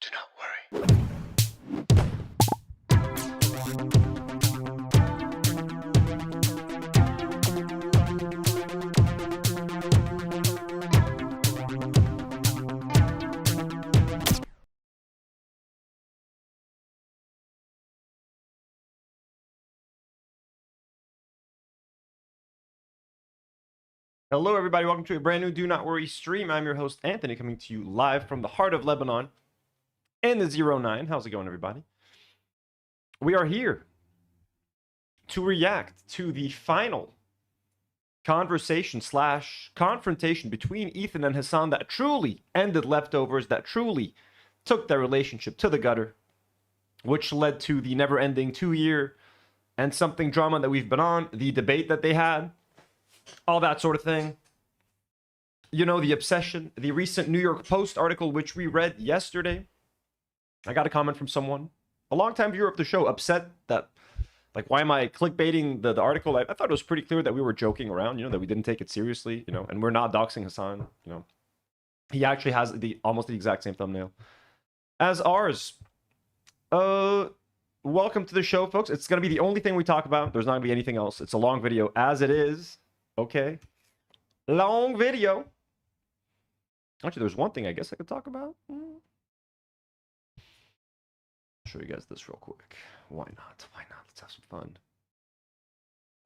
Do not worry. Hello, everybody. Welcome to a brand new Do Not Worry stream. I'm your host, Anthony, coming to you live from the heart of Lebanon in the 09. How's it going, everybody? We are here to react to the final conversation / confrontation between Ethan and Hasan that truly ended leftovers, that truly took their relationship to the gutter, which led to the never-ending 2-year and something drama that we've been on, the debate that they had, all that sort of thing. You know, the obsession, the recent New York Post article, which we read yesterday. I got a comment from someone, a longtime viewer of the show, upset that, like, why am I clickbaiting the article? I thought it was pretty clear that we were joking around, you know, that we didn't take it seriously, you know, and we're not doxing Hasan, you know. He actually has almost the exact same thumbnail as ours. Welcome to the show, folks. It's going to be the only thing we talk about. There's not going to be anything else. It's a long video, as it is. Okay. Long video. Actually, there's one thing I guess I could talk about. I'll show you guys this real quick. Why not? Why not? Let's have some fun.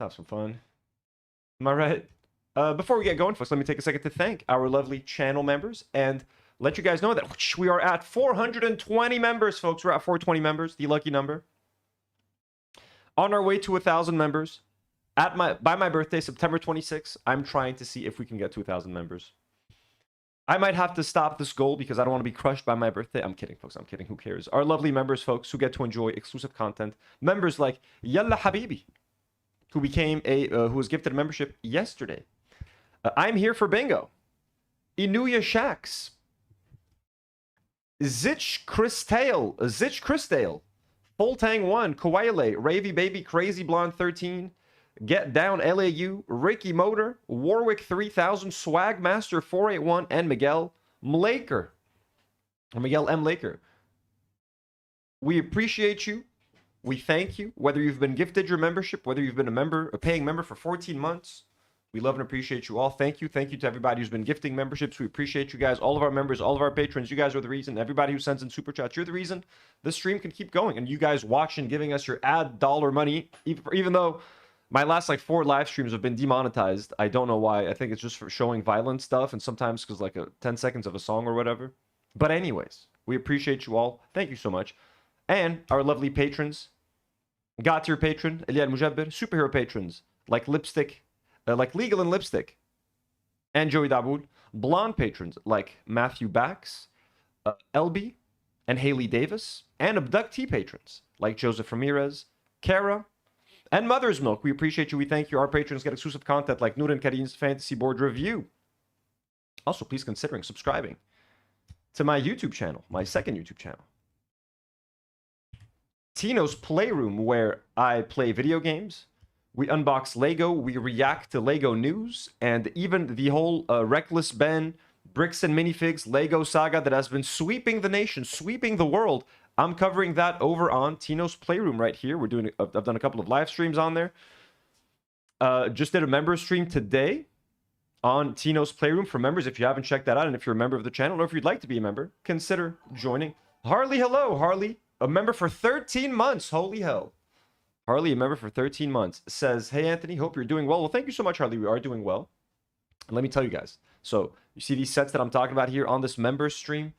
Let's have some fun. Am I right? Before we get going, folks, let me take a second to thank our lovely channel members and let you guys know that we are at 420 members, folks. We're at 420 members, the lucky number. On our way to 1,000 members. By my birthday, September 26th, I'm trying to see if we can get to 1,000 members. I might have to stop this goal because I don't want to be crushed by my birthday. I'm kidding, folks. I'm kidding. Who cares? Our lovely members, folks, who get to enjoy exclusive content. Members like Yalla Habibi, who became who was gifted a membership yesterday. I'm here for bingo. Inuya Shax. Zich Christale. Full-Tang 1. Kawaile. Ravy Baby. Crazy Blonde 13. Get Down LAU, Ricky Motor, Warwick 3000, Swag Master 481, and Miguel M. Laker. We appreciate you. We thank you. Whether you've been gifted your membership, whether you've been a paying member for 14 months, we love and appreciate you all. Thank you. Thank you to everybody who's been gifting memberships. We appreciate you guys, all of our members, all of our patrons. You guys are the reason. Everybody who sends in super chats, you're the reason this stream can keep going. And you guys watching, giving us your ad dollar money, even though my last 4 live streams have been demonetized. I don't know why. I think it's just for showing violent stuff and sometimes because 10 seconds of a song or whatever. But anyways, we appreciate you all. Thank you so much. And our lovely patrons. God-tier patron, Elian Mujabber. Superhero patrons like Lipstick, like Legal and Lipstick. And Joey Daboud. Blonde patrons like Matthew Bax, LB, and Haley Davis. And abductee patrons like Joseph Ramirez, Kara, and Mother's Milk. We appreciate you. We thank you. Our patrons get exclusive content like Nour and Karine's Fantasy Board Review. Also, please consider subscribing to my YouTube channel, my second YouTube channel. Tino's Playroom, where I play video games. We unbox Lego. We react to Lego news. And even the whole Reckless Ben, Bricks and Minifigs Lego saga that has been sweeping the nation, sweeping the world. I'm covering that over on Tino's Playroom right here. I've done a couple of live streams on there. Just did a member stream today on Tino's Playroom for members. If you haven't checked that out, and if you're a member of the channel, or if you'd like to be a member, consider joining. Harley, hello. Harley, a member for 13 months. Holy hell. Harley, a member for 13 months, says, hey, Anthony, hope you're doing well. Well, thank you so much, Harley. We are doing well. And let me tell you guys. So you see these sets that I'm talking about here on this member stream?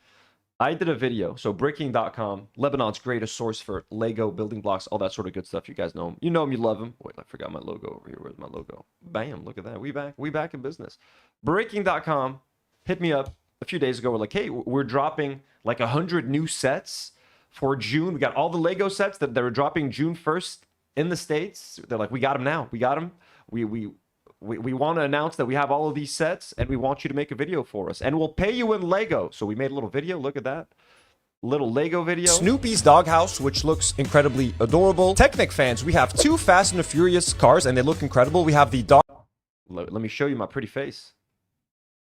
I did a video, so bricking.com, Lebanon's greatest source for Lego building blocks, all that sort of good stuff. You guys know him. You know him, you love him. Wait, I forgot my logo over here. Where's my logo? Bam, look at that. We back in business. Breaking.com hit me up a few days ago. We're like, hey, we're dropping 100 new sets for June. We got all the Lego sets that are dropping June 1st in the States. They're like, we got them now. We got them. We want to announce that we have all of these sets and we want you to make a video for us and we'll pay you in Lego. So we made a little video. Look at that. Little Lego video. Snoopy's doghouse, which looks incredibly adorable. Technic fans, we have 2 Fast and the Furious cars and they look incredible. We have the dog. Let me show you my pretty face.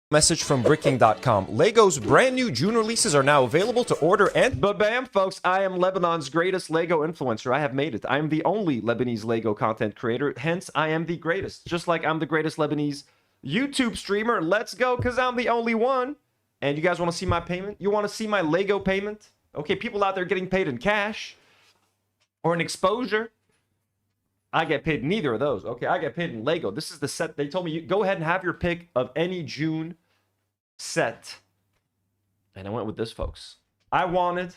Message from bricking.com. Lego's brand new June releases are now available to order and bam, folks, I am Lebanon's greatest Lego influencer. I have made it. I am the only Lebanese Lego content creator. Hence, I am the greatest. Just like I'm the greatest Lebanese YouTube streamer. Let's go, because I'm the only one. And you guys want to see my payment? You want to see my Lego payment? Okay, people out there getting paid in cash or in exposure. I get paid in neither of those. Okay, I get paid in Lego. This is the set. They told me, you go ahead and have your pick of any June set. And I went with this, folks. I wanted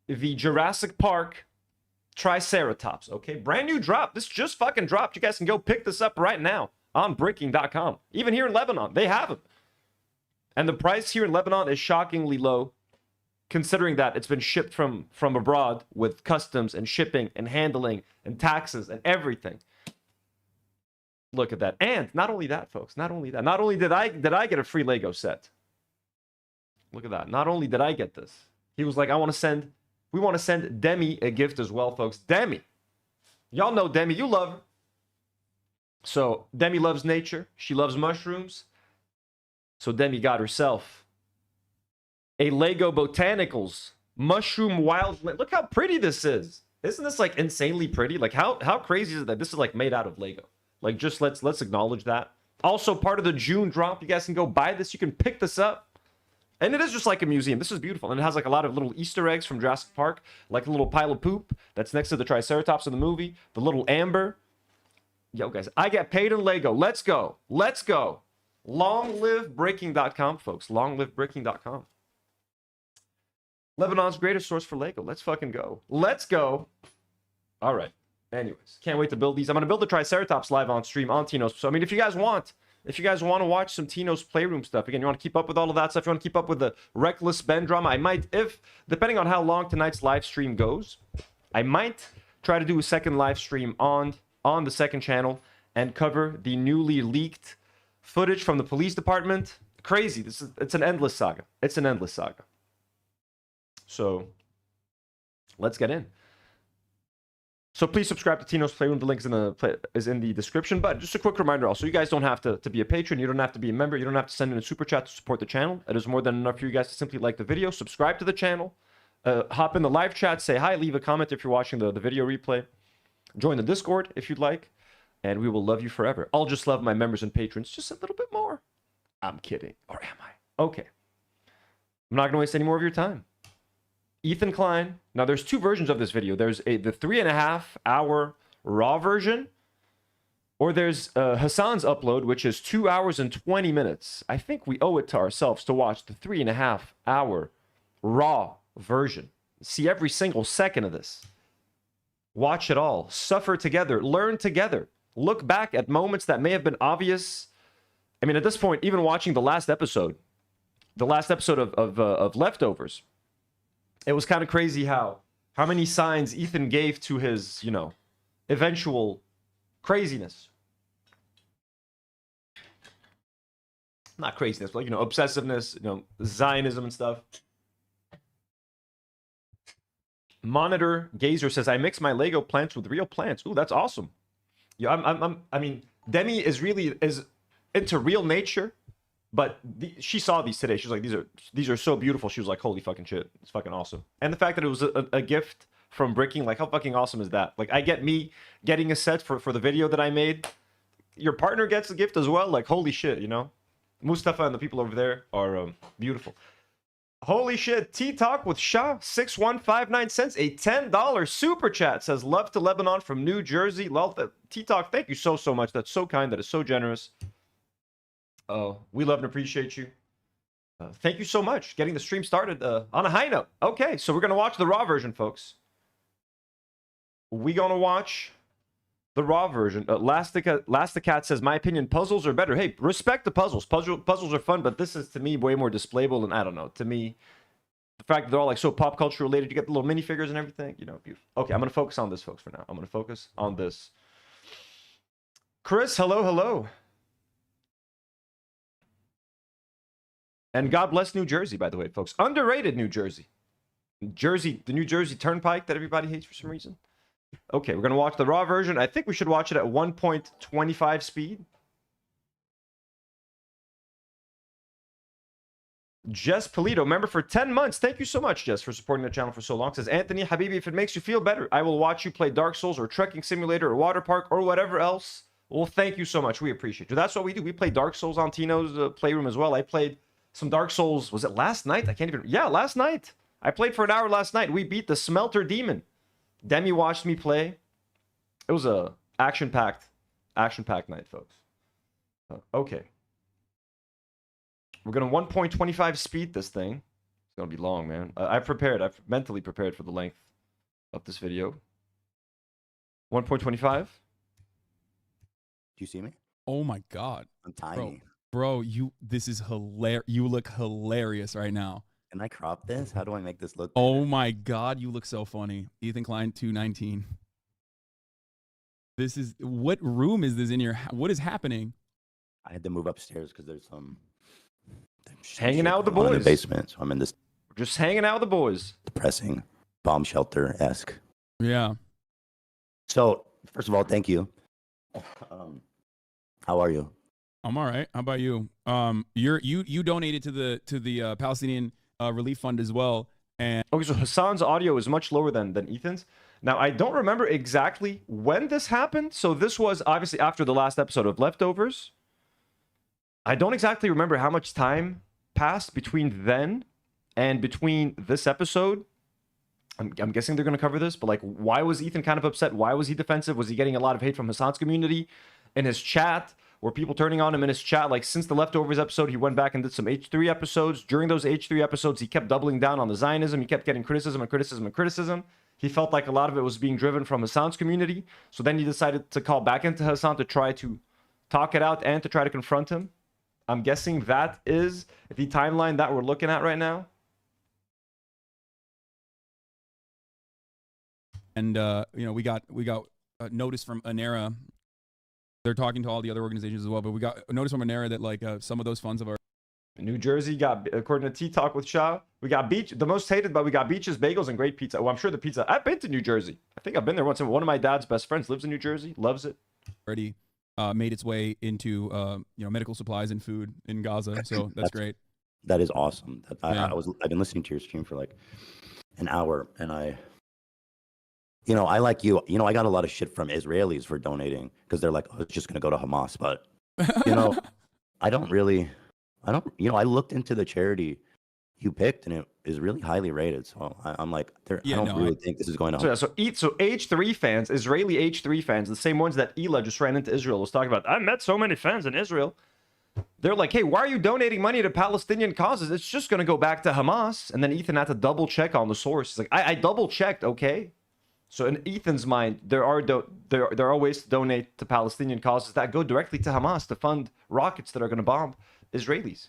the Jurassic Park Triceratops. Okay, brand new drop. This just fucking dropped. You guys can go pick this up right now on bricking.com. Even here in Lebanon, they have them. And the price here in Lebanon is shockingly low, considering that it's been shipped from abroad with customs and shipping and handling and taxes and everything. Look at that. And not only that, folks, not only did I get a free Lego set. Look at that. Not only did I get this, he was like, we want to send Demi a gift as well, folks. Demi. Y'all know Demi, you love her. So Demi loves nature. She loves mushrooms. So Demi got herself a Lego Botanicals Mushroom Wild. Look how pretty this is. Isn't this like insanely pretty? Like how crazy is it that this is like made out of Lego? Like just let's acknowledge that. Also part of the June drop. You guys can go buy this. You can pick this up. And it is just like a museum. This is beautiful. And it has like a lot of little Easter eggs from Jurassic Park. Like a little pile of poop that's next to the Triceratops in the movie. The little amber. Yo guys, I get paid in Lego. Let's go. Let's go. Long live bricking.com, folks. Long live bricking.com. Lebanon's greatest source for Lego. Let's fucking go. Let's go. All right. Anyways, can't wait to build these. I'm going to build the Triceratops live on stream on Tino's. So, I mean, if you guys want to watch some Tino's Playroom stuff, again, you want to keep up with all of that stuff, you want to keep up with the Reckless Ben drama, I might, depending on how long tonight's live stream goes, I might try to do a second live stream on the second channel and cover the newly leaked footage from the police department. Crazy. It's an endless saga. It's an endless saga. So let's get in. So please subscribe to Tino's Playroom. The link is in the description. But just a quick reminder also, you guys don't have to be a patron. You don't have to be a member. You don't have to send in a super chat to support the channel. It is more than enough for you guys to simply like the video, subscribe to the channel, hop in the live chat, say hi, leave a comment if you're watching the video replay. Join the Discord if you'd like. And we will love you forever. I'll just love my members and patrons just a little bit more. I'm kidding. Or am I? Okay. I'm not going to waste any more of your time. Ethan Klein. Now, there's two versions of this video. There's the 3.5-hour raw version, or there's Hasan's upload, which is 2 hours and 20 minutes. I think we owe it to ourselves to watch the 3.5-hour raw version. See every single second of this. Watch it all. Suffer together. Learn together. Look back at moments that may have been obvious. I mean, at this point, even watching the last episode of Leftovers, it was kind of crazy how many signs Ethan gave to his, eventual craziness. Not craziness, but, obsessiveness, Zionism and stuff. Monitor Gazer says, I mix my Lego plants with real plants. Ooh, that's awesome. Yeah, I mean, Demi is into real nature. But she saw these today. She was like, these are so beautiful. She was like, holy fucking shit. It's fucking awesome. And the fact that it was a gift from Bricking, like, how fucking awesome is that? Like, I get me getting a set for the video that I made. Your partner gets a gift as well. Like, holy shit, Mustafa and the people over there are beautiful. Holy shit. T-Talk with Shah, 6159 cents. A $10 super chat says, love to Lebanon from New Jersey. T-Talk, thank you so much. That's so kind. That is so generous. Oh, we love and appreciate you. Thank you so much. Getting the stream started on a high note. Okay, so we're going to watch the raw version, folks. We're going to watch the raw version. Lasticat says, my opinion, puzzles are better. Hey, respect the puzzles. Puzzles are fun, but this is, to me, way more displayable. And I don't know. To me, the fact that they're all like so pop culture related, you get the little minifigures and everything. Beautiful. Okay, I'm going to focus on this, folks, for now. I'm going to focus on this. Chris, hello. And God bless New Jersey, by the way, folks. Underrated New Jersey. The New Jersey Turnpike that everybody hates for some reason. Okay, we're going to watch the raw version. I think we should watch it at 1.25 speed. Jess Polito, member for 10 months. Thank you so much, Jess, for supporting the channel for so long. Says, Anthony, Habibi, if it makes you feel better, I will watch you play Dark Souls or Trekking Simulator or Water Park or whatever else. Well, thank you so much. We appreciate you. That's what we do. We play Dark Souls on Tino's playroom as well. I played some Dark Souls. Was it last night? I can't even... Yeah, last night. I played for an hour last night. We beat the Smelter Demon. Demi watched me play. It was a action-packed night, folks. Okay. We're going to 1.25 speed this thing. It's going to be long, man. I've mentally prepared for the length of this video. 1.25. Do you see me? Oh my God. I'm tiny. Bro, this is hilarious. You look hilarious right now. Can I crop this? How do I make this look better? Oh my God, you look so funny. Ethan Klein 219. This is, what room is this in your, what is happening? I had to move upstairs because there's some hanging out with the boys in the basement. So I'm in this just hanging out with the boys. Depressing bomb shelter-esque. Yeah. So first of all, thank you. How are you? I'm all right. How about you? You donated to the Palestinian Relief Fund as well. And okay, so Hasan's audio is much lower than Ethan's. Now, I don't remember exactly when this happened. So this was obviously after the last episode of Leftovers. I don't exactly remember how much time passed between then and between this episode. I'm guessing they're going to cover this, but like, why was Ethan kind of upset? Why was he defensive? Was he getting a lot of hate from Hasan's community in his chat? Were people turning on him in his chat? Like, since the Leftovers episode, he went back and did some H3 episodes. During those H3 episodes, he kept doubling down on the Zionism. He kept getting criticism and criticism and criticism. He felt like a lot of it was being driven from Hasan's community. So then he decided to call back into Hasan to try to talk it out and to try to confront him. I'm guessing that is the timeline that we're looking at right now. And you know, we got a notice from Anera. They're talking to all the other organizations as well, but we got a notice from Anera that like some of those funds of our New Jersey got, according to Tea Talk with Shah, we got the most hated, but we got beaches, bagels, and great pizza. Well, I'm sure the pizza. I've been to New Jersey. I think I've been there once. One of my dad's best friends lives in New Jersey, loves it. Already made its way into you know, medical supplies and food in Gaza, so that's great. That is awesome. I've been listening to your stream for like an hour, and you know, I like you. You know, I got a lot of shit from Israelis for donating because they're like, oh, it's just gonna go to Hamas. But you know, I don't. You know, I looked into the charity you picked, and it is really highly rated. So I'm like, I don't really think this is going to. So H3 fans, Israeli H3 fans, the same ones that Ela just ran into Israel, was talking about. I met so many fans in Israel. They're like, hey, why are you donating money to Palestinian causes? It's just going to go back to Hamas. And then Ethan had to double check on the source. He's like, I double checked, okay. So in Ethan's mind, there are ways to donate to Palestinian causes that go directly to Hamas to fund rockets that are going to bomb Israelis.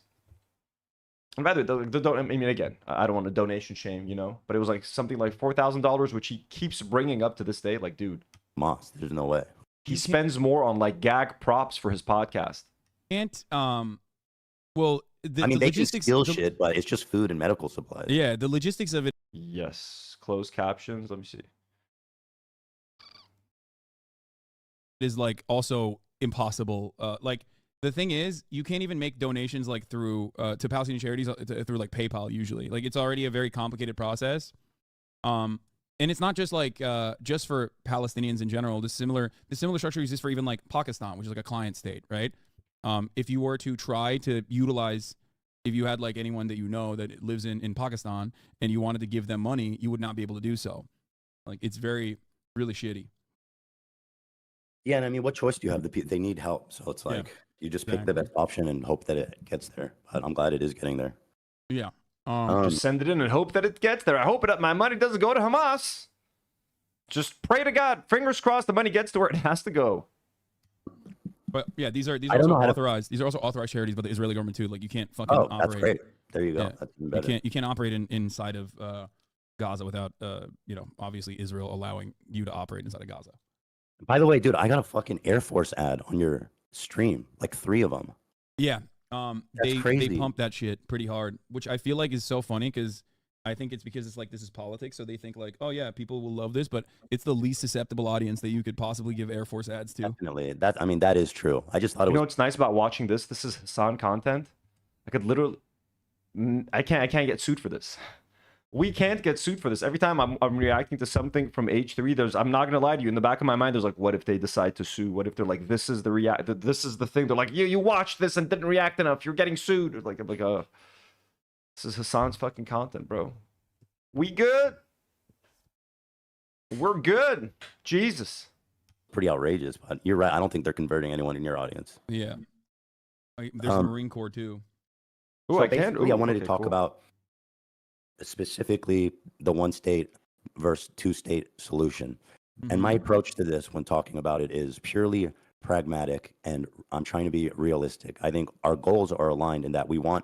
And by the way, I mean, again, I don't want to donation shame, you know, but it was like something like $4,000, which he keeps bringing up to this day. Like, dude, Hamas, there's no way. He spends more on like gag props for his podcast. Well, I mean, they can steal shit, but it's just food and medical supplies. Yeah, the logistics of it. Yes, closed captions. Let me see. Is like also impossible. Like the thing is, you can't even make donations like through to Palestinian charities through like PayPal usually. Like it's already a very complicated process. And it's not just like just for Palestinians in general. The similar structure exists for even like Pakistan, which is like a client state, right? If you were to try to utilize, if you had like anyone that you know that lives in Pakistan and you wanted to give them money, you would not be able to do so. Like it's really shitty. Yeah, and I mean, what choice do you have? They need help, so it's like you just pick the best option and hope that it gets there. But I'm glad it is getting there. Yeah. Just send it in and hope that it gets there. I hope my money doesn't go to Hamas. Just pray to God. Fingers crossed the money gets to where it has to go. But yeah, these are also authorized. These are also authorized charities by the Israeli government too. Like you can't fucking operate. That's great. There you go. Yeah. That's even better. You can't operate inside of Gaza without you know, obviously Israel allowing you to operate inside of Gaza. By the way, dude, I got a fucking Air Force ad on your stream, like 3 of them. Yeah, That's crazy. They pump that shit pretty hard, which I feel like is so funny because I think it's because it's like this is politics, so they think like, oh yeah, people will love this, but it's the least susceptible audience that you could possibly give Air Force ads to. Definitely, that is true. I just thought You know what's nice about watching this? This is Hasan content. I could literally. I can't get sued for this. We can't get sued for this. Every time I'm reacting to something from H3, I'm not gonna lie to you. In the back of my mind, there's like, what if they decide to sue? What if they're like, this is the thing. They're like, you watched this and didn't react enough. You're getting sued. Like, this is Hasan's fucking content, bro. We good? We're good. Jesus. Pretty outrageous, but you're right. I don't think they're converting anyone in your audience. Yeah. There's the Marine Corps too. Oh, So I can. I wanted to talk about specifically the one state versus two state solution. And my approach to this when talking about it is purely pragmatic, and I'm trying to be realistic. I think our goals are aligned in that we want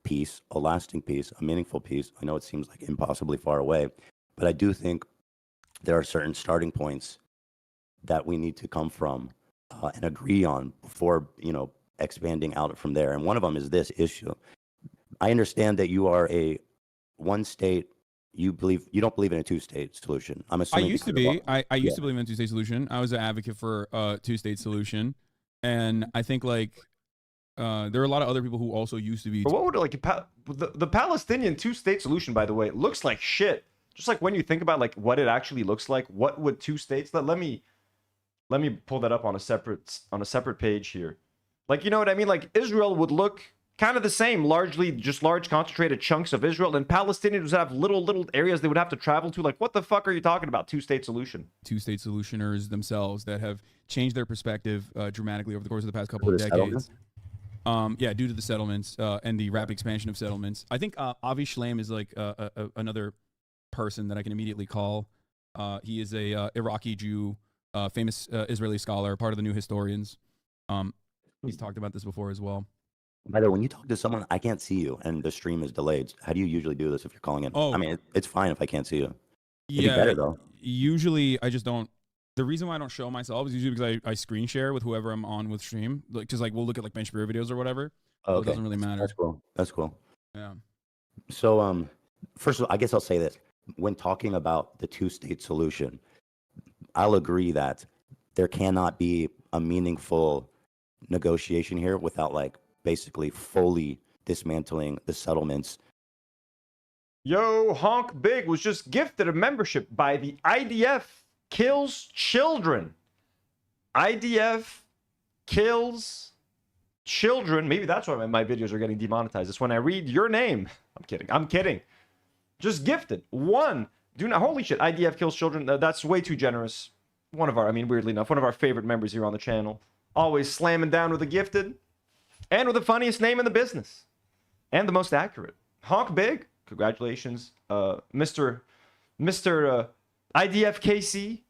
peace, a lasting peace, a meaningful peace. I know it seems like impossibly far away, but I do think there are certain starting points that we need to come from and agree on before, expanding out from there. And one of them is this issue. I understand that you are a one state. You don't believe in a two-state solution. I'm assuming. I used to be. I used to believe in a two-state solution. I was an advocate for a two-state solution, and I think there are a lot of other people who also used to be. But what would the Palestinian two-state solution? By the way, looks like shit. Just like when you think about like what it actually looks like, what would two states? Let me pull that up on a separate page here. Like, you know what I mean? Like Israel would look kind of the same, largely just large concentrated chunks of Israel, and Palestinians would have little areas they would have to travel to. Like, what the fuck are you talking about? Two-state solution. Two-state solutioners themselves that have changed their perspective dramatically over the course of the past couple of decades. Due to the settlements and the rapid expansion of settlements. I think Avi Shlaim is like another person that I can immediately call. He is a Iraqi Jew, famous Israeli scholar, part of the New Historians. He's talked about this before as well. By the way, when you talk to someone, I can't see you, and the stream is delayed. How do you usually do this if you're calling in? Oh, I mean, it's fine if I can't see you. It'd yeah, be better though. Usually I just don't. The reason why I don't show myself is usually because I screen share with whoever I'm on with stream. Like, because we'll look at like Ben Shapiro videos or whatever. Oh, okay. So it doesn't really matter. That's cool. Yeah. So, first of all, I guess I'll say this: when talking about the two-state solution, I'll agree that there cannot be a meaningful negotiation here without basically fully dismantling the settlements. Yo, Honk Big was just gifted a membership by the IDF Kills Children. IDF Kills Children. Maybe that's why my videos are getting demonetized. It's when I read your name. I'm kidding. Just gifted. Holy shit, IDF Kills Children. That's way too generous. Weirdly enough, one of our favorite members here on the channel. Always slamming down with a gifted. And with the funniest name in the business. And the most accurate. Honk Big. Congratulations, Mr. IDF KC.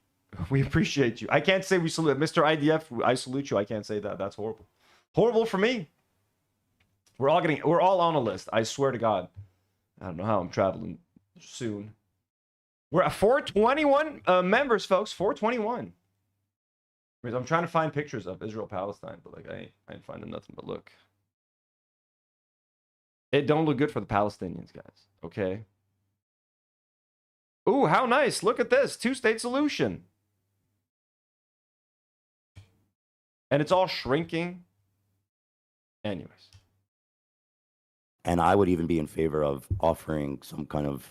We appreciate you. I can't say we salute. Mr. IDF, I salute you. I can't say that. That's horrible. Horrible for me. We're all on a list. I swear to God. I don't know how I'm traveling soon. We're at 421 members, folks. 421. I'm trying to find pictures of Israel-Palestine, but I ain't finding nothing but look. It don't look good for the Palestinians, guys. Okay. Ooh, how nice. Look at this. Two-state solution. And it's all shrinking. Anyways. And I would even be in favor of offering some kind of,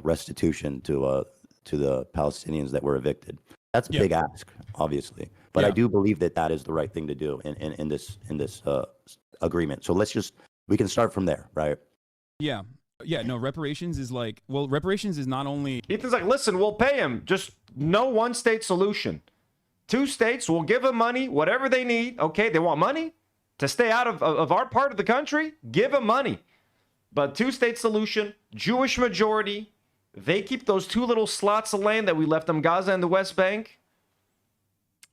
restitution to the Palestinians that were evicted. That's a big ask, obviously, but I do believe that is the right thing to do in this agreement. So we can start from there, right? Yeah. No, reparations is reparations is not only. Ethan's like, listen, we'll pay him. Just no one-state solution. Two states, we'll give them money, whatever they need. Okay, they want money to stay out of our part of the country. Give them money. But two-state solution, Jewish majority. They keep those two little slots of land that we left them, Gaza and the West Bank.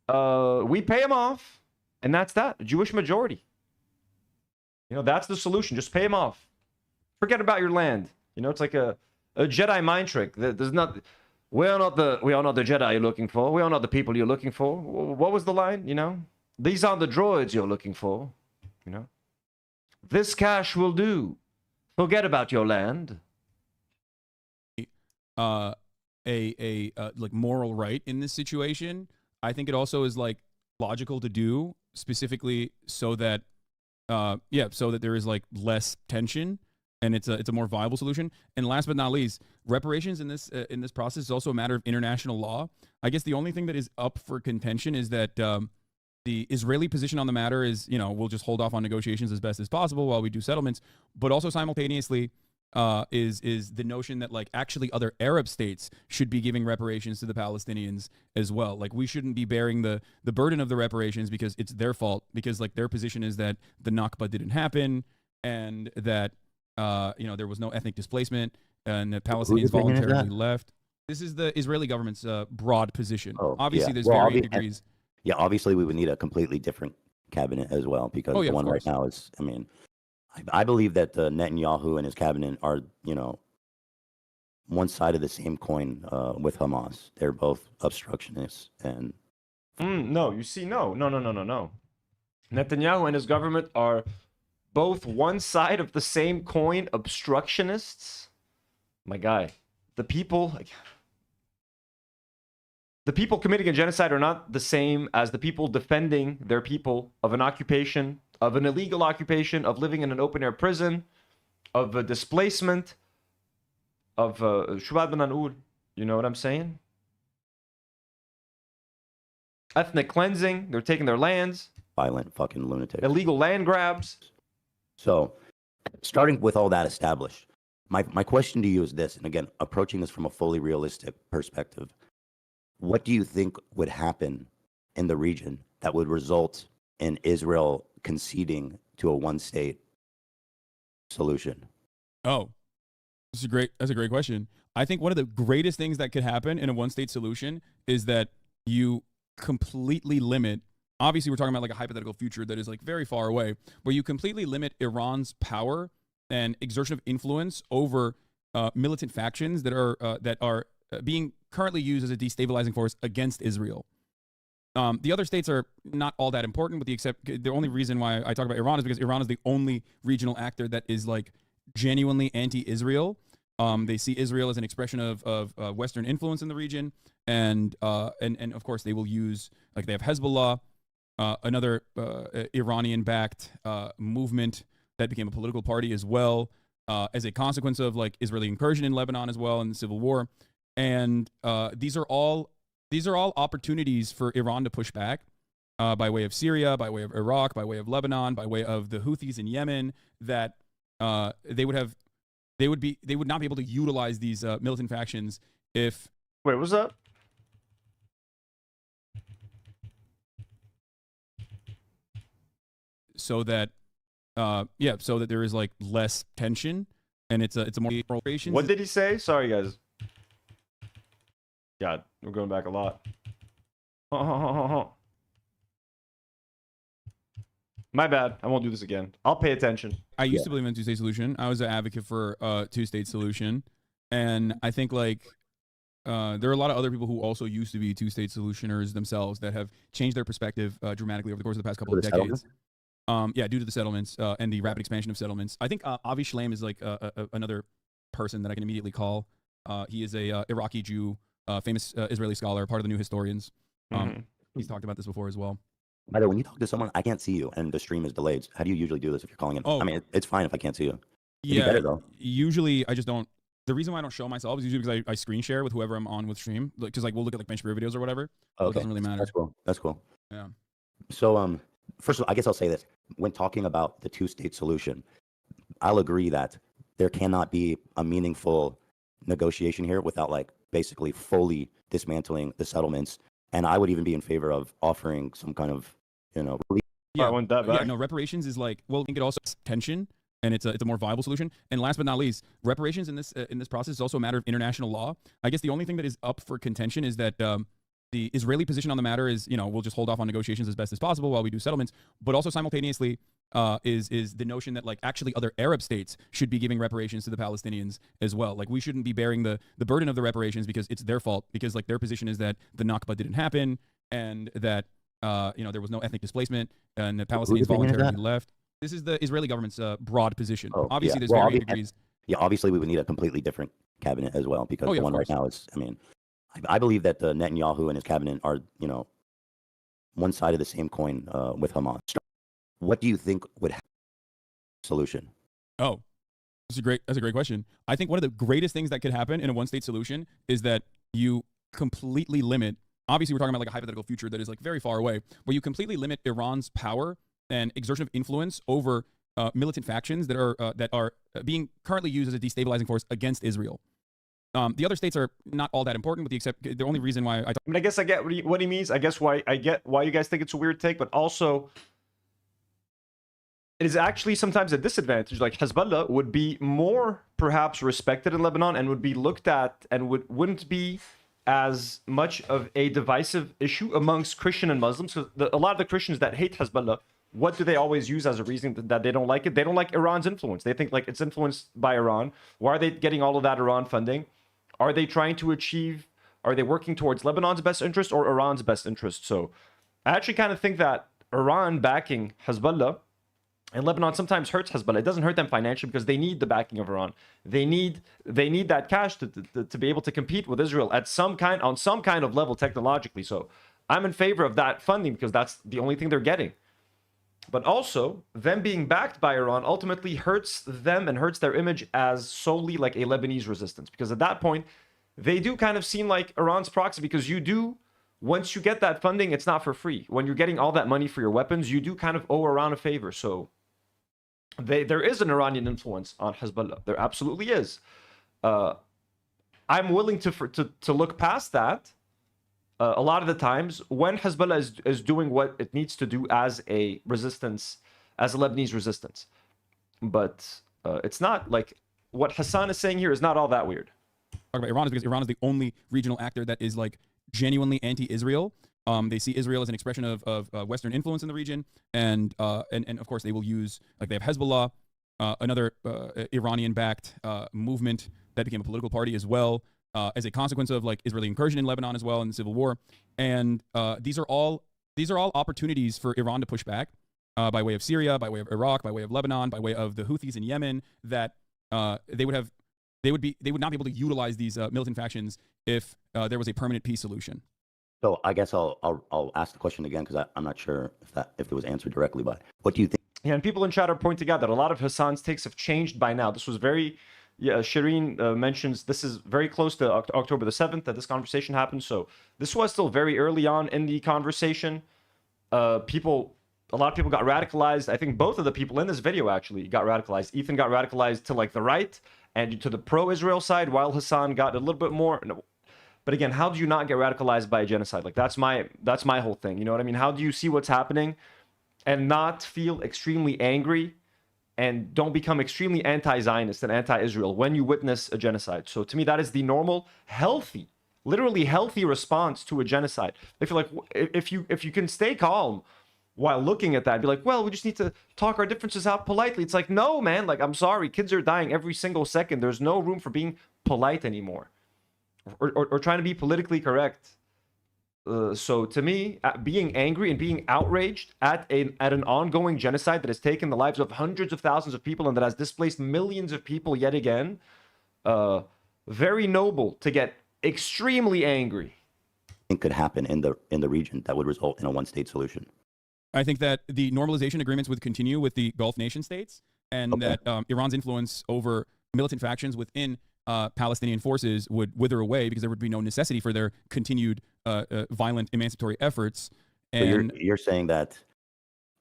We pay them off, and that's that. Jewish majority. That's the solution. Just pay them off. Forget about your land. It's like a Jedi mind trick. There's not. We are not the Jedi you're looking for. We are not the people you're looking for. What was the line? These aren't the droids you're looking for. This cash will do. Forget about your land. Moral right in this situation. I think it also is logical to do, specifically so that there is less tension and it's a more viable solution. And last but not least, reparations in this process is also a matter of international law. I guess the only thing that is up for contention is that the Israeli position on the matter is, we'll just hold off on negotiations as best as possible while we do settlements, but also simultaneously is the notion that like actually other Arab states should be giving reparations to the Palestinians as well. Like we shouldn't be bearing the burden of the reparations because it's their fault, because like their position is that the Nakba didn't happen and that there was no ethnic displacement and the Palestinians voluntarily left. This is the Israeli government's broad position. Obviously, there's varying degrees. Yeah, obviously we would need a completely different cabinet as well, because the one right now is, I believe that Netanyahu and his cabinet are, one side of the same coin with Hamas. They're both obstructionists. And no. Netanyahu and his government are both one side of the same coin, obstructionists. My guy, the people committing a genocide are not the same as the people defending their people of an occupation, of an illegal occupation, of living in an open-air prison, of a displacement, of Shubad bin Nour. You know what I'm saying? Ethnic cleansing. They're taking their lands. Violent fucking lunatics. Illegal land grabs. So, starting with all that established, my question to you is this, and again, approaching this from a fully realistic perspective. What do you think would happen in the region that would result in Israel conceding to a one-state solution? Oh, that's a great question. I think one of the greatest things that could happen in a one-state solution is that you completely limit. Obviously, we're talking about like a hypothetical future that is like very far away, where you completely limit Iran's power and exertion of influence over militant factions that are being currently used as a destabilizing force against Israel. The other states are not all that important, the only reason why I talk about Iran is because Iran is the only regional actor that is like genuinely anti-Israel. They see Israel as an expression of Western influence in the region, and of course they will use, like, they have Hezbollah, another Iranian-backed movement that became a political party as well, as a consequence of like Israeli incursion in Lebanon as well in the civil war. And these are all opportunities for Iran to push back by way of Syria, by way of Iraq, by way of Lebanon, by way of the Houthis in Yemen, that they would not be able to utilize these militant factions if. Wait, what's up? So that there is like less tension, and it's a more operations. What did he say? Sorry, guys. God, we're going back a lot. My bad. I won't do this again. I'll pay attention. I used to believe in a two-state solution. I was an advocate for a two-state solution, and I think like there are a lot of other people who also used to be two-state solutioners themselves that have changed their perspective dramatically over the course of the past couple of decades. Due to the settlements and the rapid expansion of settlements. I think Avi Shlaim is like another person that I can immediately call. He is a Iraqi Jew, famous Israeli scholar, part of the New Historians. He's talked about this before as well. By the way, when you talk to someone, I can't see you, and the stream is delayed. How do you usually do this if you're calling in? Oh, I mean, it's fine if I can't see you. It'd yeah, be better, though. Usually I just don't. The reason why I don't show myself is usually because I screen share with whoever I'm on with stream. Because like we'll look at like bench beer videos or whatever. Okay, it doesn't really matter. That's cool. Yeah. So first of all, I guess I'll say this. When talking about the two-state solution, I'll agree that there cannot be a meaningful negotiation here without like basically fully dismantling the settlements. And I would even be in favor of offering some kind of, relief. Yeah, I want that back. Yeah, no, reparations is like, well, I think it also has tension, and it's a more viable solution. And last but not least, reparations in this process is also a matter of international law. I guess the only thing that is up for contention is that the Israeli position on the matter is, we'll just hold off on negotiations as best as possible while we do settlements, but also simultaneously is the notion that like actually other Arab states should be giving reparations to the Palestinians as well. Like we shouldn't be bearing the burden of the reparations because it's their fault, because like their position is that the Nakba didn't happen and that there was no ethnic displacement and the Palestinians voluntarily left. This is the Israeli government's broad position. Obviously, there's varying degrees. Yeah, obviously we would need a completely different cabinet as well, because the one right now is, I believe that Netanyahu and his cabinet are, one side of the same coin with Hamas. What do you think would happen? Solution? Oh, That's a great question. I think one of the greatest things that could happen in a one-state solution is that you completely limit. Obviously, we're talking about like a hypothetical future that is like very far away, but you completely limit Iran's power and exertion of influence over militant factions that are being currently used as a destabilizing force against Israel. The other states are not all that important, with the only reason why I mean, I guess I get what he means. I guess why you guys think it's a weird take, but also it is actually sometimes a disadvantage. Like Hezbollah would be more perhaps respected in Lebanon and would be looked at and wouldn't be as much of a divisive issue amongst Christian and Muslims. So a lot of the Christians that hate Hezbollah, what do they always use as a reason that they don't like it? They don't like Iran's influence. They think like it's influenced by Iran. Why are they getting all of that Iran funding? Are they trying to achieve, are they working towards Lebanon's best interest or Iran's best interest? So I actually kind of think that Iran backing Hezbollah and Lebanon sometimes hurts Hezbollah. It doesn't hurt them financially because they need the backing of Iran. They need that cash to be able to compete with Israel on some kind of level technologically. So I'm in favor of that funding because that's the only thing they're getting. But also, them being backed by Iran ultimately hurts them and hurts their image as solely like a Lebanese resistance. Because at that point, they do kind of seem like Iran's proxy because once you get that funding, it's not for free. When you're getting all that money for your weapons, you do kind of owe Iran a favor. So there is an Iranian influence on Hezbollah. There absolutely is. I'm willing to look past that. A lot of the times when Hezbollah is doing what it needs to do as a resistance, as a Lebanese resistance. But it's not like what Hasan is saying here is not all that weird. Talk about Iran is because Iran is the only regional actor that is like genuinely anti-Israel. They see Israel as an expression of Western influence in the region. And of course they will use, like they have Hezbollah, another Iranian-backed movement that became a political party as well. As a consequence of like Israeli incursion in Lebanon as well in the civil war, and these are all opportunities for Iran to push back by way of Syria, by way of Iraq, by way of Lebanon, by way of the Houthis in Yemen. That they would not be able to utilize these militant factions if there was a permanent peace solution. So I guess I'll ask the question again because I'm not sure if it was answered directly. But what do you think? Yeah, and people in chat are pointing out that a lot of Hasan's takes have changed by now. This was very. Yeah, Karine mentions this is very close to October the 7th that this conversation happened. So this was still very early on in the conversation. A lot of people got radicalized. I think both of the people in this video actually got radicalized. Ethan got radicalized to like the right and to the pro-Israel side, while Hasan got a little bit more. But again, how do you not get radicalized by a genocide? Like that's my whole thing. You know what I mean? How do you see what's happening and not feel extremely angry? And don't become extremely anti-Zionist and anti-Israel when you witness a genocide. So to me, that is the normal, healthy, literally healthy response to a genocide. I feel like if you can stay calm while looking at that, be like, well, we just need to talk our differences out politely. It's like, no, man, like, I'm sorry. Kids are dying every single second. There's no room for being polite anymore or trying to be politically correct. So to me, being angry and being outraged at an ongoing genocide that has taken the lives of hundreds of thousands of people and that has displaced millions of people yet again, very noble to get extremely angry. I think could happen in the region that would result in a one-state solution. I think that the normalization agreements would continue with the Gulf nation states, and that Iran's influence over militant factions within Palestinian forces would wither away because there would be no necessity for their continued violent emancipatory efforts. And so you're saying that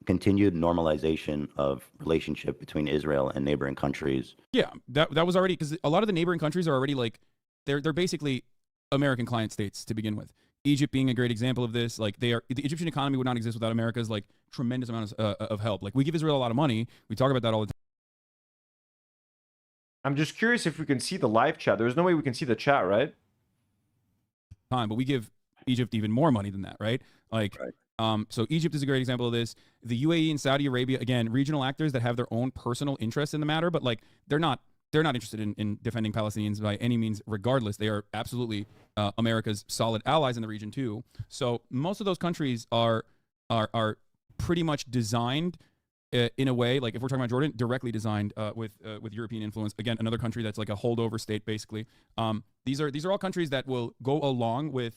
continued normalization of relationship between Israel and neighboring countries. Yeah, that was already, because a lot of the neighboring countries are already like they're basically American client states to begin with. Egypt being a great example of this. Like the Egyptian economy would not exist without America's like tremendous amount of help. Like we give Israel a lot of money. We talk about that all the time. I'm just curious if we can see the live chat. There's no way we can see the chat, right? But we give Egypt even more money than that, right? Like, right. So Egypt is a great example of this. The UAE and Saudi Arabia, again, regional actors that have their own personal interest in the matter, but like they're not interested in defending Palestinians by any means. Regardless, they are absolutely America's solid allies in the region too. So most of those countries are pretty much designed in a way, like if we're talking about Jordan, directly designed with European influence. Again, another country that's like a holdover state, basically. These are all countries that will go along with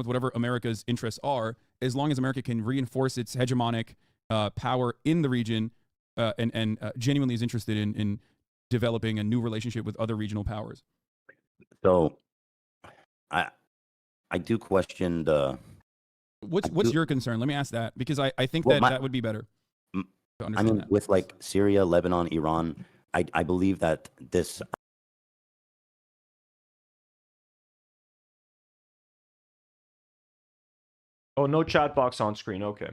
whatever America's interests are, as long as America can reinforce its hegemonic power in the region and genuinely is interested in developing a new relationship with other regional powers. So, I do question the. What's your concern? Let me ask that, because I think that would be better to understand. I mean, that. with like Syria, Lebanon, Iran, I believe that this. Oh, no chat box on screen. Okay.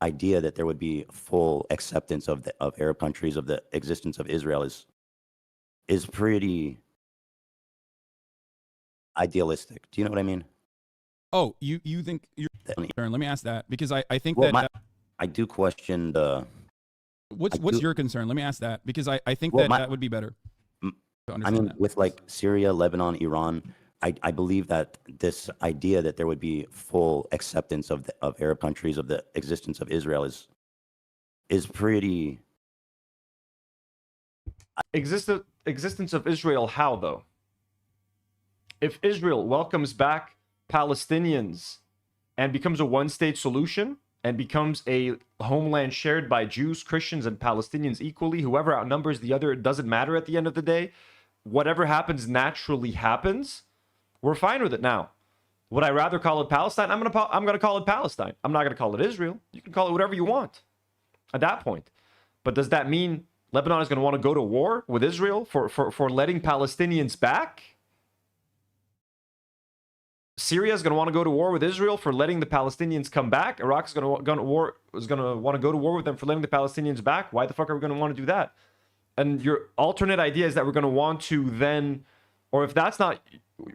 Idea that there would be full acceptance of Arab countries of the existence of Israel is pretty idealistic. Do you know what I mean? Oh, you think you're concerned? Let me ask that, because I think that I do question the. What's your concern? Let me ask that, because I think that would be better to understand. I mean, that. with like Syria, Lebanon, Iran, I believe that this idea that there would be full acceptance of Arab countries of the existence of Israel is pretty. Existence of Israel, how though? If Israel welcomes back Palestinians and becomes a one-state solution and becomes a homeland shared by Jews, Christians, and Palestinians equally, whoever outnumbers the other, it doesn't matter at the end of the day. Whatever happens naturally happens. We're fine with it now. Would I rather call it Palestine? I'm gonna call it Palestine. I'm not gonna call it Israel. You can call it whatever you want at that point. But does that mean Lebanon is gonna want to go to war with Israel for letting Palestinians back? Syria is going to want to go to war with Israel for letting the Palestinians come back. Iraq is going to want to go to war with them for letting the Palestinians back. Why the fuck are we going to want to do that? And your alternate idea is that we're going to want to then, or if that's not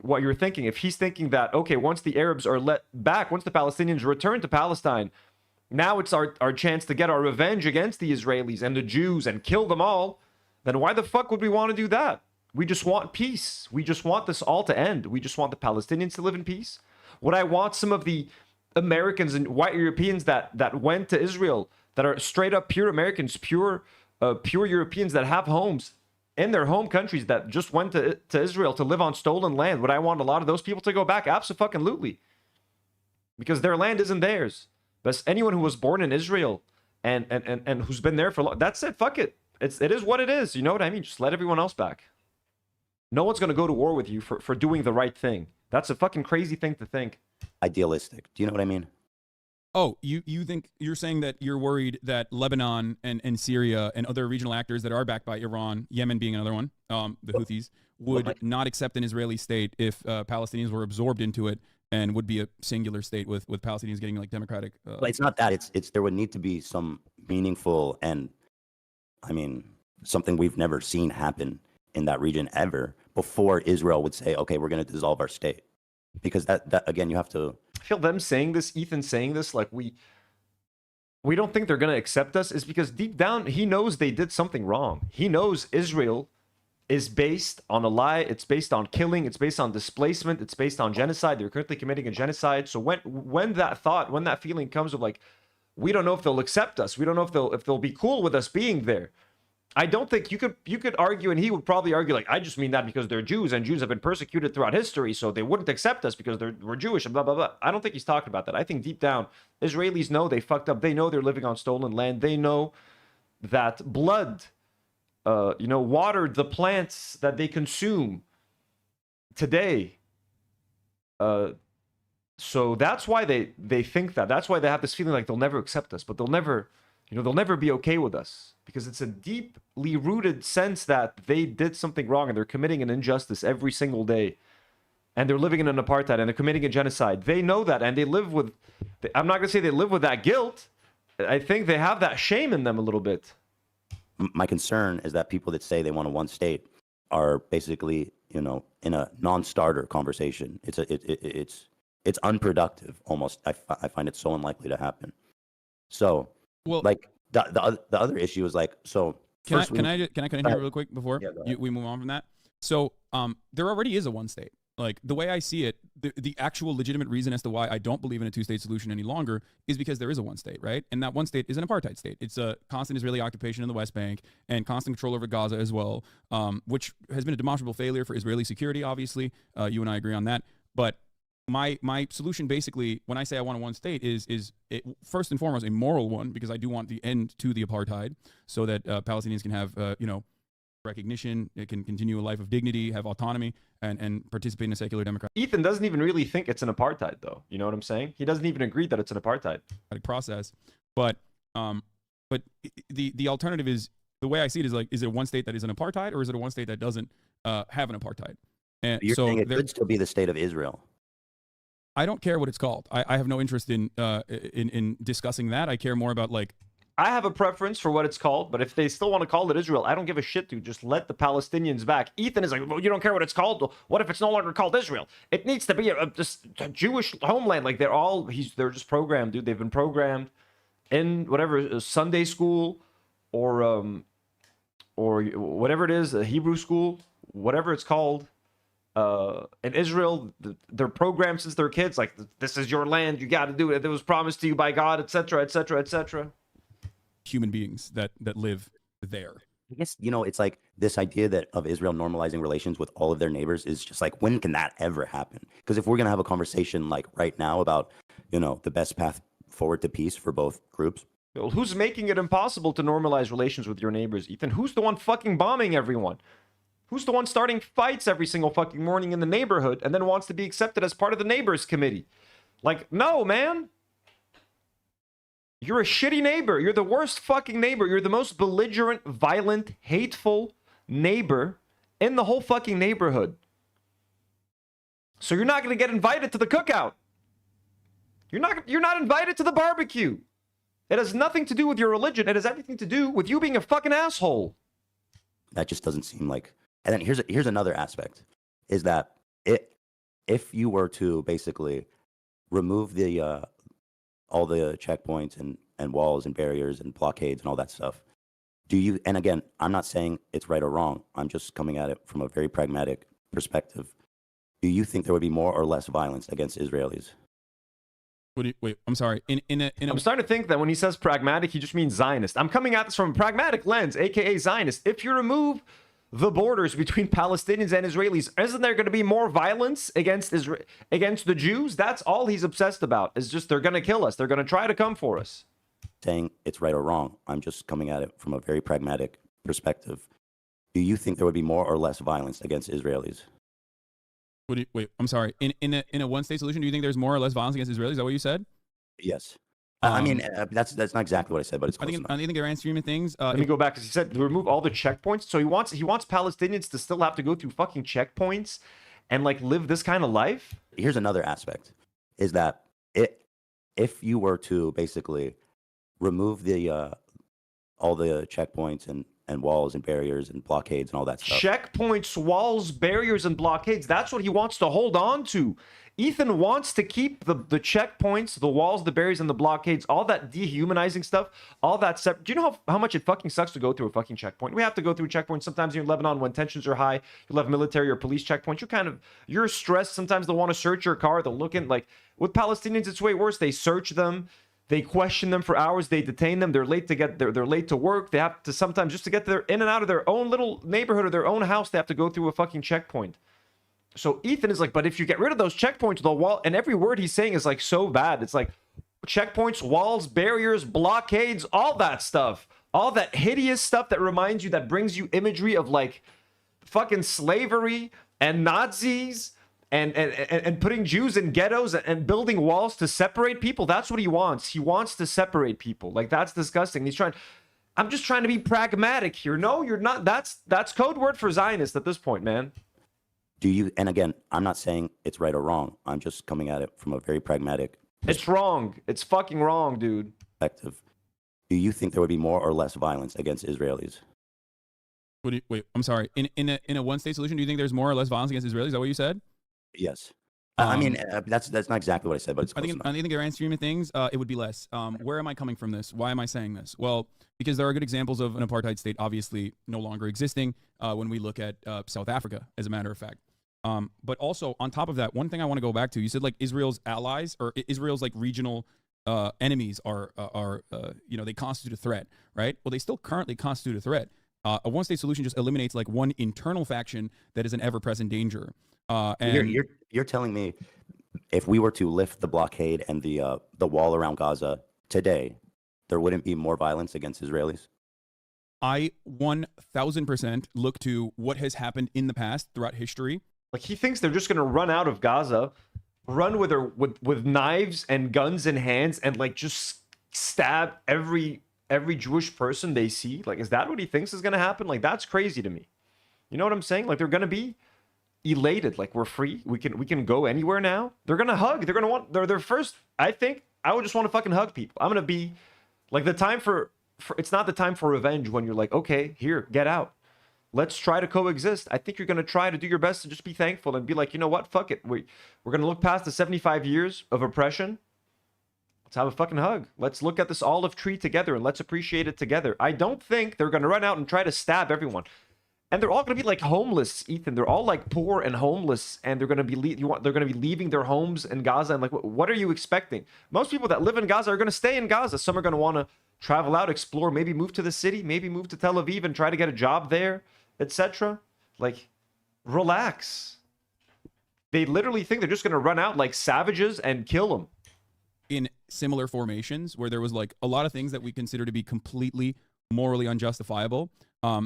what you're thinking, if he's thinking that, okay, once the Arabs are let back, once the Palestinians return to Palestine, now it's our chance to get our revenge against the Israelis and the Jews and kill them all, then why the fuck would we want to do that? We just want peace. We just want this all to end. We just want the Palestinians to live in peace. Would I want some of the Americans and white Europeans that went to Israel, that are straight up pure Americans, pure Europeans that have homes in their home countries, that just went to Israel to live on stolen land? Would I want a lot of those people to go back? Abso-fucking-lutely. Because their land isn't theirs. But anyone who was born in Israel and who's been there for long, that's it. Fuck it. It is what it is. You know what I mean? Just let everyone else back. No one's going to go to war with you for doing the right thing. That's a fucking crazy thing to think. Idealistic. Do you know what I mean? Oh, you think you're saying that you're worried that Lebanon and Syria and other regional actors that are backed by Iran, Yemen being another one, the Houthis, would not accept an Israeli state if Palestinians were absorbed into it, and would be a singular state with Palestinians getting like democratic. But it's not that. It's there would need to be some meaningful and, I mean, something we've never seen happen in that region ever before Israel would say, okay, we're going to dissolve our state. Because that again, you have to. I feel them saying this, Ethan saying this, like we don't think they're going to accept us, is because deep down he knows they did something wrong. He knows Israel is based on a lie. It's based on killing. It's based on displacement. It's based on genocide. They're currently committing a genocide. So when that feeling comes of like, we don't know if they'll accept us, we don't know if they'll be cool with us being there, I don't think you could argue, and he would probably argue like, I just mean that because they're Jews and Jews have been persecuted throughout history, so they wouldn't accept us because we're Jewish and blah, blah, blah. I don't think he's talking about that. I think deep down, Israelis know they fucked up. They know they're living on stolen land. They know that blood, watered the plants that they consume today. So that's why they think that. That's why they have this feeling like they'll never accept us, but they'll never be okay with us. Because it's a deeply rooted sense that they did something wrong and they're committing an injustice every single day. And they're living in an apartheid and they're committing a genocide. They know that, and they live with, I'm not going to say they live with that guilt. I think they have that shame in them a little bit. My concern is that people that say they want a one state are basically, in a non-starter conversation. It's unproductive almost. I find it so unlikely to happen. So, well, like, the other issue is like, so can I cut in here real quick before we move on from that? So there already is a one state. Like, the way I see it, the actual legitimate reason as to why I don't believe in a two-state solution any longer is because there is a one state, right? And that one state is an apartheid state. It's a constant Israeli occupation in the West Bank and constant control over Gaza as well, which has been a demonstrable failure for Israeli security, obviously. You and I agree on that. But my solution basically, when I say I want a one state, is first and foremost a moral one, because I do want the end to the apartheid, so that Palestinians can have recognition, it can continue a life of dignity, have autonomy, and participate in a secular democratic Ethan doesn't even really think it's an apartheid, though. You know what I'm saying? He doesn't even agree that it's an apartheid process. But the alternative is, the way I see it is like, is it a one state that is an apartheid, or is it a one state that doesn't have an apartheid? And you're saying it could still be the state of Israel. I don't care what it's called. I have no interest in discussing that. I care more about, like, I have a preference for what it's called, but if they still want to call it Israel, I don't give a shit, dude. Just let the Palestinians back. Ethan is like, well, you don't care what it's called? What if it's no longer called Israel? It needs to be just a Jewish homeland. Like, they're just programmed, dude. They've been programmed in whatever, Sunday school or whatever it is, a Hebrew school, whatever it's called. In Israel, they're programmed since they're kids. Like, this is your land. You got to do it. It was promised to you by God, etc., etc., etc. Human beings that live there. I guess, it's like this idea that of Israel normalizing relations with all of their neighbors is just like, when can that ever happen? Because if we're going to have a conversation like right now about, the best path forward to peace for both groups. Well, who's making it impossible to normalize relations with your neighbors, Ethan? Who's the one fucking bombing everyone? Who's the one starting fights every single fucking morning in the neighborhood and then wants to be accepted as part of the neighbors committee? Like, no, man. You're a shitty neighbor. You're the worst fucking neighbor. You're the most belligerent, violent, hateful neighbor in the whole fucking neighborhood. So you're not going to get invited to the cookout. You're not invited to the barbecue. It has nothing to do with your religion. It has everything to do with you being a fucking asshole. That just doesn't seem like. And then here's another aspect, is that if you were to basically remove the all the checkpoints and walls and barriers and blockades and all that stuff, and again, I'm not saying it's right or wrong, I'm just coming at it from a very pragmatic perspective. Do you think there would be more or less violence against Israelis? Wait, I'm sorry. I'm starting to think that when he says pragmatic, he just means Zionist. I'm coming at this from a pragmatic lens, aka Zionist. If you remove the borders between Palestinians and Israelis, isn't there going to be more violence against the Jews? That's all he's obsessed about, is just they're going to kill us. They're going to try to come for us. Saying it's right or wrong, I'm just coming at it from a very pragmatic perspective. Do you think there would be more or less violence against Israelis? Wait, I'm sorry. In a one state solution, do you think there's more or less violence against Israelis? Is that what you said? Yes. I mean, that's not exactly what I said, but it's close enough. I think they're answering things. Let me go back, because he said to remove all the checkpoints. So he wants Palestinians to still have to go through fucking checkpoints and like live this kind of life. Here's another aspect, is that if you were to basically remove the all the checkpoints and walls and barriers and blockades and all that stuff. Checkpoints, walls, barriers, and blockades. That's what he wants to hold on to. Ethan wants to keep the checkpoints, the walls, the barriers, and the blockades, all that dehumanizing stuff, all that separate. Do you know how much it fucking sucks to go through a fucking checkpoint? We have to go through checkpoints. Sometimes in Lebanon, when tensions are high, you'll have military or police checkpoints. You're stressed. Sometimes they'll want to search your car. They'll look in, like, with Palestinians, it's way worse. They search them. They question them for hours. They detain them. They're late to work. They have to sometimes, just to get in and out of their own little neighborhood or their own house, they have to go through a fucking checkpoint. So Ethan is like, but if you get rid of those checkpoints, the wall, and every word he's saying is like so bad. It's like checkpoints, walls, barriers, blockades, all that stuff, all that hideous stuff that reminds you, that brings you imagery of like fucking slavery and Nazis and putting Jews in ghettos and building walls to separate people. That's what he wants. He wants to separate people. Like, that's disgusting. I'm just trying to be pragmatic here. No, you're not. That's code word for Zionist at this point, man. And again, I'm not saying it's right or wrong. I'm just coming at it from a very pragmatic. It's wrong. It's fucking wrong, dude. Perspective. Do you think there would be more or less violence against Israelis? Wait, I'm sorry. In a one state solution, do you think there's more or less violence against Israelis? Is that what you said? Yes. I mean, that's not exactly what I said, but it's close enough. I think they're answering things. It would be less. Where am I coming from this? Why am I saying this? Well, because there are good examples of an apartheid state obviously no longer existing when we look at South Africa, as a matter of fact. But also, on top of that, one thing I want to go back to, you said like Israel's allies or Israel's like regional enemies are they constitute a threat, right? Well, they still currently constitute a threat. A one-state solution just eliminates like one internal faction that is an ever-present danger. And you're telling me if we were to lift the blockade and the wall around Gaza today, there wouldn't be more violence against Israelis? I 1000% look to what has happened in the past throughout history. Like, he thinks they're just gonna run out of Gaza, run with knives and guns in hands, and like just stab every Jewish person they see. Like, is that what he thinks is gonna happen? Like, that's crazy to me. You know what I'm saying? Like, they're gonna be elated, like, we're free, we can go anywhere now. They're gonna hug, they're gonna want their first. I think I would just want to fucking hug people. I'm gonna be like, the time for it's not the time for revenge when you're like, okay, here, get out, let's try to coexist. I think you're gonna try to do your best to just be thankful and be like, you know what, fuck it, we're gonna look past the 75 years of oppression. Let's have a fucking hug. Let's look at this olive tree together and let's appreciate it together. I don't think they're gonna run out and try to stab everyone. And they're all going to be like homeless, Ethan. They're all like poor and homeless, and they're going to be they're going to be leaving their homes in Gaza. And like, what are you expecting? Most people that live in Gaza are going to stay in Gaza. Some are going to want to travel out, explore, maybe move to the city, maybe move to Tel Aviv and try to get a job there, etc. Like, relax. They literally think they're just going to run out like savages and kill them. In similar formations where there was like a lot of things that we consider to be completely morally unjustifiable.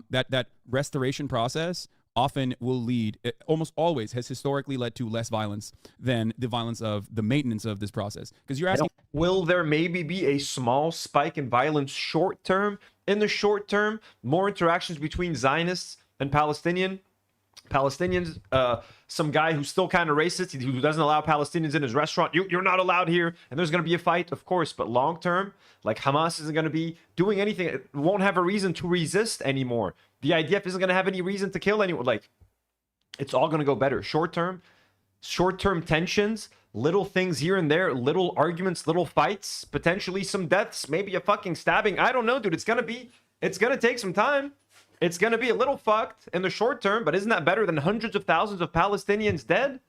That restoration process often will lead, it almost always has historically led to less violence than the violence of the maintenance of this process. Because you're asking, will there maybe be a small spike in violence short term? In the short term, more interactions between Zionists and Palestinians, some guy who's still kind of racist, who doesn't allow Palestinians in his restaurant. You're not allowed here, and there's going to be a fight, of course. But long term, like, Hamas isn't going to be doing anything. It won't have a reason to resist anymore. The IDF isn't going to have any reason to kill anyone. Like, it's all going to go better. Short term tensions, little things here and there, little arguments, little fights, potentially some deaths, maybe a fucking stabbing. I don't know, dude. It's going to take some time. It's going to be a little fucked in the short term, but isn't that better than hundreds of thousands of Palestinians dead?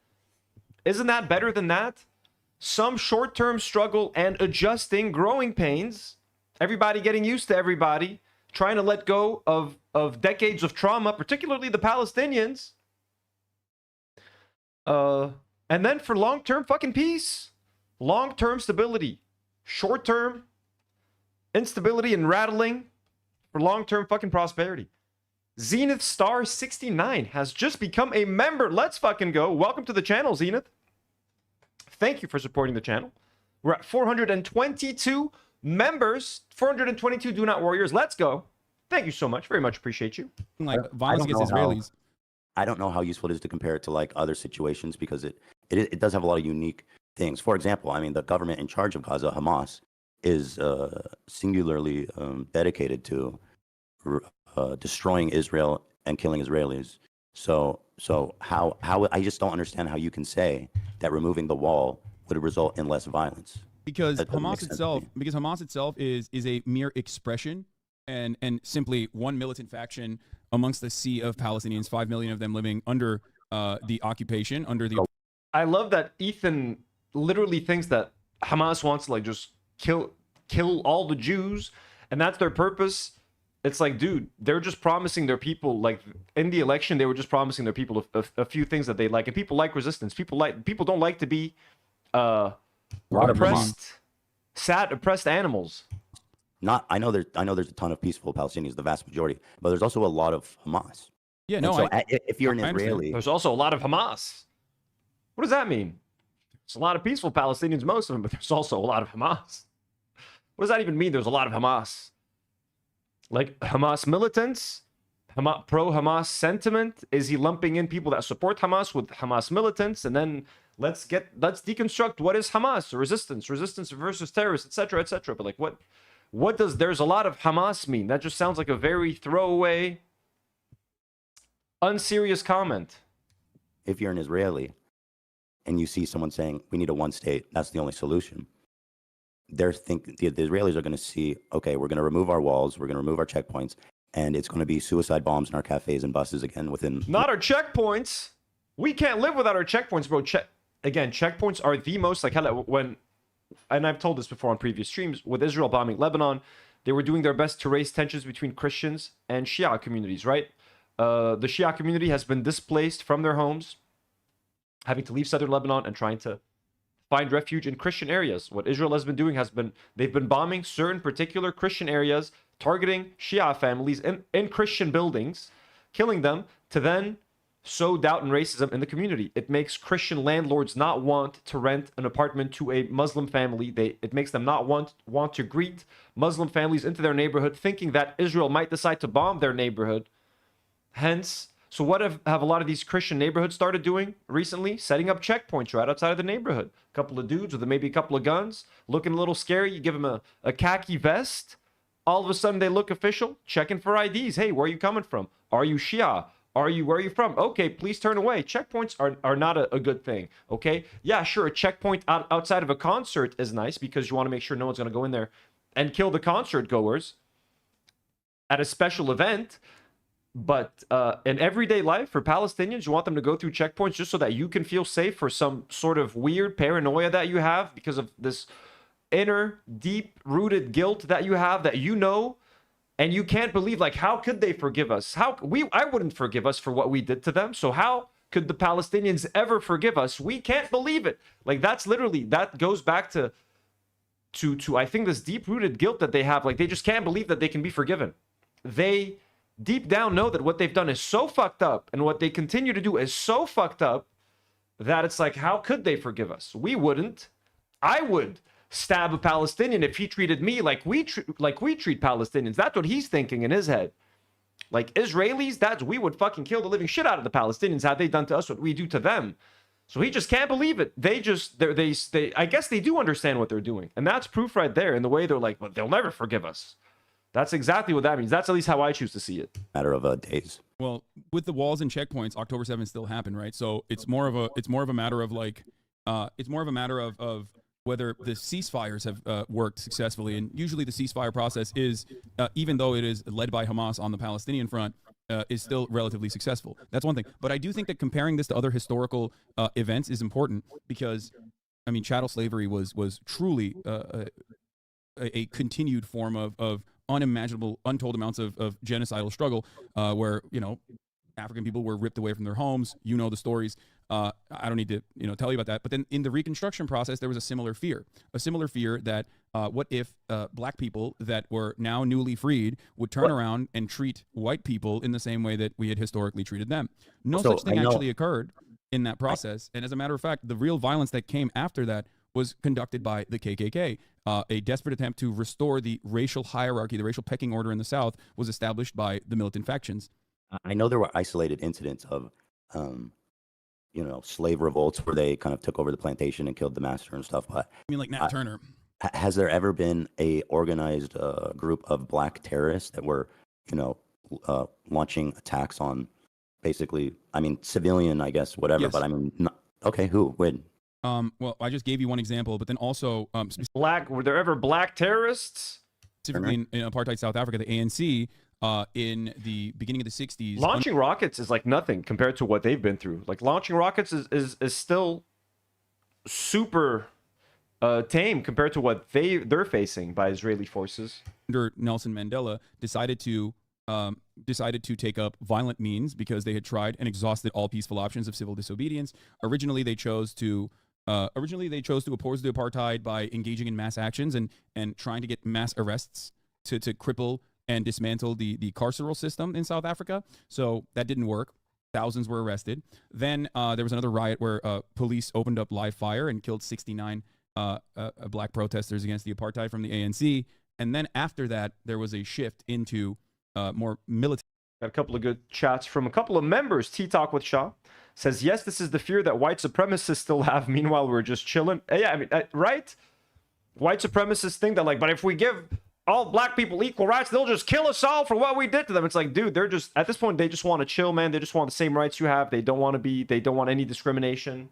Isn't that better than that? Some short-term struggle and adjusting, growing pains, everybody getting used to everybody, trying to let go of decades of trauma, particularly the Palestinians. And then for long-term fucking peace, long-term stability, short-term instability and rattling for long-term fucking prosperity. Zenith Star 69 has just become a member. Let's fucking go. Welcome to the channel, Zenith. Thank you for supporting the channel. We're at 422 members, 422 Do Not Warriors. Let's go. Thank you so much. Very much appreciate you. Like, violence against Israelis. I don't know how useful it is to compare it to like other situations, because it does have a lot of unique things. For example, I mean, the government in charge of Gaza, Hamas, is singularly dedicated to destroying Israel and killing Israelis. So how I just don't understand how you can say that removing the wall would result in less violence. Because Hamas itself is a mere expression and simply one militant faction amongst the sea of Palestinians, 5 million of them living under the occupation, under the. I love that Ethan literally thinks that Hamas wants to like just kill all the Jews, and that's their purpose. It's like, dude, they're just promising their people, like in the election, they were just promising their people a few things that they like, and people like resistance. People don't like to be oppressed, sad, oppressed animals. I know there's a ton of peaceful Palestinians, the vast majority, but there's also a lot of Hamas. Yeah, And no. so if you're an Israeli, There's also a lot of Hamas. What does that mean? There's a lot of peaceful Palestinians, most of them, but there's also a lot of Hamas. What does that even mean? There's a lot of Hamas. Like Hamas militants, pro-Hamas sentiment. Is he lumping in people that support Hamas with Hamas militants? And then let's deconstruct what is Hamas, resistance versus terrorists, etc., etc. But like, what does there's a lot of Hamas mean? That just sounds like a very throwaway, unserious comment. if you're an Israeli and you see someone saying we need a one state, that's the only solution, the Israelis are going to see, okay, we're going to remove our walls, we're going to remove our checkpoints, and it's going to be suicide bombs in our cafes and buses again within... Not our checkpoints. We can't live without our checkpoints, bro. Again, checkpoints are the most, like, when, and I've told this before on previous streams, with Israel bombing Lebanon, they were doing their best to raise tensions between Christians and Shia communities, right? The Shia community has been displaced from their homes, having to leave southern Lebanon and trying to find refuge in Christian areas. What Israel has been doing they've been bombing certain particular Christian areas, targeting Shia families in Christian buildings, killing them to then sow doubt and racism in the community. It makes Christian landlords not want to rent an apartment to a Muslim family. It makes them not want to greet Muslim families into their neighborhood, thinking that Israel might decide to bomb their neighborhood. Hence, so what have a lot of these Christian neighborhoods started doing recently? Setting up checkpoints right outside of the neighborhood. A couple of dudes with maybe a couple of guns, looking a little scary. You give them a khaki vest. All of a sudden, they look official, checking for IDs. Hey, where are you coming from? Are you Shia? Where are you from? Okay, please turn away. Checkpoints are not a good thing, okay? Yeah, sure, a checkpoint outside of a concert is nice because you want to make sure no one's going to go in there and kill the concert goers at a special event. But in everyday life, for Palestinians, you want them to go through checkpoints just so that you can feel safe for some sort of weird paranoia that you have because of this inner, deep-rooted guilt that you have that you know. And you can't believe, like, how could they forgive us? I wouldn't forgive us for what we did to them. So how could the Palestinians ever forgive us? We can't believe it. Like, that goes back to I think this deep-rooted guilt that they have. Like, they just can't believe that they can be forgiven. They deep down know that what they've done is so fucked up and what they continue to do is so fucked up that it's like, how could they forgive us? We wouldn't. I would stab a Palestinian if he treated me like we treat Palestinians. That's what he's thinking in his head. Like Israelis, we would fucking kill the living shit out of the Palestinians had they done to us what we do to them. So he just can't believe it. They I guess they do understand what they're doing. And that's proof right there in the way they're like, well, they'll never forgive us. That's exactly what that means. That's at least how I choose to see it. Matter of days. Well, with the walls and checkpoints, October 7th still happened, right? So it's more of a matter of like, of whether the ceasefires have worked successfully. And usually the ceasefire process is, even though it is led by Hamas on the Palestinian front, is still relatively successful. That's one thing. But I do think that comparing this to other historical events is important because, I mean, chattel slavery was truly a continued form of unimaginable, untold amounts of genocidal struggle where, you know, African people were ripped away from their homes. You know the stories. I don't need to, tell you about that. But then in the Reconstruction process, there was a similar fear that what if black people that were now newly freed would turn around and treat white people in the same way that we had historically treated them. No such thing actually occurred in that process. And as a matter of fact, the real violence that came after that was conducted by the KKK. A desperate attempt to restore the racial hierarchy, the racial pecking order in the South was established by the militant factions. I know there were isolated incidents of, slave revolts where they kind of took over the plantation and killed the master and stuff. But I mean, like Nat Turner. Has there ever been a organized group of black terrorists that were, launching attacks on basically, I mean, civilian, I guess, whatever. Yes. But I mean, okay, who? When? Well, I just gave you one example, but then also were there ever black terrorists? Specifically in apartheid South Africa, the ANC. In the beginning of the 60s. Launching rockets is like nothing compared to what they've been through. Like launching rockets is still super tame compared to what they're facing by Israeli forces. Under Nelson Mandela decided to take up violent means because they had tried and exhausted all peaceful options of civil disobedience. Originally they chose to oppose the apartheid by engaging in mass actions and trying to get mass arrests to cripple and dismantle the carceral system in South Africa. So that didn't work. Thousands were arrested. Then there was another riot where police opened up live fire and killed 69 black protesters against the apartheid from the ANC. And then after that, there was a shift into more military. Got a couple of good chats from a couple of members. T-Talk with Shaw says, yes, this is the fear that white supremacists still have. Meanwhile, we're just chilling. Yeah, I mean, right? White supremacists think that, like, but if we give all black people equal rights, they'll just kill us all for what we did to them. It's like, dude, they're just, at this point, they just want to chill, man. They just want the same rights you have. They don't want any discrimination.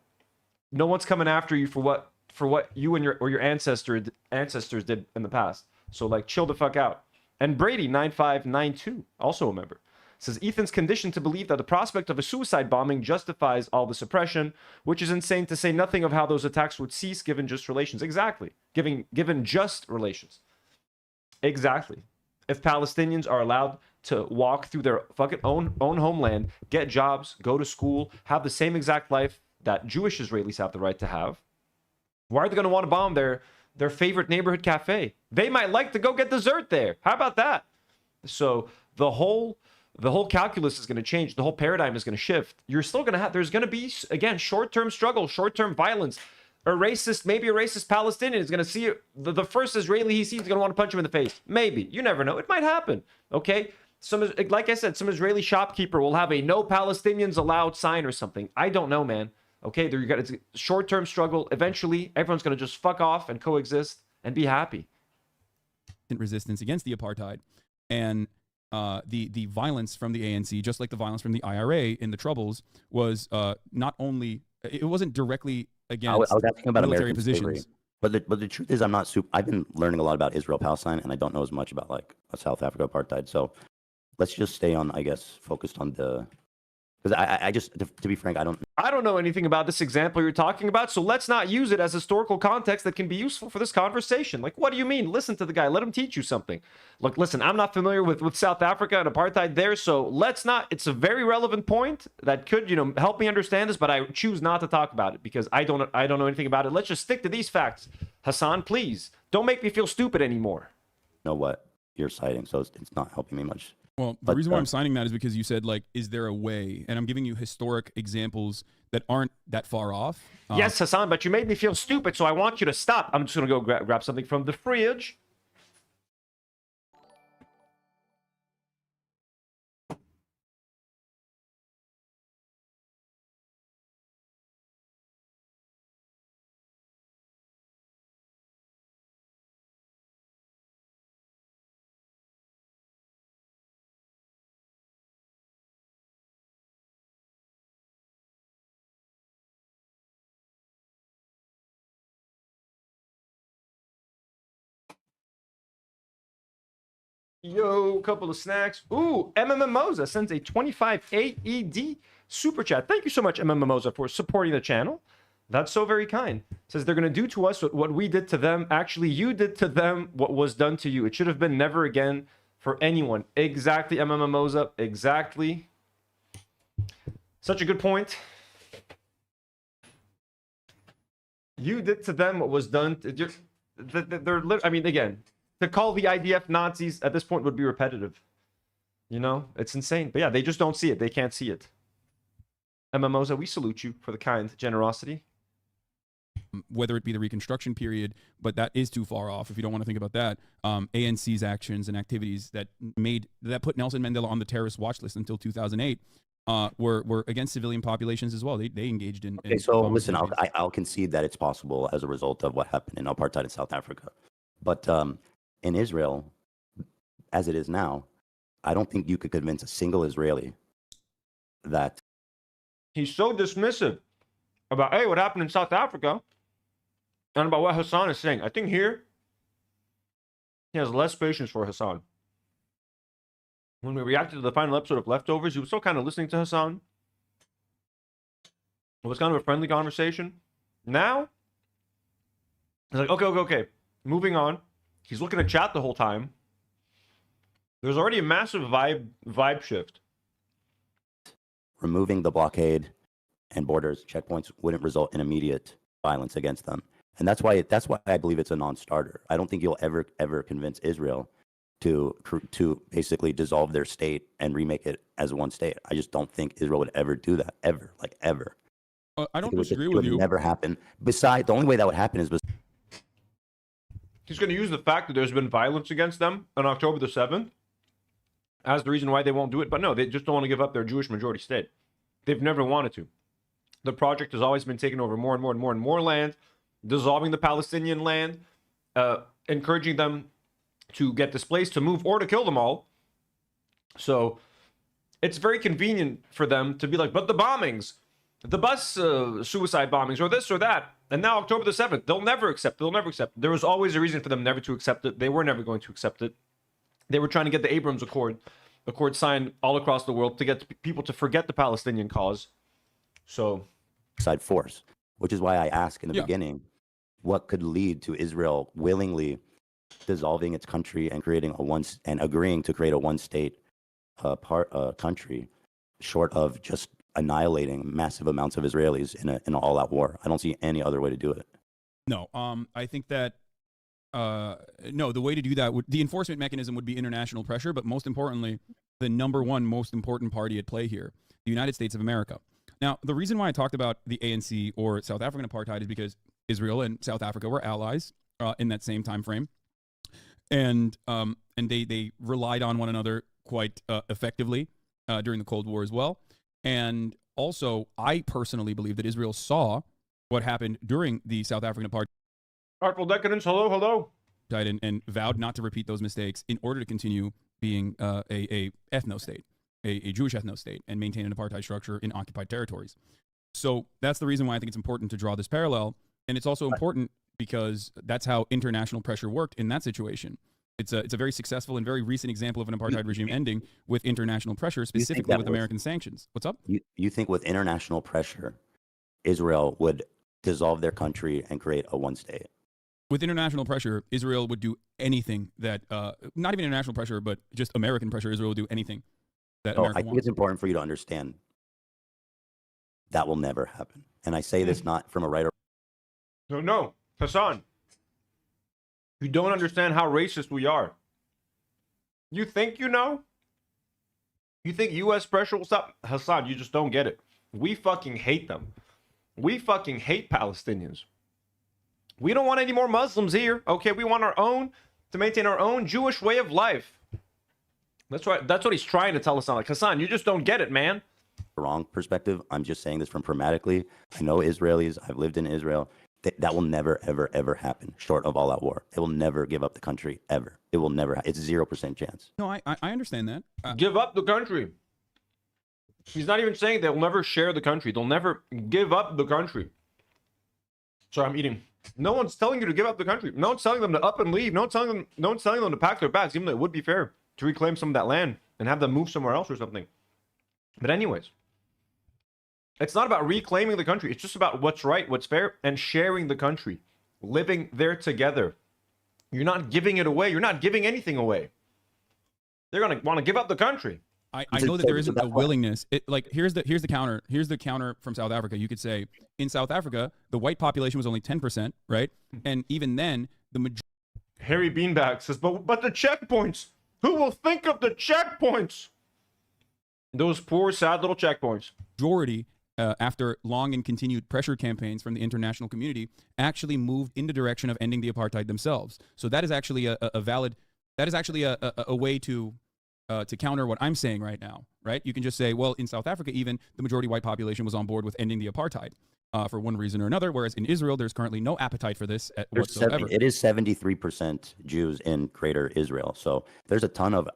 No one's coming after you for what you and your ancestors did in the past. So like, chill the fuck out. And Brady 9592, also a member, says Ethan's conditioned to believe that the prospect of a suicide bombing justifies all the suppression, which is insane, to say nothing of how those attacks would cease given just relations. Exactly. Given just relations. Exactly. If Palestinians are allowed to walk through their fucking own homeland, get jobs, go to school, have the same exact life that Jewish Israelis have the right to have, Why are they going to want to bomb their favorite neighborhood cafe? They might like to go get dessert there. How about that? So the whole calculus is going to change. The whole paradigm is going to shift. You're still going to have, there's going to be, again, short-term struggle, short-term violence. Maybe a racist Palestinian is going to see the first Israeli he sees is going to want to punch him in the face. Maybe. You never know. It might happen. Okay? Like I said, some Israeli shopkeeper will have a no Palestinians allowed sign or something. I don't know, man. Okay? It's a short-term struggle. Eventually, everyone's going to just fuck off and coexist and be happy. Resistance against the apartheid. And the violence from the ANC, just like the violence from the IRA in the Troubles, was not only, it wasn't directly against I was asking about military American positions. Slavery. But the truth is, I've been learning a lot about Israel Palestine, and I don't know as much about like South Africa apartheid. So let's just stay on, I guess, focused on the, because I just, to be frank, I don't know anything about this example you're talking about, so let's not use it as historical context that can be useful for this conversation. Like, what do you mean? Listen to the guy. Let him teach you something. Look, listen, I'm not familiar with South Africa and apartheid there, so let's not. It's a very relevant point that could, help me understand this, but I choose not to talk about it because I don't know anything about it. Let's just stick to these facts. Hasan, please, don't make me feel stupid anymore. know what you're citing, so it's not helping me much. Well, the reason why I'm signing that is because you said, like, is there a way? And I'm giving you historic examples that aren't that far off. Yes, Hasan, but you made me feel stupid, so I want you to stop. I'm just going to go grab something from the fridge. Yo, couple of snacks. Ooh, Mimosa sends a 25 AED super chat. Thank you so much, Mimosa, for supporting the channel. That's so very kind. Says they're going to do to us what we did to them. Actually, you did to them what was done to you. It should have been never again for anyone. Exactly, Mimosa. Exactly. Such a good point. You did to them what was done to... I mean, again... To call the IDF Nazis at this point would be repetitive. It's insane. But yeah, they just don't see it. They can't see it. Mimosa, we salute you for the kind generosity. Whether it be the Reconstruction period, but that is too far off if you don't want to think about that. ANC's actions and activities that put Nelson Mandela on the terrorist watch list until 2008 were against civilian populations as well. They engaged in... Okay, so listen, I'll concede that it's possible as a result of what happened in apartheid in South Africa. But... in Israel, as it is now, I don't think you could convince a single Israeli that... He's so dismissive about, hey, what happened in South Africa, and about what Hasan is saying. I think here, he has less patience for Hasan. When we reacted to the final episode of Leftovers, he was still kind of listening to Hasan. It was kind of a friendly conversation. Now, he's like, okay, moving on. He's looking at chat the whole time. There's already a massive vibe shift. Removing the blockade and borders checkpoints wouldn't result in immediate violence against them, and that's why I believe it's a non-starter. I don't think you'll ever convince Israel to basically dissolve their state and remake it as one state. I just don't think Israel would ever do that, ever. I don't disagree with you. It would never happen. Besides, the only way that would happen is... He's going to use the fact that there's been violence against them on October the 7th as the reason why they won't do it. But no, they just don't want to give up their Jewish majority state. They've never wanted to. The project has always been taking over more and more land, dissolving the Palestinian land, encouraging them to get displaced, to move, or to kill them all. So it's very convenient for them to be like, but the bombings, the bus suicide bombings, or this or that. And now October the 7th, they'll never accept. There was always a reason for them never to accept it. They were never going to accept it. They were trying to get the Abrams Accord signed all across the world to get people to forget the Palestinian cause. So... side force, which is why I asked in the beginning, what could lead to Israel willingly dissolving its country and agreeing to create a one-state country, short of just annihilating massive amounts of Israelis in an all-out war. I don't see any other way to do it. No, I think that no, the way to do that the enforcement mechanism would be international pressure, but most importantly, the number one most important party at play here, the United States of America. Now, the reason why I talked about the ANC or South African apartheid is because Israel and South Africa were allies in that same time frame, and they relied on one another quite effectively during the Cold War as well. And also, I personally believe that Israel saw what happened during the South African apartheid. Artful decadence, hello. And vowed not to repeat those mistakes in order to continue being a ethno state, a Jewish ethno state, and maintain an apartheid structure in occupied territories. So that's the reason why I think it's important to draw this parallel. And it's also important because that's how international pressure worked in that situation. It's a very successful and very recent example of an apartheid regime ending with international pressure, specifically with American sanctions. What's up? You think with international pressure, Israel would dissolve their country and create a one state? With international pressure, Israel would do anything that, not even international pressure, but just American pressure, Israel would do anything that America wants. I think it's important for you to understand that will never happen. And I say this not from a right or... No, Hasan. You don't understand how racist we are. You think you know? You think U.S. pressure will stop? Hasan, you just don't get it. We fucking hate them. We fucking hate Palestinians. We don't want any more Muslims here. Okay, we want our own, to maintain our own Jewish way of life. That's right. That's what he's trying to tell us. Like, Hasan, you just don't get it, man. Wrong perspective. I'm just saying this from pragmatically. I know Israelis. I've lived in Israel. That will never, ever, ever happen short of all-out war. They will never give up the country, ever. It will never. It's 0% chance. No, I understand that. Give up the country. He's not even saying they'll never share the country. They'll never give up the country. Sorry, I'm eating. No one's telling you to give up the country. No one's telling them to up and leave. No one's telling them to pack their bags, even though it would be fair to reclaim some of that land and have them move somewhere else or something. But anyways, it's not about reclaiming the country. It's just about what's right, what's fair, and sharing the country, living there together. You're not giving it away. You're not giving anything away. They're gonna want to give up the country. I know that there isn't a willingness. Here's the counter. Here's the counter from South Africa. You could say in South Africa, the white population was only 10%, right? And even then, the majority. Harry Beanbag says, but the checkpoints. Who will think of the checkpoints? Those poor, sad little checkpoints. Majority, after long and continued pressure campaigns from the international community, actually moved in the direction of ending the apartheid themselves. So that is actually a valid. That is actually a way to counter what I'm saying right now, right? You can just say, well, in South Africa, even the majority white population was on board with ending the apartheid for one reason or another, whereas in Israel, there's currently no appetite for this whatsoever. It is 73% Jews in Greater Israel. So there's a ton of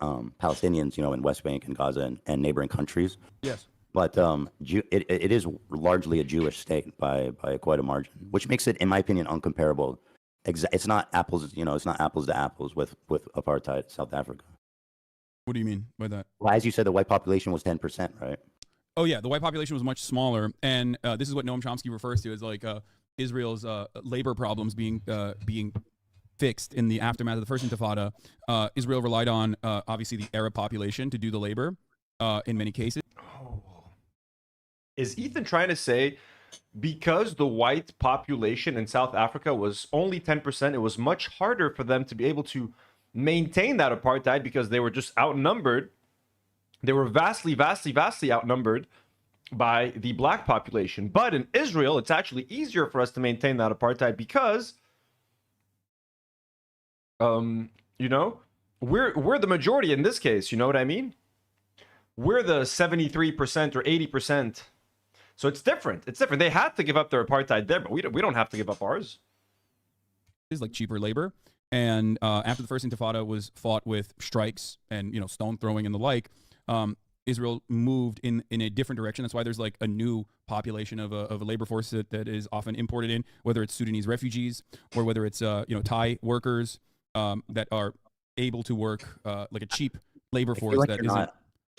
Palestinians, in West Bank and Gaza and neighboring countries. Yes. But it is largely a Jewish state by quite a margin, which makes it, in my opinion, uncomparable. It's not apples, it's not apples to apples with apartheid South Africa. What do you mean by that? Well, as you said, the white population was 10%, right? Oh yeah, the white population was much smaller, and this is what Noam Chomsky refers to as like Israel's labor problems being fixed in the aftermath of the first Intifada. Israel relied on obviously the Arab population to do the labor in many cases. Oh. Is Ethan trying to say because the white population in South Africa was only 10%, it was much harder for them to be able to maintain that apartheid because they were just outnumbered? They were vastly outnumbered by the black population. But in Israel, it's actually easier for us to maintain that apartheid because, we're the majority in this case. You know what I mean? We're the 73% or 80%. So it's different. It's different. They had to give up their apartheid there, but we don't have to give up ours. It's like cheaper labor. And after the first Intifada was fought with strikes and stone throwing and the like, Israel moved in a different direction. That's why there's like a new population of a labor force that is often imported in, whether it's Sudanese refugees or whether it's Thai workers that are able to work like a cheap labor force that isn't.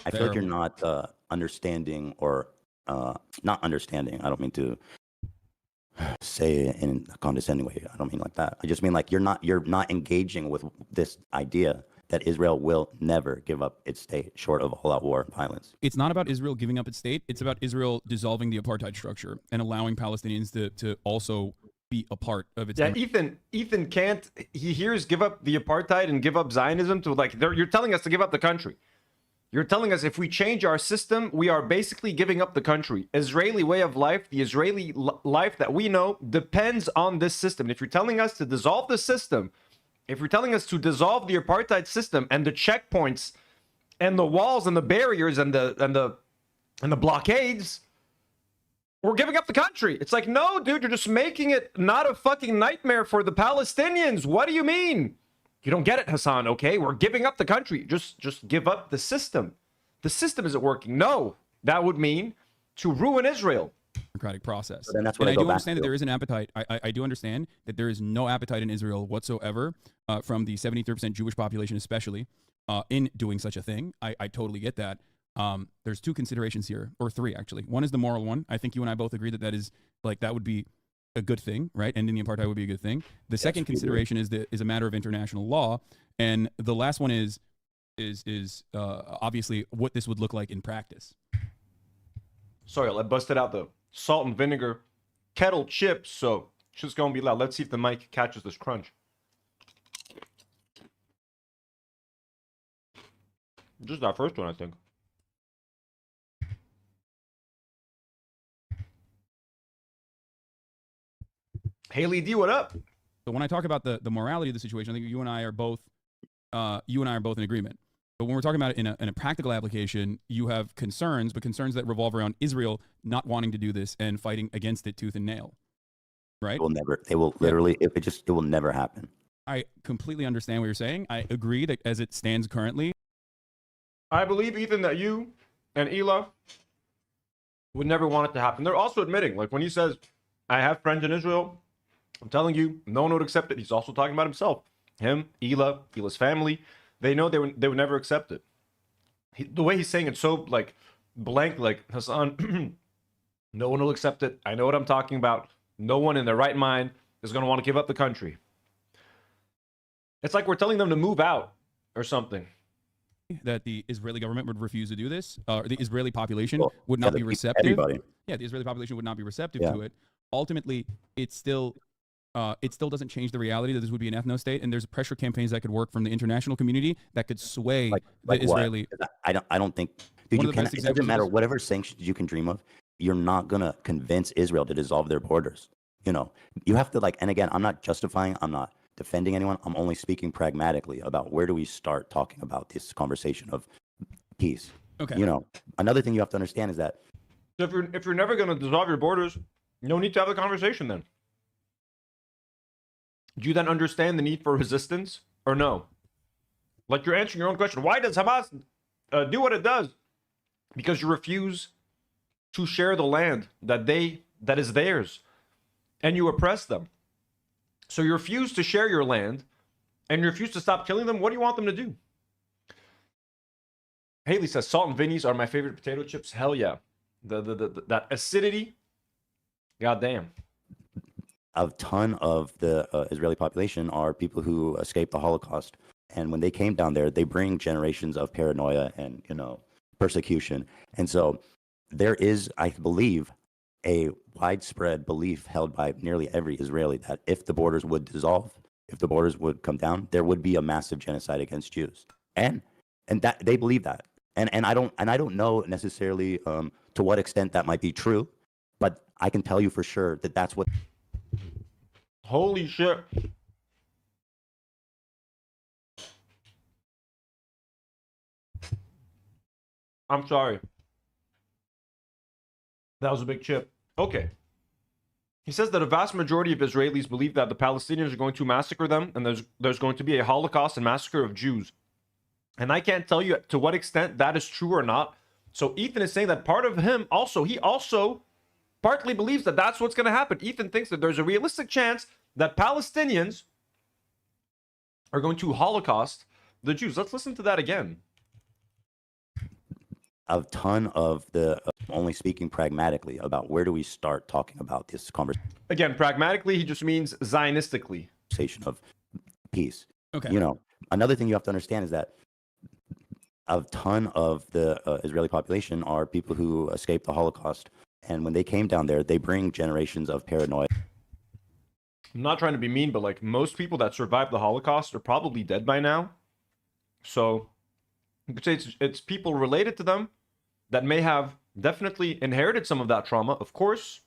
I feel like you're not understanding or not understanding. I don't mean to say it in a condescending way. I don't mean like that. I just mean like you're not engaging with this idea that Israel will never give up its state short of all-out war and violence. It's not about Israel giving up its state. It's about Israel dissolving the apartheid structure and allowing Palestinians to also be a part of its. Yeah, Ethan can't. He hears give up the apartheid and give up Zionism to like. You're telling us to give up the country. You're telling us if we change our system, we are basically giving up the country. Israeli way of life, the Israeli life that we know depends on this system. And if you're telling us to dissolve the system, if you're telling us to dissolve the apartheid system and the checkpoints and the walls and the barriers and the blockades, we're giving up the country. It's like, no, dude, you're just making it not a fucking nightmare for the Palestinians. What do you mean? You don't get it, Hasan, okay? We're giving up the country. Just give up the system. The system isn't working. No, that would mean to ruin Israel. Democratic process. Then that's what and I go do back understand to. that there is an appetite. I do understand that there is no appetite in Israel whatsoever from the 73% Jewish population, especially in doing such a thing. I totally get that. There's two considerations here, or three actually. One is the moral one. I think you and I both agree that that would be a good thing, right? Ending the apartheid would be a good thing. The second consideration is a matter of international law, and the last one is obviously what this would look like in practice. Sorry, I busted out the salt and vinegar kettle chips, so it's just gonna be loud. Let's see if the mic catches this crunch. Just that first one, I think. Haley D, what up? So when I talk about the morality of the situation, I think you and I are both in agreement. But when we're talking about it in a practical application, you have concerns, but concerns that revolve around Israel not wanting to do this and fighting against it tooth and nail. Right? They will literally, it will never happen. I completely understand what you're saying. I agree that as it stands currently, I believe, Ethan, that you and Ela would never want it to happen. They're also admitting, like when he says, I have friends in Israel, I'm telling you, no one would accept it. He's also talking about himself. Him, Ela's family. They know they would never accept it. The way he's saying it so like blank, like Hasan, no one will accept it. I know what I'm talking about. No one in their right mind is going to want to give up the country. It's like we're telling them to move out or something. That the Israeli government would refuse to do this, or the Israeli population would not be receptive. Everybody. Yeah, the Israeli population would not be receptive to it. Ultimately, it still doesn't change the reality that this would be an ethno-state, and there's pressure campaigns that could work from the international community that could sway the Israeli. I don't think, dude, it doesn't matter whatever sanctions you can dream of. You're not gonna convince Israel to dissolve their borders. You know, you have to and again, I'm not justifying, I'm not defending anyone. I'm only speaking pragmatically about where do we start talking about this conversation of peace. Okay. You know, another thing you have to understand is that if you're never gonna dissolve your borders, no need to have a conversation then. Do you then understand the need for resistance or no? Like you're answering your own question. Why does Hamas do what it does? Because you refuse to share the land that is theirs, and you oppress them. So you refuse to share your land, and you refuse to stop killing them. What do you want them to do? Haley says salt and Vinnies are my favorite potato chips. Hell yeah, that acidity. God damn. a ton of the Israeli population are people who escaped the Holocaust. And when they came down there, they bring generations of paranoia and, persecution. And so there is, I believe, a widespread belief held by nearly every Israeli that if the borders would dissolve, if the borders would come down, there would be a massive genocide against Jews. And that they believe that. And I don't know necessarily to what extent that might be true, but I can tell you for sure that that's what. Holy shit. I'm sorry. That was a big chip. Okay. He says that a vast majority of Israelis believe that the Palestinians are going to massacre them, and there's going to be a Holocaust and massacre of Jews. And I can't tell you to what extent that is true or not. So Ethan is saying that part of him he also partly believes that that's what's going to happen. Ethan thinks that there's a realistic chance that Palestinians are going to Holocaust the Jews. Let's listen to that again. A ton of the only speaking pragmatically about where do we start talking about this conversation. Again, pragmatically, he just means Zionistically. Of peace. Okay. Another thing you have to understand is that a ton of the Israeli population are people who escaped the Holocaust. And when they came down there, they bring generations of paranoia. I'm not trying to be mean, but like most people that survived the Holocaust are probably dead by now. So you could say it's people related to them that may have definitely inherited some of that trauma, of course.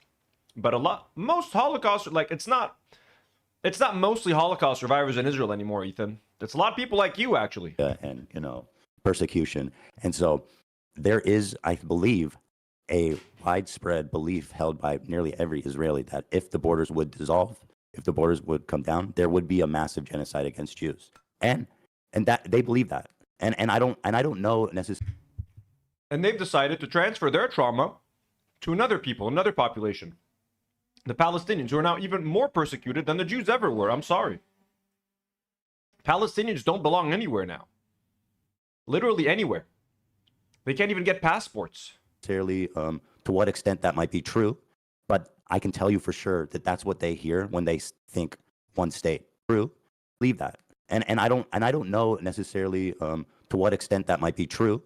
But most Holocaust, like it's not mostly Holocaust survivors in Israel anymore, Ethan. It's a lot of people like you, actually. And, persecution. And so there is, I believe, a widespread belief held by nearly every Israeli that if the borders would dissolve, if the borders would come down, there would be a massive genocide against Jews. And that they believe that. And I don't know necessarily. And they've decided to transfer their trauma to another population. The Palestinians, who are now even more persecuted than the Jews ever were. I'm sorry. Palestinians don't belong anywhere now. Literally anywhere. They can't even get passports. To what extent that might be true, but I can tell you for sure that that's what they hear when they think one state. True, believe that. And I don't know necessarily to what extent that might be true.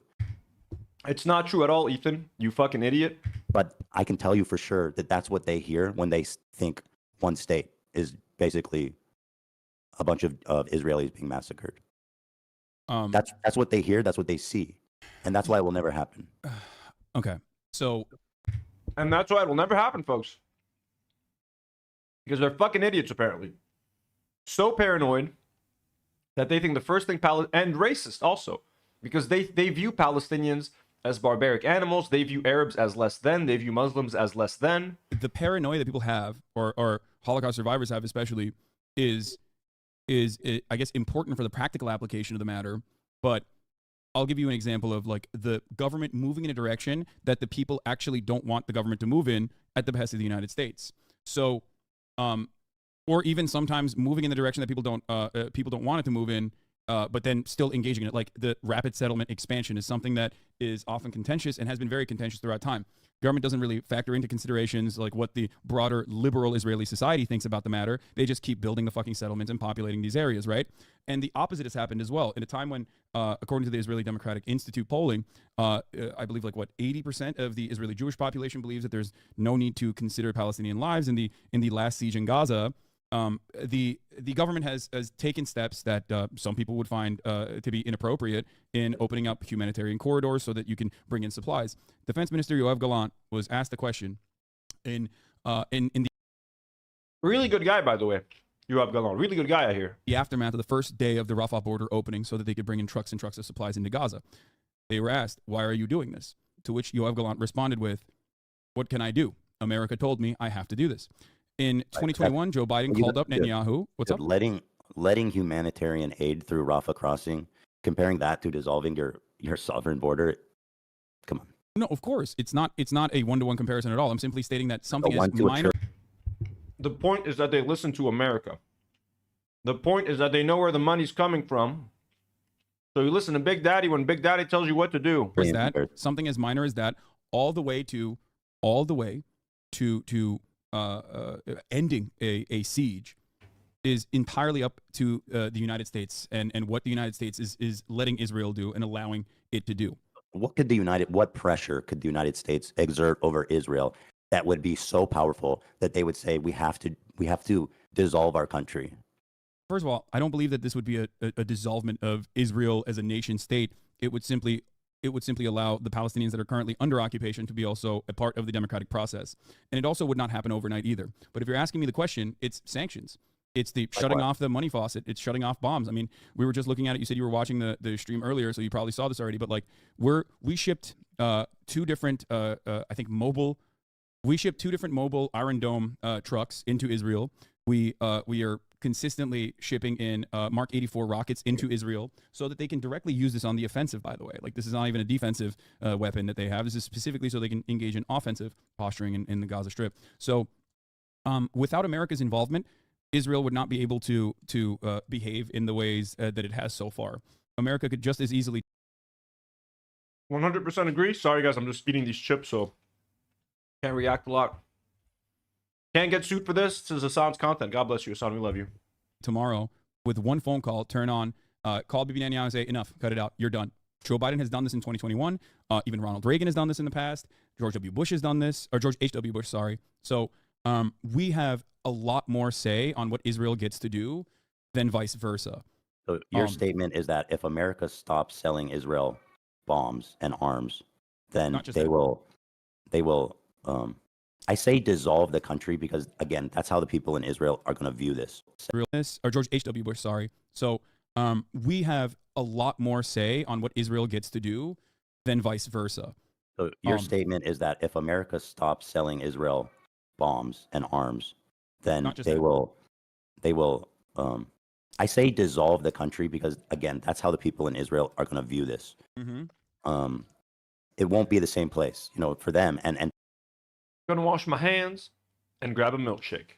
It's not true at all, Ethan. You fucking idiot. But I can tell you for sure that that's what they hear when they think one state is basically a bunch of Israelis being massacred. That's what they hear. That's what they see, and that's why it will never happen. Okay, so, and that's why it will never happen, folks, because they're fucking idiots apparently. So paranoid that they think the first thing and racist also, because they view Palestinians as barbaric animals. They view Arabs as less than. They view Muslims as less than. The paranoia that people have, or Holocaust survivors have especially, is I guess important for the practical application of the matter. But I'll give you an example of like the government moving in a direction that the people actually don't want the government to move in at the behest of the United States. So, or even sometimes moving in the direction that people don't want it to move in, but then still engaging in it. Like the rapid settlement expansion is something that is often contentious and has been very contentious throughout time. Government doesn't really factor into considerations like what the broader liberal Israeli society thinks about the matter. They just keep building the fucking settlements and populating these areas, right? And the opposite has happened as well. In a time when, according to the Israeli Democratic Institute polling, I believe like 80% of the Israeli Jewish population believes that there's no need to consider Palestinian lives in the last siege in Gaza. The government has taken steps that some people would find to be inappropriate in opening up humanitarian corridors so that you can bring in supplies. Defense Minister Yoav Gallant was asked the question in the really good guy, by the way. Yoav Gallant, really good guy, I hear. The aftermath of the first day of the Rafah border opening so that they could bring in trucks and trucks of supplies into Gaza. They were asked, "Why are you doing this?" To which Yoav Gallant responded with, "What can I do? America told me I have to do this." In 2021, Joe Biden called up Netanyahu. What's up? Letting humanitarian aid through Rafah crossing, comparing that to dissolving your sovereign border. Come on. No, of course. It's not a one-to-one comparison at all. I'm simply stating that something is minor. The point is that they listen to America. The point is that they know where the money's coming from. So you listen to Big Daddy when Big Daddy tells you what to do. Is that something as minor as that all the way to ending a siege is entirely up to the United States and what the United States is letting Israel do and allowing it to do. What pressure could the United States exert over Israel that would be so powerful that they would say we have to dissolve our country? First of all, I don't believe that this would be a dissolvement of Israel as a nation state. It would simply allow the Palestinians that are currently under occupation to be also a part of the democratic process. And it also would not happen overnight either. But if you're asking me the question, it's sanctions. It's the shutting off the money faucet. It's shutting off bombs. I mean, we were just looking at it. You said you were watching the stream earlier, so you probably saw this already. But like, we shipped two different mobile Iron Dome trucks into Israel. We are consistently shipping in Mark 84 rockets into Israel so that they can directly use this on the offensive, by the way. Like, this is not even a defensive weapon that they have. This is specifically so they can engage in offensive posturing in the Gaza Strip. So without America's involvement, Israel would not be able to behave in the ways that it has so far. America could just as easily... 100% agree. Sorry, guys, I'm just eating these chips, so can't react a lot. Can't get sued for this. This is Hasan's content. God bless you, Hasan. We love you. Tomorrow, with one phone call, turn on, call Bibi Netanyahu and say, enough, cut it out, you're done. Joe Biden has done this in 2021. Even Ronald Reagan has done this in the past. George W. Bush has done this, or George H.W. Bush, sorry. So we have a lot more say on what Israel gets to do than vice versa. So your statement is that if America stops selling Israel bombs and arms, then they will, I say dissolve the country because, again, that's how the people in Israel are going to view this. Or George H.W. Bush, sorry. So we have a lot more say on what Israel gets to do than vice versa. So your statement is that if America stops selling Israel bombs and arms, then they will, I say dissolve the country because, again, that's how the people in Israel are going to view this. It won't be the same place, you know, for them. And I'm gonna wash my hands and grab a milkshake.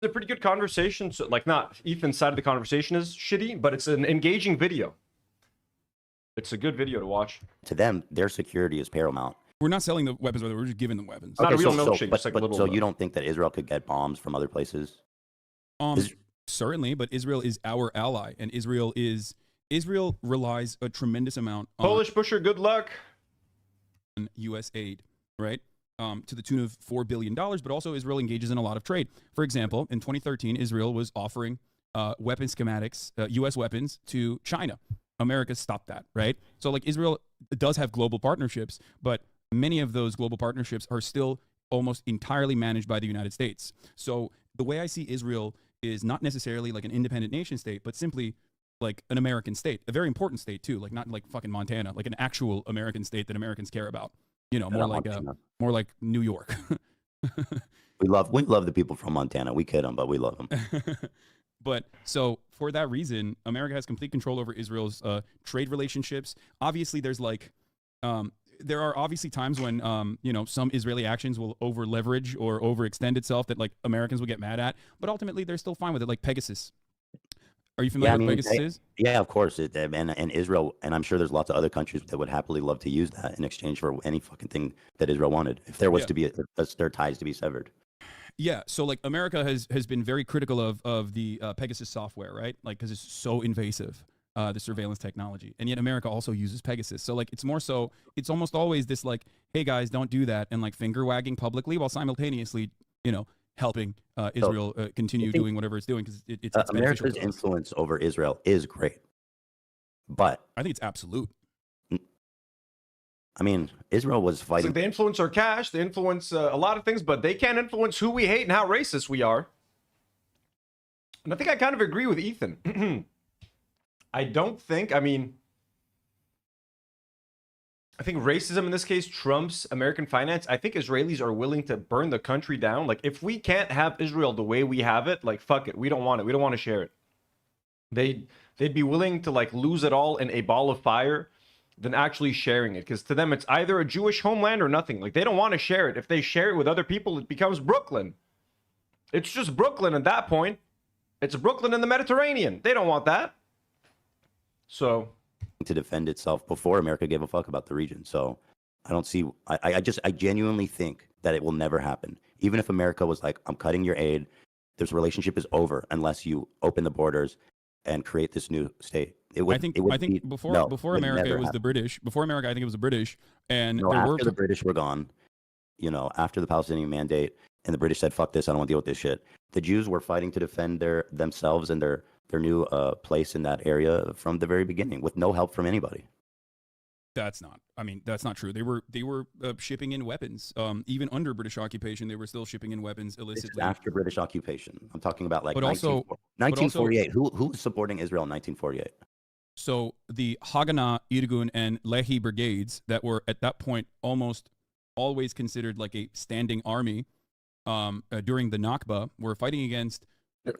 It's a pretty good conversation. So, like, not Ethan's side of the conversation is shitty, but it's an engaging video. It's a good video to watch. To them, their security is paramount. We're not selling the weapons, we're just giving them weapons. Not a real milkshake, just like a little. So you don't think that Israel could get bombs from other places? Certainly, but Israel is our ally, and Israel relies a tremendous amount on Polish pusher, good luck. U.S. aid, right? To the tune of $4 billion, but also Israel engages in a lot of trade. For example, in 2013, Israel was offering weapon schematics, U.S. weapons to China. America stopped that, right? So like Israel does have global partnerships, but many of those global partnerships are still almost entirely managed by the United States. So the way I see Israel is not necessarily like an independent nation state, but simply like an American state, a very important state too, like not like fucking Montana, like an actual American state that Americans care about. You know, more like New York. we love the people from Montana. We kid them, but we love them. But so for that reason, America has complete control over Israel's trade relationships. Obviously, there's like there are obviously times when you know, some Israeli actions will over leverage or overextend itself that like Americans will get mad at. But ultimately, they're still fine with it. Like Pegasus. Are you familiar with Pegasus is? Yeah, of course. And Israel, and I'm sure there's lots of other countries that would happily love to use that in exchange for any fucking thing that Israel wanted, if there was to be their ties to be severed. Yeah, so like America has been very critical of the Pegasus software, right? Like because it's so invasive, the surveillance technology, and yet America also uses Pegasus. So like it's more so, it's almost always this like, hey guys, don't do that, and like finger wagging publicly while simultaneously, you know, helping Israel continue doing whatever it's doing because it's America's influence over Israel is great, but I think it's absolute. I mean, Israel was fighting. Like they influence our cash, they influence a lot of things, but they can't influence who we hate and how racist we are. And I think I kind of agree with Ethan. I don't think, I mean, I think racism in this case trumps American finance. I think Israelis are willing to burn the country down. Like, if we can't have Israel the way we have it, like, fuck it. We don't want it. We don't want to share it. They'd be willing to, like, lose it all in a ball of fire than actually sharing it. Because to them, it's either a Jewish homeland or nothing. Like, they don't want to share it. If they share it with other people, it becomes Brooklyn. It's just Brooklyn at that point. It's Brooklyn in the Mediterranean. They don't want that. So... to defend itself before America gave a fuck about the region. So I don't see, I genuinely think that it will never happen. Even if America was like, I'm cutting your aid, this relationship is over unless you open the borders and create this new state. I think before America, it was the British. Before America, I think it was the British. And after the British were gone, you know, after the Palestinian Mandate, and the British said, fuck this, I don't want to deal with this shit. The Jews were fighting to defend themselves and their new place in that area from the very beginning with no help from anybody. That's not. I mean, that's not true. They were shipping in weapons. Even under British occupation, they were still shipping in weapons illicitly. After British occupation, I'm talking about like but also 1948. Who was supporting Israel in 1948? So the Haganah, Irgun, and Lehi brigades that were at that point almost always considered like a standing army during the Nakba were fighting against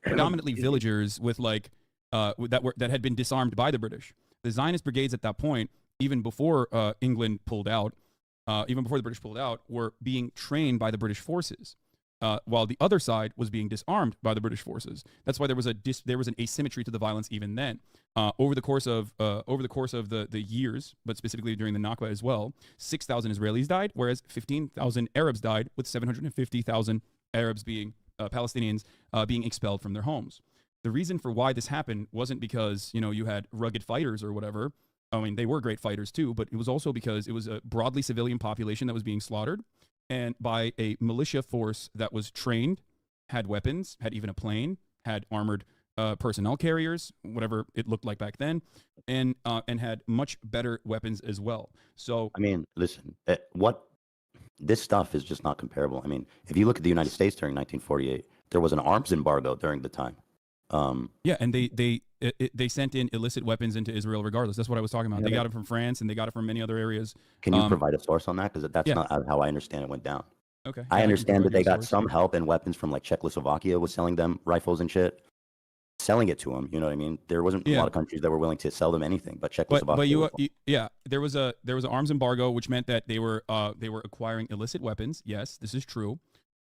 predominantly villagers with like that had been disarmed by the British. The Zionist brigades at that point, even before England pulled out, even before the British pulled out, were being trained by the British forces, while the other side was being disarmed by the British forces. That's why there was an asymmetry to the violence even then. Over the course of the years, but specifically during the Nakba as well, 6,000 Israelis died, whereas 15,000 Arabs died, with 750,000 Arabs Palestinians being expelled from their homes. The reason for why this happened wasn't because you had rugged fighters or whatever. I mean, they were great fighters too, but it was also because it was a broadly civilian population that was being slaughtered, and by a militia force that was trained, had weapons, had even a plane, had armored personnel carriers, whatever it looked like back then, and had much better weapons as well. So, I mean, listen, this stuff is just not comparable. I mean, if you look at the United States during 1948, there was an arms embargo during the time. Yeah, and they sent in illicit weapons into Israel regardless. That's what I was talking about. They got it from France, and they got it from many other areas. Can you provide a source on that? Because that's not how I understand it went down. Okay. I understand that they got some help and weapons from like Czechoslovakia was selling them rifles and shit, selling it to them. You know what I mean? There wasn't a lot of countries that were willing to sell them anything, but Czechoslovakia. There was an arms embargo, which meant that they were acquiring illicit weapons. Yes, this is true,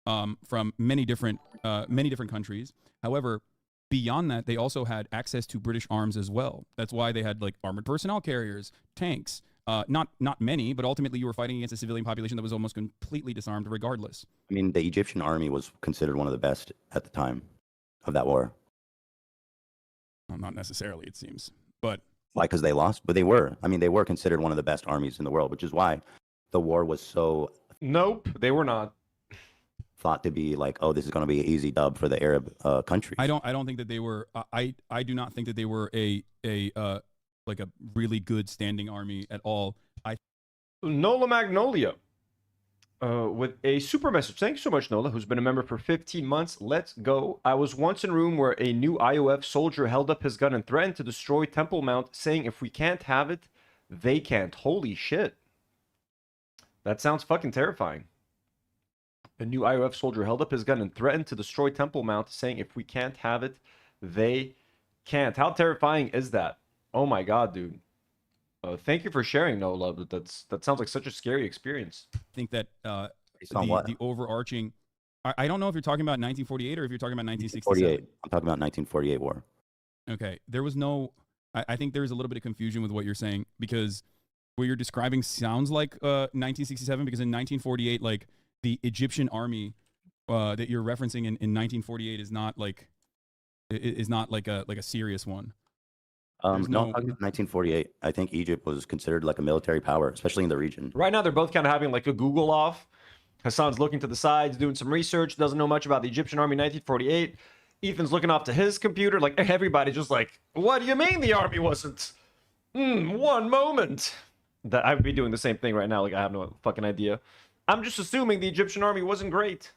from many different countries. However, beyond that, they also had access to British arms as well. That's why they had like armored personnel carriers, tanks. Not many, but ultimately you were fighting against a civilian population that was almost completely disarmed regardless. I mean, the Egyptian army was considered one of the best at the time of that war. Well, not necessarily, it seems. But why? Because they lost? But they were. I mean, they were considered one of the best armies in the world, which is why the war was so... Nope, they were not. Thought to be like, oh, this is going to be an easy dub for the Arab countries. I don't think that they were. I do not think that they were a really good standing army at all. Nola Magnolia with a super message. Thank you so much, Nola, who's been a member for 15 months. Let's go. I was once in a room where a new IOF soldier held up his gun and threatened to destroy Temple Mount, saying if we can't have it, they can't. Holy shit. That sounds fucking terrifying. A new IOF soldier held up his gun and threatened to destroy Temple Mount, saying if we can't have it, they can't. How terrifying is that? Oh my god, dude. Thank you for sharing, Nola. That sounds like such a scary experience. I think that the overarching... I don't know if you're talking about 1948 or if you're talking about 1967. I'm talking about 1948 war. Okay. There was no... I think there's a little bit of confusion with what you're saying, because what you're describing sounds like 1967, because in 1948, like, the Egyptian army that you're referencing in 1948 is not like a serious one. No, 1948. I think Egypt was considered like a military power, especially in the region. Right now, they're both kind of having like a Google off. Hasan's looking to the sides, doing some research, doesn't know much about the Egyptian army in 1948. Ethan's looking off to his computer, like everybody's just like, what do you mean the army wasn't? One moment. That I would be doing the same thing right now. Like, I have no fucking idea. I'm just assuming the Egyptian army wasn't great.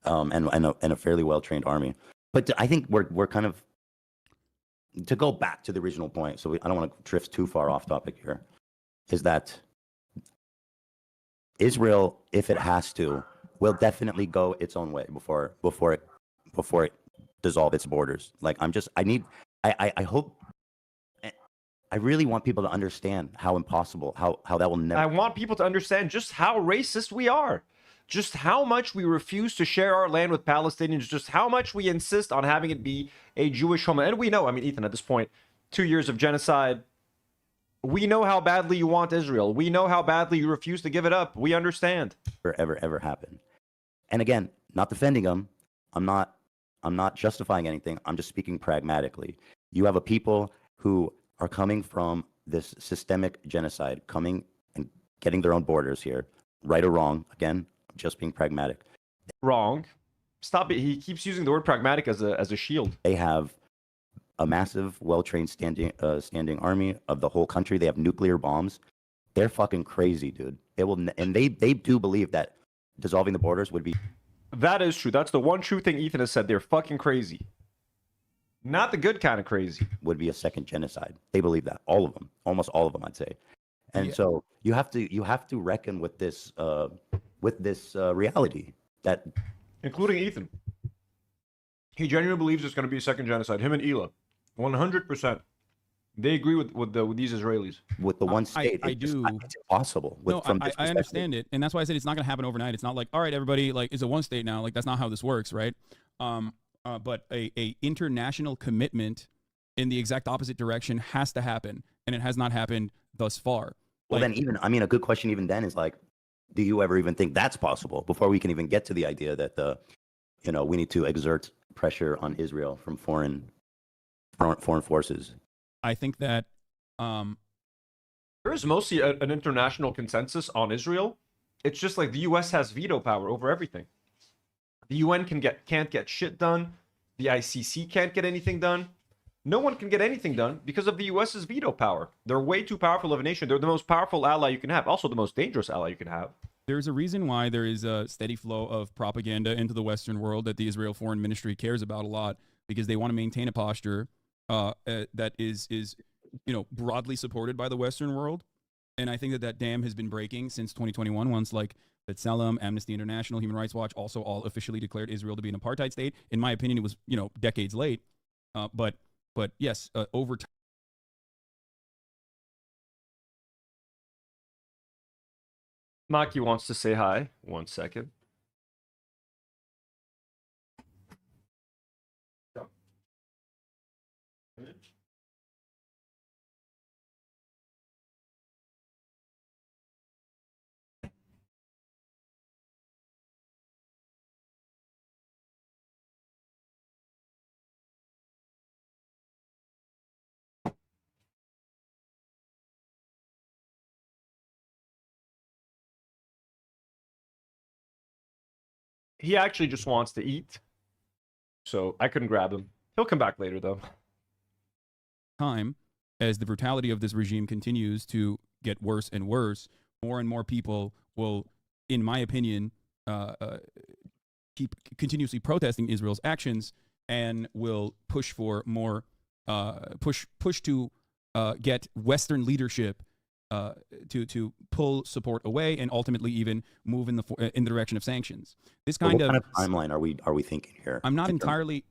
And a fairly well-trained army. But I think we're kind of, to go back to the original point, so I don't want to drift too far off topic here, is that Israel, if it has to, will definitely go its own way before it dissolve its borders. Like, I hope, I really want people to understand how impossible, how that will never... I want people to understand just how racist we are. Just how much we refuse to share our land with Palestinians. Just how much we insist on having it be a Jewish homeland. And we know, I mean, Ethan, at this point, 2 years of genocide, we know how badly you want Israel. We know how badly you refuse to give it up. We understand. Ever happen. And again, not defending them. I'm not justifying anything. I'm just speaking pragmatically. You have a people who are coming from this systemic genocide, coming and getting their own borders here, right or wrong. Again, I'm just being pragmatic. Wrong. Stop it. He keeps using the word pragmatic as a shield. They have a massive, well-trained standing army of the whole country. They have nuclear bombs. They're fucking crazy, dude. And they do believe that dissolving the borders would be. That is true. That's the one true thing Ethan has said. They're fucking crazy. Not the good kind of crazy. Would be a second genocide. They believe that. All of them. Almost all of them, I'd say. And so you have to reckon with this reality that, including Ethan. He genuinely believes there's going to be a second genocide. Him and Ela, 100%. They agree with these Israelis. With the one state, it's impossible. I understand it, and that's why I said it's not going to happen overnight. It's not like, all right, everybody, like, it's a one state now. Like, that's not how this works, right? But a international commitment in the exact opposite direction has to happen, and it has not happened thus far. Well, like, then a good question even then is like, do you ever even think that's possible before we can even get to the idea that we need to exert pressure on Israel from foreign forces? I think that there is mostly an international consensus on Israel. It's just like the U.S. has veto power over everything. The UN can't get shit done. The ICC can't get anything done. No one can get anything done because of the U.S.'s veto power. They're way too powerful of a nation. They're the most powerful ally you can have. Also the most dangerous ally you can have. There's a reason why there is a steady flow of propaganda into the Western world that the Israel Foreign Ministry cares about a lot, because they want to maintain a posture that is broadly supported by the Western world. And I think that dam has been breaking since 2021, once like B'Tselem, Amnesty International, Human Rights Watch also all officially declared Israel to be an apartheid state. In my opinion, it was decades late, but yes, over time. Maki wants to say hi. 1 second. He actually just wants to eat, so I couldn't grab him. He'll come back later, though. Time, as the brutality of this regime continues to get worse and worse, more and more people will, in my opinion, keep continuously protesting Israel's actions, and will push for more, push to get Western leadership to pull support away, and ultimately even move in the direction of sanctions. This kind of timeline are we thinking here? I'm not entirely.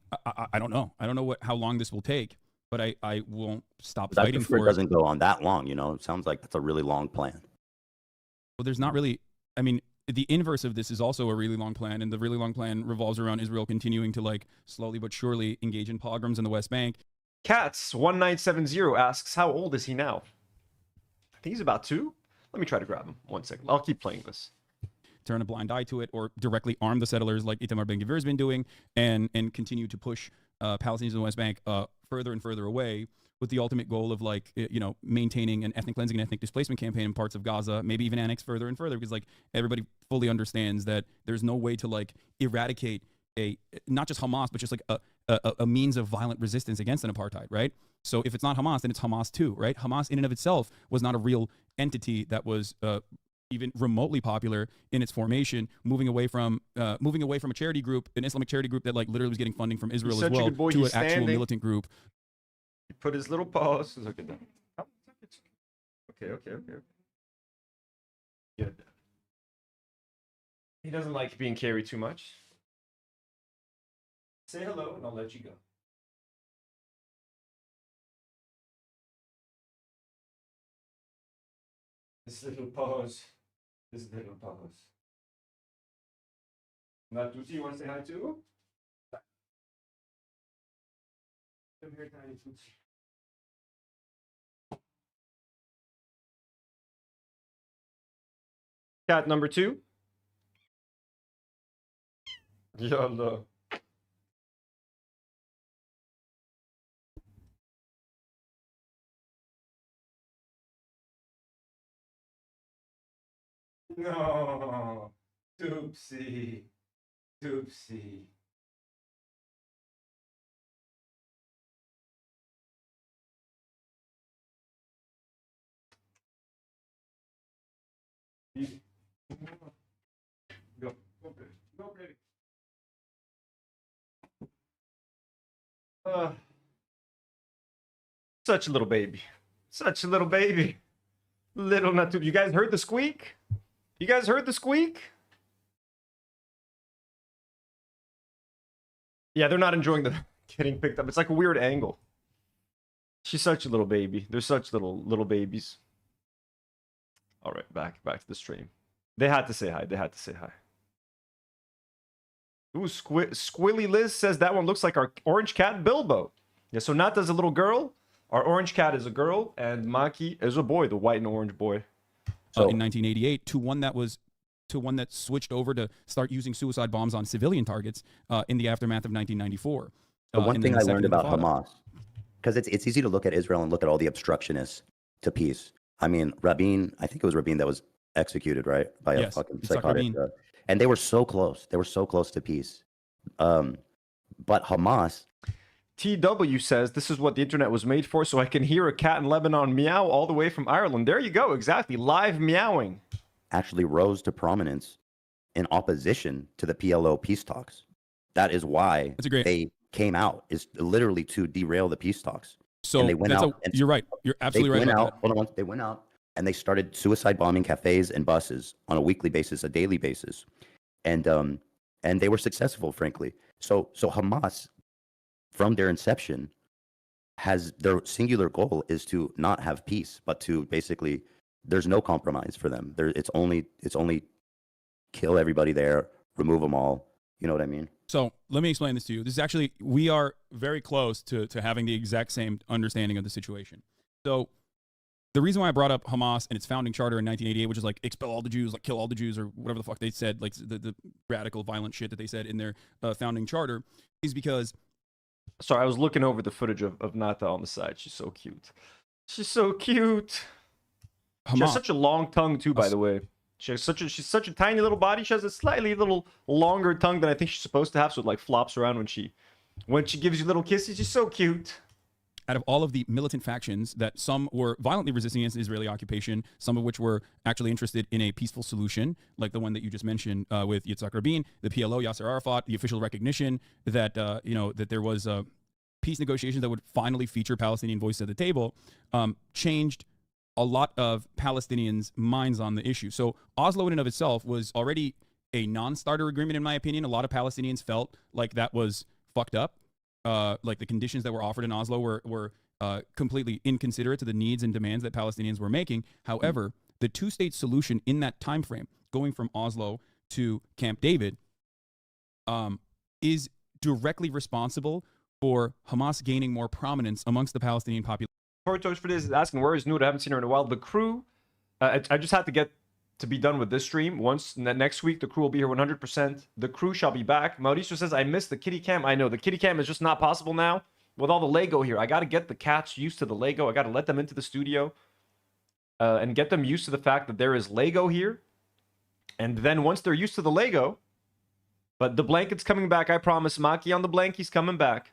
I don't know. I don't know how long this will take, but I won't stop fighting for it. It doesn't go on that long. It sounds like that's a really long plan. Well, there's not really. I mean, the inverse of this is also a really long plan, and the really long plan revolves around Israel continuing to, like, slowly but surely engage in pogroms in the West Bank. Cats1970 asks, how old is he now? I think he's about 2. Let me try to grab him. 1 second. I'll keep playing this. Turn a blind eye to it, or directly arm the settlers like Itamar Ben-Gvir has been doing, and continue to push Palestinians in the West Bank further and further away, with the ultimate goal of, like, maintaining an ethnic cleansing and ethnic displacement campaign in parts of Gaza, maybe even annex further and further, because, like, everybody fully understands that there's no way to, like, eradicate not just Hamas, but just like a means of violent resistance against an apartheid, right? So if it's not Hamas, then it's Hamas too, right? Hamas in and of itself was not a real entity that was even remotely popular in its formation, moving away from a charity group, an Islamic charity group that, like, literally was getting funding from Israel as well, to an actual militant group. He put his little paws. Look at that. Okay. Good. He doesn't like being carried too much. Say hello and I'll let you go. This little paws. Natusi, you want to say hi too? Come here, tiny Tootsie. Cat number 2. Yalla. No. Toopsie. Go, baby. Go, baby. Such a little baby. Such a little baby. Little Nadim. You guys heard the squeak? You guys heard the squeak? Yeah, they're not enjoying the getting picked up. It's like a weird angle. She's such a little baby. They're such little babies. All right, back to the stream. They had to say hi. They had to say hi. Ooh, Squilly Liz says that one looks like our orange cat Bilbo. Yeah, so Nata's a little girl. Our orange cat is a girl, and Maki is a boy, the white and orange boy. So in 1988, to one that switched over to start using suicide bombs on civilian targets in the aftermath of 1994. The one thing I learned about Hamas, because it's easy to look at Israel and look at all the obstructionists to peace. I mean, Rabin, I think it was Rabin that was executed, right, by a fucking psychotic. And they were so close. They were so close to peace. But Hamas. TW says, this is what the internet was made for, so I can hear a cat in Lebanon meow all the way from Ireland. There you go, exactly. Live meowing. Actually rose to prominence in opposition to the PLO peace talks. That is why they came out, is literally to derail the peace talks. So and they went out. You're right. You're absolutely right. They went out and they started suicide bombing cafes and buses on a weekly basis, a daily basis. And they were successful, frankly. So Hamas, from their inception, has their singular goal is to not have peace, but to basically, there's no compromise for them. It's only kill everybody there, remove them all. You know what I mean? So let me explain this to you. This is actually, we are very close to having the exact same understanding of the situation. So the reason why I brought up Hamas and its founding charter in 1988, which is like expel all the Jews, like kill all the Jews, or whatever the fuck they said, like the radical, violent shit that they said in their founding charter, is because. Sorry, I was looking over the footage of Nata on the side. She's so cute. She's so cute. She has such a long tongue too, by the way. She's such a tiny little body. She has a slightly little longer tongue than I think she's supposed to have, so it like flops around when she gives you little kisses. She's so cute. Out of all of the militant factions that some were violently resisting against the Israeli occupation, some of which were actually interested in a peaceful solution, like the one that you just mentioned with Yitzhak Rabin, the PLO, Yasser Arafat, the official recognition that that there was peace negotiations that would finally feature Palestinian voice at the table, changed a lot of Palestinians' minds on the issue. So Oslo in and of itself was already a non-starter agreement, in my opinion. A lot of Palestinians felt like that was fucked up. Like the conditions that were offered in Oslo were completely inconsiderate to the needs and demands that Palestinians were making. However, the two-state solution in that time frame, going from Oslo to Camp David, is directly responsible for Hamas gaining more prominence amongst the Palestinian population. Tortoise for this is asking, where is Nour? I haven't seen her in a while. The crew, I just had to get to be done with this stream. Once next week, the crew will be here 100%. The crew shall be back. Mauricio says, I missed the kitty cam. I know, the kitty cam is just not possible now with all the Lego here. I got to get the cats used to the Lego. I got to let them into the studio and get them used to the fact that there is Lego here. And then once they're used to the Lego, but the blanket's coming back, I promise. Maki on the blank, coming back.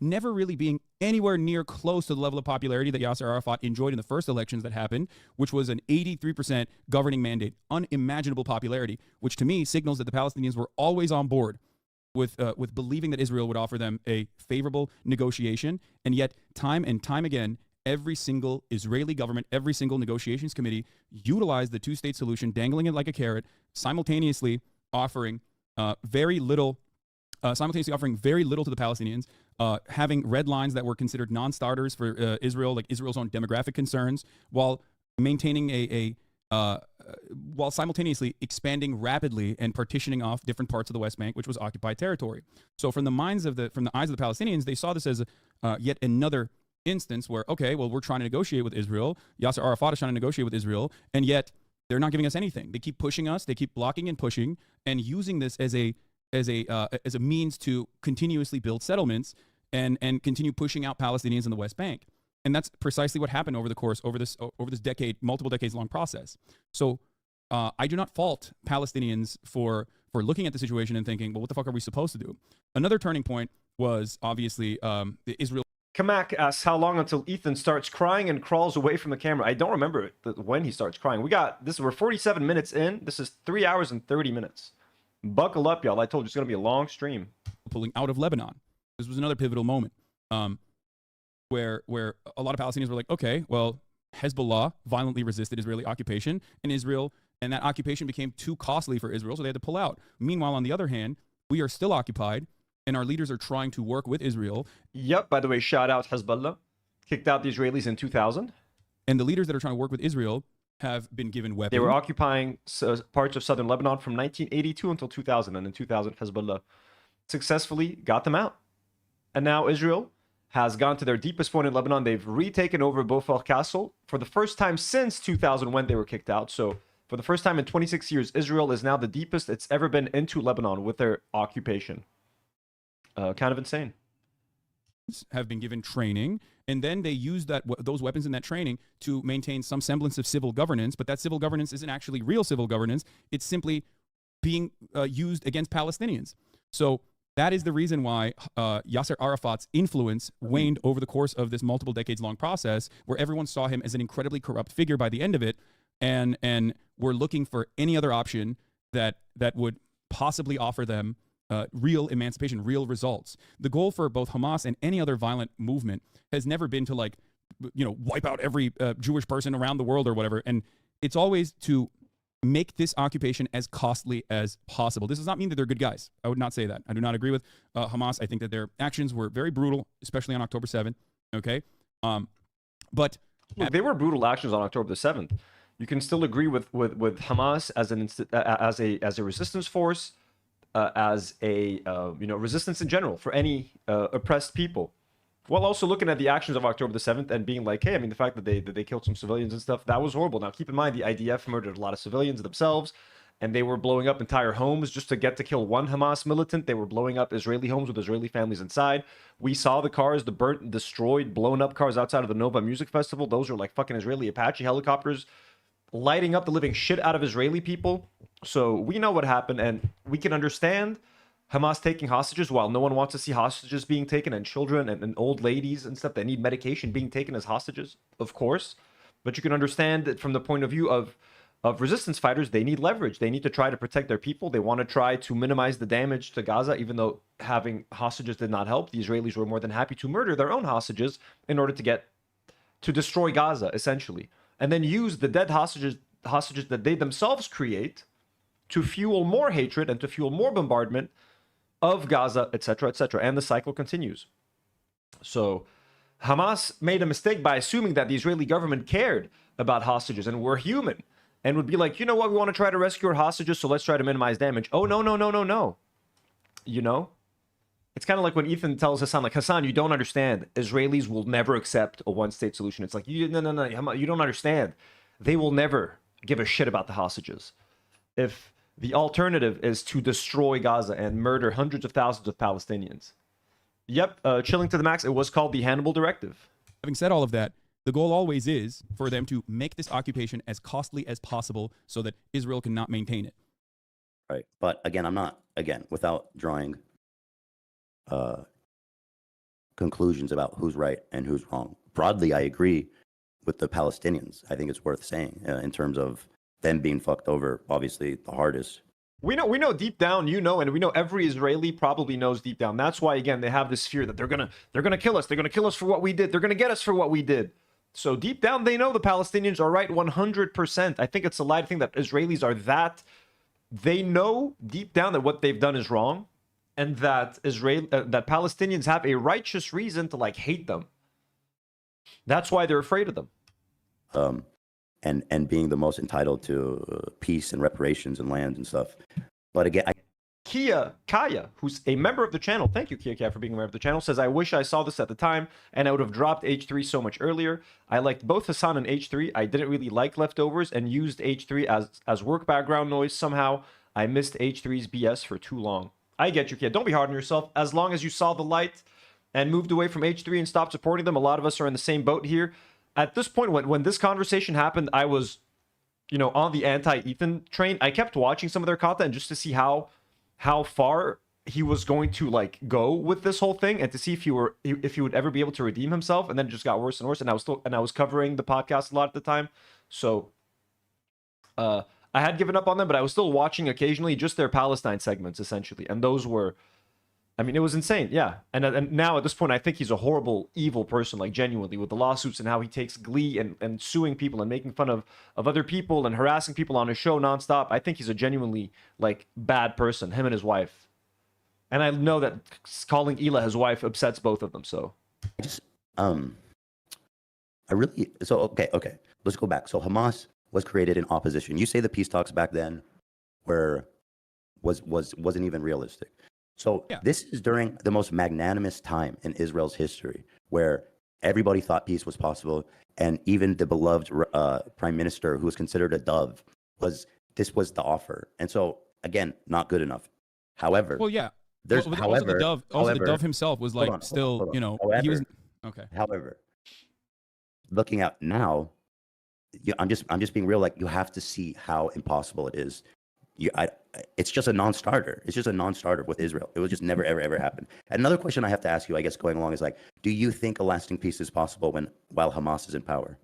Never really being anywhere near close to the level of popularity that Yasser Arafat enjoyed in the first elections that happened, which was an 83% governing mandate, unimaginable popularity, which to me signals that the Palestinians were always on board with believing that Israel would offer them a favorable negotiation. And yet, time and time again, every single Israeli government, every single negotiations committee utilized the two-state solution, dangling it like a carrot, simultaneously offering very little to the Palestinians, having red lines that were considered non-starters for Israel, like Israel's own demographic concerns, while maintaining while simultaneously expanding rapidly and partitioning off different parts of the West Bank, which was occupied territory. So from the eyes of the Palestinians, they saw this as yet another instance where, okay, well, we're trying to negotiate with Israel. Yasser Arafat is trying to negotiate with Israel, and yet they're not giving us anything. They keep pushing us. They keep blocking and pushing, and using this as a means to continuously build settlements and continue pushing out Palestinians in the West Bank. And that's precisely what happened over this decade, multiple decades long process. So I do not fault Palestinians for looking at the situation and thinking, well, what the fuck are we supposed to do? Another turning point was obviously the Israel. Kamak asks how long until Ethan starts crying and crawls away from the camera. I don't remember when he starts crying. We're 47 minutes in. This is 3 hours and 30 minutes. Buckle up, y'all. I told you it's going to be a long stream. Pulling out of Lebanon. This was another pivotal moment where a lot of Palestinians were like, okay, well, Hezbollah violently resisted Israeli occupation, and that occupation became too costly for Israel, so they had to pull out. Meanwhile, on the other hand, we are still occupied, and our leaders are trying to work with Israel. Yep, by the way, shout out Hezbollah. Kicked out the Israelis in 2000. And the leaders that are trying to work with Israel have been given weapons. They were occupying parts of southern Lebanon from 1982 until 2000. And in 2000, Hezbollah successfully got them out. And now Israel has gone to their deepest point in Lebanon. They've retaken over Beaufort Castle for the first time since 2000 when they were kicked out. So for the first time in 26 years, Israel is now the deepest it's ever been into Lebanon with their occupation. Kind of insane. Have been given training, and then they use those weapons in that training to maintain some semblance of civil governance, but that civil governance isn't actually real civil governance. It's simply being used against Palestinians. So that is the reason why Yasser Arafat's influence waned over the course of this multiple decades long process, where everyone saw him as an incredibly corrupt figure by the end of it, and were looking for any other option that would possibly offer them real emancipation, real results. The goal for both Hamas and any other violent movement has never been to wipe out every Jewish person around the world or whatever. And it's always to make this occupation as costly as possible. This does not mean that they're good guys. I would not say that. I do not agree with Hamas. I think that their actions were very brutal, especially on October 7th. Okay. But look, they were brutal actions on October the 7th. You can still agree with Hamas as a resistance force, as a resistance in general for any oppressed people, while also looking at the actions of October the 7th and being like, hey, I mean, the fact that they killed some civilians and stuff, that was horrible. Now keep in mind the IDF murdered a lot of civilians themselves, and they were blowing up entire homes just to get to kill one Hamas militant. They were blowing up Israeli homes with Israeli families inside. We saw the cars, the burnt, destroyed, blown up cars outside of the Nova Music Festival. Those are like fucking Israeli Apache helicopters lighting up the living shit out of Israeli people. So we know what happened, and we can understand Hamas taking hostages while no one wants to see hostages being taken, and children and old ladies and stuff that need medication being taken as hostages, of course. But you can understand that from the point of view of resistance fighters, they need leverage. They need to try to protect their people. They want to try to minimize the damage to Gaza, even though having hostages did not help. The Israelis were more than happy to murder their own hostages in order to destroy Gaza, essentially, and then use the dead hostages that they themselves create to fuel more hatred and to fuel more bombardment of Gaza, etc., etc. And the cycle continues. So Hamas made a mistake by assuming that the Israeli government cared about hostages and were human and would be like, you know what, we want to try to rescue our hostages, so let's try to minimize damage. Oh, no. You know? It's kind of like when Ethan tells Hasan, like, Hasan, you don't understand. Israelis will never accept a one-state solution. It's like, no, you don't understand. They will never give a shit about the hostages. If the alternative is to destroy Gaza and murder hundreds of thousands of Palestinians. Yep, chilling to the max. It was called the Hannibal Directive. Having said all of that, the goal always is for them to make this occupation as costly as possible so that Israel cannot maintain it. Right. But again, without drawing conclusions about who's right and who's wrong. Broadly, I agree with the Palestinians. I think it's worth saying in terms of them being fucked over, obviously the hardest. We know deep down, and we know every Israeli probably knows deep down. That's why, again, they have this fear that they're gonna kill us. They're gonna kill us for what we did. They're gonna get us for what we did. So deep down, they know the Palestinians are right 100%. I think it's a lie to think that Israelis are that. They know deep down that what they've done is wrong, and that that Palestinians have a righteous reason to hate them. That's why they're afraid of them. And being the most entitled to peace and reparations and lands and stuff. But again, Kaya, who's a member of the channel, thank you, Kia, for being a member of the channel, says, I wish I saw this at the time, and I would have dropped H3 so much earlier. I liked both Hasan and H3. I didn't really like Leftovers and used H3 as work background noise. Somehow, I missed H3's BS for too long. I get you, Kia. Don't be hard on yourself. As long as you saw the light and moved away from H3 and stopped supporting them, a lot of us are in the same boat here. At this point, when this conversation happened, I was, on the anti-Ethan train. I kept watching some of their content just to see how far he was going to like go with this whole thing and to see if he would ever be able to redeem himself, and then it just got worse and worse. And I was covering the podcast a lot at the time, so I had given up on them, but I was still watching occasionally just their Palestine segments essentially, and those were, I mean, it was insane, yeah. And now at this point, I think he's a horrible, evil person, like genuinely, with the lawsuits and how he takes glee and suing people and making fun of other people and harassing people on his show nonstop. I think he's a genuinely like bad person, him and his wife. And I know that calling Ela his wife upsets both of them. So I just okay. Let's go back. So Hamas was created in opposition. You say the peace talks back then wasn't even realistic. So This is during the most magnanimous time in Israel's history, where everybody thought peace was possible, and even the beloved prime minister, who was considered a dove, this was the offer. And so again, not good enough. However, well, yeah. Also the dove himself was like hold on. However, he was okay. However, looking out now, I'm just being real. Like, you have to see how impossible it is. It's just a non-starter. It's just a non-starter with Israel. It will just never, ever happen. Another question I have to ask you, I guess, going along is like, do you think a lasting peace is possible while Hamas is in power?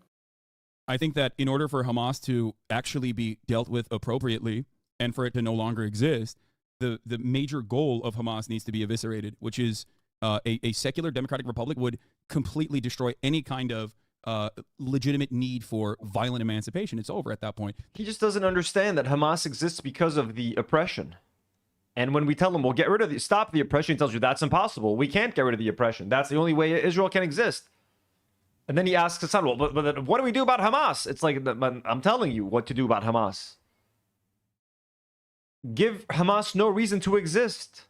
I think that in order for Hamas to actually be dealt with appropriately and for it to no longer exist, the major goal of Hamas needs to be eviscerated, which is a secular democratic republic would completely destroy any kind of legitimate need for violent emancipation. It's over at that point. He just doesn't understand that Hamas exists because of the oppression. And when we tell him, well, stop the oppression, he tells you that's impossible. We can't get rid of the oppression. That's the only way Israel can exist. And then he asks Hasan, well, but what do we do about Hamas? It's like, I'm telling you what to do about Hamas. Give Hamas no reason to exist.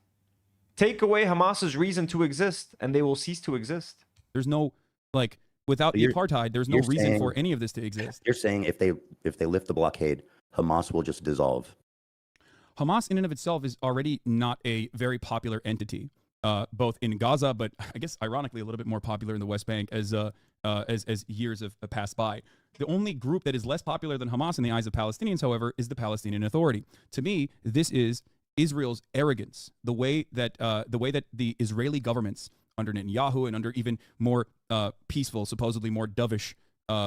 Take away Hamas's reason to exist, and they will cease to exist. There's no, like, without the apartheid, there's no reason for any of this to exist. You're saying if they lift the blockade, Hamas will just dissolve. Hamas in and of itself is already not a very popular entity, both in Gaza, but I guess ironically a little bit more popular in the West Bank as years have passed by. The only group that is less popular than Hamas in the eyes of Palestinians, however, is the Palestinian Authority. To me, this is Israel's arrogance. The way that the Israeli governments under Netanyahu and under even more peaceful, supposedly more dovish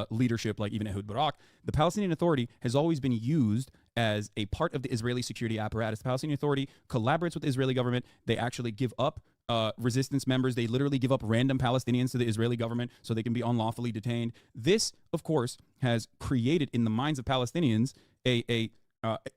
leadership like even Ehud Barak, the Palestinian Authority has always been used as a part of the Israeli security apparatus. The Palestinian Authority collaborates with the Israeli government. They actually give up resistance members. They literally give up random Palestinians to the Israeli government so they can be unlawfully detained. This, of course, has created in the minds of Palestinians a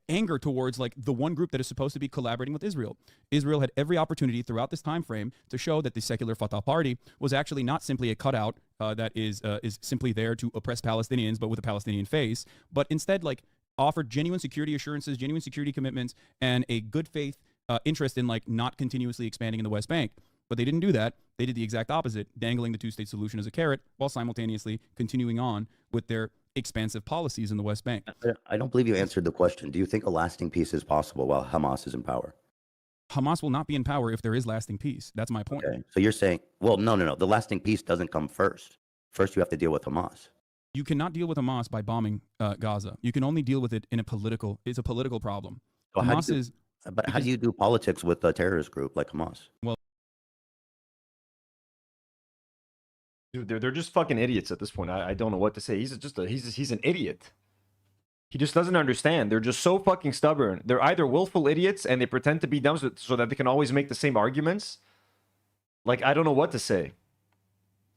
anger towards like the one group that is supposed to be collaborating with Israel. Israel had every opportunity throughout this time frame to show that the secular Fatah party was actually not simply a cutout that is simply there to oppress Palestinians, but with a Palestinian face, but instead like offered genuine security assurances, genuine security commitments, and a good faith interest in like not continuously expanding in the West Bank. But they didn't do that. They did the exact opposite, dangling the two-state solution as a carrot while simultaneously continuing on with their expansive policies in the West Bank. I don't believe you answered the question. Do you think a lasting peace is possible while Hamas is in power? Hamas will not be in power if there is lasting peace. That's my point. Okay. So you're saying, well, no. The lasting peace doesn't come first. First, you have to deal with Hamas. You cannot deal with Hamas by bombing Gaza. You can only deal with it in it's a political problem. So how do you do politics with a terrorist group like Hamas? Well, dude, they're just fucking idiots at this point. I don't know what to say. He's an idiot. He just doesn't understand. They're just so fucking stubborn. They're either willful idiots and they pretend to be dumb so that they can always make the same arguments. Like, I don't know what to say.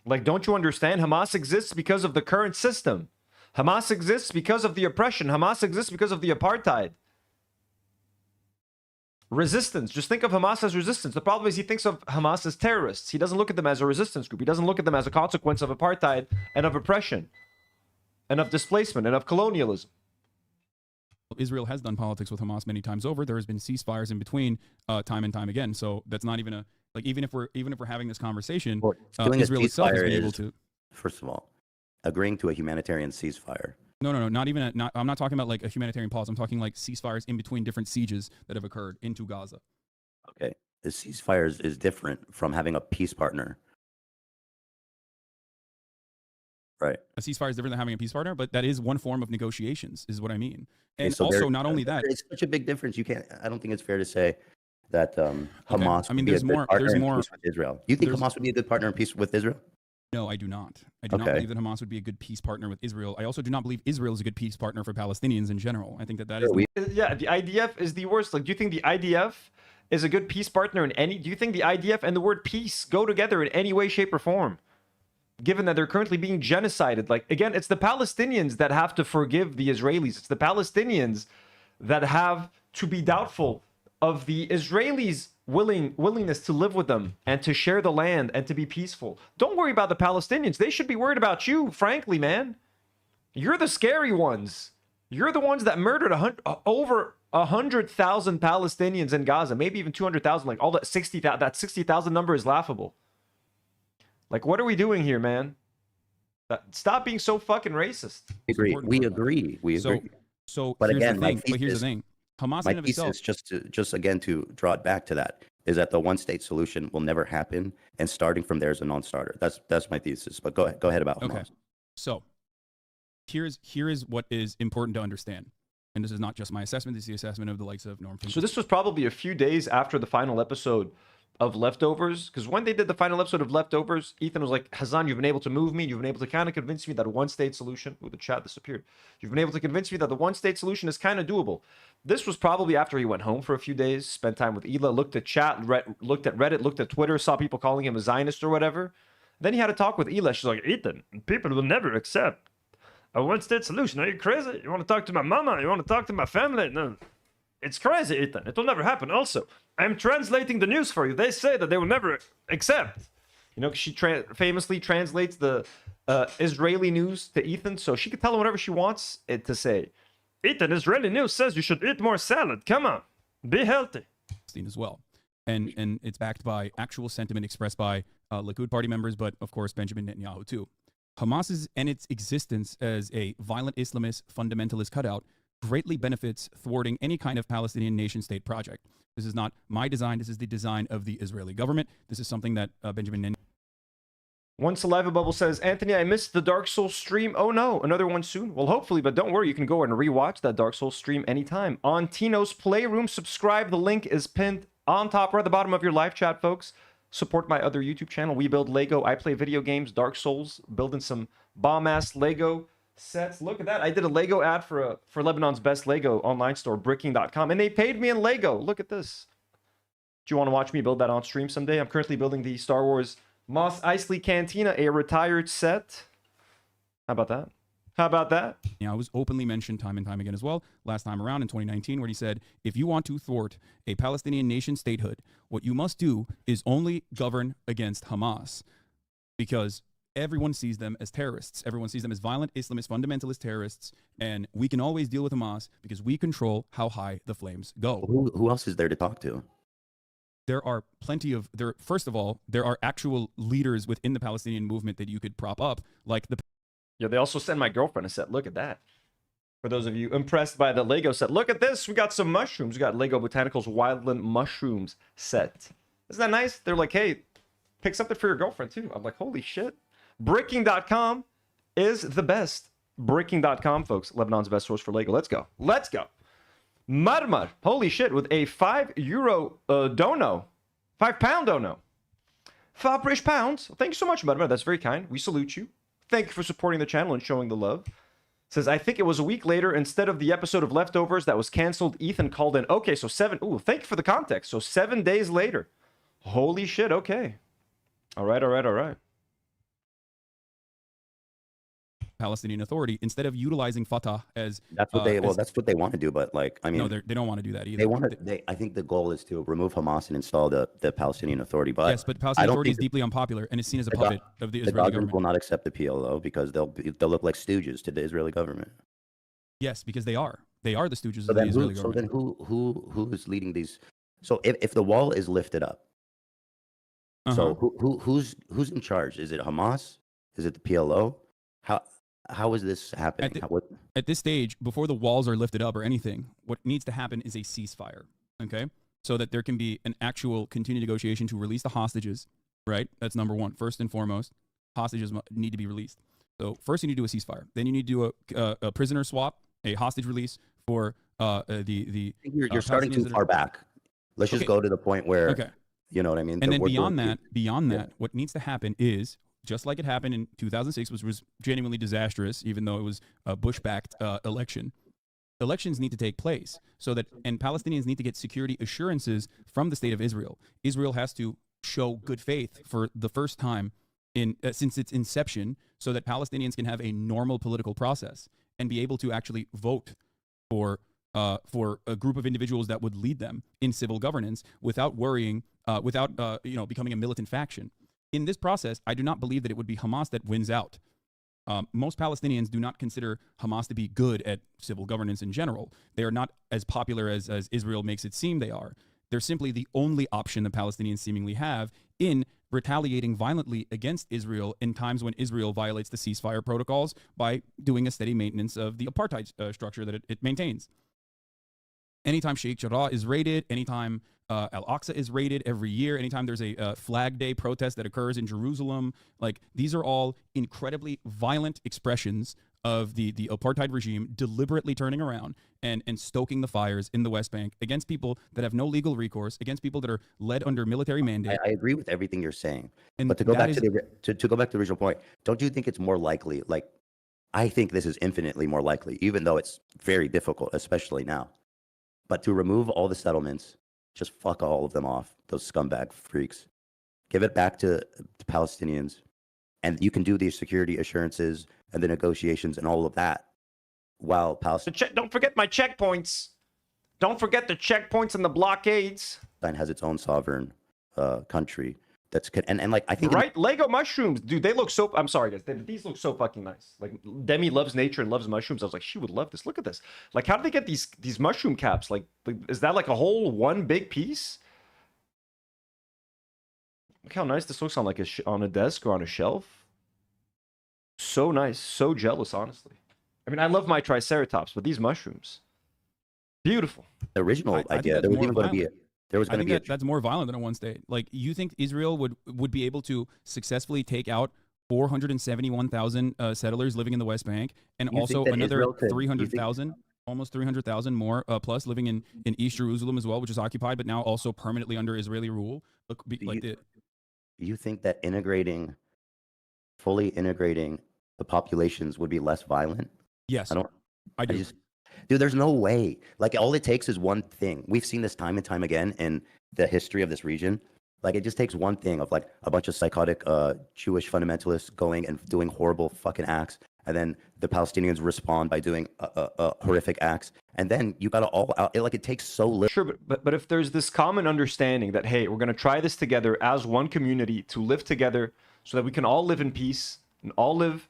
Like, don't you understand? Hamas exists because of the current system. Hamas exists because of the oppression. Hamas exists because of the apartheid. Resistance. Just think of Hamas as resistance. The problem is he thinks of Hamas as terrorists. He doesn't look at them as a resistance group. He doesn't look at them as a consequence of apartheid and of oppression and of displacement and of colonialism. Israel has done politics with Hamas many times over. There has been ceasefires in between time and time again. So that's not even even if we're having this conversation, Israel itself has been able to. First of all, agreeing to a humanitarian ceasefire. No, not even. I'm not talking about like a humanitarian pause. I'm talking like ceasefires in between different sieges that have occurred into Gaza. Okay, the ceasefires is different from having a peace partner. Right. A ceasefire is different than having a peace partner, but that is one form of negotiations, is what I mean. And so also, not only that, it's such a big difference. I don't think it's fair to say that Hamas I mean, would be a there's good more. partner There's in more. peace with Israel? Do you think there's- Hamas would be a good partner in peace with Israel? No, I do not. I do not Okay. believe that Hamas would be a good peace partner with Israel. I also do not believe Israel is a good peace partner for Palestinians in general. I think that is Sure, Yeah, the IDF is the worst. Like, do you think the IDF is a good peace partner in any? Do you think the IDF and the word peace go together in any way, shape, or form? Given that they're currently being genocided, like again, it's the Palestinians that have to forgive the Israelis. It's the Palestinians that have to be doubtful of the Israelis' willingness to live with them and to share the land and to be peaceful. Don't worry about the Palestinians. They should be worried about you, frankly, man. You're the scary ones. You're the ones that murdered over 100,000 Palestinians in Gaza, maybe even 200,000. Like all that 60,000 number is laughable. Like, what are we doing here, man? Stop being so fucking racist. We agree. So But here's again, the thing. my But here's the thesis- thing. Hamas My in and of itself. thesis, just again to draw it back to that, is that the one-state solution will never happen, and starting from there is a non-starter. That's my thesis. But go ahead about Okay. Hamas. So here is what is important to understand. And this is not just my assessment. This is the assessment of the likes of Nour. So this was probably a few days after the final episode of Leftovers, because when they did the final episode of Leftovers, Ethan was like, Hasan, you've been able to move me. You've been able to kind of convince me that a one-state solution, the chat disappeared. You've been able to convince me that the one-state solution is kind of doable. This was probably after he went home for a few days, spent time with Hila, looked at chat, looked at Reddit, looked at Twitter, saw people calling him a Zionist or whatever. Then he had a talk with Hila. She's like, Ethan, people will never accept a one-state solution. Are you crazy? You want to talk to my mama? You want to talk to my family? No. It's crazy, Ethan. It will never happen. Also, I'm translating the news for you. They say that they will never accept. You know, she famously translates the Israeli news to Ethan, so she could tell him whatever she wants it to say. Ethan, Israeli news says you should eat more salad. Come on, be healthy. As well. And it's backed by actual sentiment expressed by Likud party members, but of course Benjamin Netanyahu too. Hamas's and its existence as a violent Islamist fundamentalist cutout greatly benefits thwarting any kind of Palestinian nation-state project. This is not my design. This is the design of the Israeli government. This is something that Benjamin Netanyahu. One Saliva Bubble says, Anthony, I missed the Dark Souls stream. Oh no, another one soon? Well, hopefully, but don't worry. You can go and rewatch that Dark Souls stream anytime. On Tino's Playroom, subscribe. The link is pinned on top or at the bottom of your live chat, folks. Support my other YouTube channel. We build Lego. I play video games, Dark Souls, building some bomb-ass Lego sets. Look at that. I did a Lego ad for Lebanon's best Lego online store, bricking.com, and they paid me in Lego. Look at this. Do you want to watch me build that on stream someday? I'm currently building the Star Wars Mos Eisley Cantina, a retired set. How about that? How about that? It was openly mentioned time and time again as well, last time around in 2019, where he said, if you want to thwart a Palestinian nation statehood, what you must do is only govern against Hamas, because everyone sees them as terrorists. Everyone sees them as violent Islamist fundamentalist terrorists, and we can always deal with Hamas because we control how high the flames go. Who else is there to talk to? There are plenty of first of all, there are actual leaders within the Palestinian movement that you could prop up, like the Yeah, they also sent my girlfriend a set. Look at that. For those of you impressed by the Lego set, look at this. We got some mushrooms. We got Lego Botanicals Wildland Mushrooms set. Isn't that nice? They're like, hey, pick something for your girlfriend too. I'm like, holy shit. Bricking.com is the best. Bricking.com, folks. Lebanon's best source for Lego. Let's go. Let's go. Marmar. Holy shit. With a €5 dono. £5 dono. £5 Thank you so much, Marmar. That's very kind. We salute you. Thank you for supporting the channel and showing the love. Says, I think it was a week later, instead of the episode of Leftovers that was canceled, Ethan called in. Okay, so 7. Ooh, thank you for the context. So 7 days later. Holy shit, okay. All right. Palestinian Authority, instead of utilizing Fatah as That's what that's what they want to do. But like, I mean, no, they don't want to do that either. They want to. I think the goal is to remove Hamas and install the Palestinian Authority. But yes, but the Palestinian Authority is deeply unpopular and is seen as a puppet of the Israeli government. government. Will not accept the PLO because they'll look like stooges to the Israeli government. Yes, because they are. They are the stooges of the Israeli government. So then who is leading these? So if the wall is lifted up, so who's in charge? Is it Hamas? Is it the PLO? How is this happening? At this stage, before the walls are lifted up or anything, what needs to happen is a ceasefire, okay? So that there can be an actual continued negotiation to release the hostages, right? That's number one. First and foremost, hostages need to be released. So first you need to do a ceasefire. Then you need to do a prisoner swap, a hostage release for the You're starting too far back. Let's just go to the point where, you know what I mean? And then beyond that, what needs to happen is, just like it happened in 2006, which was genuinely disastrous, even though it was a Bush-backed election. Elections need to take place so that, and Palestinians need to get security assurances from the state of Israel. Israel has to show good faith for the first time since its inception, so that Palestinians can have a normal political process and be able to actually vote for a group of individuals that would lead them in civil governance without worrying, becoming a militant faction. In this process, I do not believe that it would be Hamas that wins out. Most Palestinians do not consider Hamas to be good at civil governance in general. They are not as popular as Israel makes it seem they are. They're simply the only option the Palestinians seemingly have in retaliating violently against Israel in times when Israel violates the ceasefire protocols by doing a steady maintenance of the apartheid structure that it maintains. Anytime Sheikh Jarrah is raided, anytime Al-Aqsa is raided every year, anytime there's a Flag Day protest that occurs in Jerusalem, like these are all incredibly violent expressions of the apartheid regime deliberately turning around and stoking the fires in the West Bank against people that have no legal recourse, against people that are led under military mandate. I agree with everything you're saying. But to go back to go back to the original point, don't you think it's more likely, like, I think this is infinitely more likely, even though it's very difficult, especially now. But to remove all the settlements, just fuck all of them off, those scumbag freaks. Give it back to the Palestinians. And you can do these security assurances and the negotiations and all of that while Palestine... Don't forget my checkpoints. Don't forget the checkpoints and the blockades. Has its own sovereign country. That's and like I think right, Lego mushrooms, dude. They look so. I'm sorry, guys. These look so fucking nice. Like Demi loves nature and loves mushrooms. I was like, she would love this. Look at this. Like, how do they get these mushroom caps? Like, is that like a whole one big piece? Look how nice this looks on like on a desk or on a shelf. So nice. So jealous, honestly. I mean, I love my triceratops, but these mushrooms, beautiful. The original idea. There was even going to be that's more violent than a one state. Like, you think Israel would be able to successfully take out 471,000 settlers living in the West Bank, and also another 300,000, almost 300,000 more plus living in East Jerusalem as well, which is occupied, but now also permanently under Israeli rule. You think that fully integrating the populations would be less violent? Yes, I do. Dude, there's no way. Like, all it takes is one thing. We've seen this time and time again in the history of this region. Like, it just takes one thing of like a bunch of psychotic Jewish fundamentalists going and doing horrible fucking acts, and then the Palestinians respond by doing horrific acts, and then you gotta all out. It takes so little. Sure, but if there's this common understanding that, hey, we're gonna try this together as one community to live together, so that we can all live in peace and all live,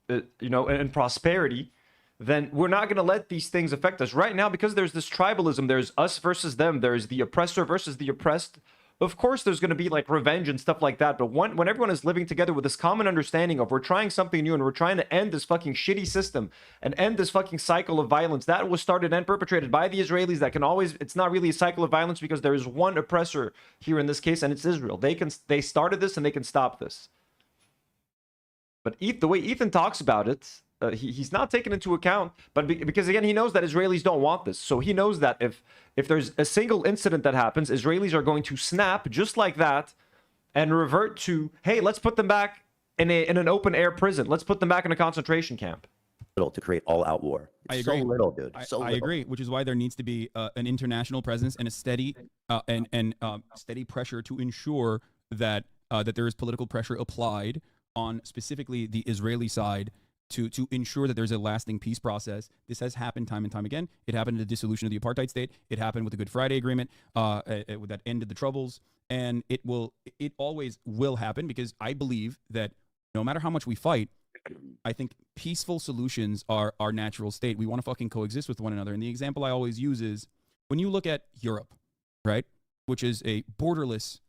in prosperity, then we're not going to let these things affect us. Right now, because there's this tribalism, there's us versus them, there's the oppressor versus the oppressed. Of course, there's going to be like revenge and stuff like that. But when everyone is living together with this common understanding of we're trying something new and we're trying to end this fucking shitty system and end this fucking cycle of violence that was started and perpetrated by the Israelis, it's not really a cycle of violence because there is one oppressor here in this case, and it's Israel. They started this and they can stop this. But the way Ethan talks about it, he's not taken into account, but because again, he knows that Israelis don't want this. So he knows that if there's a single incident that happens, Israelis are going to snap just like that and revert to, hey, let's put them back in an open air prison. Let's put them back in a concentration camp. To create all out war. It's I agree. So little, dude. I agree, which is why there needs to be an international presence and a steady steady pressure to ensure that there is political pressure applied on specifically the Israeli side to ensure that there's a lasting peace process. This has happened time and time again. It happened in the dissolution of the apartheid state. It happened with the Good Friday Agreement that ended the troubles. And it always will happen, because I believe that no matter how much we fight, I think peaceful solutions are our natural state. We want to fucking coexist with one another. And the example I always use is when you look at Europe, right, which is a borderless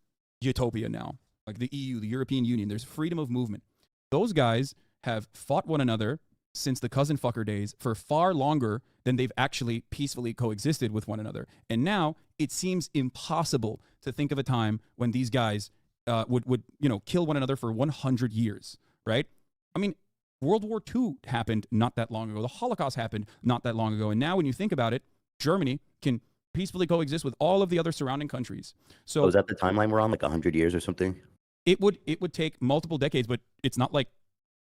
utopia now, like the EU, the European Union, there's freedom of movement. Those guys have fought one another since the cousin fucker days for far longer than they've actually peacefully coexisted with one another. And now it seems impossible to think of a time when these guys would kill one another for 100 years, right? I mean, World War II happened not that long ago. The Holocaust happened not that long ago. And now when you think about it, Germany can peacefully coexist with all of the other surrounding countries. So is that the timeline we're on, like 100 years or something? It would take multiple decades, but it's not like,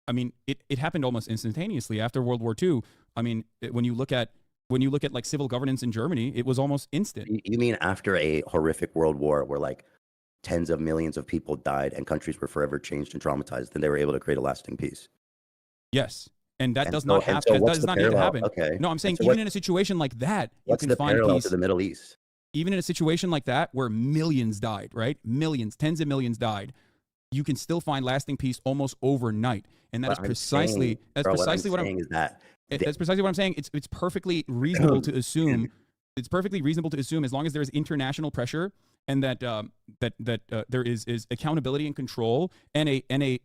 I mean, it happened almost instantaneously after World War II. I mean, when you look at like civil governance in Germany, it was almost instant. You mean after a horrific world war where like tens of millions of people died and countries were forever changed and traumatized, then they were able to create a lasting peace? Yes. And that does so, not happen. So that does not need to happen. Okay. No, I'm saying so even in a situation like that, you what's can the find parallel peace. To the Middle East? Even in a situation like that where millions died, right? Millions, tens of millions died, you can still find lasting peace almost overnight. And that is precisely what I'm saying. That's precisely what I'm saying. It's perfectly reasonable to assume. It's perfectly reasonable to assume, as long as there is international pressure and that there is accountability and control, and a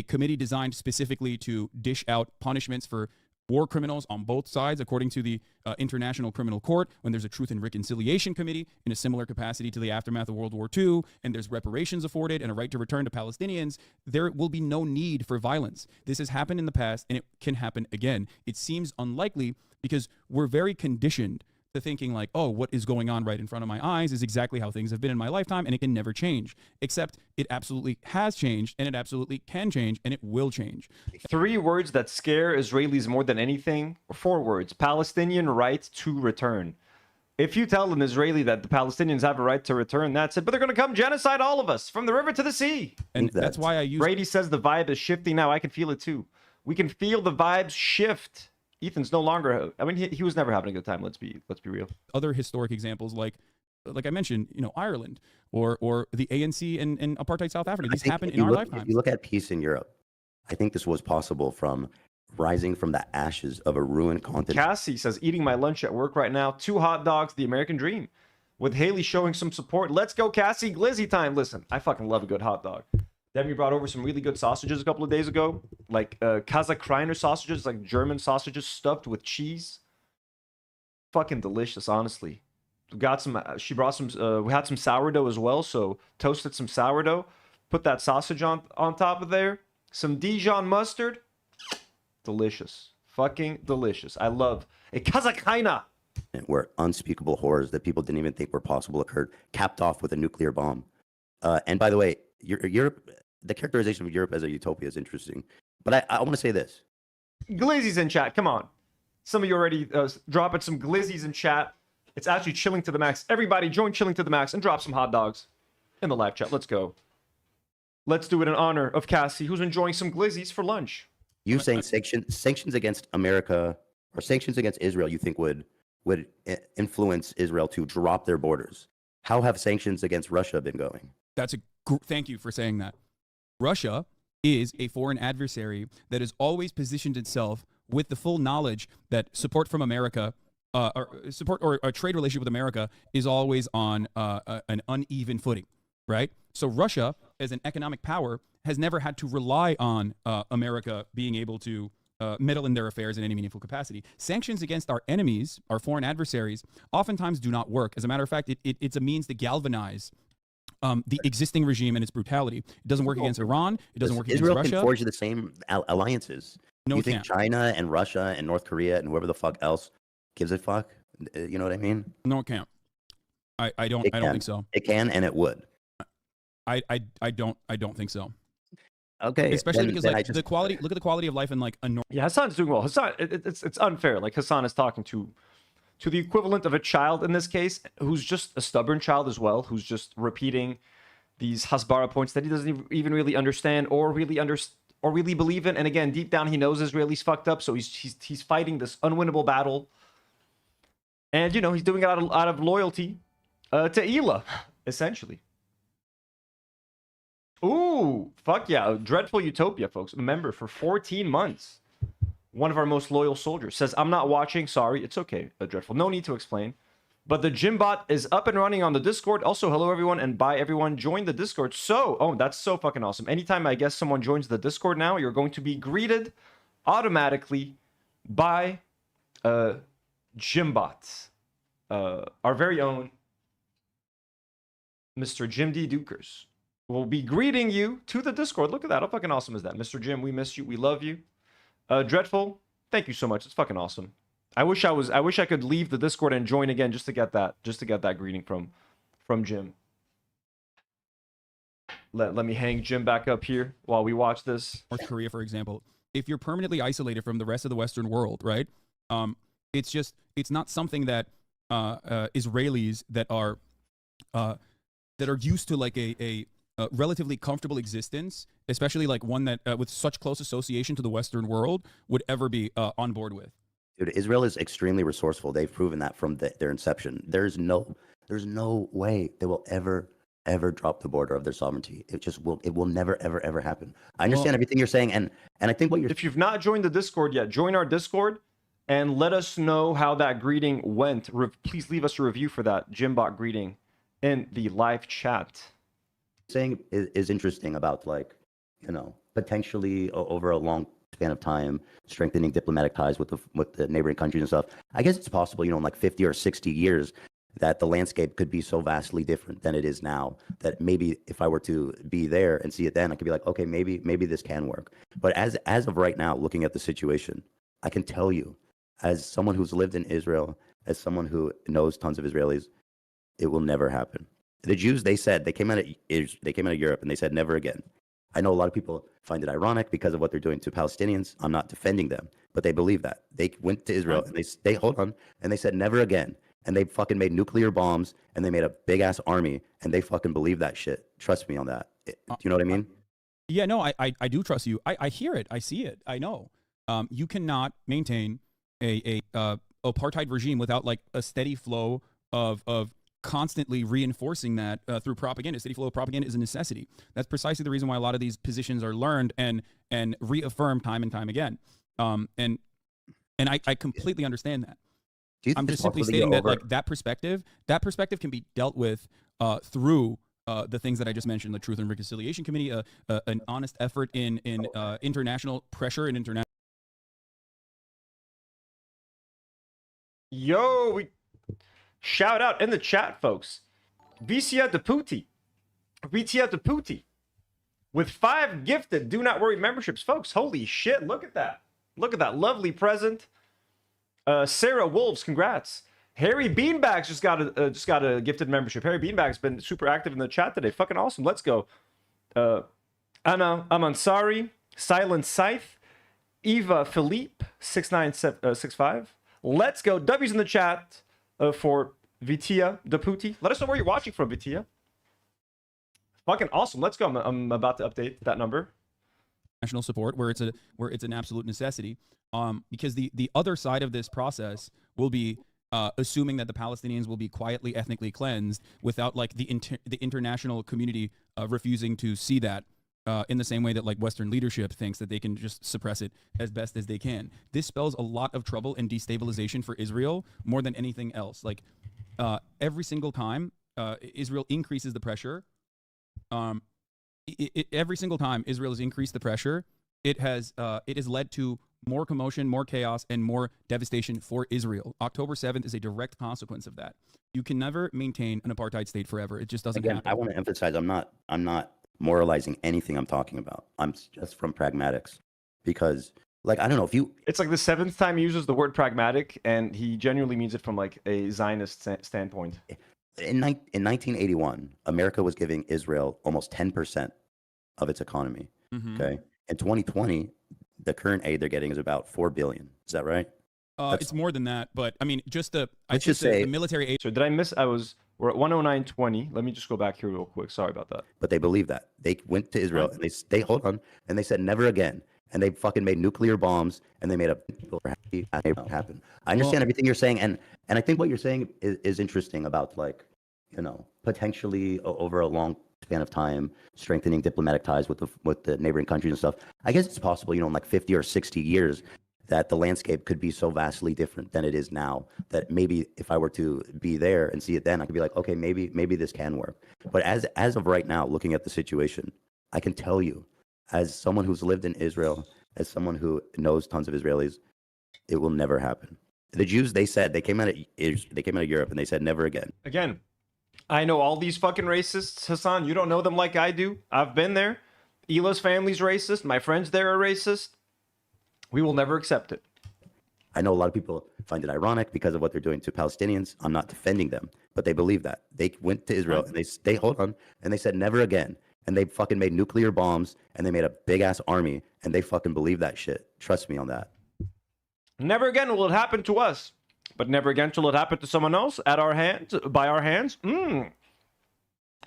committee designed specifically to dish out punishments for war criminals on both sides, according to the International Criminal Court, when there's a Truth and Reconciliation Committee in a similar capacity to the aftermath of World War II, and there's reparations afforded and a right to return to Palestinians, there will be no need for violence. This has happened in the past, and it can happen again. It seems unlikely because we're very conditioned to thinking like, oh, what is going on right in front of my eyes is exactly how things have been in my lifetime, and it can never change. Except it absolutely has changed, and it absolutely can change, and it will change. 3 words that scare Israelis more than anything, or 4 words: Palestinian right to return. If you tell an Israeli that the Palestinians have a right to return, that's it. But they're going to come genocide all of us, from the river to the sea. And that's why I use... Brady says the vibe is shifting now. I can feel it too. We can feel the vibes shift. Ethan's no longer, I mean, he was never having a good time. Let's be real. Other historic examples, like I mentioned, Ireland or the ANC and apartheid South Africa. These happened in our lifetime. If you look at peace in Europe, I think this was possible from rising from the ashes of a ruined continent. Cassie says, eating my lunch at work right now. 2 hot dogs, the American dream. With Haley showing some support. Let's go, Cassie. Glizzy time. Listen, I fucking love a good hot dog. Demi brought over some really good sausages a couple of days ago, like Klein sausages, like German sausages stuffed with cheese. Fucking delicious, honestly. We got some. She brought some. We had some sourdough as well, so toasted some sourdough. Put that sausage on top of there. Some Dijon mustard. Delicious, fucking delicious. I love a Kazakhaina. Where unspeakable horrors that people didn't even think were possible occurred, capped off with a nuclear bomb. And by the way, Europe, the characterization of Europe as a utopia is interesting. But I want to say this. Glizzy's in chat. Come on. Some of you already dropping some glizzies in chat. It's actually chilling to the max. Everybody join chilling to the max and drop some hot dogs in the live chat. Let's go. Let's do it in honor of Cassie, who's enjoying some glizzies for lunch. You saying sanctions against America or sanctions against Israel, you think would influence Israel to drop their borders? How have sanctions against Russia been going? Thank you for saying that. Russia is a foreign adversary that has always positioned itself with the full knowledge that support from America, or a trade relationship with America is always on an uneven footing, right? So Russia, as an economic power, has never had to rely on America being able to meddle in their affairs in any meaningful capacity. Sanctions against our enemies, our foreign adversaries, oftentimes do not work. As a matter of fact, it's a means to galvanize the existing regime and its brutality. It doesn't work against Iran. It doesn't work against Russia. Israel can forge the same alliances. No, you think China and Russia and North Korea and whoever the fuck else gives a fuck? You know what I mean? No, it can't. I don't think so. It can and it would. I don't think so. Okay. Especially because like the quality. Look at the quality of life in like a normal. Yeah, Hasan's doing well. Hasan, it's unfair. Like Hasan is talking to the equivalent of a child in this case, who's just a stubborn child as well, who's just repeating these Hasbara points that he doesn't even really understand or really believe in. And again, deep down, he knows Israelis fucked up, so he's fighting this unwinnable battle. And he's doing it out of loyalty to Ela, essentially. Ooh, fuck yeah. Dreadful Utopia, folks. A member for 14 months. One of our most loyal soldiers says, I'm not watching. Sorry. It's okay, Dreadful. No need to explain. But the gym bot is up and running on the Discord. Also, hello, everyone. And bye, everyone. Join the Discord. That's so fucking awesome. Anytime I guess someone joins the Discord now, you're going to be greeted automatically by gym bots. Our very own Mr. Jim D. Dukers will be greeting you to the Discord. Look at that. How fucking awesome is that? Mr. Jim, we miss you. We love you. Dreadful, thank you so much. It's fucking awesome. I wish I could leave the Discord and join again just to get that greeting from Jim. Let me hang Jim back up here while we watch this. North Korea, for example, if you're permanently isolated from the rest of the Western world, right? It's not something that Israelis that are used to like a relatively comfortable existence, especially like one that with such close association to the Western world, would ever be on board with. Dude, Israel is extremely resourceful. They've proven that from their inception. There's no way they will ever drop the border of their sovereignty. It will never ever happen. I understand everything you're saying, and I think what you're. If you've not joined the Discord yet, join our Discord and let us know how that greeting went. Please leave us a review for that Jimbot greeting in the live chat. Saying is interesting about, like, you know, potentially over a long span of time strengthening diplomatic ties with the neighboring countries and stuff. I guess it's possible, you know, in like 50 or 60 years that the landscape could be so vastly different than it is now that maybe if I were to be there and see it then, I could be like, okay, maybe this can work. But as of right now, looking at the situation, I can tell you, as someone who's lived in Israel, as someone who knows tons of Israelis, it will never happen. The Jews, they said, they came out of Europe and they said never again. I know a lot of people find it ironic because of what they're doing to Palestinians. I'm not defending them, but they believe that. They went to Israel and they said never again. And they fucking made nuclear bombs and they made a big ass army and they fucking believe that shit. Trust me on that. Do you know what I mean? Yeah, no, I do trust you. I hear it. I see it. I know. You cannot maintain a apartheid regime without like a steady flow of constantly reinforcing that through propaganda. A steady flow of propaganda is a necessity. That's precisely the reason why a lot of these positions are learned and reaffirmed time and time again. And I completely understand that. I'm just simply stating that like that perspective can be dealt with through the things that I just mentioned: the Truth and Reconciliation Committee, an honest effort in international pressure and international. Yo, we shout out in the chat, folks. VCA Deputy with 5 gifted Do Not Worry memberships, folks. Holy shit! Look at that! Look at that lovely present. Sarah Wolves, congrats. Harry Beanbags just got a gifted membership. Harry Beanbag's been super active in the chat today. Fucking awesome. Let's go. Anna Amansari, Silent Scythe, Eva Philippe 6965. Let's go. W's in the chat for Vitia Deputy. Let us know where you're watching from, Vitia. Fucking awesome. Let's go. I'm about to update that number. National support where it's an absolute necessity. Because the other side of this process will be assuming that the Palestinians will be quietly ethnically cleansed without like the international community refusing to see that in the same way that like Western leadership thinks that they can just suppress it as best as they can. This spells a lot of trouble and destabilization for Israel more than anything else. Like every single time Israel increases the pressure, every single time Israel has increased the pressure, it has led to more commotion, more chaos, and more devastation for Israel. October 7th is a direct consequence of that. You can never maintain an apartheid state forever. It just doesn't happen. I want to emphasize, I'm not moralizing anything I'm talking about. I'm just from pragmatics, because like, I don't know if you. It's like the 7th time he uses the word pragmatic, and he genuinely means it from like a Zionist standpoint. In 1981, America was giving Israel almost 10% of its economy. Mm-hmm. Okay. In 2020, the current aid they're getting is about $4 billion. Is that right? It's more than that, but I mean, let's just say the military aid. So did I miss? We're at 109.20. Let me just go back here real quick. Sorry about that. But they believe that. They went to Israel and they said never again. And they fucking made nuclear bombs and they made happen. I understand everything you're saying, and I think what you're saying is interesting about, like, you know, potentially over a long span of time strengthening diplomatic ties with the neighboring countries and stuff. I guess it's possible, you know, in like 50 or 60 years that the landscape could be so vastly different than it is now that maybe if I were to be there and see it then, I could be like, okay, maybe this can work. But as of right now, looking at the situation, I can tell you, as someone who's lived in Israel, as someone who knows tons of Israelis, it will never happen. The Jews, they said, they came out of Europe and they said never again. Again, I know all these fucking racists, Hasan. You don't know them like I do. I've been there. Ela's family's racist. My friends there are racist. We will never accept it. I know a lot of people find it ironic because of what they're doing to Palestinians. I'm not defending them, but they believe that. They went to Israel and they hold on, and they said never again. And they fucking made nuclear bombs, and they made a big ass army, and they fucking believe that shit. Trust me on that. Never again will it happen to us, but never again will it happen to someone else at our hands, by our hands.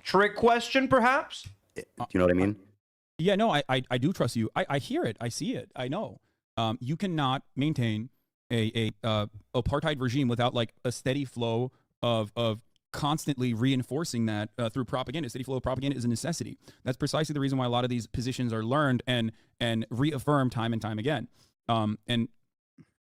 Trick question, perhaps? Do you know what I mean? Yeah, no, I do trust you. I hear it. I see it. I know. You cannot maintain a apartheid regime without like a steady flow of constantly reinforcing that through propaganda. Steady flow of propaganda is a necessity. That's precisely the reason why a lot of these positions are learned and reaffirmed time and time again. And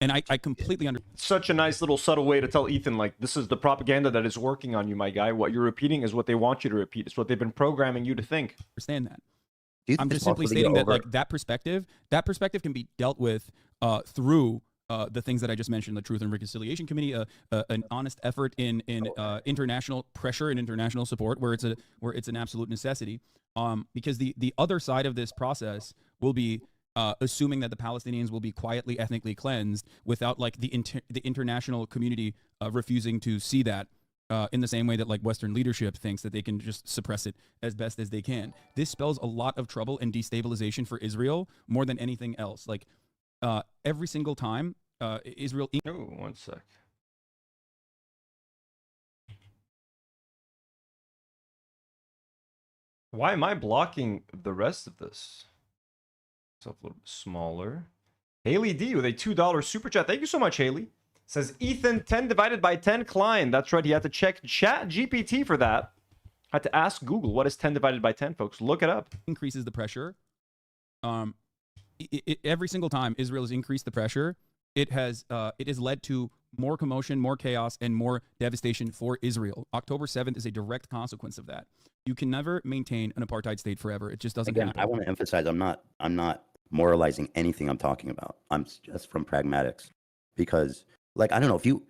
I completely understand. Such a nice little subtle way to tell Ethan, like, this is the propaganda that is working on you, my guy. What you're repeating is what they want you to repeat. It's what they've been programming you to think. Understand that. I'm just simply stating that like that perspective can be dealt with through the things that I just mentioned, the Truth and Reconciliation Committee, an honest effort in international pressure and international support, where it's an absolute necessity. Because the other side of this process will be assuming that the Palestinians will be quietly ethnically cleansed without like the international community refusing to see that. In the same way that like Western leadership thinks that they can just suppress it as best as they can. This spells a lot of trouble and destabilization for Israel more than anything else. Like every single time Israel... Oh, one sec. Why am I blocking the rest of this? Myself a little bit smaller. Haley D with a $2 super chat. Thank you so much, Haley. Says Ethan, 10 divided by 10 Klein. That's right. He had to check Chat GPT for that. Had to ask Google, what is 10 divided by 10, folks? Look it up. Increases the pressure. Every single time Israel has increased the pressure, it has led to more commotion, more chaos, and more devastation for Israel. October 7th is a direct consequence of that. You can never maintain an apartheid state forever. It just doesn't happen. I want to emphasize, I'm not moralizing anything I'm talking about. I'm just from pragmatics. Because, like, I don't know, if you...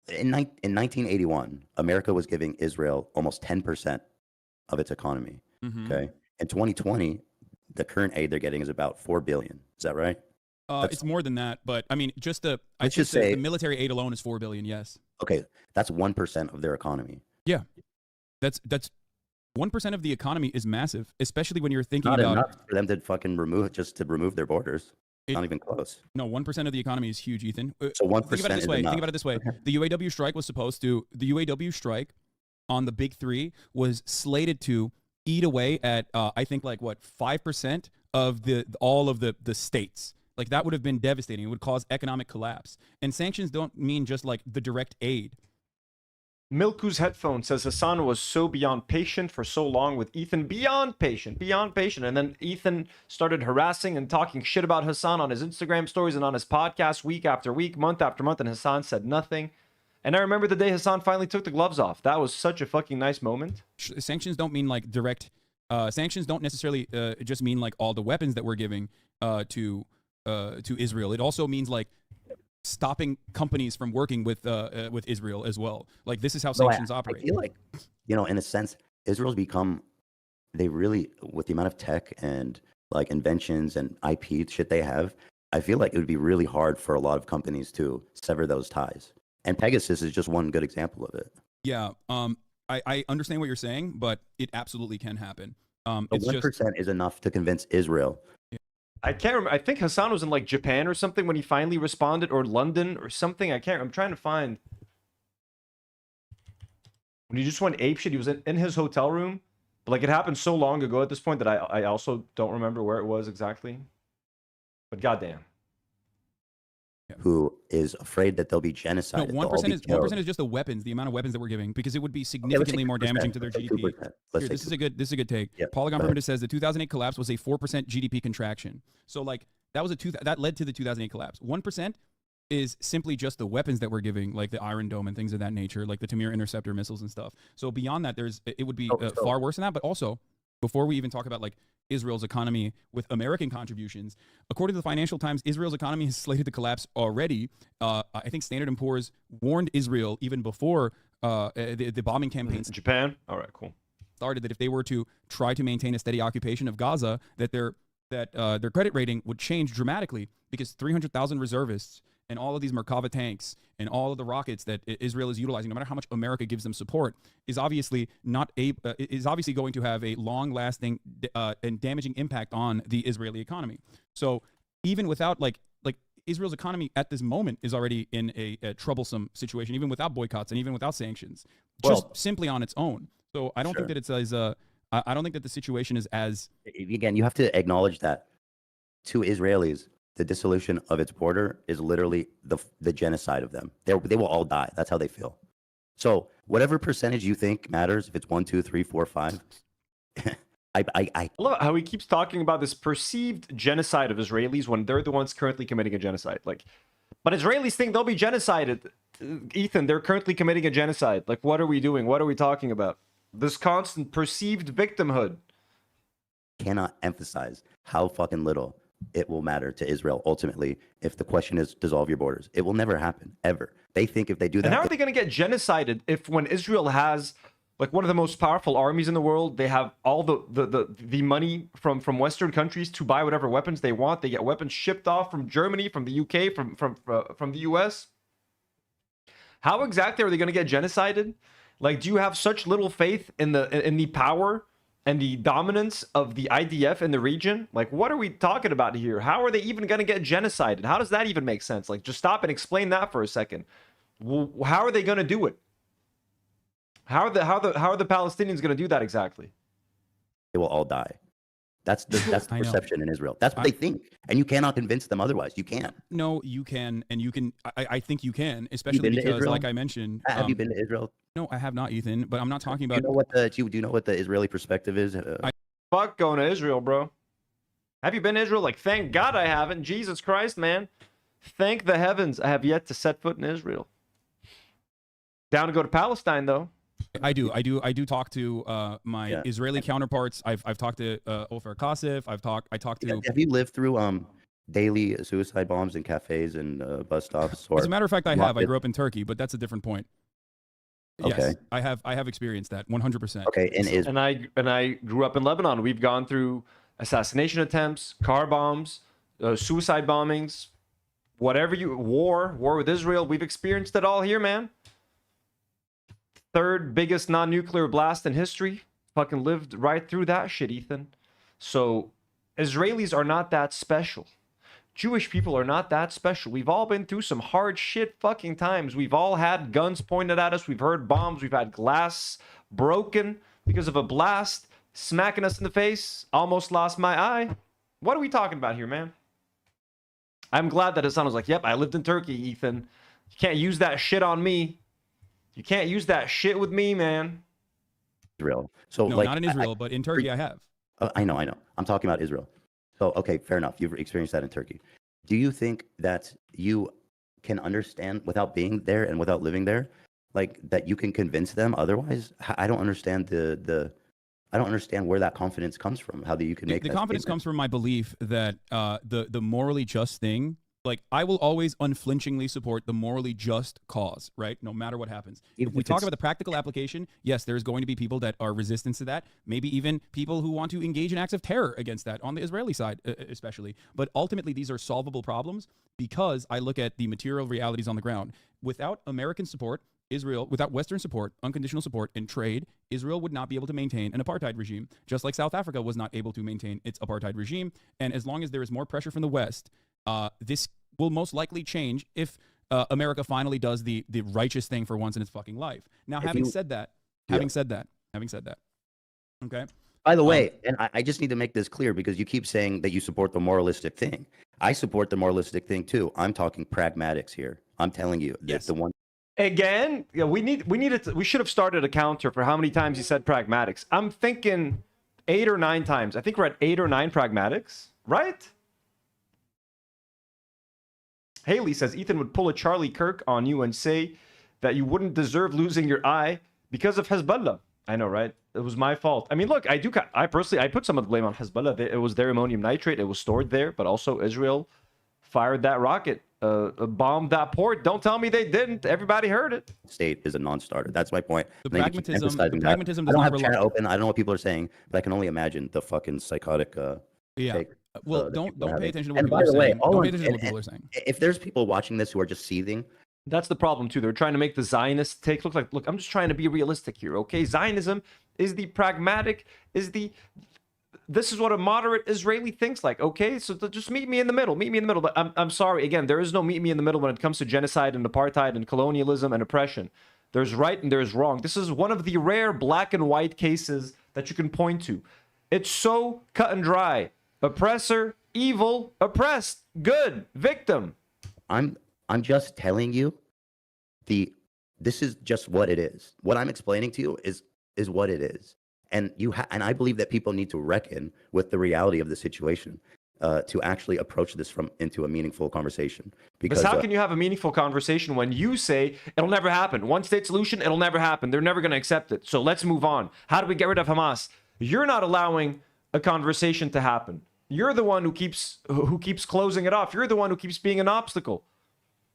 In 1981, America was giving Israel almost 10% of its economy. Mm-hmm. Okay? In 2020, the current aid they're getting is about $4 billion. Is that right? It's more than that, but I mean, the military aid alone is $4 billion. Yes. Okay, that's 1% of their economy. Yeah, that's 1% of the economy is massive, especially when you're thinking not about enough for them to fucking remove their borders. Not even close. No, 1% of the economy is huge, Ethan. So 1% Think about it this way. Okay. The UAW strike the UAW strike on the big three was slated to eat away at I think like what 5% of all of the states. Like that would have been devastating. It would cause economic collapse. And sanctions don't mean just like the direct aid. Milku's headphone says Hasan was so beyond patient for so long with Ethan. Beyond patient. And then Ethan started harassing and talking shit about Hasan on his Instagram stories and on his podcast week after week, month after month, and Hasan said nothing. And I remember the day Hasan finally took the gloves off. That was such a fucking nice moment. Sanctions don't mean like direct. Sanctions don't necessarily just mean like all the weapons that we're giving to Israel. It also means like stopping companies from working with Israel as well. Like this is how sanctions operate. I feel like, in a sense, Israel's become, they really, with the amount of tech and like inventions and IP shit they have, I feel like it would be really hard for a lot of companies to sever those ties. And Pegasus is just one good example of it. Yeah. I understand what you're saying, but it absolutely can happen. 1% is enough to convince Israel. I can't remember. I think Hasan was in like Japan or something when he finally responded, or London or something. I'm trying to find. When he just went apeshit, he was in his hotel room. But like it happened so long ago at this point that I also don't remember where it was exactly. But goddamn. Who is afraid that they'll be genocide? No, 1% is just the weapons, the amount of weapons that we're giving, because it would be significantly more damaging to their GDP. This is a good take. Yep. Polygon Primitive says the 2008 collapse was a 4% GDP contraction. So like that led to the 2008 collapse. 1% is simply just the weapons that we're giving, like the Iron Dome and things of that nature, like the Tamir interceptor missiles and stuff. So beyond that, it would be far worse than that. But also, before we even talk about like Israel's economy with American contributions, according to the Financial Times, Israel's economy is slated to collapse already. I think Standard & Poor's warned Israel even before the bombing campaigns. Japan? All right, cool. Started that if they were to try to maintain a steady occupation of Gaza, that their credit rating would change dramatically, because 300,000 reservists and all of these Merkava tanks and all of the rockets that Israel is utilizing, no matter how much America gives them support, is obviously going to have a long-lasting and damaging impact on the Israeli economy. So even without like Israel's economy at this moment is already in a troublesome situation, even without boycotts and even without sanctions, just simply on its own. So I don't think that it's as I don't think that the situation is as. Again, you have to acknowledge that to Israelis, the dissolution of its border is literally the genocide of them. They will all die. That's how they feel. So whatever percentage you think matters, if it's 1, 2, 3, 4, 5. I love how he keeps talking about this perceived genocide of Israelis when they're the ones currently committing a genocide. Like, but Israelis think they'll be genocided. Ethan, they're currently committing a genocide. Like, what are we doing? What are we talking about? This constant perceived victimhood. Cannot emphasize how fucking little it will matter to Israel ultimately if the question is dissolve your borders. It will never happen, ever. They think if they do that... And how are they going to get genocided if when Israel has... like one of the most powerful armies in the world, they have all the money from Western countries to buy whatever weapons they want. They get weapons shipped off from Germany, from the UK, from the US. How exactly are they going to get genocided? Like, do you have such little faith in the power and the dominance of the IDF in the region? Like, what are we talking about here? How are they even going to get genocided? How does that even make sense? Like, just stop and explain that for a second. How are they going to do it? How are the Palestinians going to do that exactly? They will all die. That's the perception in Israel. That's what they think, and you cannot convince them otherwise. You can't. No, you can, and you can. I think you can, especially because, like I mentioned, have you been to Israel? No, I have not, Ethan. But I'm not talking about. Do you know what the Israeli perspective is? Fuck going to Israel, bro. Have you been to Israel? Like, thank God I haven't. Jesus Christ, man. Thank the heavens I have yet to set foot in Israel. Down to go to Palestine, though. I do talk to my Israeli counterparts. I've talked to Ofer Kasif. I talked to. Have you lived through daily suicide bombs in cafes and bus stops? As a matter of fact, I have. I grew up in Turkey, but that's a different point. Okay. Yes, I have experienced that 100%. Okay, and I grew up in Lebanon. We've gone through assassination attempts, car bombs, suicide bombings, war with Israel. We've experienced it all here, man. Third biggest non-nuclear blast in history. Fucking lived right through that shit, Ethan. So Israelis are not that special. Jewish people are not that special. We've all been through some hard shit fucking times. We've all had guns pointed at us. We've heard bombs. We've had glass broken because of a blast smacking us in the face. Almost lost my eye. What are we talking about here, man? I'm glad that Hasan was like, yep, I lived in Turkey, Ethan. You can't use that shit on me. You can't use that shit with me, man. Israel. So, no, like, not in Israel, but in Turkey I have. I know. I'm talking about Israel. So, okay, fair enough. You've experienced that in Turkey. Do you think that you can understand without being there and without living there, like that you can convince them otherwise? I don't understand I don't understand where that confidence comes from. How do you can make the confidence comes from my belief that the morally just thing. Like, I will always unflinchingly support the morally just cause, right? No matter what happens. If we talk about the practical application, yes, there's going to be people that are resistant to that. Maybe even people who want to engage in acts of terror against that on the Israeli side, especially. But ultimately, these are solvable problems because I look at the material realities on the ground. Without American support, without Western support, unconditional support, and trade, Israel would not be able to maintain an apartheid regime, just like South Africa was not able to maintain its apartheid regime. And as long as there is more pressure from the West, this will most likely change if America finally does the righteous thing for once in its fucking life. Now, having said that, okay. By the way, and I just need to make this clear because you keep saying that you support the moralistic thing. I support the moralistic thing too. I'm talking pragmatics here. I'm telling you, yes. The one. Again, we should have started a counter for how many times he said pragmatics. I'm thinking 8 or 9 times. I think we're at 8 or 9 pragmatics, right? Haley says Ethan would pull a Charlie Kirk on you and say that you wouldn't deserve losing your eye because of Hezbollah. I know, right? It was my fault. I mean, look, I personally put some of the blame on Hezbollah. It was their ammonium nitrate. It was stored there, but also Israel fired that rocket, bombed that port. Don't tell me they didn't. Everybody heard it. State is a non-starter. That's my point. The pragmatism does I don't not have rely. chat open. I don't know what people are saying, but I can only imagine the fucking psychotic. Take. Well, don't pay attention to what and people by are the way, saying. Don't pay attention to what people are saying. If there's people watching this who are just seething, that's the problem too. They're trying to make the Zionist take look like, look, I'm just trying to be realistic here, okay? Zionism is the pragmatic, this is what a moderate Israeli thinks like, okay? So just meet me in the middle. Meet me in the middle. But I'm sorry, again, there is no meet me in the middle when it comes to genocide and apartheid and colonialism and oppression. There's right and there's wrong. This is one of the rare black and white cases that you can point to. It's so cut and dry. Oppressor, evil, oppressed, good, victim. I'm just telling you, this is just what it is. What I'm explaining to you is what it is, and and I believe that people need to reckon with the reality of the situation to actually approach this into a meaningful conversation. Because how can you have a meaningful conversation when you say it'll never happen? One state solution, it'll never happen. They're never going to accept it. So let's move on. How do we get rid of Hamas? You're not allowing a conversation to happen. You're the one who keeps closing it off. You're the one who keeps being an obstacle.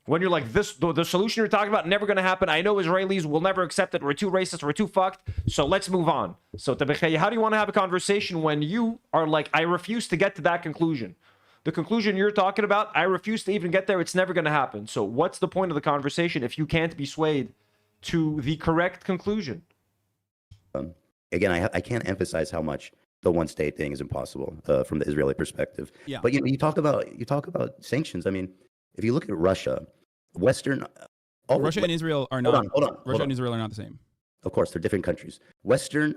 When you're like, the solution you're talking about, never going to happen. I know Israelis will never accept it. We're too racist. We're too fucked. So let's move on. So, how do you want to have a conversation when you are like, I refuse to get to that conclusion? The conclusion you're talking about, I refuse to even get there. It's never going to happen. So what's the point of the conversation if you can't be swayed to the correct conclusion? Again, I can't emphasize how much the one state thing is impossible from the Israeli perspective. Yeah. But you talk about sanctions. I mean, if you look at Russia, Russia and Israel are not. Hold on. Russia and Israel are not the same. Of course, they're different countries. Western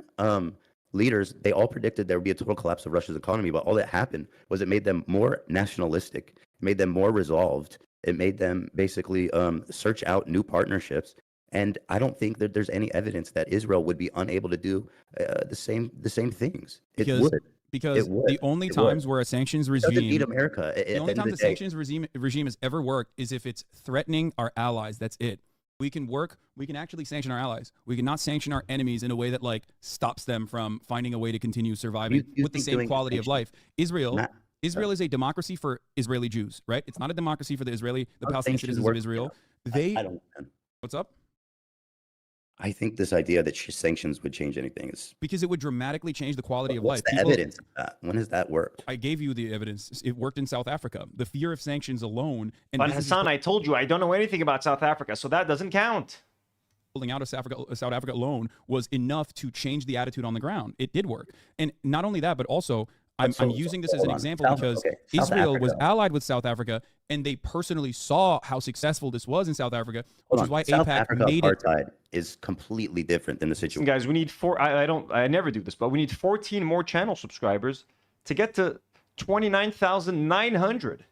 leaders, they all predicted there would be a total collapse of Russia's economy, but all that happened was it made them more nationalistic, it made them more resolved, it made them basically search out new partnerships. And I don't think that there's any evidence that Israel would be unable to do the same things. Because the only times where a sanctions regime doesn't need America. The only time the sanctions regime has ever worked is if it's threatening our allies. That's it. We can actually sanction our allies. We cannot sanction our enemies in a way that like stops them from finding a way to continue surviving with the same quality of life. Israel is a democracy for Israeli Jews, right? It's not a democracy for the Palestinian citizens of Israel. What's up? I think this idea that sanctions would change anything is because it would dramatically change the quality of life. What's the evidence of that? When has that worked? I gave you the evidence. It worked in South Africa. The fear of sanctions alone. But Hasan, I told you I don't know anything about South Africa, so that doesn't count. Pulling out of South Africa alone was enough to change the attitude on the ground. It did work, and not only that, but also I'm using this as an example because Israel was allied with South Africa, and they personally saw how successful this was in South Africa, which is why South AIPAC Africa made apartheid is completely different than the situation. Guys, we need I never do this, but we need 14 more channel subscribers to get to 29,900.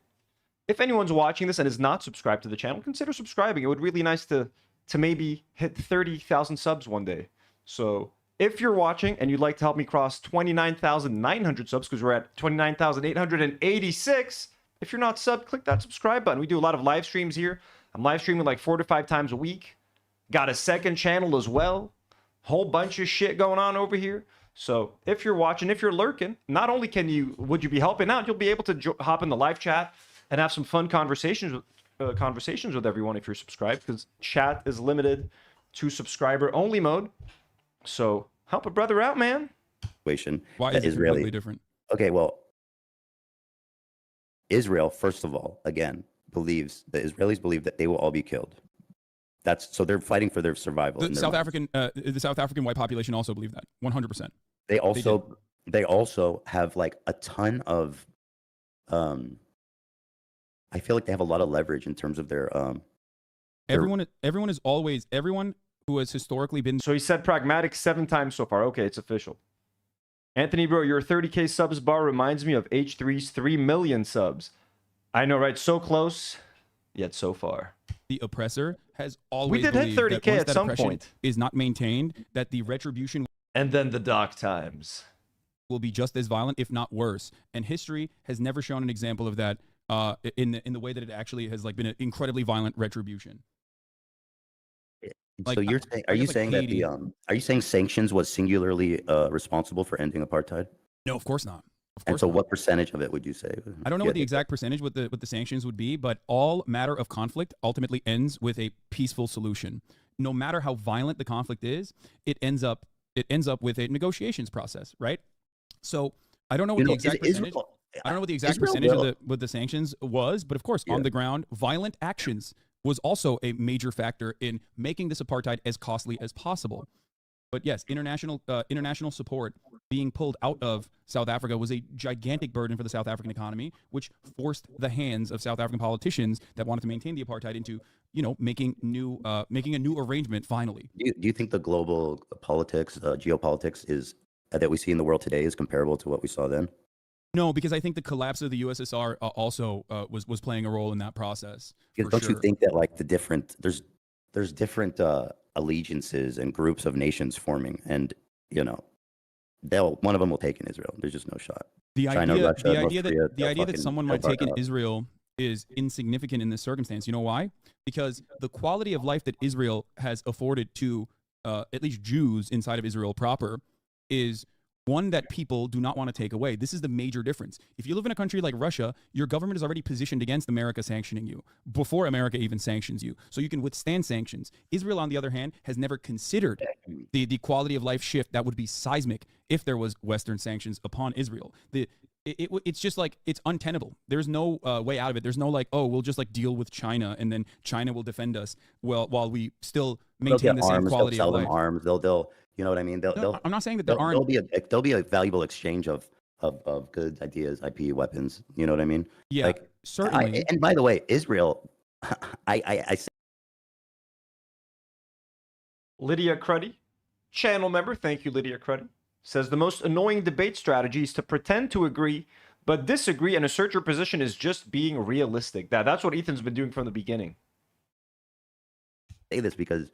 If anyone's watching this and is not subscribed to the channel, consider subscribing. It would be really nice to maybe hit 30,000 subs one day. So if you're watching and you'd like to help me cross 29,900 subs, because we're at 29,886, if you're not subbed, click that subscribe button. We do a lot of live streams here. I'm live streaming like 4 to 5 times a week. Got a second channel as well. Whole bunch of shit going on over here. So if you're watching, if you're lurking, not only would you be helping out, you'll be able to hop in the live chat and have some fun conversations with everyone if you're subscribed, because chat is limited to subscriber only mode. So help a brother out, man. Why is it completely different? Okay, well, Israel, first of all, again, the Israelis believe that they will all be killed. So they're fighting for their survival. The South African white population also believe that 100%. They also have like a ton of, I feel like they have a lot of leverage in terms of their. Everyone who has historically been. So he said pragmatic 7 times so far. Okay, it's official. Anthony, bro, your 30K subs bar reminds me of H3's 3 million subs. I know, right? So close, yet so far. The oppressor has always hit 30K at some point. Is not maintained, that the retribution. And then the dark times will be just as violent, if not worse. And history has never shown an example of that in the way that it actually has like been an incredibly violent retribution. So are you saying sanctions was singularly responsible for ending apartheid? No, of course not. And so what percentage of it would you say? I don't know what the exact percentage what the sanctions would be, but all matter of conflict ultimately ends with a peaceful solution. No matter how violent the conflict is, it ends up with a negotiations process, right? So I don't know what the exact percentage. I don't know what the exact Israel percentage will. of what the sanctions was, but of course, on the ground, violent actions was also a major factor in making this apartheid as costly as possible. But yes, international support being pulled out of South Africa was a gigantic burden for the South African economy, which forced the hands of South African politicians that wanted to maintain the apartheid into, making a new arrangement finally. Do you think the global politics, geopolitics is that we see in the world today is comparable to what we saw then? No, because I think the collapse of the USSR also was playing a role in that process. Because don't you think that like there's different allegiances and groups of nations forming, and one of them will take in Israel. There's just no shot. The China, idea, Russia, the North idea that Korea, the idea that someone might take in out. Israel is insignificant in this circumstance. You know why? Because the quality of life that Israel has afforded to at least Jews inside of Israel proper is one that people do not want to take away. This is the major difference. If you live in a country like Russia, your government is already positioned against America sanctioning you before America even sanctions you. So you can withstand sanctions. Israel, on the other hand, has never considered the quality of life shift that would be seismic if there was Western sanctions upon Israel. It's just like, it's untenable. There's no way out of it. There's no like, oh, we'll just like deal with China and then China will defend us while we still maintain the same quality of life. They'll sell them arms. They'll you know what I mean? I'm not saying that there aren't. There'll be a valuable exchange of goods, ideas, IP, weapons. You know what I mean? Yeah, like, certainly. And by the way, Israel, I Lydia Cruddy, channel member, thank you, Lydia Cruddy, says the most annoying debate strategy is to pretend to agree but disagree and assert your position is just being realistic. That's what Ethan's been doing from the beginning. say this because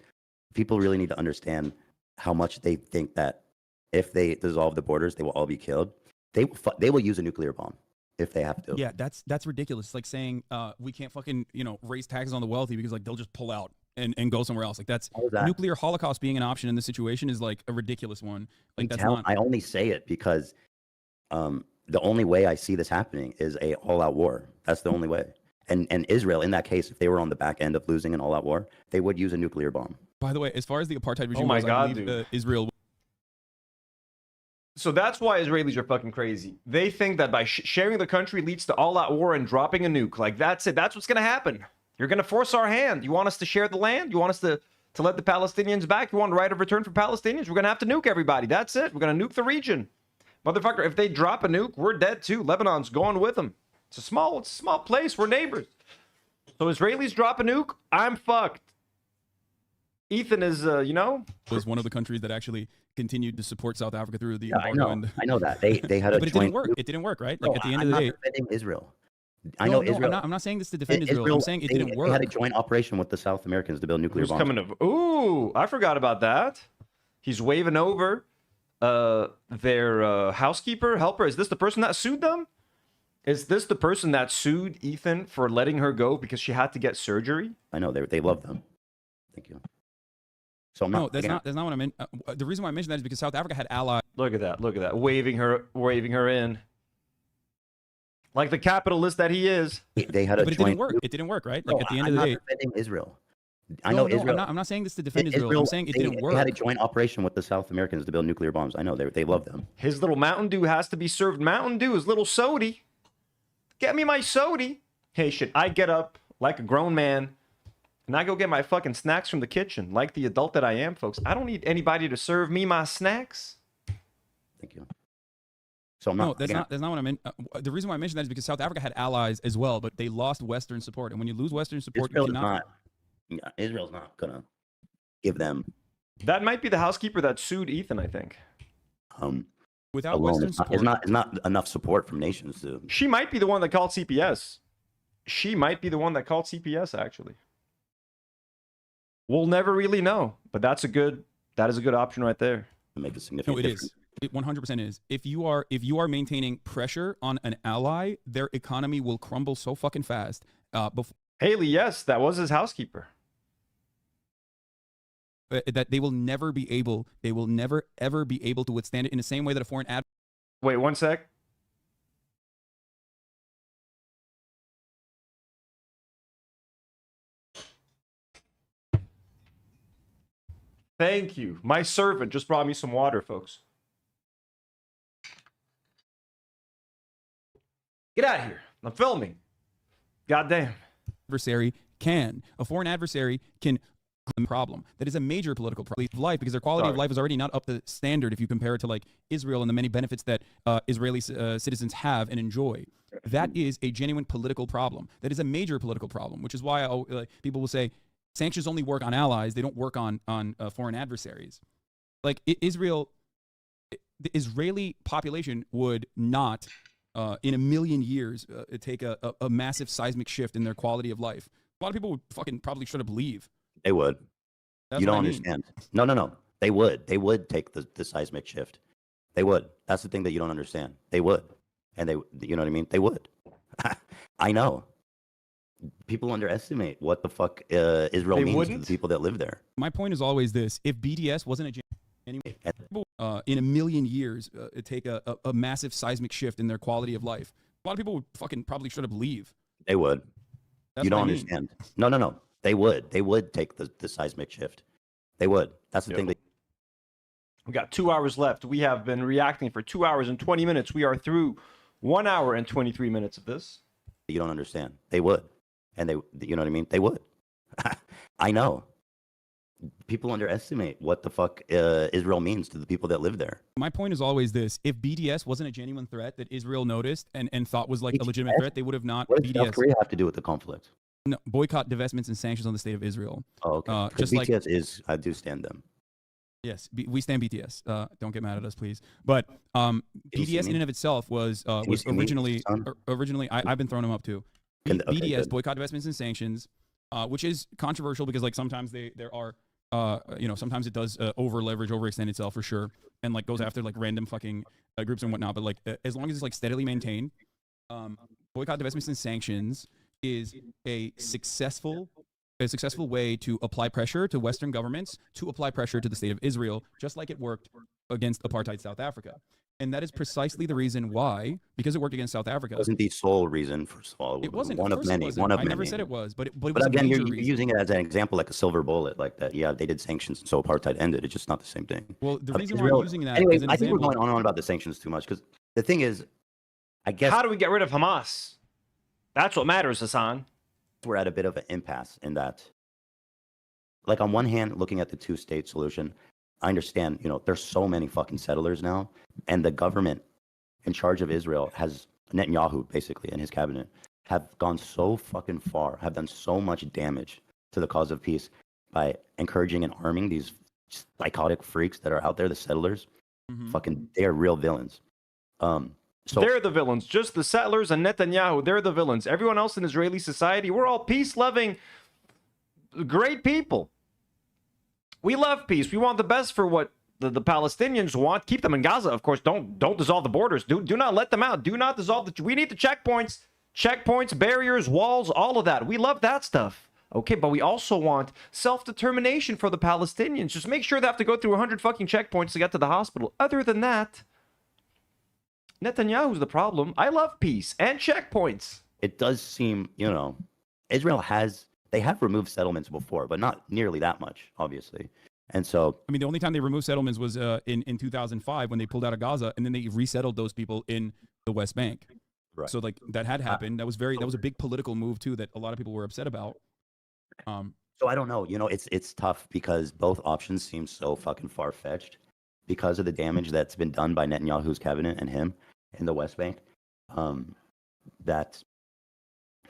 people really need to understand how much they think that if they dissolve the borders, they will all be killed. They will use a nuclear bomb if they have to. Yeah, that's ridiculous. It's like saying we can't fucking raise taxes on the wealthy because like they'll just pull out and go somewhere else. Like that's nuclear holocaust being an option in this situation is like a ridiculous one. Like I only say it because the only way I see this happening is a all-out war. That's the only way. And Israel, in that case, if they were on the back end of losing an all-out war, they would use a nuclear bomb. By the way, as far as the apartheid regime, I believe, dude. Israel. So that's why Israelis are fucking crazy. They think that by sharing the country leads to all-out war and dropping a nuke. Like, that's it. That's what's going to happen. You're going to force our hand. You want us to share the land? You want us to let the Palestinians back? You want a right of return for Palestinians? We're going to have to nuke everybody. That's it. We're going to nuke the region. Motherfucker, if they drop a nuke, we're dead too. Lebanon's going with them. It's a small place. We're neighbors. So Israelis drop a nuke, I'm fucked. Ethan is, was one of the countries that actually continued to support South Africa through the embargo. I know that they had a but it didn't work. It didn't work, right? Like at the end of the day, defending Israel. Israel. I'm not saying this to defend Israel. I'm saying it didn't work. They had a joint operation with the South Americans to build nuclear bombs. Ooh, I forgot about that. He's waving over their helper. Is this the person that sued them? Is this the person that sued Ethan for letting her go because she had to get surgery? I know they love them. Thank you. So that's not what I meant. The reason why I mentioned that is because South Africa had allies. Look at that, waving her in, like the capitalist that he is. They had a but joint. It didn't work, right? Like at the end of the day, defending Israel. I know Israel. I'm not saying this to defend Israel. I'm saying it didn't work. They had a joint operation with the South Americans to build nuclear bombs. I know they love them. His little Mountain Dew has to be served Mountain Dew. His little sody. Get me my sody. Hey, shit. I get up like a grown man and I go get my fucking snacks from the kitchen like the adult that I am, folks. I don't need anybody to serve me my snacks. Thank you. So that's not what I meant. The reason why I mentioned that is because South Africa had allies as well, but they lost Western support. And when you lose Western support, Israel's not gonna give them. That might be the housekeeper that sued Ethan, I think. Without alone, Western support, it's not enough support from nations to. She might be the one that called CPS. Actually. We'll never really know, but that is a good option right there. To make a significant difference. Is. It 100% is. If you are maintaining pressure on an ally, their economy will crumble so fucking fast. Haley, yes, that was his housekeeper. That they will never ever be able to withstand it in the same way that a foreign ad. Wait, one sec. Thank you. My servant just brought me some water, folks. Get out of here. I'm filming. Goddamn. Adversary can. A foreign adversary can problem. That is a major political problem of life because their quality of life is already not up to standard if you compare it to like Israel and the many benefits that Israeli citizens have and enjoy. That is a genuine political problem. That is a major political problem, which is why people will say sanctions only work on allies. They don't work on foreign adversaries. Like Israel, the Israeli population would not in a million years take a massive seismic shift in their quality of life. A lot of people would fucking probably try to believe. They would. That's you don't what I mean. understand. No. They would. They would take the seismic shift. They would. That's the thing that you don't understand. They would. And you know what I mean? They would. I know. People underestimate what the fuck Israel means to the people that live there. My point is always this. If BDS wasn't in a million years take a massive seismic shift in their quality of life, a lot of people would fucking probably try to believe. They would. That's you don't what I mean. understand. No. They would. They would take the seismic shift. They would. That's the thing that. We got 2 hours left. We have been reacting for 2 hours and 20 minutes. We are through 1 hour and 23 minutes of this. You don't understand. They would. And you know what I mean? They would. I know. People underestimate what the fuck Israel means to the people that live there. My point is always this. If BDS wasn't a genuine threat that Israel noticed and thought was like a legitimate threat, they would have not. What does South Korea have to do with the conflict? No, boycott, divestments, and sanctions on the state of Israel. Oh, okay. Just BTS I do stand them. Yes, we stand BTS. Don't get mad at us, please. But BDS in and of itself was originally. I've been throwing them up too. BDS, boycott, divestments, and sanctions, which is controversial because like sometimes there are. Sometimes it does over leverage, overextend itself for sure, and like goes after like random fucking groups and whatnot. But like as long as it's like steadily maintained, boycott, divestments, and sanctions is a successful way to apply pressure to Western governments, to apply pressure to the state of Israel, just like it worked against apartheid South Africa. And that is precisely the reason why, because it worked against South Africa. It wasn't the sole reason, first of all. It wasn't. One of many. One of I many. never said it was, but it was again, a major you're using it as an example, like a silver bullet, like that. Yeah, they did sanctions, and so apartheid ended. It's just not the same thing. Well, the reason why I'm using that anyway, is an I think example. we're going on and on about the sanctions too much because the thing is, I guess. How do we get rid of Hamas? That's what matters, Hasan. We're at a bit of an impasse in that. Like on one hand, looking at the two-state solution, I understand, there's so many fucking settlers now, and the government in charge of Israel has Netanyahu basically and his cabinet have gone so fucking far, have done so much damage to the cause of peace by encouraging and arming these psychotic freaks that are out there, the settlers. Fucking, they are real villains. So they're the villains. Just the settlers and Netanyahu, they're the villains. Everyone else in Israeli society, we're all peace-loving, great people. We love peace. We want the best for what the Palestinians want. Keep them in Gaza, of course. Don't dissolve the borders. Do not let them out. Do not dissolve we need the checkpoints, barriers, walls, all of that. We love that stuff. Okay, but we also want self-determination for the Palestinians. Just make sure they have to go through 100 fucking checkpoints to get to the hospital. Other than that, Netanyahu's the problem. I love peace and checkpoints. It does seem, Israel they have removed settlements before, but not nearly that much, obviously. And so, I mean, the only time they removed settlements was in 2005 when they pulled out of Gaza, and then they resettled those people in the West Bank. Right. So like that had happened. That was a big political move too that a lot of people were upset about. So I don't know. It's tough because both options seem so fucking far-fetched because of the damage that's been done by Netanyahu's cabinet and him in the West Bank. That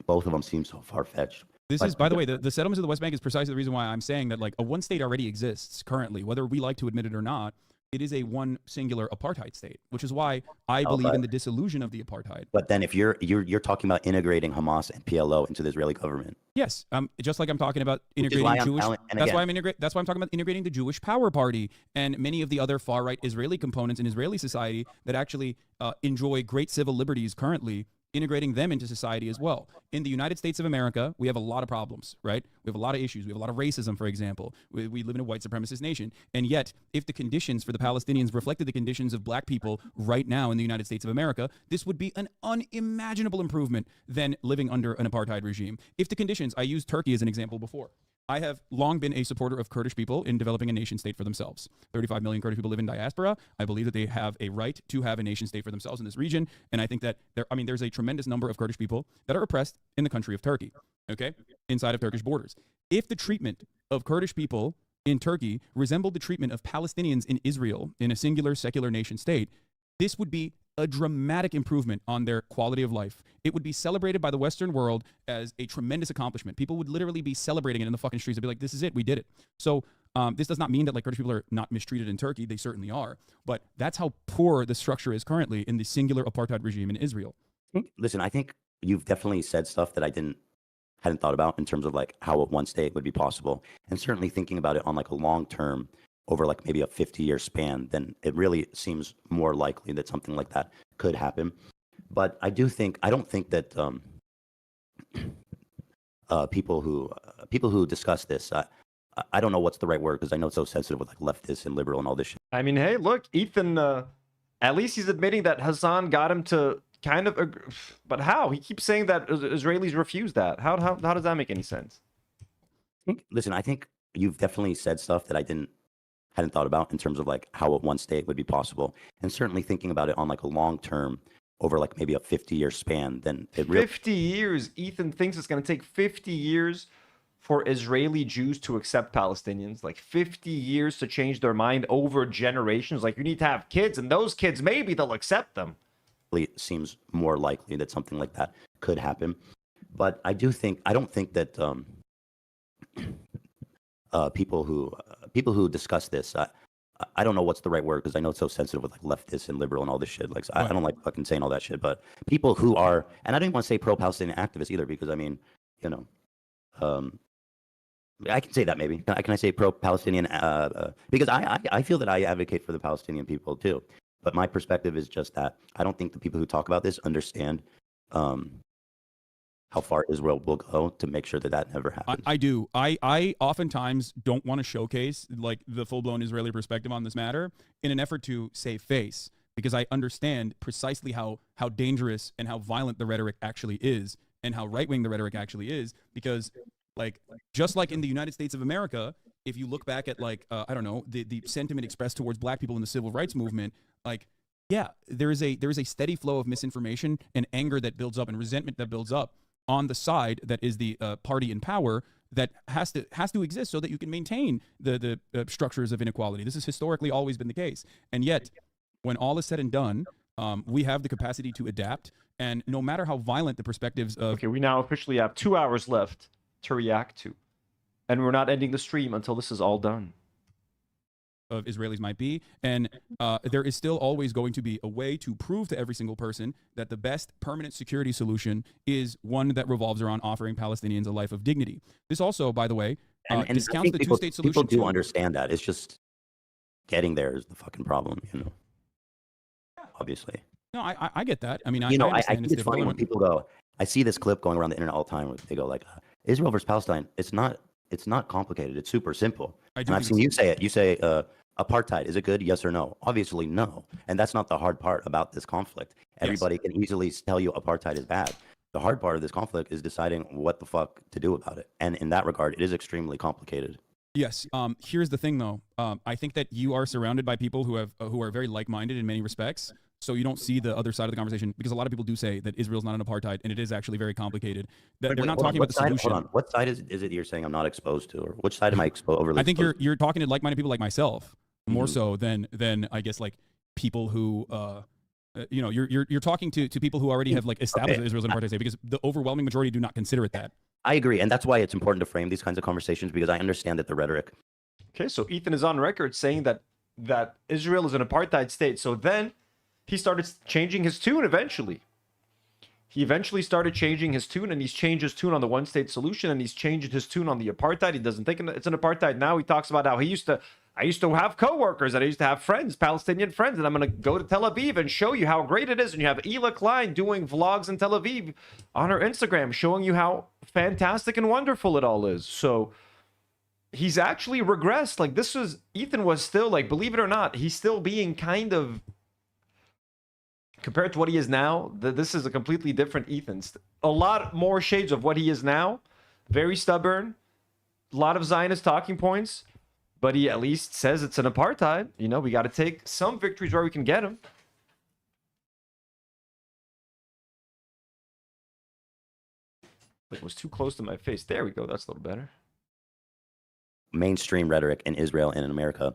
both of them seem so far-fetched. This is, by the way, the settlements of the West Bank is precisely the reason why I'm saying that like a one state already exists currently, whether we like to admit it or not. It is a one singular apartheid state, which is why I believe in the dissolution of the apartheid. But then if you're talking about integrating Hamas and PLO into the Israeli government. Yes, just like I'm talking about integrating Jewish. That's why I'm talking about integrating the Jewish Power Party and many of the other far right Israeli components in Israeli society that actually enjoy great civil liberties currently. Integrating them into society as well. In the United States of America, we have a lot of problems, right? We have a lot of issues. We have a lot of racism, for example. We live in a white supremacist nation. And yet, if the conditions for the Palestinians reflected the conditions of black people right now in the United States of America, this would be an unimaginable improvement than living under an apartheid regime. If the conditions, I used Turkey as an example before. I have long been a supporter of Kurdish people in developing a nation state for themselves. 35 million Kurdish people live in diaspora. I believe that they have a right to have a nation state for themselves in this region. And I think that there's a tremendous number of Kurdish people that are oppressed in the country of Turkey, okay, inside of Turkish borders. If the treatment of Kurdish people in Turkey resembled the treatment of Palestinians in Israel in a singular secular nation state, this would be a dramatic improvement on their quality of life. It would be celebrated by the Western world as a tremendous accomplishment. People would literally be celebrating it in the fucking streets. They'd be like, this is it, we did it. So this does not mean that like Kurdish people are not mistreated in Turkey. They certainly are. But that's how poor the structure is currently in the singular apartheid regime in Israel. Listen, I think you've definitely said stuff that I hadn't thought about in terms of like how one state would be possible. And certainly thinking about it on like a long term, over like maybe a 50-year span, then it really seems more likely that something like that could happen. But I don't think that people who discuss this, I don't know what's the right word because I know it's so sensitive with like leftists and liberal and all this shit. I mean, hey, look, Ethan, at least he's admitting that Hasan got him to kind of agree. But how? He keeps saying that Israelis refuse that. How does that make any sense? Listen, I think you've definitely said stuff that I hadn't thought about in terms of like how one state would be possible. And certainly thinking about it on like a long term, over like maybe a 50-year span, then it really... 50 years? Ethan thinks it's going to take 50 years for Israeli Jews to accept Palestinians, like 50 years to change their mind over generations. Like, you need to have kids, and those kids, maybe they'll accept them. It seems more likely that something like that could happen. But I don't think that people who discuss this, I don't know what's the right word because I know it's so sensitive with like leftists and liberal and all this shit. Like, I don't like fucking saying all that shit, but people who are, and I don't even want to say pro-Palestinian activists either, because I mean, you know, I can say that maybe. Can I say pro-Palestinian? Because I feel that I advocate for the Palestinian people too. But my perspective is just that I don't think the people who talk about this understand how far Israel will go to make sure that that never happens. I do. I oftentimes don't want to showcase like the full-blown Israeli perspective on this matter in an effort to save face, because I understand precisely how dangerous and how violent the rhetoric actually is, and how right-wing the rhetoric actually is. Because like, just like in the United States of America, if you look back at like I don't know, the sentiment expressed towards black people in the civil rights movement, like, yeah, there is a steady flow of misinformation and anger that builds up and resentment that builds up on the side that is the party in power that has to exist so that you can maintain the structures of inequality. This has historically always been the case. And yet, when all is said and done, we have the capacity to adapt. And no matter how violent the perspectives of... Okay, we now officially have 2 hours left to react to. And we're not ending the stream until this is all done. Of Israelis might be, and there is still always going to be a way to prove to every single person that the best permanent security solution is one that revolves around offering Palestinians a life of dignity. This also, by the way, discounts the two-state solution. People do understand that. It's just getting there is the fucking problem, you know. Obviously. No, I get that. I mean, I think it's funny when people go. I see this clip going around the internet all the time where they go like, Israel versus Palestine. It's not complicated. It's super simple. And I've seen you say it. You say apartheid, is it good? Yes or no? Obviously no. And that's not the hard part about this conflict. Everybody can easily tell you apartheid is bad. The hard part of this conflict is deciding what the fuck to do about it. And in that regard, it is extremely complicated. Yes. Here's the thing though. I think that you are surrounded by people who are very like-minded in many respects. So you don't see the other side of the conversation, because a lot of people do say that Israel's not an apartheid, and it is actually very complicated. They're not talking about the solution. Hold on. What side is it you're saying I'm not exposed to, or which side am I exposed? I think you're talking to like-minded people like myself more so than I guess like people who you know, you're talking to people who already have like established that Israel's an apartheid state, because the overwhelming majority do not consider it that. I agree, and that's why it's important to frame these kinds of conversations, because I understand that the rhetoric. Okay, so Ethan is on record saying that Israel is an apartheid state. So then he started changing his tune eventually. He eventually started changing his tune, and he's changed his tune on the one-state solution, and he's changed his tune on the apartheid. He doesn't think it's an apartheid now. He talks about how I used to have coworkers, and I used to have friends, Palestinian friends, and I'm going to go to Tel Aviv and show you how great it is. And you have Klein doing vlogs in Tel Aviv on her Instagram, showing you how fantastic and wonderful it all is. So he's actually regressed. Like, Ethan was still, like, believe it or not, he's still being kind of, compared to what he is now, this is a completely different Ethan. A lot more shades of what he is now. Very stubborn, lot of Zionist talking points, but he at least says it's an apartheid. You know, we got to take some victories where we can get them. It was too close to my face. There we go. That's a little better. Mainstream rhetoric in Israel and in America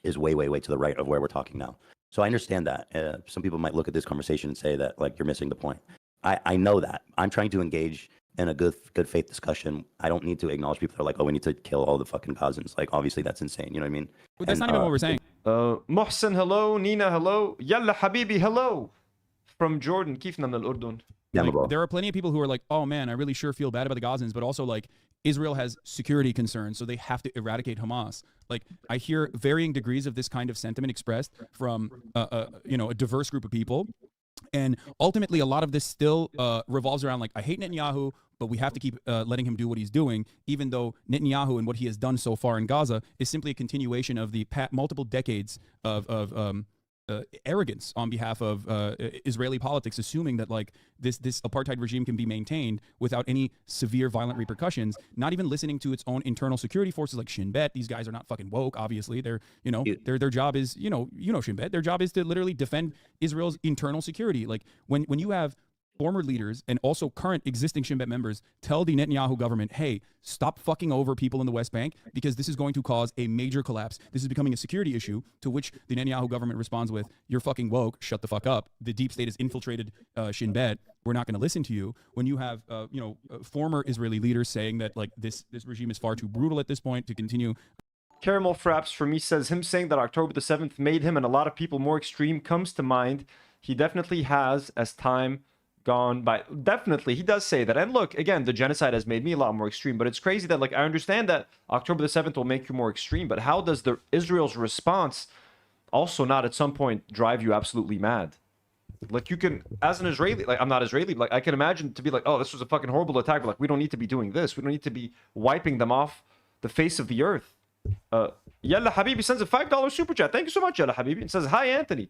is way, way, way to the right of where we're talking now. So I understand that. Some people might look at this conversation and say that, like, you're missing the point. I know that. I'm trying to engage in a good faith discussion. I don't need to acknowledge people that are like, oh, we need to kill all the fucking Gazans. Like, obviously, that's insane. You know what I mean? But that's not even what we're saying. Mohsen, hello. Nina, hello. Yalla Habibi, hello. From Jordan. Kifna min al-Urdun. Like, there are plenty of people who are like, oh man, I really sure feel bad about the Gazans, but also like Israel has security concerns, so they have to eradicate Hamas. Like, I hear varying degrees of this kind of sentiment expressed from a diverse group of people. And ultimately, a lot of this still revolves around like, I hate Netanyahu, but we have to keep letting him do what he's doing, even though Netanyahu and what he has done so far in Gaza is simply a continuation of the multiple decades of arrogance on behalf of Israeli politics, assuming that like this apartheid regime can be maintained without any severe violent repercussions, not even listening to its own internal security forces like Shin Bet. These guys are not fucking woke, obviously. They're, their job is, Shin Bet, their job is to literally defend Israel's internal security. Like when you have former leaders and also current existing Shin Bet members tell the Netanyahu government, hey, stop fucking over people in the West Bank because this is going to cause a major collapse. This is becoming a security issue, to which the Netanyahu government responds with, you're fucking woke, shut the fuck up. The deep state has infiltrated Shin Bet. We're not going to listen to you. When you have, former Israeli leaders saying that like this regime is far too brutal at this point to continue. Caramel Fraps for me says, him saying that October the 7th made him and a lot of people more extreme comes to mind. He definitely has as time gone by. Definitely, he does say that. And look, again, the genocide has made me a lot more extreme, but it's crazy that, like, I understand that October the 7th will make you more extreme, but how does the Israel's response also not at some point drive you absolutely mad? Like, you can, as an Israeli, like, I'm not Israeli, but like, I can imagine to be like, oh, this was a fucking horrible attack, but like, we don't need to be doing this. We don't need to be wiping them off the face of the earth. Yalla Habibi sends a $5 super chat. Thank you so much, Yalla Habibi. It says, hi, Anthony.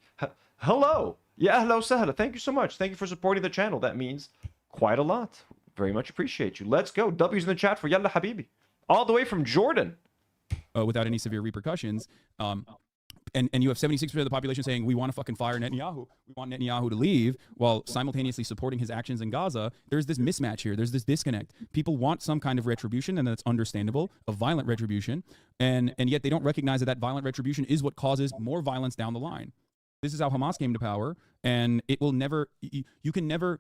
Hello. Yeah, hello, Sahla. Thank you so much. Thank you for supporting the channel. That means quite a lot. Very much appreciate you. Let's go. W's in the chat for Yalla Habibi. All the way from Jordan. Without any severe repercussions. And you have 76% of the population saying, we want to fucking fire Netanyahu. We want Netanyahu to leave, while simultaneously supporting his actions in Gaza. There's this mismatch here. There's this disconnect. People want some kind of retribution, and that's understandable, a violent retribution. And yet they don't recognize that that violent retribution is what causes more violence down the line. This is how Hamas came to power, and it will never, you can never,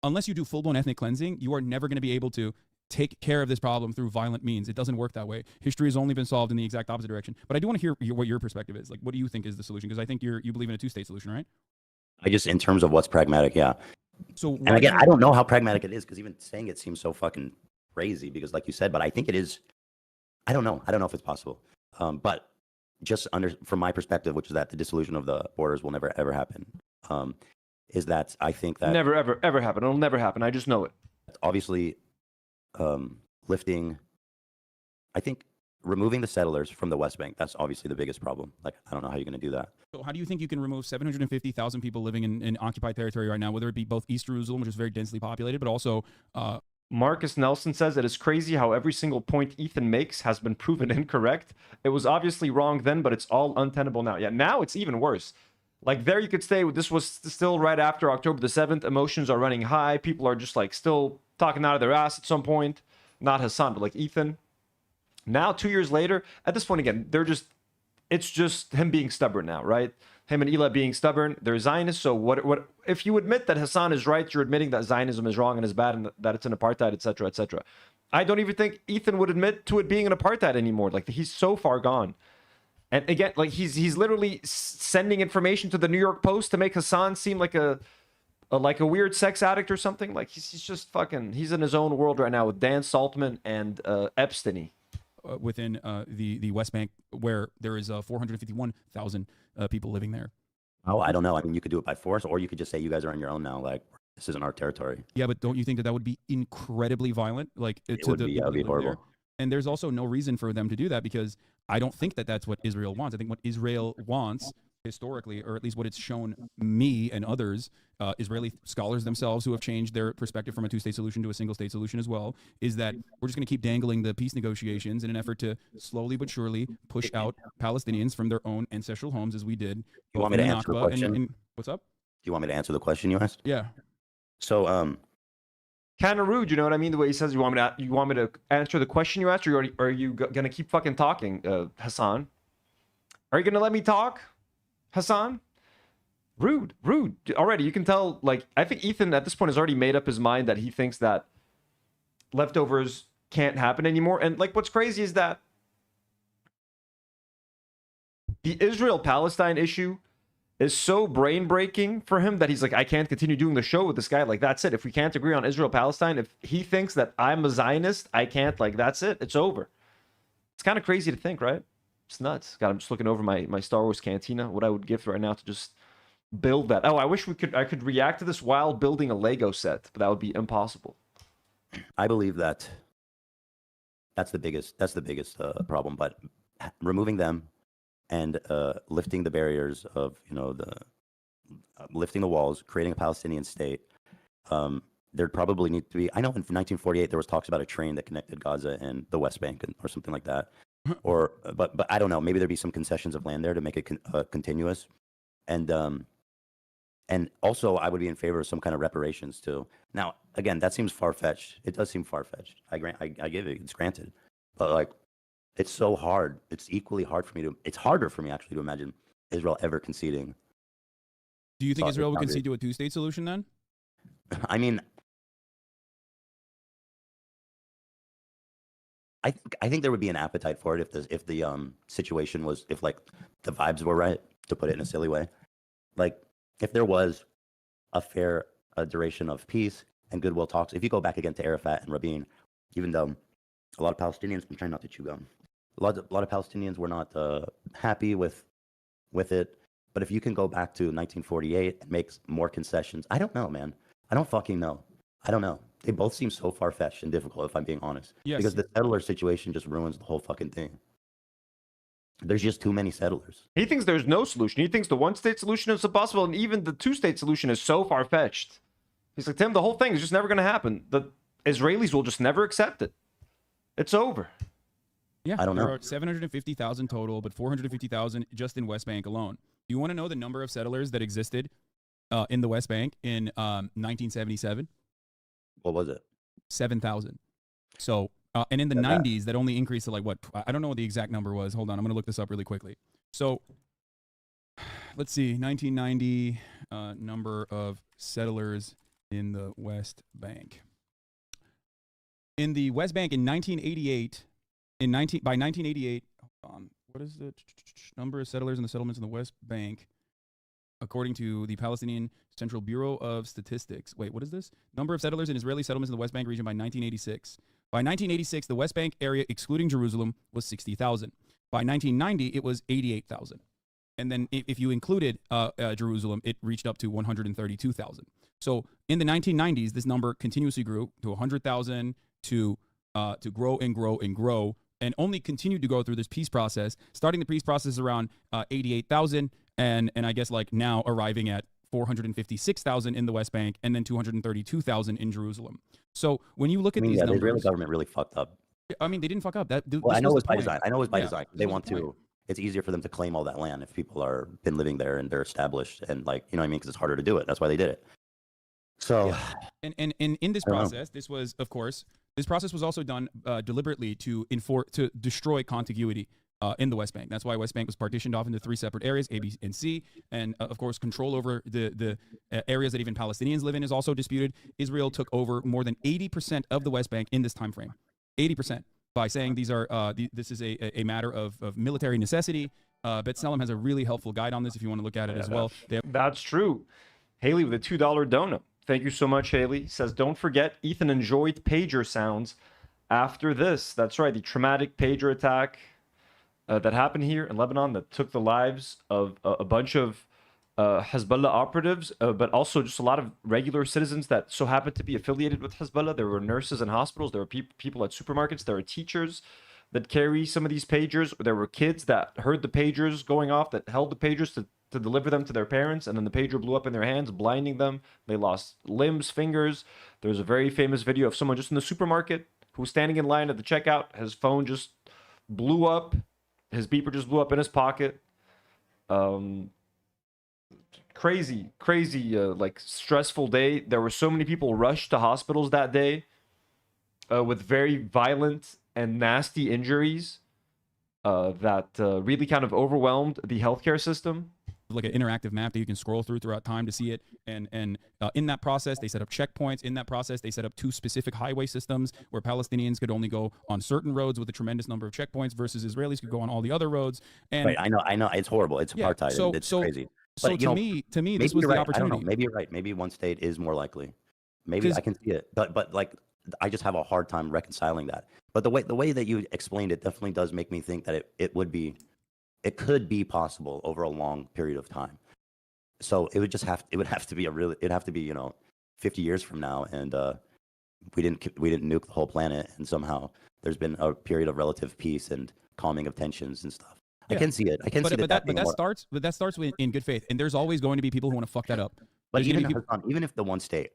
unless you do full-blown ethnic cleansing, you are never going to be able to take care of this problem through violent means. It doesn't work that way. History has only been solved in the exact opposite direction. But I do want to hear what your perspective is. Like, what do you think is the solution? Because I think you believe in a two-state solution, right? I just, in terms of what's pragmatic, yeah. So, and again, I don't know how pragmatic it is, because even saying it seems so fucking crazy, because like you said, but I think it is. I don't know if it's possible. But just from my perspective, which is that the dissolution of the borders will never ever happen, is that I think that never ever happen. It'll never happen. I just know it. Obviously, lifting, I think removing the settlers from the West Bank, that's obviously the biggest problem. Like, I don't know how you're going to do that. So how do you think you can remove 750,000 people living in occupied territory right now, whether it be both East Jerusalem, which is very densely populated, but also Marcus Nelson says, it is crazy how every single point Ethan makes has been proven incorrect. It was obviously wrong then, but it's all untenable now. Yeah, now it's even worse. Like, there you could say this was still right after October the 7th. Emotions are running high. People are just like still talking out of their ass at some point. Not Hasan, but like Ethan. Now, 2 years later, at this point again, it's just him being stubborn now, right? Him and Ela being stubborn. They're Zionists. So what if you admit that Hasan is right, you're admitting that Zionism is wrong and is bad and that it's an apartheid, etc., etc. I don't even think Ethan would admit to it being an apartheid anymore. Like, he's so far gone. And again, like, he's literally sending information to the New York Post to make Hasan seem like a weird sex addict or something. Like, he's just fucking, he's in his own world right now with Dan Saltman and Epstein. Within the West Bank, where there is 451,000 people living there. Oh, I don't know. I mean, you could do it by force, or you could just say you guys are on your own now. Like, this isn't our territory. Yeah, but don't you think that would be incredibly violent? Like, it would be horrible. There? And there's also no reason for them to do that, because I don't think that that's what Israel wants. I think what Israel wants historically, or at least what it's shown me and others, Israeli scholars themselves who have changed their perspective from a two-state solution to a single-state solution as well, is that we're just going to keep dangling the peace negotiations in an effort to slowly but surely push out Palestinians from their own ancestral homes, as we did. You want me to answer the question? What's up? Do you want me to answer the question you asked? Yeah. So, Kind of rude, you know what I mean? The way he says, you want me to answer the question you asked, or are you gonna keep fucking talking, Hasan? Are you gonna let me talk, Hasan? Rude. Already, you can tell. Like, I think Ethan at this point has already made up his mind that he thinks that leftovers can't happen anymore. And like, what's crazy is that the Israel-Palestine issue is so brain-breaking for him that he's like, I can't continue doing the show with this guy. Like, that's it. If we can't agree on Israel-Palestine, if he thinks that I'm a Zionist, I can't. Like, that's it. It's over. It's kind of crazy to think, right? It's nuts. God, I'm just looking over my Star Wars cantina, what I would give right now to just build that. Oh, I wish I could react to this while building a Lego set, but that would be impossible. I believe that that's the biggest problem. But removing them and lifting the barriers of, lifting the walls, creating a Palestinian state. There'd probably need to be. I know in 1948 there was talks about a train that connected Gaza and the West Bank or something like that. But I don't know. Maybe there'd be some concessions of land there to make it continuous, and also I would be in favor of some kind of reparations too. Now, again, that seems far fetched. It does seem far fetched. I give it. It's granted, but like, it's so hard. It's equally hard for me to. It's harder for me actually to imagine Israel ever conceding. Do you think Israel would concede to a two-state solution then? I mean, I think there would be an appetite for it if the situation was, if like the vibes were right, to put it in a silly way. Like, if there was a fair duration of peace and goodwill talks. If you go back again to Arafat and Rabin, even though a lot of Palestinians, I'm trying not to chew gum, a lot of Palestinians were not happy with it. But if you can go back to 1948 and make more concessions, I don't know, man. I don't fucking know. I don't know. They both seem so far-fetched and difficult, if I'm being honest. Yes. Because the settler situation just ruins the whole fucking thing. There's just too many settlers. He thinks there's no solution. He thinks the one-state solution is impossible, and even the two-state solution is so far-fetched. He's like, Tim, the whole thing is just never going to happen. The Israelis will just never accept it. It's over. Yeah, I don't know. There are 750,000 total, but 450,000 just in West Bank alone. Do you want to know the number of settlers that existed in the West Bank in 1977? What was it? 7,000. So, and in the 90s, that only increased to like what? I don't know what the exact number was. Hold on, I'm going to look this up really quickly. So, let's see, 1990 number of settlers in the West Bank. In the West Bank in 1988, by 1988, what is the number of settlers in the settlements in the West Bank? According to the Palestinian Central Bureau of Statistics. Wait, what is this? Number of settlers in Israeli settlements in the West Bank region by 1986. By 1986, the West Bank area, excluding Jerusalem, was 60,000. By 1990, it was 88,000. And then if you included Jerusalem, it reached up to 132,000. So in the 1990s, this number continuously grew to 100,000 to grow and grow and grow, and only continued to go through this peace process, starting the peace process around 88,000, and I guess like now arriving at 456,000 in the West Bank, and then 232,000 in Jerusalem. So when you look at these numbers, the Israeli government really fucked up. I mean, they didn't fuck up. Well, I know it's by design. I know it's by design. They want to. It's easier for them to claim all that land if people are been living there and they're established, and like, you know what I mean, because it's harder to do it. That's why they did it. So, yeah. And in this process, this was, of course, this process was also done deliberately to destroy contiguity in the West Bank. That's why West Bank was partitioned off into 3 separate areas, A, B, and C. And of course, control over the areas that even Palestinians live in is also disputed. Israel took over more than 80% of the West Bank in this time frame. 80%. By saying these are this is a matter of military necessity. B'Tselem has a really helpful guide on this if you want to look at it as well. That's true. Haley with a $2 dono. Thank you so much, Haley. Says, don't forget, Ethan enjoyed pager sounds after this. That's right, the traumatic pager attack that happened here in Lebanon that took the lives of a bunch of Hezbollah operatives, but also just a lot of regular citizens that so happened to be affiliated with Hezbollah. There were nurses in hospitals. There were people at supermarkets. There were teachers that carry some of these pagers. There were kids that heard the pagers going off, that held the pagers to deliver them to their parents, and then the pager blew up in their hands, blinding them. They lost limbs, fingers. There's a very famous video of someone just in the supermarket who was standing in line at the checkout. His phone just blew up. His beeper just blew up in his pocket. Crazy, like stressful day. There were so many people rushed to hospitals that day with very violent and nasty injuries that really kind of overwhelmed the healthcare system. Like an interactive map that you can scroll throughout time to see it. And in that process, they set up checkpoints. In that process, they set up 2 specific highway systems where Palestinians could only go on certain roads with a tremendous number of checkpoints versus Israelis could go on all the other roads. And right, I know. It's horrible. It's apartheid. It's crazy. But so to me, this was the opportunity. I don't know. Maybe you're right. Maybe one state is more likely. Maybe I can see it. But like, I just have a hard time reconciling that. But the way that you explained it definitely does make me think that it could be possible over a long period of time. So it would have to be 50 years from now, and we didn't nuke the whole planet, and somehow there's been a period of relative peace and calming of tensions and stuff. Yeah. I can see it. But that starts in good faith, and there's always going to be people who want to fuck that up. But even if the one state,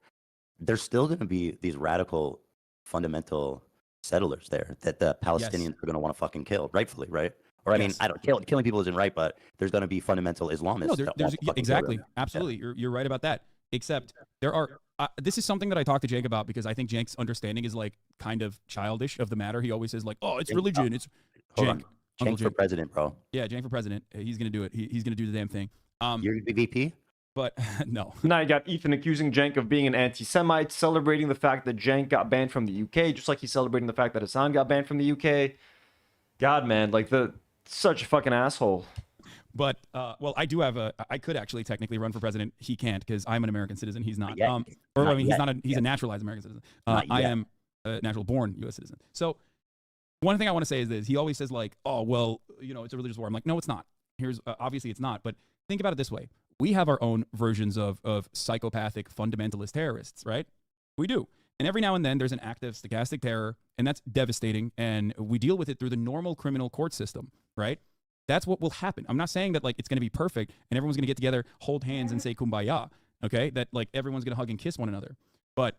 there's still going to be these radical, fundamental settlers there that the Palestinians are going to want to fucking kill, rightfully, right? Or I mean, I don't killing people isn't right, but there's going to be fundamental Islamists. No, exactly, absolutely. Yeah. You're right about that. Except there are. This is something that I talked to Jake about because I think Jake's understanding is like kind of childish of the matter. He always says like, "Oh, it's religion." It's Jake for president, bro. Yeah, Jake for president. He's gonna do it. He's gonna do the damn thing. You're the VP. But no. Now you got Ethan accusing Cenk of being an anti-Semite, celebrating the fact that Cenk got banned from the UK, just like he's celebrating the fact that Hasan got banned from the UK. God, man, like such a fucking asshole. But well, I could actually technically run for president. He can't because I'm an American citizen. He's not. He's a naturalized American citizen. I am a natural born U.S. citizen. So one thing I want to say is this: he always says like, "Oh, well, it's a religious war." I'm like, no, it's not. Here's obviously it's not. But think about it this way: we have our own versions of psychopathic fundamentalist terrorists, right? We do. And every now and then there's an act of stochastic terror, and that's devastating, and we deal with it through the normal criminal court system, right? That's what will happen. I'm not saying that like it's going to be perfect and everyone's going to get together, hold hands, and say kumbaya, okay? That like everyone's going to hug and kiss one another. But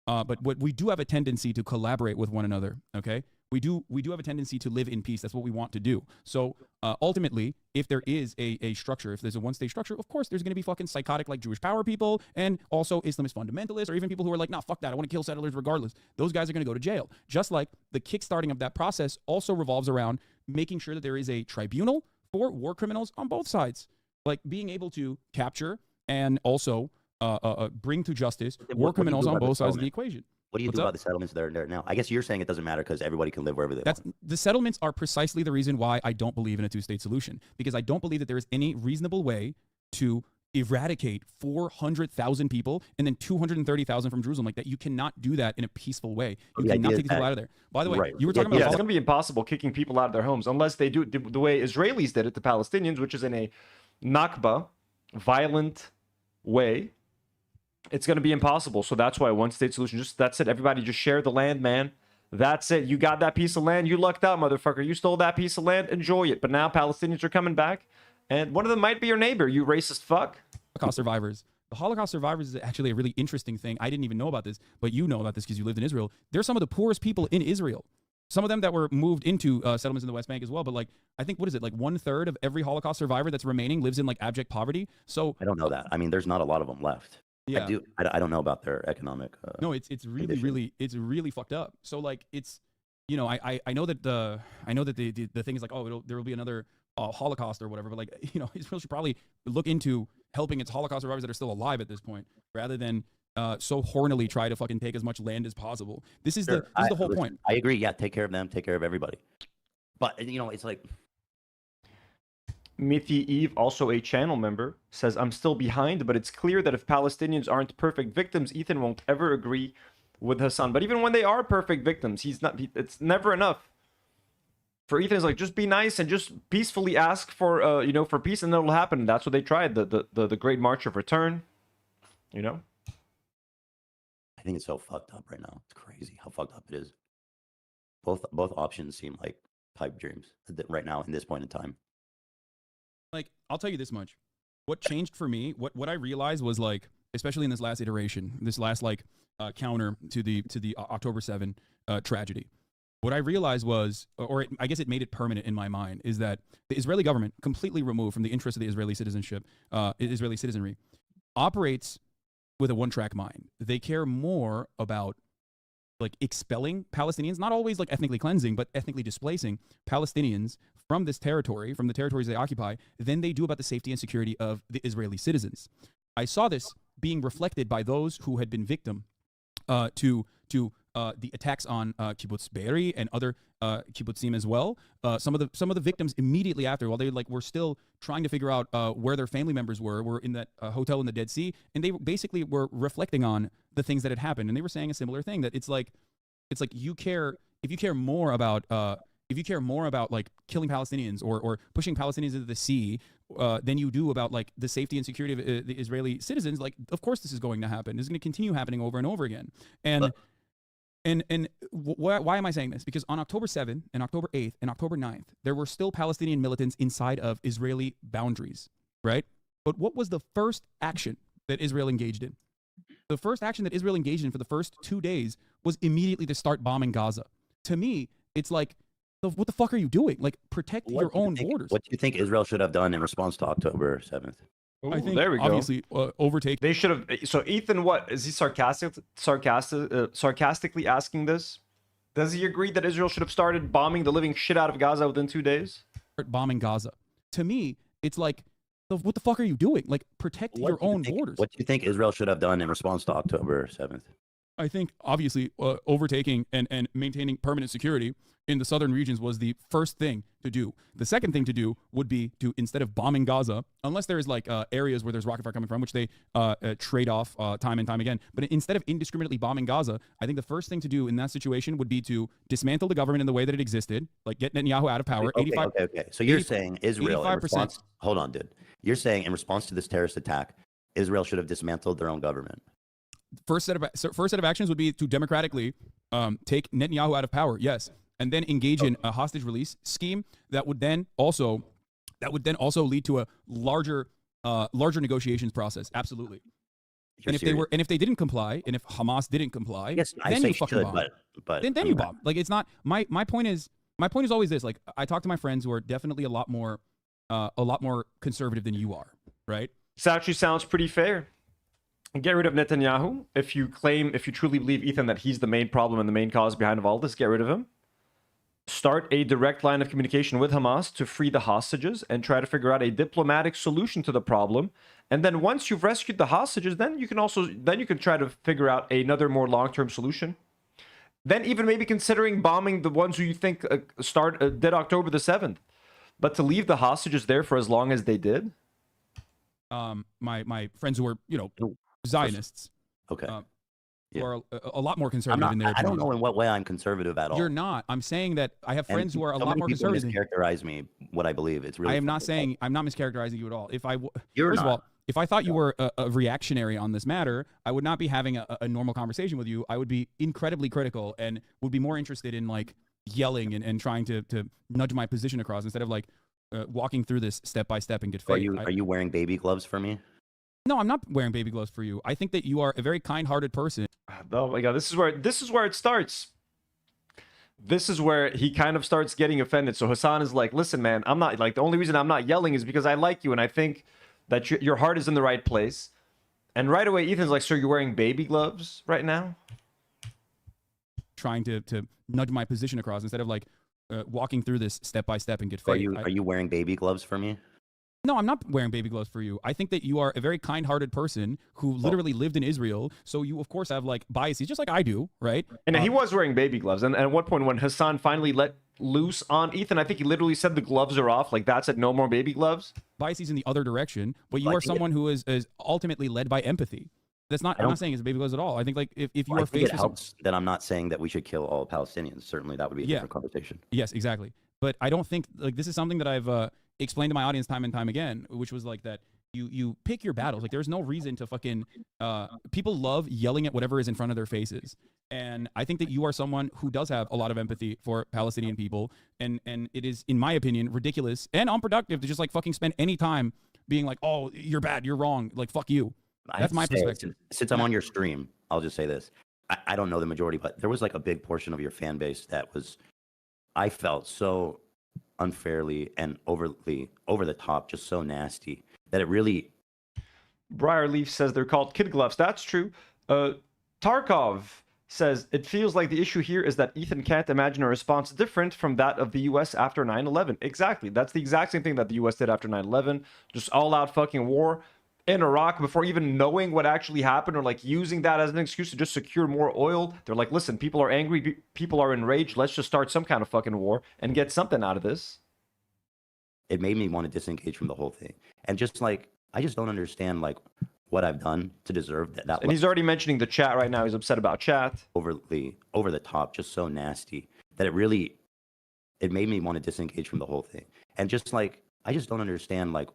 what we do have a tendency to collaborate with one another, okay? We do have a tendency to live in peace. That's what we want to do. So ultimately, if there is a structure, if there's a one-state structure, of course there's going to be fucking psychotic like Jewish power people and also Islamist fundamentalists or even people who are like, nah, fuck that. I want to kill settlers regardless. Those guys are going to go to jail. Just like the kickstarting of that process also revolves around making sure that there is a tribunal for war criminals on both sides. Like being able to capture and also bring to justice war criminals on both sides of the equation. What do you do about the settlements that are there now? I guess you're saying it doesn't matter because everybody can live wherever they want. The settlements are precisely the reason why I don't believe in a two-state solution, because I don't believe that there is any reasonable way to eradicate 400,000 people and then 230,000 from Jerusalem. Like that, you cannot do that in a peaceful way. You cannot take people out of there. By the way, you were talking about it's going to be impossible kicking people out of their homes unless they do it the way Israelis did it to Palestinians, which is in a Nakba, violent way. It's going to be impossible. So that's why a one-state solution, that's it. Everybody just share the land, man. That's it. You got that piece of land. You lucked out, motherfucker. You stole that piece of land. Enjoy it. But now Palestinians are coming back, and one of them might be your neighbor, you racist fuck. Holocaust survivors. The Holocaust survivors is actually a really interesting thing. I didn't even know about this, but you know about this because you lived in Israel. They're some of the poorest people in Israel. Some of them that were moved into settlements in the West Bank as well. But like, I think, what is it? Like 1/3 of every Holocaust survivor that's remaining lives in like abject poverty. So I don't know that. I mean, there's not a lot of them left. Yeah. I don't know about their economic. No, it's really fucked up. So like it's, I know that the thing is like, oh, there will be another Holocaust or whatever, but like Israel should probably look into helping its Holocaust survivors that are still alive at this point, rather than so hornily try to fucking take as much land as possible. This is the whole point. I agree. Yeah, take care of them, take care of everybody. But it's like. Mithy Eve, also a channel member, says, I'm still behind, but it's clear that if Palestinians aren't perfect victims, Ethan won't ever agree with Hasan. But even when they are perfect victims, it's never enough. For Ethan, it's like, just be nice and just peacefully ask for, for peace, and it'll happen. That's what they tried, the Great March of Return, I think it's so fucked up right now. It's crazy how fucked up it is. Both options seem like pipe dreams right now in this point in time. Like, I'll tell you this much. what changed for me, what I realized was like, especially in this last iteration, this last like counter to the October 7 tragedy. What I realized was, I guess it made it permanent in my mind, is that the Israeli government, completely removed from the interest of the Israeli citizenship, Israeli citizenry, operates with a one-track mind. They care more about like expelling Palestinians, not always like ethnically cleansing, but ethnically displacing Palestinians from this territory, from the territories they occupy, than they do about the safety and security of the Israeli citizens. I saw this being reflected by those who had been victim to the attacks on Kibbutz Be'eri and other kibbutzim as well. Some of the victims immediately after, while they were still trying to figure out where their family members were in that hotel in the Dead Sea, and they basically were reflecting on the things that had happened, and they were saying a similar thing, that it's like you care, if you care more about like killing Palestinians or pushing Palestinians into the sea than you do about like the safety and security of the Israeli citizens, like of course this is going to happen. This is going to continue happening over and over again. Why am I saying this? Because on October 7th and October 8th and October 9th, there were still Palestinian militants inside of Israeli boundaries, right? But what was the first action that Israel engaged in? The first action that Israel engaged in for the first 2 days was immediately to start bombing Gaza. To me, it's like, what the fuck are you doing? Like, protect your own borders. What do you think Israel should have done in response to October 7th? Ooh, I think there we go. Obviously, overtake. They should have. So Ethan, what is he sarcastically asking this? Does he agree that Israel should have started bombing the living shit out of Gaza within 2 days? Bombing Gaza. To me, it's like, what the fuck are you doing? Like, protect your own borders. What do you think Israel should have done in response to October 7th? I think obviously overtaking and maintaining permanent security in the southern regions was the first thing to do. The second thing to do would be to, instead of bombing Gaza, unless there's like areas where there's rocket fire coming from, which they trade off time and time again, but instead of indiscriminately bombing Gaza, I think the first thing to do in that situation would be to dismantle the government in the way that it existed, like get Netanyahu out of power. Okay. So you're saying Israel, in response, hold on, dude. You're saying in response to this terrorist attack, Israel should have dismantled their own government. First set of actions would be to democratically take Netanyahu out of power, yes, and then engage in a hostage release scheme that would then also lead to a larger negotiations process. Absolutely. And if they didn't comply, and if Hamas didn't comply, yes, then you fucking bomb. But then you bomb. Like, it's not my point is always this. Like, I talk to my friends who are definitely a lot more conservative than you are, right? This actually sounds pretty fair. Get rid of Netanyahu. If you truly believe, Ethan, that he's the main problem and the main cause behind all this, get rid of him. Start a direct line of communication with Hamas to free the hostages and try to figure out a diplomatic solution to the problem. And then once you've rescued the hostages, then you can try to figure out another more long-term solution. Then even maybe considering bombing the ones who you think did October the 7th. But to leave the hostages there for as long as they did. My friends who are, Zionists. Okay. Who are a lot more conservative in their opinion. I don't know in what way I'm conservative at all. You're not. I'm saying that I have friends who are a lot more conservative. Mischaracterize me what I believe. It's really. I am not saying I'm not mischaracterizing you at all. First of all, if I thought you were a reactionary on this matter, I would not be having a normal conversation with you. I would be incredibly critical and would be more interested in like yelling and trying to nudge my position across instead of like walking through this step by step and get faith. Are you wearing baby gloves for me? No, I'm not wearing baby gloves for you. I think that you are a very kind-hearted person. Oh my God, this is where it starts. This is where he kind of starts getting offended. So Hasan is like, listen, man, I'm not like, the only reason I'm not yelling is because I like you and I think that your heart is in the right place. And right away, Ethan's like, sir, you're wearing baby gloves right now? Trying to nudge my position across instead of like walking through this step by step and get faith. Are you wearing baby gloves for me? No, I'm not wearing baby gloves for you. I think that you are a very kind-hearted person who literally lived in Israel. So you, of course, have like biases, just like I do, right? And he was wearing baby gloves. And at one point when Hasan finally let loose on Ethan, I think he literally said the gloves are off. Like, that's it, no more baby gloves. Biases in the other direction. But you are someone who is ultimately led by empathy. That's not. I'm not saying it's baby gloves at all. I think like if you are faced with, it helps that I'm not saying that we should kill all Palestinians. Certainly, that would be a different conversation. Yes, exactly. But I don't think like this is something that I've explained to my audience time and time again, which was like that you pick your battles. Like, there's no reason to fucking people love yelling at whatever is in front of their faces. And I think that you are someone who does have a lot of empathy for Palestinian people. And it is, in my opinion, ridiculous and unproductive to just like fucking spend any time being like, oh, you're bad, you're wrong, like fuck you. That's my perspective. Since I'm on your stream, I'll just say this. I don't know the majority, but there was like a big portion of your fan base that was, I felt so unfairly and overly over the top, just so nasty that it really. Briarleaf says they're called kid gloves. That's true. Tarkov says it feels like the issue here is that Ethan can't imagine a response different from that of the US after 9/11. Exactly. That's the exact same thing that the US did after 9/11. Just all out fucking war in Iraq before even knowing what actually happened, or like using that as an excuse to just secure more oil. They're like, listen, people are angry, people are enraged, let's just start some kind of fucking war and get something out of this. It made me want to disengage from the whole thing. And just like, I just don't understand like what I've done to deserve that. And he's already mentioning the chat right now. He's upset about chat. Overly over the top, just so nasty that it made me want to disengage from the whole thing. And just like, I just don't understand like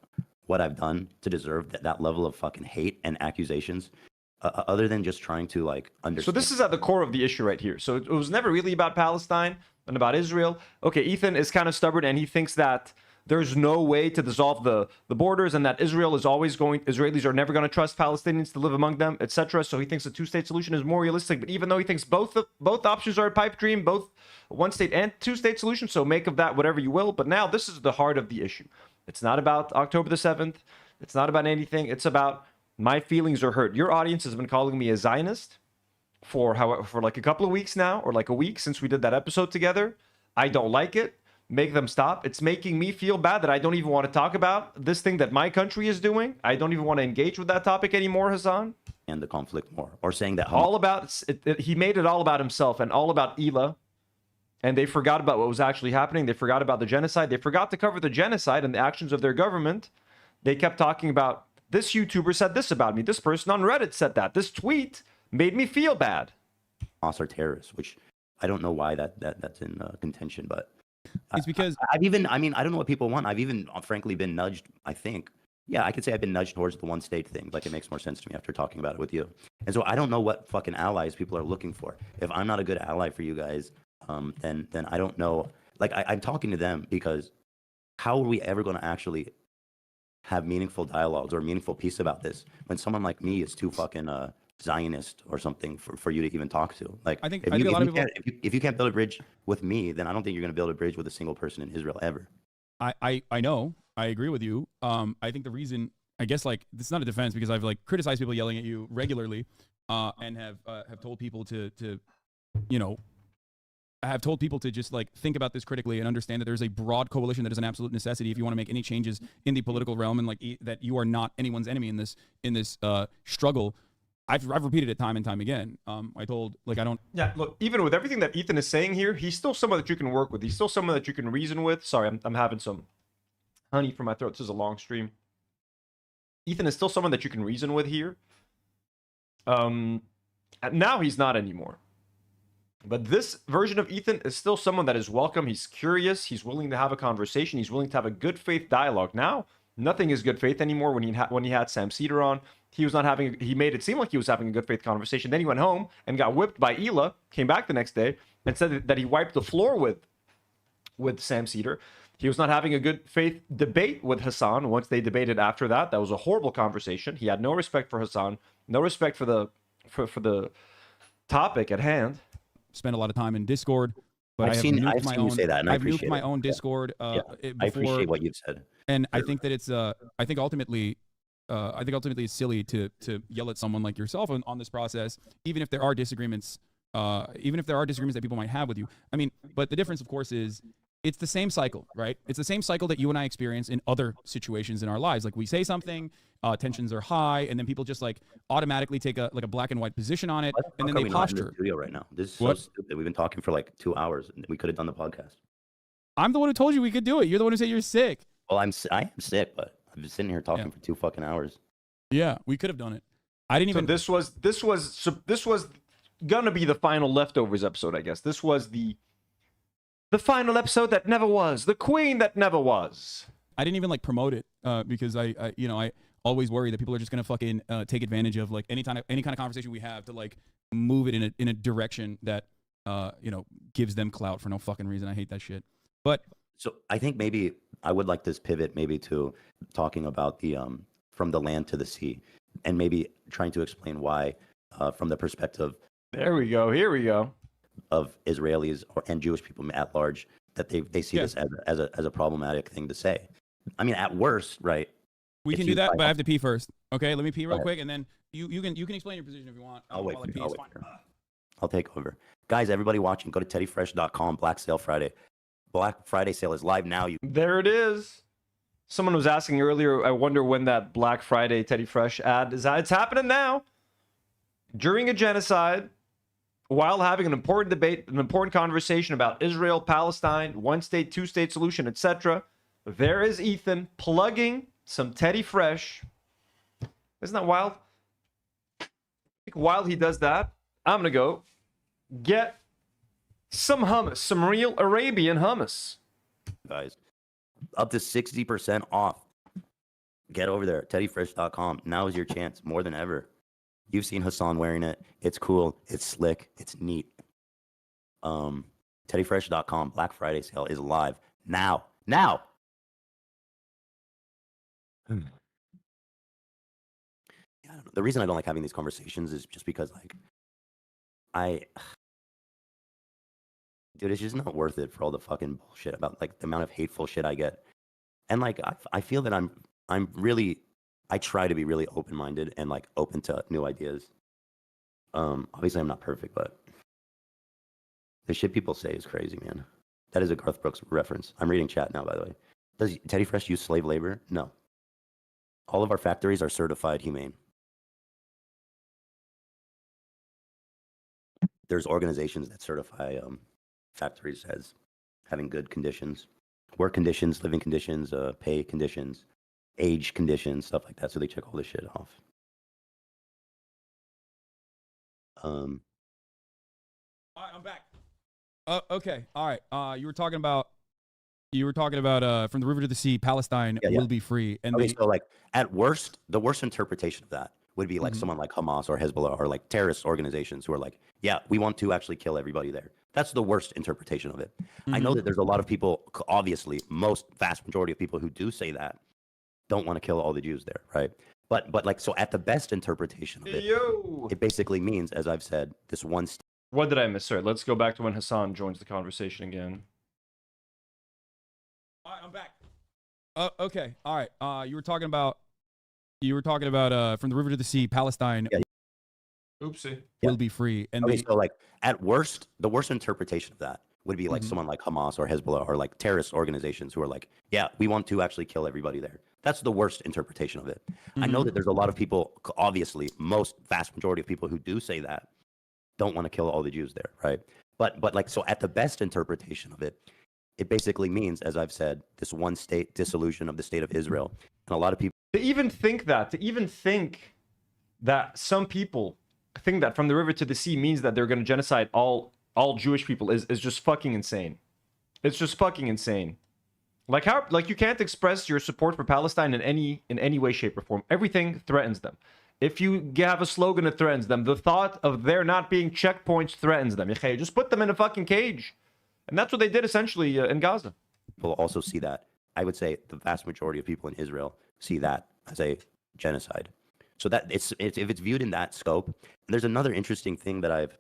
what I've done to deserve that level of fucking hate and accusations, other than just trying to like understand. So this is at the core of the issue right here. So it was never really about Palestine and about Israel. Okay, Ethan is kind of stubborn and he thinks that there's no way to dissolve the borders, and that Israelis are never going to trust Palestinians to live among them, etc. So he thinks a two-state solution is more realistic. But even though he thinks both options are a pipe dream, both one-state and two-state solution, so make of that whatever you will. But now this is the heart of the issue. It's not about October the 7th. It's not about anything. It's about my feelings are hurt. Your audience has been calling me a Zionist for like a couple of weeks now, or like a week since we did that episode together. I don't like it. Make them stop. It's making me feel bad that I don't even want to talk about this thing that my country is doing. I don't even want to engage with that topic anymore, Hasan. And the conflict more, or saying that all about he made it all about himself and all about Ela, and they forgot about what was actually happening. They forgot about the genocide. They forgot to cover the genocide and the actions of their government. They kept talking about, this YouTuber said this about me. This person on Reddit said that. This tweet made me feel bad. Hamas are terrorists, which I don't know why that's in contention, but it's because I don't know what people want. I've even frankly been nudged, I think. Yeah, I could say I've been nudged towards the one state thing. Like, it makes more sense to me after talking about it with you. And so I don't know what fucking allies people are looking for. If I'm not a good ally for you guys, then I don't know. Like, I'm talking to them because how are we ever going to actually have meaningful dialogues or meaningful peace about this when someone like me is too fucking Zionist or something for you to even talk to? Like, I think if a lot of people, if you can't build a bridge with me, then I don't think you're going to build a bridge with a single person in Israel ever. I know. I agree with you. I think the reason, I guess, like, it's not a defense because I've like criticized people yelling at you regularly, and have told people to you know, I have told people to just like think about this critically and understand that there's a broad coalition that is an absolute necessity if you want to make any changes in the political realm, and like that you are not anyone's enemy in this struggle. I've repeated it time and time again. I told, like, I don't. Yeah, look, even with everything that Ethan is saying here, he's still someone that you can work with. He's still someone that you can reason with. Sorry, I'm having some honey for my throat. This is a long stream. Ethan is still someone that you can reason with here. Now he's not anymore. But this version of Ethan is still someone that is welcome. He's curious. He's willing to have a conversation. He's willing to have a good faith dialogue. Now, nothing is good faith anymore. When he had Sam Cedar on, he made it seem like he was having a good faith conversation. Then he went home and got whipped by Ela, came back the next day and said that he wiped the floor with Sam Cedar. He was not having a good faith debate with Hasan. Once they debated after that, that was a horrible conversation. He had no respect for Hasan, no respect for the topic at hand. Spend a lot of time in Discord, but I've seen you say that, and I've nuked my own Discord. I appreciate what you've said, and I think that it's I think ultimately it's silly to yell at someone like yourself on this process, even if there are disagreements, that people might have with you. I mean, but the difference, of course, is it's the same cycle, right? It's the same cycle that you and I experience in other situations in our lives. Like, we say something, tensions are high, and then people just like automatically take a black and white position on it, and then they posture. In the studio right now. This is so stupid. We've been talking for like 2 hours, and we could have done the podcast. I'm the one who told you we could do it. You're the one who said you're sick. Well, I am sick, but I've been sitting here talking for 2 fucking hours. Yeah, we could have done it. I didn't even. So this was gonna be the final leftovers episode, I guess. This was the final episode that never was, the queen that never was. I didn't even like promote it because I always worry that people are just gonna fucking take advantage of like any kind of conversation we have to like move it in a direction that gives them clout for no fucking reason. I hate that shit. But so I think maybe I would like this pivot maybe to talking about the from the land to the sea, and maybe trying to explain why, from the perspective. There we go. Here we go. Of Israelis and Jewish people at large, that they see this as a problematic thing to say. I mean, at worst, right? We can do that, but I have to pee first. Okay, let me pee real quick, and then you can explain your position if you want. I'll wait. I'll take over, guys. Everybody watching, go to teddyfresh.com. Black Sale Friday. Black Friday sale is live now. There it is. Someone was asking earlier. I wonder when that Black Friday Teddy Fresh ad is. It's happening now. During a genocide, while having an important debate, an important conversation about Israel, Palestine, one state, two state solution, etc. There is Ethan plugging some Teddy Fresh. Isn't that wild? I think while he does that, I'm gonna go get some hummus, some real Arabian hummus. Guys, up to 60% off. Get over there, teddyfresh.com. Now is your chance more than ever. You've seen Hasan wearing it. It's cool. It's slick. It's neat. Teddyfresh.com. Black Friday sale is live now. Now. Yeah, I don't know. The reason I don't like having these conversations is just because, like, dude, it's just not worth it for all the fucking bullshit about, like, the amount of hateful shit I get. And, like, I feel that I'm really, I try to be really open-minded and, like, open to new ideas. Obviously I'm not perfect, but the shit people say is crazy, man. That is a Garth Brooks reference. I'm reading chat now, by the way. Does Teddy Fresh use slave labor? No. All of our factories are certified humane. There's organizations that certify factories as having good conditions, work conditions, living conditions, pay conditions, age conditions, stuff like that. So they check all this shit off. All right, I'm back. Okay. All right. You were talking about from the river to the sea, Palestine will be free. And okay, so, like, at worst, the worst interpretation of that would be like someone like Hamas or Hezbollah or like terrorist organizations who are like, yeah, we want to actually kill everybody there. That's the worst interpretation of it. I know that there's a lot of people, obviously, vast majority of people who do say that don't want to kill all the Jews there, right? But like, so at the best interpretation of it, it basically means, as I've said, this one. What did I miss? Sorry, let's go back to when Hasan joins the conversation again. All right, I'm back. Okay. All right. You were talking about from the river to the sea, Palestine. Yeah. Oopsie. Will be free. And okay, so, like, at worst, the worst interpretation of that would be like someone like Hamas or Hezbollah or like terrorist organizations who are like, yeah, we want to actually kill everybody there. That's the worst interpretation of it. I know that there's a lot of people, obviously, vast majority of people who do say that don't want to kill all the Jews there, right? But like, so at the best interpretation of it, it basically means, as I've said, this one state dissolution of the state of Israel. And a lot of people to even think that some people think that from the river to the sea means that they're going to genocide all Jewish people is just fucking insane. It's just fucking insane. Like, how, like, you can't express your support for Palestine in any way, shape, or form. Everything threatens them. If you have a slogan that threatens them, the thought of there not being checkpoints threatens them. Just put them in a fucking cage. And that's what they did essentially in Gaza. People also see that. I would say the vast majority of people in Israel see that as a genocide. So that if it's viewed in that scope. And there's another interesting thing that I've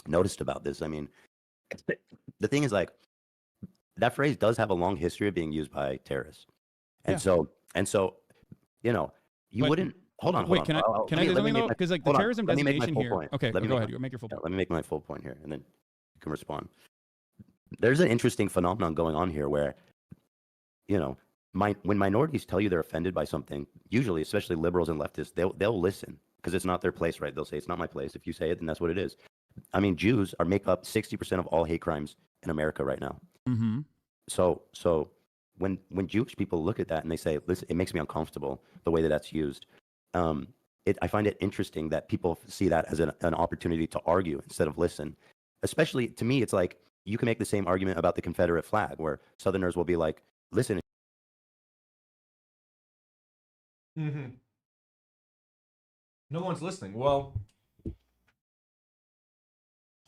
noticed about this. I mean, the thing is, like, that phrase does have a long history of being used by terrorists. And so, you know, wouldn't hold on. Wait, can I say something though? Because, like, the terrorism designation here. Point. Okay, go ahead. Make your full point. Let me make my full point here, and then you can respond. There's an interesting phenomenon going on here where, you know, when minorities tell you they're offended by something, usually, especially liberals and leftists, they'll listen because it's not their place, right? They'll say it's not my place. If you say it, then that's what it is. I mean, Jews make up 60% of all hate crimes in America right now. So when Jewish people look at that and they say, listen, it makes me uncomfortable the way that that's used. I find it interesting that people see that as an opportunity to argue instead of listen. Especially, to me, it's like you can make the same argument about the Confederate flag, where Southerners will be like, listen. No one's listening. Well,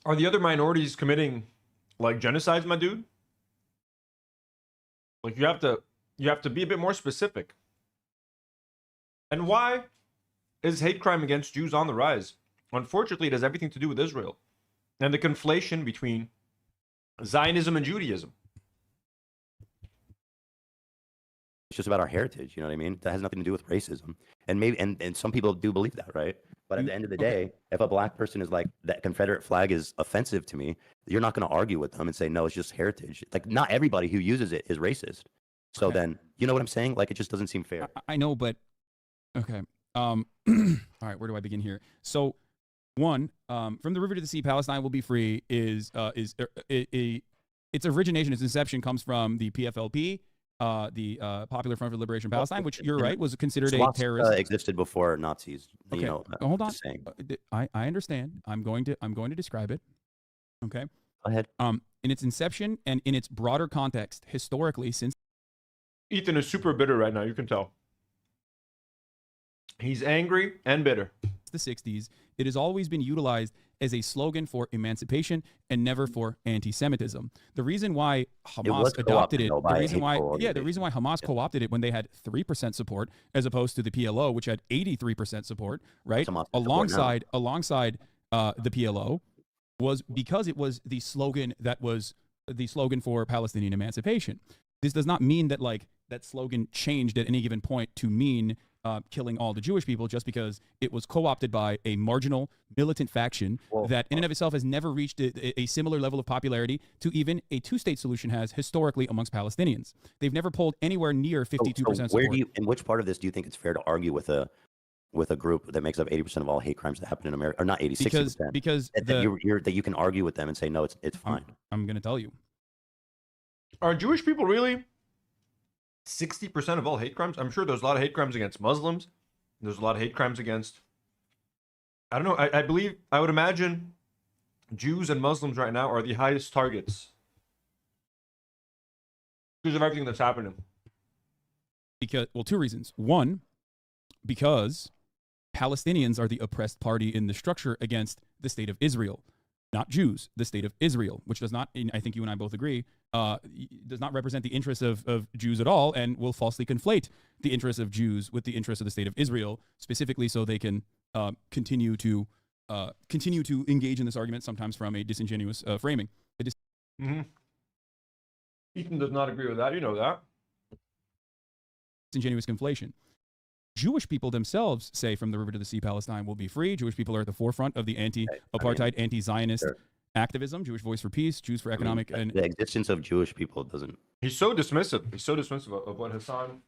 are the other minorities committing, like, genocides, my dude? Like, you have to You have to be a bit more specific. And why is hate crime against Jews on the rise? Unfortunately, it has everything to do with Israel and the conflation between Zionism and Judaism. It's just about our heritage, you know what I mean? That has nothing to do with racism. And maybe and some people do believe that, right? But at the end of the day, if a black person is like, that Confederate flag is offensive to me, you're not going to argue with them and say, no, it's just heritage. Like, not everybody who uses it is racist. So then, you know what I'm saying? Like, it just doesn't seem fair. I know, but okay. All right, where do I begin here? So, one, from the river to the sea, Palestine will be free its origination, its inception comes from the PFLP, the Popular Front for Liberation of Palestine, which you're right was considered a terrorist. Existed before Nazis. Okay, you know, hold on. I understand. I'm going to describe it. Okay. Go ahead. In its inception and in its broader context, historically, since Ethan is super bitter right now. You can tell. He's angry and bitter. the 60s, it has always been utilized as a slogan for emancipation and never for anti-Semitism. The reason why Hamas adopted it, the reason why Hamas co-opted it when they had 3% support as opposed to the PLO, which had 83% support, right? Alongside the PLO, was because it was the slogan that was the slogan for Palestinian emancipation. This does not mean that like that slogan changed at any given point to mean killing all the Jewish people just because it was co-opted by a marginal militant faction that in and of itself has never reached a similar level of popularity to even a two-state solution has historically amongst Palestinians. They've never pulled anywhere near 52% support. Where do you, in which part of this do you think it's fair to argue with a group that makes up 80% of all hate crimes that happen in America, or not 80, 60%? Because that you can argue with them and say, no, it's fine. I'm going to tell you. Are Jewish people really 60% of all hate crimes? I'm sure there's a lot of hate crimes against Muslims. There's a lot of hate crimes against, I don't know, I would imagine Jews and Muslims right now are the highest targets because of everything that's happening. Because, well, two reasons. One, because Palestinians are the oppressed party in the structure against the state of Israel. Not Jews, the state of Israel, which does not, I think you and I both agree, does not represent the interests of Jews at all, and will falsely conflate the interests of Jews with the interests of the state of Israel, specifically so they can continue to engage in this argument, sometimes from a disingenuous framing. Ethan does not agree with that. You know that. Disingenuous conflation. Jewish people themselves say from the river to the sea, Palestine will be free. Jewish people are at the forefront of the anti-apartheid, anti-Zionist activism, Jewish Voice for Peace, Jews for Economic... and the existence of Jewish people doesn't... He's so dismissive. He's so dismissive of what Hasan...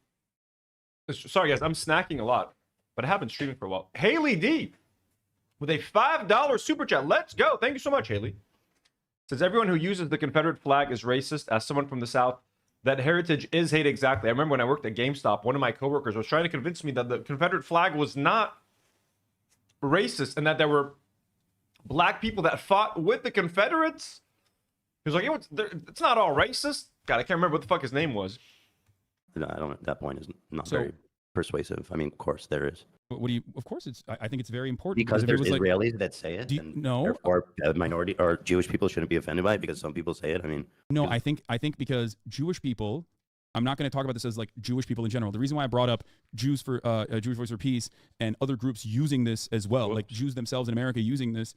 Sorry, guys, I'm snacking a lot, but I have been streaming for a while. Haley D with a $5 super chat. Let's go. Thank you so much, Haley. Says, everyone who uses the Confederate flag is racist. As someone from the South, that heritage is hate exactly. I remember when I worked at GameStop, one of my coworkers was trying to convince me that the Confederate flag was not racist and that there were black people that fought with the Confederates. He was like, it's not all racist. God, I can't remember what the fuck his name was. No, I don't. That point is not very persuasive. I mean, of course there is. What do you? Of course, I think it's very important because there's Israelis that say it. No, therefore, minority or Jewish people shouldn't be offended by it because some people say it. I mean, no, I think because Jewish people. I'm not going to talk about this as like Jewish people in general. The reason why I brought up Jews for Jewish Voice for Peace and other groups using this as well, like Jews themselves in America using this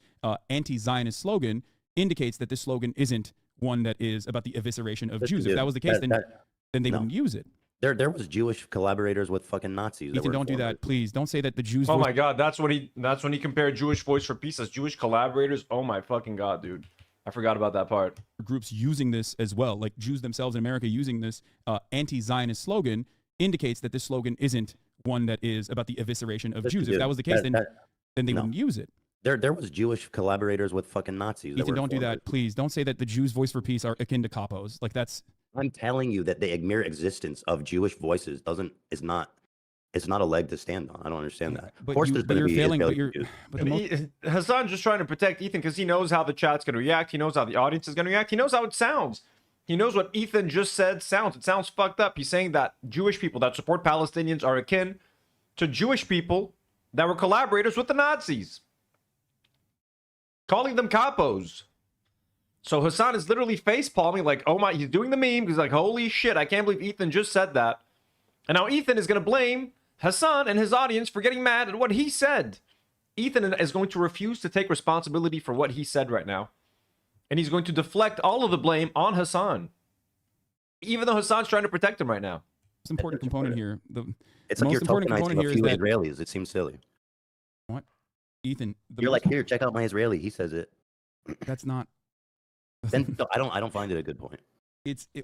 anti-Zionist slogan, indicates that this slogan isn't one that is about the evisceration of Jews. If that was the case, then they wouldn't use it. There was Jewish collaborators with fucking Nazis. Ethan, don't do that, please. Don't say that the Jews. Oh my God, that's when he compared Jewish Voice for Peace as Jewish collaborators. Oh my fucking God, dude. I forgot about that part. Groups using this as well, like Jews themselves in America using this anti-Zionist slogan, indicates that this slogan isn't one that is about the evisceration of Jews. If that was the case, then they wouldn't use it. There was Jewish collaborators with fucking Nazis. Ethan, don't do that, please. Don't say that the Jews' Voice for Peace are akin to capos. Like that's. I'm telling you that the mere existence of Jewish voices is not a leg to stand on. I don't understand that. But, of course, you're failing. Hasan's just trying to protect Ethan because he knows how the chat's going to react. He knows how the audience is going to react. He knows how it sounds. He knows what Ethan just said sounds. It sounds fucked up. He's saying that Jewish people that support Palestinians are akin to Jewish people that were collaborators with the Nazis, calling them capos. So Hasan is literally face palming, like, oh my, he's doing the meme. He's like, holy shit, I can't believe Ethan just said that. And now Ethan is going to blame Hasan and his audience for getting mad at what he said. Ethan is going to refuse to take responsibility for what he said right now. And he's going to deflect all of the blame on Hasan. Even though Hasan's trying to protect him right now. It's an important component here. It's like you're tokenizing a few Israelis. It seems silly. What? Ethan. You're like, here, check out my Israeli. He says it. That's not. Then I don't find it a good point.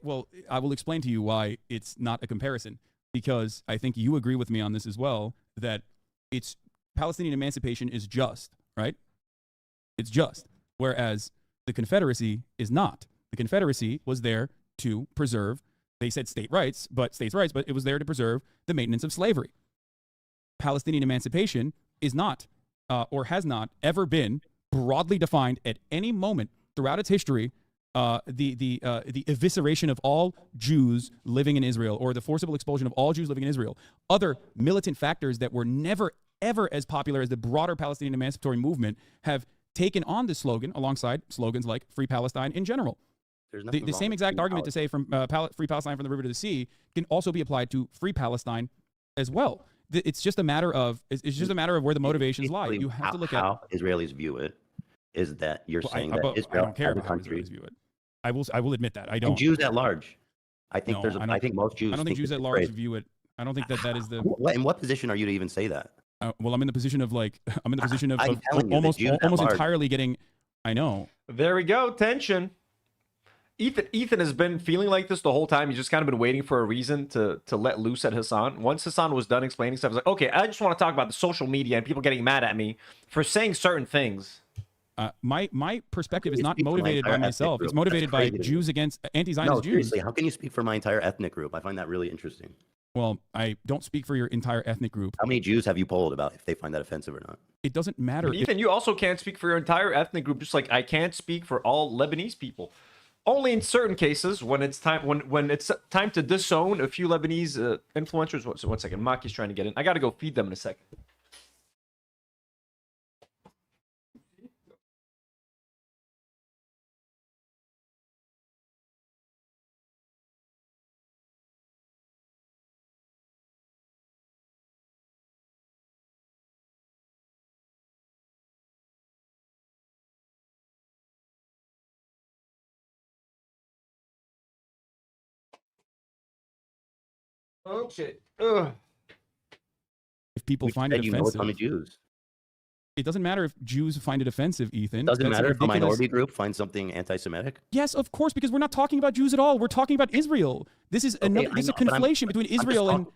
Well, I will explain to you why it's not a comparison, because I think you agree with me on this as well, that it's Palestinian emancipation is just, right? It's just. Whereas the Confederacy is not. The Confederacy was there to preserve, they said states' rights, but it was there to preserve the maintenance of slavery. Palestinian emancipation is not, or has not ever been broadly defined at any moment throughout its history, the evisceration of all Jews living in Israel, or the forcible expulsion of all Jews living in Israel. Other militant factors that were never, ever as popular as the broader Palestinian emancipatory movement have taken on this slogan alongside slogans like Free Palestine in general. The same exact argument to say from Free Palestine from the river to the sea can also be applied to Free Palestine as well. It's just a matter of where the motivations lie. You have to look at how Israelis view it. Is that you're saying that Israel, I don't care as a about how country, Israelis view it. I will admit that I don't. And Jews at large, I think I think most Jews. I don't think Jews at large view it. I don't think that is the. In what position are you to even say that? Well, I'm in the position of almost entirely getting. I know. There we go. Tension. Ethan has been feeling like this the whole time. He's just kind of been waiting for a reason to let loose at Hasan. Once Hasan was done explaining stuff, I was like, okay, I just want to talk about the social media and people getting mad at me for saying certain things. My perspective is not motivated by myself. It's motivated by Jews against anti-Zionist Jews. Seriously, how can you speak for my entire ethnic group? I find that really interesting. Well, I don't speak for your entire ethnic group. How many Jews have you polled about if they find that offensive or not? It doesn't matter. But Ethan, you also can't speak for your entire ethnic group, just like I can't speak for all Lebanese people. Only in certain cases, when it's time to disown a few Lebanese influencers. One second, Maki's trying to get in. I got to go feed them in a second. Okay. Ugh. If people find it offensive, Jews. It doesn't matter if Jews find it offensive, Ethan. Doesn't matter if a minority group finds something anti-Semitic? Yes, of course, because we're not talking about Jews at all. We're talking about Israel. This is a conflation between Israel and...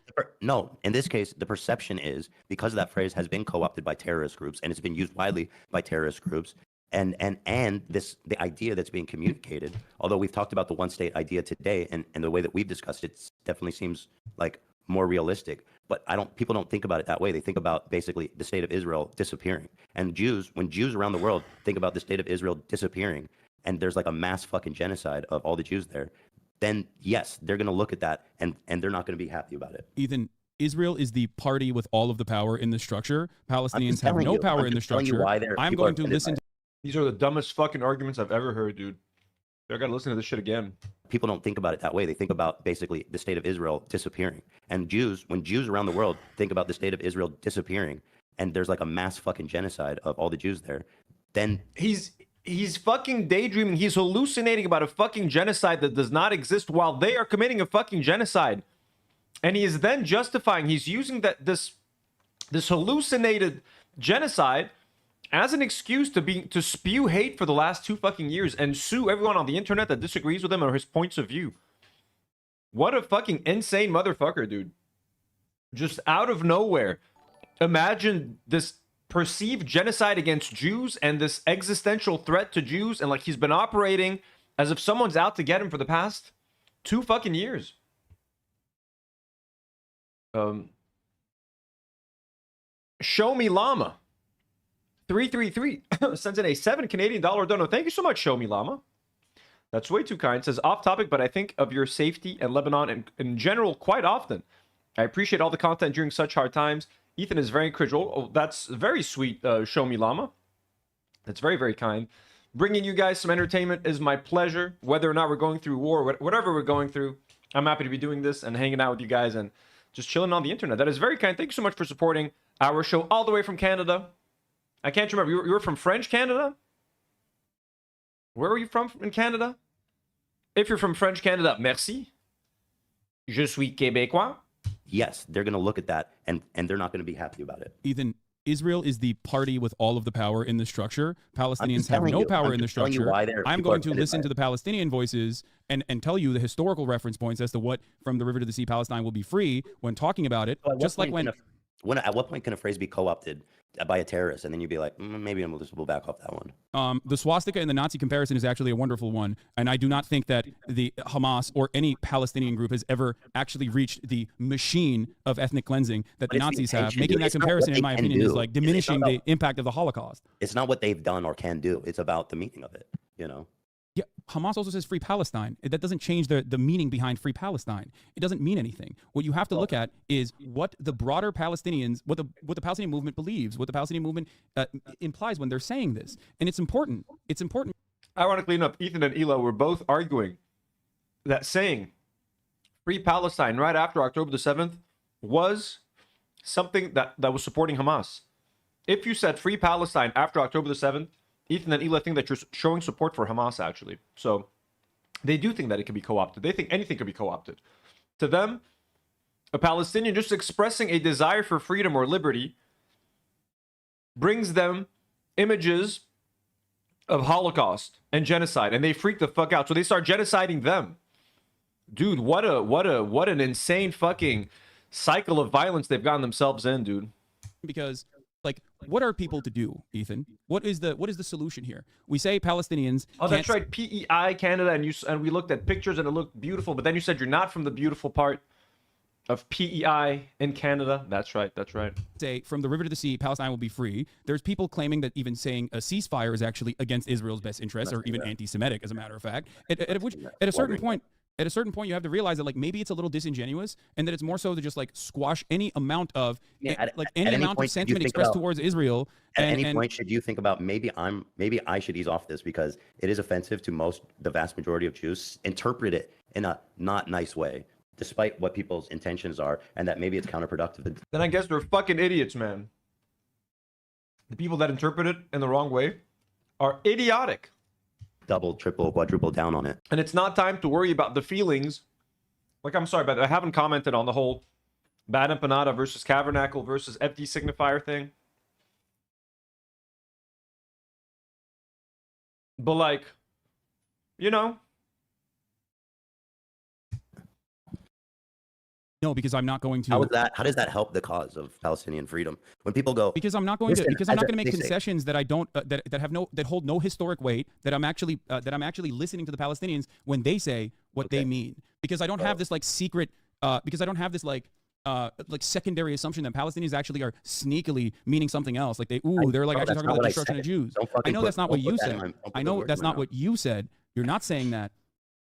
No, in this case, the perception is, because that phrase has been co-opted by terrorist groups, and it's been used widely by terrorist groups, and the idea that's being communicated, although we've talked about the one-state idea today, and the way that we've discussed it definitely seems like more realistic. But people don't think about it that way. They think about basically the state of Israel disappearing. And when Jews around the world think about the state of Israel disappearing, and there's like a mass fucking genocide of all the Jews there, then yes, they're going to look at that and they're not going to be happy about it. Ethan, Israel is the party with all of the power in the structure. Palestinians have no power in the structure. I'm going to listen to... These are the dumbest fucking arguments I've ever heard, dude. I gotta listen to this shit again. People don't think about it that way. They think about basically the state of Israel disappearing. And when Jews around the world think about the state of Israel disappearing, and there's like a mass fucking genocide of all the Jews there, then he's fucking daydreaming. He's hallucinating about a fucking genocide that does not exist while they are committing a fucking genocide. And he is then justifying, he's using this hallucinated genocide as an excuse to spew hate for the last 2 fucking years and sue everyone on the internet that disagrees with him or his points of view. What a fucking insane motherfucker, dude. Just out of nowhere. Imagine this perceived genocide against Jews and this existential threat to Jews, and like he's been operating as if someone's out to get him for the past 2 fucking years. Show me llama. 333 sends in a $7 Canadian dono. Thank you so much, Show Me Llama. That's way too kind. Says, off topic, but I think of your safety and Lebanon and in general quite often. I appreciate all the content during such hard times. Ethan is very cringe. Oh, that's very sweet, Show Me Llama. That's very, very kind. Bringing you guys some entertainment is my pleasure. Whether or not we're going through war, whatever we're going through, I'm happy to be doing this and hanging out with you guys and just chilling on the internet. That is very kind. Thank you so much for supporting our show all the way from Canada. I can't remember. You were from French Canada? Where were you from in Canada? If you're from French Canada, merci. Je suis Québécois. Yes, they're going to look at that and they're not going to be happy about it. Ethan, Israel is the party with all of the power in the structure. Palestinians have no power in the structure. I'm going to listen to the Palestinian voices and tell you the historical reference points as to what from the river to the sea Palestine will be free when talking about it. So just like when at what point can a phrase be co-opted by a terrorist? And then you'd be like, maybe we'll back off that one. The swastika and the Nazi comparison is actually a wonderful one. And I do not think that the Hamas or any Palestinian group has ever actually reached the machine of ethnic cleansing that the Nazis have. Making that comparison, in my opinion, is like diminishing the impact of the Holocaust. It's not what they've done or can do. It's about the meaning of it, you know? Yeah, Hamas also says free Palestine. That doesn't change the meaning behind free Palestine. It doesn't mean anything. What you have to look at is what the broader Palestinians, what the Palestinian movement believes, what the Palestinian movement implies when they're saying this. And it's important. It's important. Ironically enough, Ethan and Ela were both arguing that saying free Palestine right after October the 7th was something that was supporting Hamas. If you said free Palestine after October the 7th, Ethan and Ela think that you're showing support for Hamas, actually. So they do think that it can be co-opted. They think anything can be co-opted. To them, a Palestinian just expressing a desire for freedom or liberty brings them images of Holocaust and genocide, and they freak the fuck out. So they start genociding them. Dude, what an insane fucking cycle of violence they've gotten themselves in, dude. Because like, what are people to do, Ethan? What is the solution here? We say Palestinians. Oh, that's right, PEI Canada, and we looked at pictures and it looked beautiful. But then you said you're not from the beautiful part of PEI in Canada. That's right. That's right. Say from the river to the sea, Palestine will be free. There's people claiming that even saying a ceasefire is actually against Israel's best interests, or even anti-Semitic, as a matter of fact. At a certain point, you have to realize that like maybe it's a little disingenuous, and that it's more so to just like squash any amount of any amount of sentiment expressed towards Israel. At any point, should you think about maybe I should ease off this because it is offensive to the vast majority of Jews. Interpret it in a not nice way, despite what people's intentions are, and that maybe it's counterproductive. Then I guess they're fucking idiots, man. The people that interpret it in the wrong way are idiotic. Double, triple, quadruple down on it. And it's not time to worry about the feelings. Like, I'm sorry, but I haven't commented on the whole Bad Empanada versus Cavernacle versus FD Signifier thing. But like, you know. No, because I'm not going to. How does that help the cause of Palestinian freedom? When people go, because I'm not going to make concessions that I don't that hold no historic weight. That I'm actually listening to the Palestinians when they say what they mean. Because I don't have this like secret. Because I don't have this like secondary assumption that Palestinians actually are sneakily meaning something else. Like they're like actually talking about the destruction of Jews. I know that's not what you said. I know that's not what you said. You're not saying that.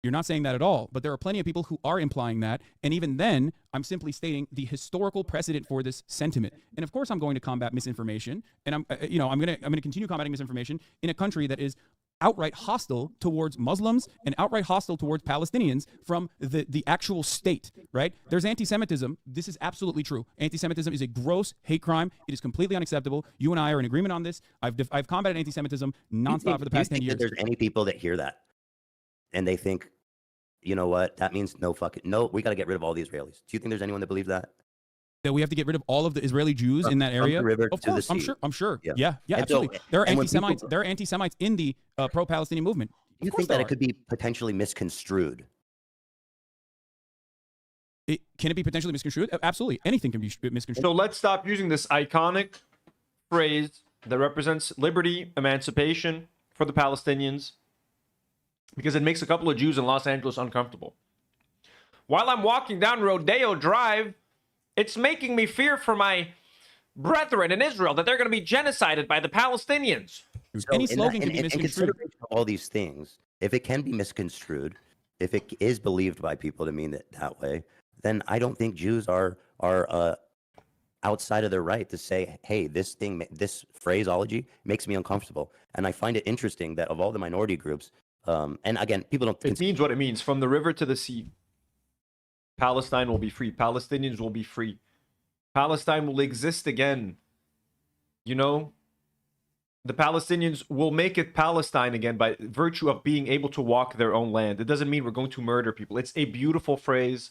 You're not saying that at all, but there are plenty of people who are implying that, and even then, I'm simply stating the historical precedent for this sentiment. And of course, I'm going to combat misinformation, and I'm going to continue combating misinformation in a country that is outright hostile towards Muslims and outright hostile towards Palestinians from the actual state. Right? There's anti-Semitism. This is absolutely true. Anti-Semitism is a gross hate crime. It is completely unacceptable. You and I are in agreement on this. I've combated anti-Semitism nonstop for the past 10 years. There's any people that hear that and they think, you know what? That means no, we got to get rid of all the Israelis. Do you think there's anyone that believes that? That we have to get rid of all of the Israeli Jews in that area? Of course, I'm sure. Yeah, absolutely. There are anti-Semites. There are anti-Semites in the pro-Palestinian movement. Do you think that it could be potentially misconstrued? Can it be potentially misconstrued? Absolutely. Anything can be misconstrued. So let's stop using this iconic phrase that represents liberty, emancipation for the Palestinians, because it makes a couple of Jews in Los Angeles uncomfortable. While I'm walking down Rodeo Drive, it's making me fear for my brethren in Israel that they're going to be genocided by the Palestinians. So any slogan can be misconstrued. All these things, if it can be misconstrued, if it is believed by people to mean it that way, then I don't think Jews are outside of their right to say, hey, this phraseology makes me uncomfortable. And I find it interesting that of all the minority groups, and again, people don't. It means what it means. From the river to the sea, Palestine will be free. Palestinians will be free. Palestine will exist again. You know, the Palestinians will make it Palestine again by virtue of being able to walk their own land. It doesn't mean we're going to murder people. It's a beautiful phrase.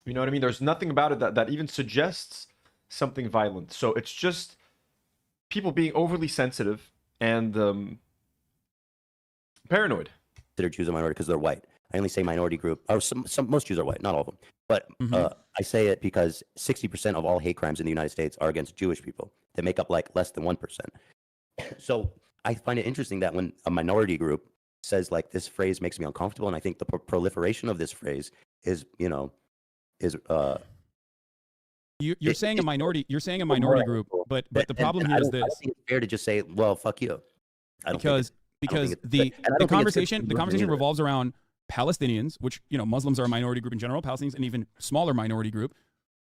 You know what I mean? There's nothing about it that even suggests something violent. So it's just people being overly sensitive and paranoid. Consider Jews a minority because they're white. I only say minority group. Or most Jews are white, not all of them. But I say it because 60% of all hate crimes in the United States are against Jewish people. They make up like less than 1%. So I find it interesting that when a minority group says like this phrase makes me uncomfortable, and I think the proliferation of this phrase is, you know, you're saying a minority. You're saying a minority group, but the problem here is this. I don't think it's fair to just say, well, fuck you. Because the conversation revolves around Palestinians, which, you know, Muslims are a minority group in general, Palestinians an even smaller minority group,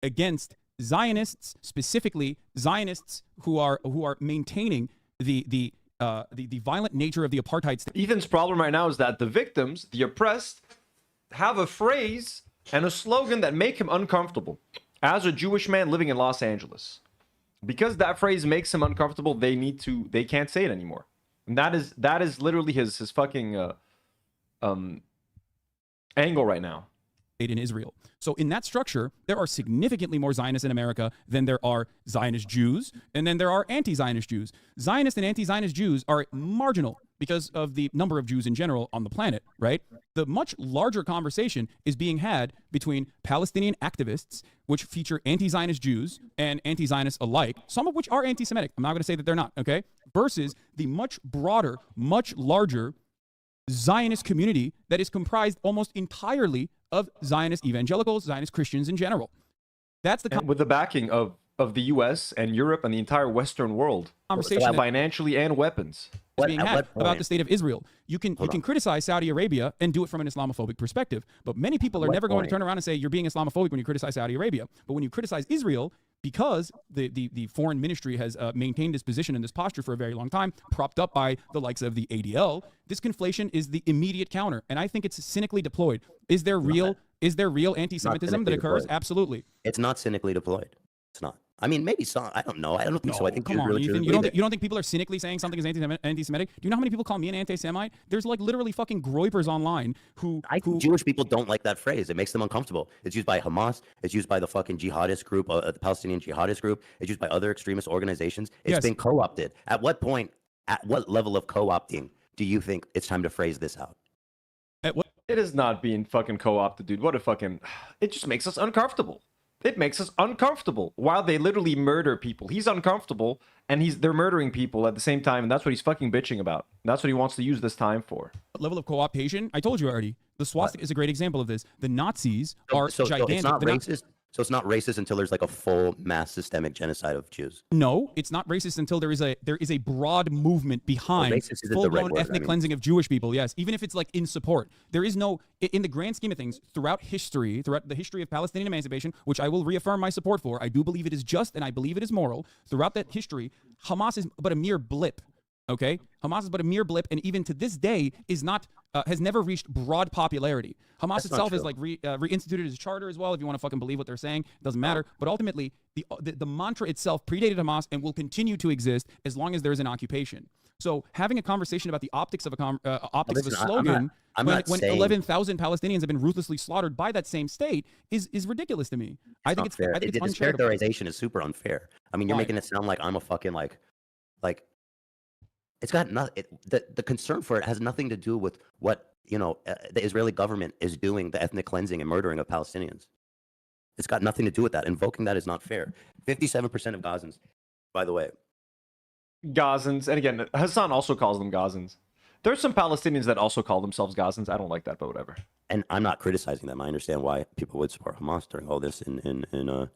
against Zionists, specifically Zionists who are maintaining the violent nature of the apartheid state. Ethan's problem right now is that the victims, the oppressed, have a phrase and a slogan that make him uncomfortable. As a Jewish man living in Los Angeles, because that phrase makes him uncomfortable, they can't say it anymore. And that is literally his fucking angle right now. In Israel. So in that structure, there are significantly more Zionists in America than there are Zionist Jews, and then there are anti-Zionist Jews. Zionist and anti-Zionist Jews are marginal because of the number of Jews in general on the planet, right? The much larger conversation is being had between Palestinian activists, which feature anti-Zionist Jews and anti-Zionists alike, some of which are anti-Semitic. I'm not going to say that they're not, okay? Versus the much broader, much larger Zionist community that is comprised almost entirely of Zionist evangelicals, Zionist Christians in general. That's the with the backing of the U.S. and Europe and the entire Western world, conversation financially and weapons. Being had about the state of Israel. You can criticize Saudi Arabia and do it from an Islamophobic perspective, but many people are never going to turn around and say you're being Islamophobic when you criticize Saudi Arabia. But when you criticize Israel, because the foreign ministry has maintained this position and this posture for a very long time, propped up by the likes of the ADL, this conflation is the immediate counter, and I think it's cynically deployed. Is there real anti-Semitism that occurs? Absolutely. It's not cynically deployed. It's not. I mean, maybe some. I don't know. I don't think so. I think come on, Ethan, you don't think people are cynically saying something is anti-Semitic? Do you know how many people call me an anti-Semite? There's like literally fucking groypers online who Jewish people don't like that phrase. It makes them uncomfortable. It's used by Hamas. It's used by the fucking jihadist group, the Palestinian jihadist group. It's used by other extremist organizations. It's been co-opted. At what point, at what level of co-opting do you think it's time to phrase this out? It is not being fucking co-opted, dude. What a fucking... It just makes us uncomfortable. It makes us uncomfortable while they literally murder people. He's uncomfortable and they're murdering people at the same time, and that's what he's fucking bitching about. And that's what he wants to use this time for. Level of co-optation? I told you already. The swastika is a great example of this. The Nazis are gigantic. It's not racist. So it's not racist until there's like a full mass systemic genocide of Jews. No, it's not racist until there is a broad movement behind full-blown ethnic cleansing of Jewish people. Yes, even if it's like in support. There is no, in the grand scheme of things, throughout the history of Palestinian emancipation, which I will reaffirm my support for, I do believe it is just and I believe it is moral. Throughout that history, Hamas is but a mere blip. Okay, Hamas is but a mere blip, and even to this day is not has never reached broad popularity. Hamas itself is like reinstituted its charter as well. If you want to fucking believe what they're saying, it doesn't matter. But ultimately, the mantra itself predated Hamas and will continue to exist as long as there is an occupation. So having a conversation about the optics of a slogan when 11,000 Palestinians have been ruthlessly slaughtered by that same state is ridiculous to me. I think it's uncharitable. This characterization is super unfair. I mean, you're making it sound like I'm a fucking like. It's got nothing. The concern for it has nothing to do with what the Israeli government is doing, the ethnic cleansing and murdering of Palestinians. It's got nothing to do with that. Invoking that is not fair. 57% of Gazans, by the way. Gazans, and again, Hasan also calls them Gazans. There's some Palestinians that also call themselves Gazans. I don't like that, but whatever. And I'm not criticizing them. I understand why people would support Hamas during all this who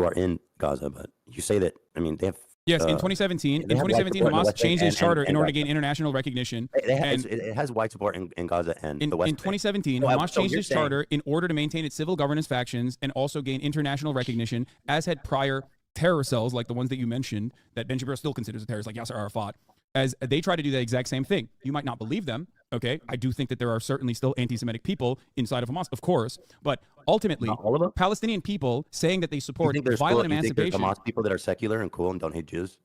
are in Gaza. But you say that, I mean, they have Yes, in 2017, they have white support in the Hamas West Bank changed its charter in order to Gaza. gain international recognition. It has white support in Gaza and In the West 2017, Bank. Hamas changed its charter in order to maintain its civil governance factions and also gain international recognition, as had prior terror cells like the ones that you mentioned that Ben Shapiro still considers a terrorist, like Yasser Arafat, as they try to do the exact same thing. You might not believe them, okay? I do think that there are certainly still anti-Semitic people inside of Hamas, of course, but ultimately, all of them? Palestinian people saying that they support violent emancipation. Hamas people that are secular and cool and don't hate Jews?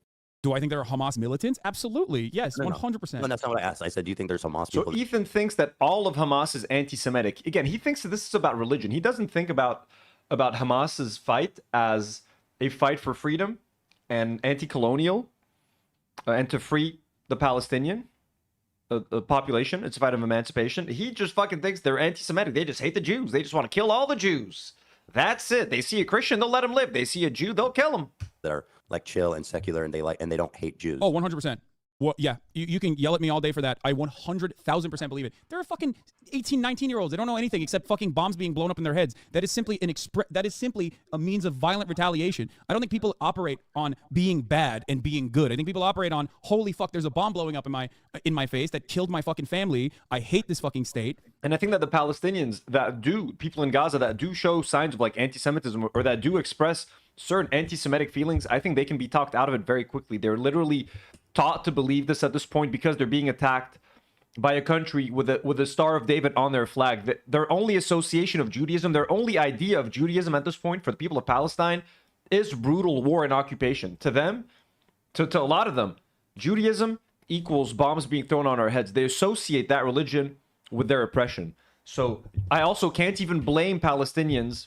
Do I think there are Hamas militants? Absolutely. Yes, 100%. No, that's not what I asked. I said, do you think there's Hamas people? So Ethan thinks that all of Hamas is anti-Semitic. Again, he thinks that this is about religion. He doesn't think about Hamas's fight as a fight for freedom and anti-colonial and to free the Palestinian population. It's a fight of emancipation. He just fucking thinks they're anti-Semitic. They just hate the Jews. They just want to kill all the Jews. That's it. They see a Christian, they'll let him live. They see a Jew, they'll kill him. That are like chill and secular and they don't hate Jews. Oh, 100%. Well, yeah, you can yell at me all day for that. I 100,000% believe it. There are fucking 18, 19-year-olds. They don't know anything except fucking bombs being blown up in their heads. That is simply a means of violent retaliation. I don't think people operate on being bad and being good. I think people operate on, holy fuck, there's a bomb blowing up in my face that killed my fucking family. I hate this fucking state. And I think that the Palestinians people in Gaza that do show signs of like anti-Semitism or that do express certain anti-Semitic feelings, I think they can be talked out of it very quickly. They're literally taught to believe this at this point because they're being attacked by a country with a Star of David on their flag. Their only association of Judaism, their only idea of Judaism at this point for the people of Palestine is brutal war and occupation. To them, to a lot of them, Judaism equals bombs being thrown on our heads. They associate that religion with their oppression. So I also can't even blame Palestinians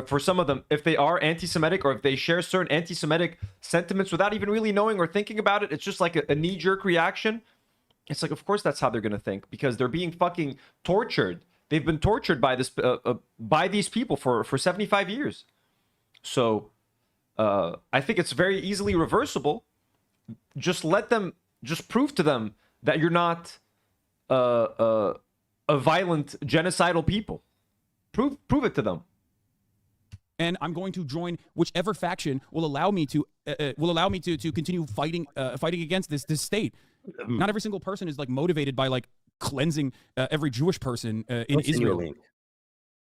for some of them, if they are anti-Semitic or if they share certain anti-Semitic sentiments without even really knowing or thinking about it. It's just like a knee-jerk reaction. It's like, of course, that's how they're going to think because they're being fucking tortured. They've been tortured by these people for 75 years. So I think it's very easily reversible. Just prove to them that you're not a violent, genocidal people. Prove it to them. And I'm going to join whichever faction will allow me to continue fighting against this state. Not every single person is like motivated by like cleansing every Jewish person in Israel.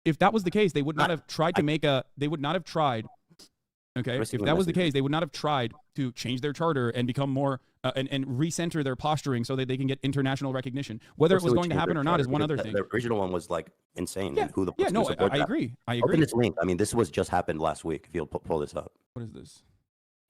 If that was the case, they would not have tried to make a. They would not have tried. Okay, if that was the case, they would not have tried to change their charter and become more and recenter their posturing so that they can get international recognition. Whether it was going to happen or not is one other thing. The original one was like insane. Yeah, who the I agree. Open this link. I mean, this was just happened last week. If you'll pull this up. What is this?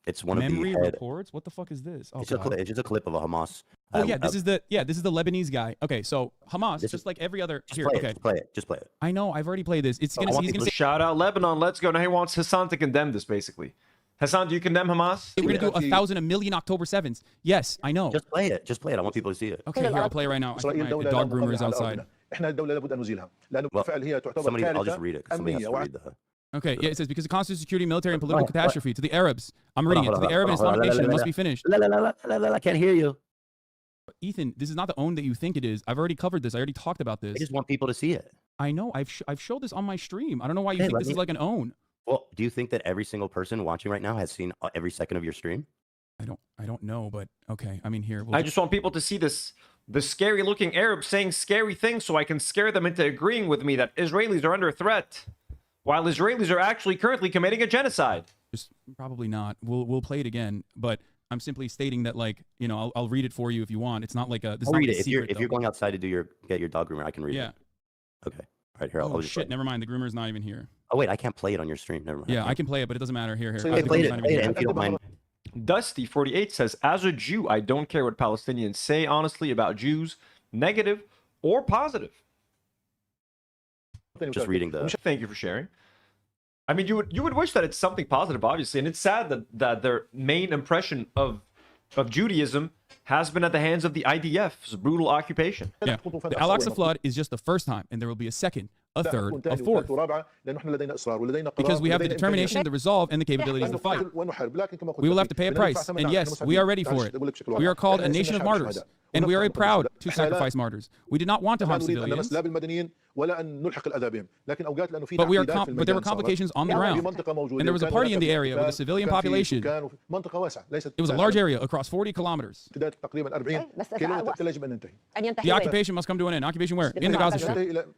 It's one Memory of the reports. What the fuck is this? Oh, it's just a clip of a Hamas. Oh yeah, this is the Lebanese guy. Okay, so Hamas, just like every other. Just play it. I know. I've already played this. He's gonna say, shout out Lebanon. Let's go. Now he wants Hasan to condemn this, basically. Hasan, do you condemn Hamas? We're gonna do 1,000, 1,000,000 October 7th. Yes, I know. Just play it. I want people to see it. Okay, here, I'll play it right now. I think my dog groomer is outside. I'll just read it. Somebody has to read that. Okay, yeah, it says because it constitutes security, military, and political catastrophe to the Arabs. I'm reading it. To the Arab and Islamic nation, it must be finished. I can't hear you. Ethan, this is not the own that you think it is. I've already covered this. I already talked about this. I just want people to see it. I know. I've showed this on my stream. I don't know why you think this is like an own. Well, do you think that every single person watching right now has seen every second of your stream? I don't know, but okay. I mean, here. I just want people to see the scary-looking Arabs saying scary things so I can scare them into agreeing with me that Israelis are under threat, while Israelis are actually currently committing a genocide. Just probably not. We'll play it again, but I'm simply stating that, like, you know, I'll read it for you if you want. It's not like a. I'll read it. If you're going outside to get your dog groomer, I can read it. Yeah. Okay. All right, here. Oh shit! Never mind. The groomer's not even here. Oh wait, I can't play it on your stream. Never mind. Yeah, I can play it, but it doesn't matter. Here. So play it if you don't mind. Dusty48 says, as a Jew, I don't care what Palestinians say honestly about Jews, negative or positive. Just reading the. Thank you for sharing. I mean, you would wish that it's something positive, obviously, and it's sad that their main impression of Judaism has been at the hands of the IDF's brutal occupation. Yeah. The Al-Aqsa flood is just the first time, and there will be a second, a third, a fourth. Because we have the determination, the resolve, and the capabilities to fight. We will have to pay a price, and yes, we are ready for it. We are called a nation of martyrs, and we are proud to sacrifice martyrs. We did not want to harm civilians, but there were complications on the ground, and there was a party in the area with a civilian population. It was a large area across 40 kilometers. The occupation must come to an end. Occupation where? In the Gaza Strip.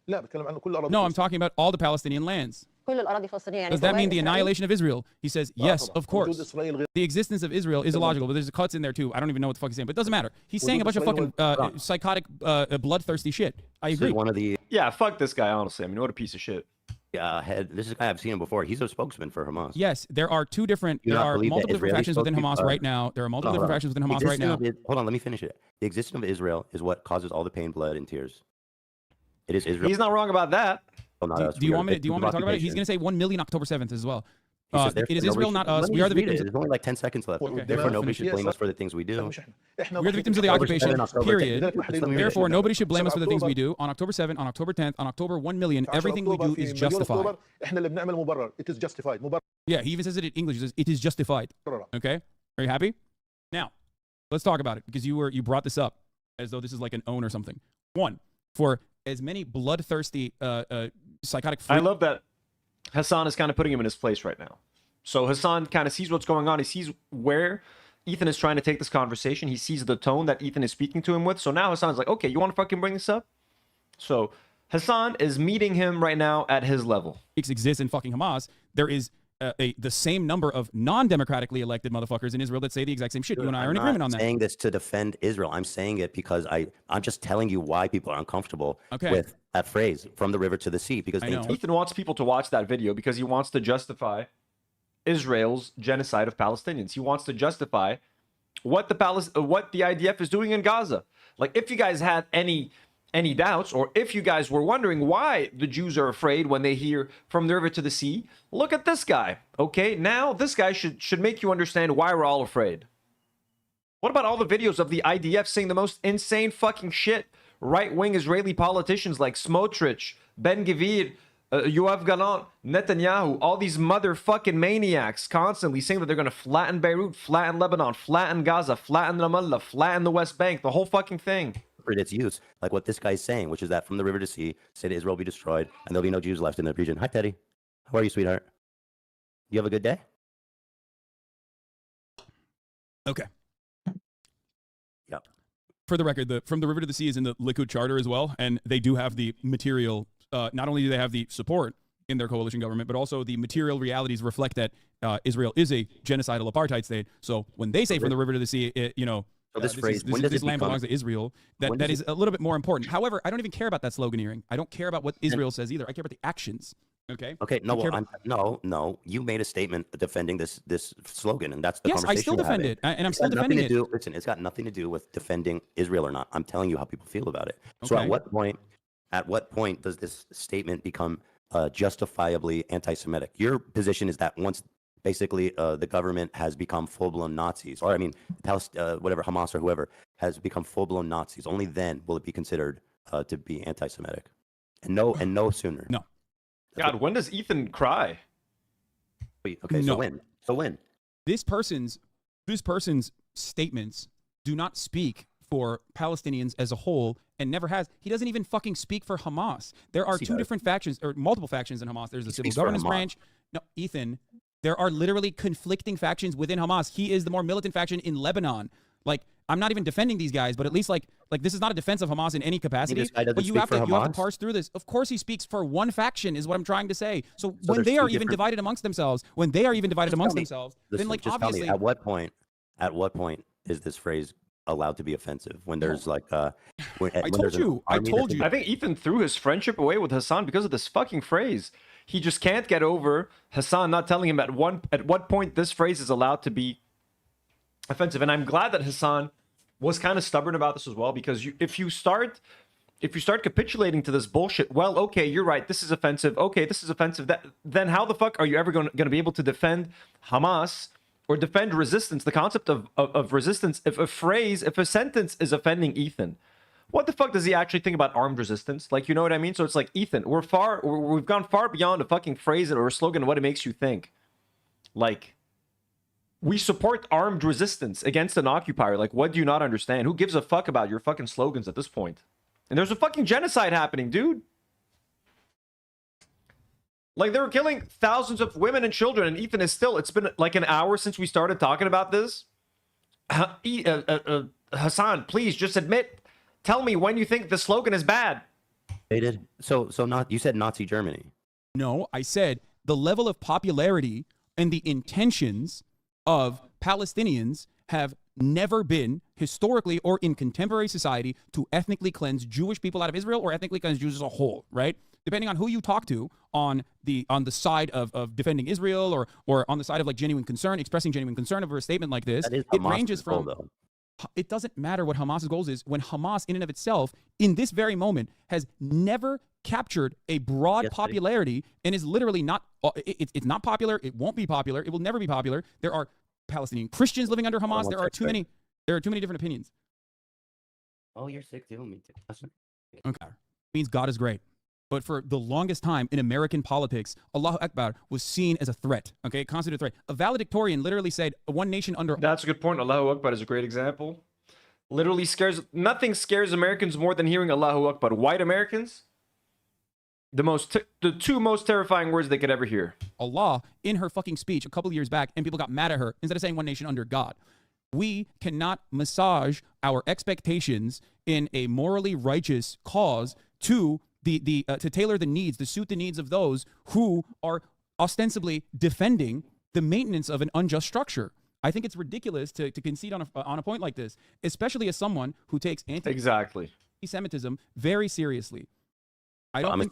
No, I'm talking about all the Palestinian lands. Does that mean the annihilation of Israel? He says, yes, of course. The existence of Israel is illogical, but there's cuts in there too. I don't even know what the fuck he's saying, but it doesn't matter. He's saying a bunch of fucking psychotic, bloodthirsty shit. I agree. One of the Yeah, fuck this guy, honestly. I mean, what a piece of shit. this is a guy I've seen him before. He's a spokesman for Hamas. Yes, there are multiple different factions within Hamas right now. There are multiple different factions within Hamas right now. Hold on, let me finish it. The existence of Israel is what causes all the pain, blood, and tears. It is Israel. He's not wrong about that. Do you want me to talk about it? He's going to say 1 million October 7th as well. It is Israel, not us. We are the victims. There's only like 10 seconds left. Okay. Therefore, nobody should blame us for the things we do. We are the victims of the occupation, period. Therefore, nobody should blame us for the things we do. On October 7th, on October 10th, on October 1 million, everything we do is justified. It is justified. Yeah, he even says it in English. He says, it is justified. Okay? Are you happy? Now, let's talk about it, because you brought this up as though this is like an own or something. One, for as many bloodthirsty, psychotic freaks. I love that Hasan is kind of putting him in his place right now. So Hasan kind of sees what's going on. He sees where Ethan is trying to take this conversation. He sees the tone that Ethan is speaking to him with. So now Hasan's like, okay, you want to fucking bring this up? So Hasan is meeting him right now at his level. Exists in fucking Hamas. There is the same number of non-democratically elected motherfuckers in Israel that say the exact same shit. You and I are in agreement on that. I'm saying this to defend Israel. I'm saying it because I'm just telling you why people are uncomfortable with that phrase, from the river to the sea. Because Ethan wants people to watch that video because he wants to justify Israel's genocide of Palestinians. He wants to justify what the IDF is doing in Gaza. Like, if you guys had any doubts, or if you guys were wondering why the Jews are afraid when they hear from the river to the sea, look at this guy. Okay, now this guy should make you understand why we're all afraid. What about all the videos of the IDF saying the most insane fucking shit? Right-wing Israeli politicians like Smotrich, Ben-Gvir, Yoav Gallant, Netanyahu, all these motherfucking maniacs constantly saying that they're going to flatten Beirut, flatten Lebanon, flatten Gaza, flatten Ramallah, flatten the West Bank, the whole fucking thing. For its use, like what this guy's saying, which is that from the river to sea, say that Israel will be destroyed and there'll be no Jews left in the region. Hi, Teddy. How are you, sweetheart? You have a good day? Okay. Yep. For the record, from the river to the sea is in the Likud charter as well, and they do have the material. Not only do they have the support in their coalition government, but also the material realities reflect that Israel is a genocidal apartheid state. So when they say from the river to the sea, So this phrase, this land belongs to Israel, that is a little bit more important. However, I don't even care about that sloganeering. I don't care about what Israel says either. I care about the actions. Okay. Okay. No. You made a statement defending this slogan, and that's the conversation. Yes, I still defend it, and I'm still defending it. Listen, it's got nothing to do with defending Israel or not. I'm telling you how people feel about it. Okay. So at what point does this statement become justifiably anti-Semitic? Your position is that once basically the government has become full-blown Nazis, or I mean, whatever, Hamas or whoever has become full-blown Nazis, only then will it be considered to be anti-Semitic, and no sooner. No. God, when does Ethan cry? Wait, okay, so when? This person's statements do not speak for Palestinians as a whole, and never has. He doesn't even fucking speak for Hamas. There are two different factions, or multiple factions in Hamas. There's the civil governance branch. No, Ethan, there are literally conflicting factions within Hamas. He is the more militant faction in Lebanon. Like, I'm not even defending these guys, but at least like this is not a defense of Hamas in any capacity. But you have to parse through this. Of course he speaks for one faction, is what I'm trying to say. So when they are even divided amongst themselves, then like obviously at what point is this phrase allowed to be offensive? When there's like I told you. I think Ethan threw his friendship away with Hasan because of this fucking phrase. He just can't get over Hasan not telling him at what point this phrase is allowed to be offensive. And I'm glad that Hasan was kind of stubborn about this as well, because if you start capitulating to this bullshit, well, okay, you're right, this is offensive, okay, this is offensive, then how the fuck are you ever going to be able to defend Hamas or defend resistance, the concept of resistance, if a sentence is offending Ethan? what the fuck does he actually think about armed resistance? Like, you know what I mean? So it's like, Ethan, we've gone far beyond a fucking phrase or a slogan of what it makes you think. Like, we support armed resistance against an occupier. Like, what do you not understand? Who gives a fuck about your fucking slogans at this point? And there's a fucking genocide happening, dude. Like, they were killing thousands of women and children, and Ethan is still, it's been like an hour since we started talking about this. Hasan, please just admit, tell me when you think the slogan is bad. They did. So not, you said Nazi Germany. No, I said the level of popularity and the intentions of Palestinians have never been historically or in contemporary society to ethnically cleanse Jewish people out of Israel or ethnically cleanse Jews as a whole, right? Depending on who you talk to on the side of defending Israel or on the side of like genuine concern, expressing genuine concern over a statement like this, it ranges from. It doesn't matter what Hamas's goals is when Hamas in and of itself in this very moment has never captured a broad popularity and is literally not, it's not popular. It won't be popular. It will never be popular. There are Palestinian Christians living under Hamas. There are too many different opinions. Oh, you're sick too. Me too. Okay. Means God is great. But for the longest time in American politics, Allahu Akbar was seen as a threat. Okay, it constituted a threat. A valedictorian literally said, "One nation under." That's a good point. Allahu Akbar is a great example. Literally nothing scares Americans more than hearing Allahu Akbar. White Americans, the two most terrifying words they could ever hear. Allah in her fucking speech a couple of years back, and people got mad at her instead of saying one nation under God. We cannot massage our expectations in a morally righteous cause to to tailor to suit the needs of those who are ostensibly defending the maintenance of an unjust structure. I think it's ridiculous to concede on a point like this, especially as someone who takes anti-Semitism very seriously. I don't think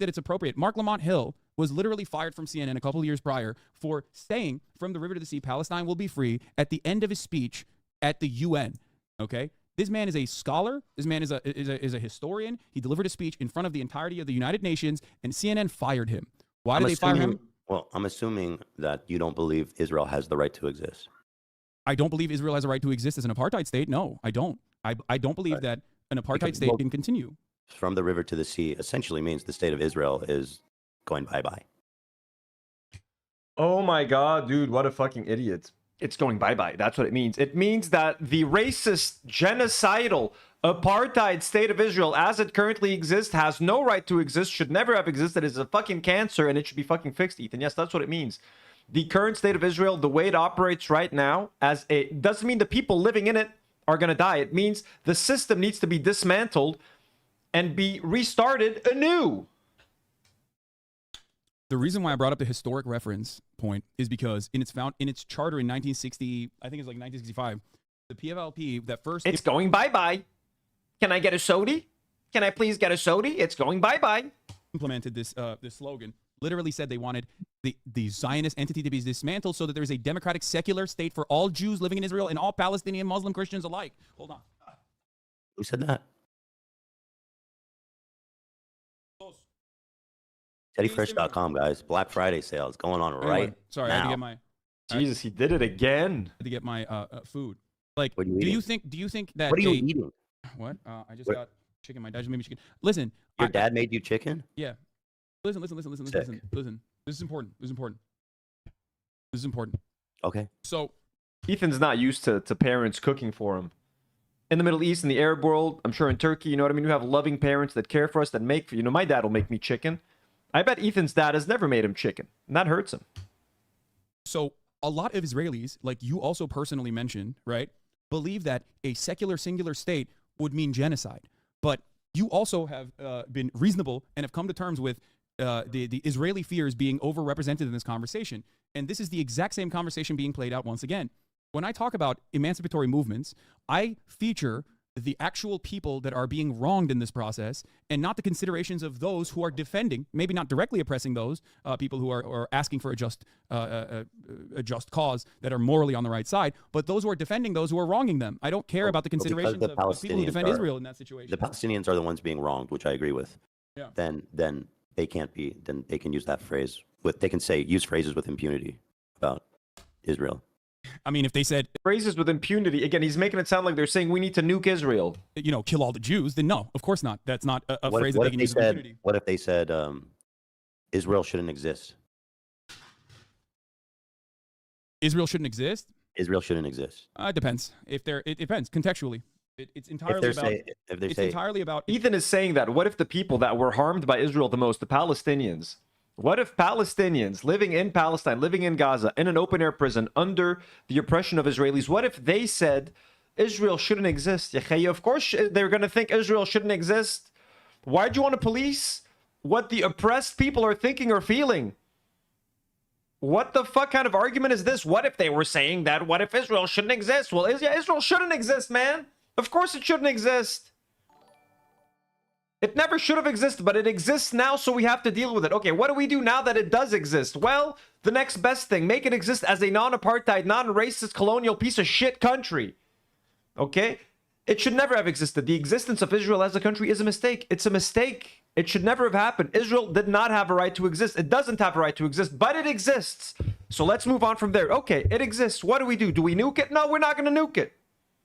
that it's appropriate. Mark Lamont Hill was literally fired from CNN a couple of years prior for saying from the river to the sea, Palestine will be free at the end of his speech at the UN. Okay. This man is a scholar. This man is a historian. He delivered a speech in front of the entirety of the United Nations, and CNN fired him. Why did they fire him? Well, I'm assuming that you don't believe Israel has the right to exist. I don't believe Israel has a right to exist as an apartheid state. No, I don't. I don't believe that an apartheid state can continue. From the river to the sea essentially means the state of Israel is going bye-bye. Oh my God, dude, what a fucking idiot. It's going bye-bye. That's what it means. It means that the racist, genocidal, apartheid state of Israel as it currently exists has no right to exist, should never have existed, is a fucking cancer, and it should be fucking fixed, Ethan. Yes, that's what it means. The current state of Israel, the way it operates right now, doesn't mean the people living in it are going to die. It means the system needs to be dismantled and be restarted anew. The reason why I brought up the historic reference point is because in its charter in 1960, I think it's like 1965, the PFLP that first... It's going bye-bye. Can I get a soda? Can I please get a soda? It's going bye-bye. Implemented this slogan, literally said they wanted the Zionist entity to be dismantled so that there's a democratic secular state for all Jews living in Israel and all Palestinian Muslim Christians alike. Hold on. Who said that? TeddyFresh.com, guys. Black Friday sales going on right Sorry, now. I had to get my... Jesus, he did it again. I had to get my food. Like, do you think that... What are you eating? What? I just got chicken. My dad just made me chicken. Listen. Your dad made you chicken? Yeah. Listen. This is important. This is important. Okay. So... Ethan's not used to parents cooking for him. In the Middle East, in the Arab world, I'm sure in Turkey, you know what I mean? You have loving parents that care for us, that make... You know, my dad will make me chicken. I bet Ethan's dad has never made him chicken, and that hurts him. So a lot of Israelis, like you also personally mentioned, right, believe that a secular singular state would mean genocide. But you also have been reasonable and have come to terms with the Israeli fears being overrepresented in this conversation. And this is the exact same conversation being played out once again. When I talk about emancipatory movements, I feature the actual people that are being wronged in this process and not the considerations of those who are defending, maybe not directly oppressing those people who are asking for a just cause that are morally on the right side, but those who are defending those who are wronging them. I don't care about the considerations of people who defend Israel in that situation. The Palestinians are the ones being wronged, which I agree with. Yeah. Then they can't be, then they can use that phrase they can use phrases with impunity about Israel. I mean, if they said, phrases with impunity, again, he's making it sound like they're saying we need to nuke Israel. you know, kill all the Jews, then no, of course not. That's not a phrase that they can use with impunity. What if they said Israel shouldn't exist? Israel shouldn't exist? Israel shouldn't exist. It depends. It depends contextually. It's entirely entirely about. Ethan is saying that. What if the people that were harmed by Israel the most, the Palestinians? What if Palestinians living in Palestine, living in Gaza, in an open-air prison under the oppression of Israelis, what if they said Israel shouldn't exist? Of course they're going to think Israel shouldn't exist. Why do you want to police what the oppressed people are thinking or feeling? What the fuck kind of argument is this? What if they were saying that? What if Israel shouldn't exist? Well, Israel shouldn't exist, man. Of course it shouldn't exist. It never should have existed, but it exists now, so we have to deal with it. Okay, what do we do now that it does exist? Well, the next best thing, make it exist as a non-apartheid, non-racist, colonial piece of shit country. Okay? It should never have existed. The existence of Israel as a country is a mistake. It's a mistake. It should never have happened. Israel did not have a right to exist. It doesn't have a right to exist, but it exists. So let's move on from there. Okay, it exists. What do? Do we nuke it? No, we're not going to nuke it.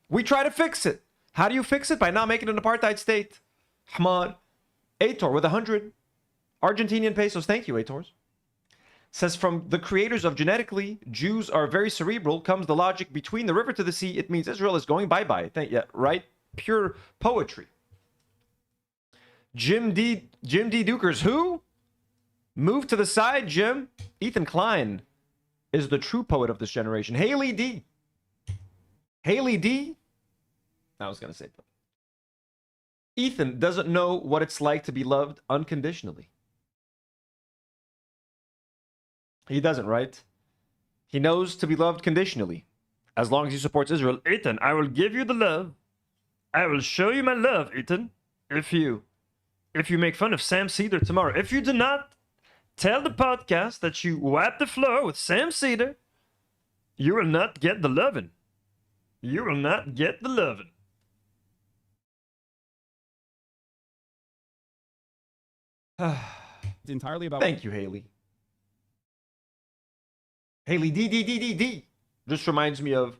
We try to fix it. How do you fix it? By not making it an apartheid state. Hamad. Aitor with 100 Argentinian pesos. Thank you, Aitors. Says, from the creators of Genetically, Jews are very cerebral, comes the logic between the river to the sea. It means Israel is going bye-bye. Yeah, right? Pure poetry. Jim D. Dukers, who? Move to the side, Jim. Ethan Klein is the true poet of this generation. Haley D. Haley D. I was going to say that. Ethan doesn't know what it's like to be loved unconditionally. He doesn't, right? He knows to be loved conditionally. As long as he supports Israel. Ethan, I will give you the love. I will show you my love, Ethan. If you make fun of Sam Cedar tomorrow. If you do not tell the podcast that you wipe the floor with Sam Cedar, you will not get the loving. You will not get the loving. It's entirely about. Thank you, Haley. Haley D. Just reminds me of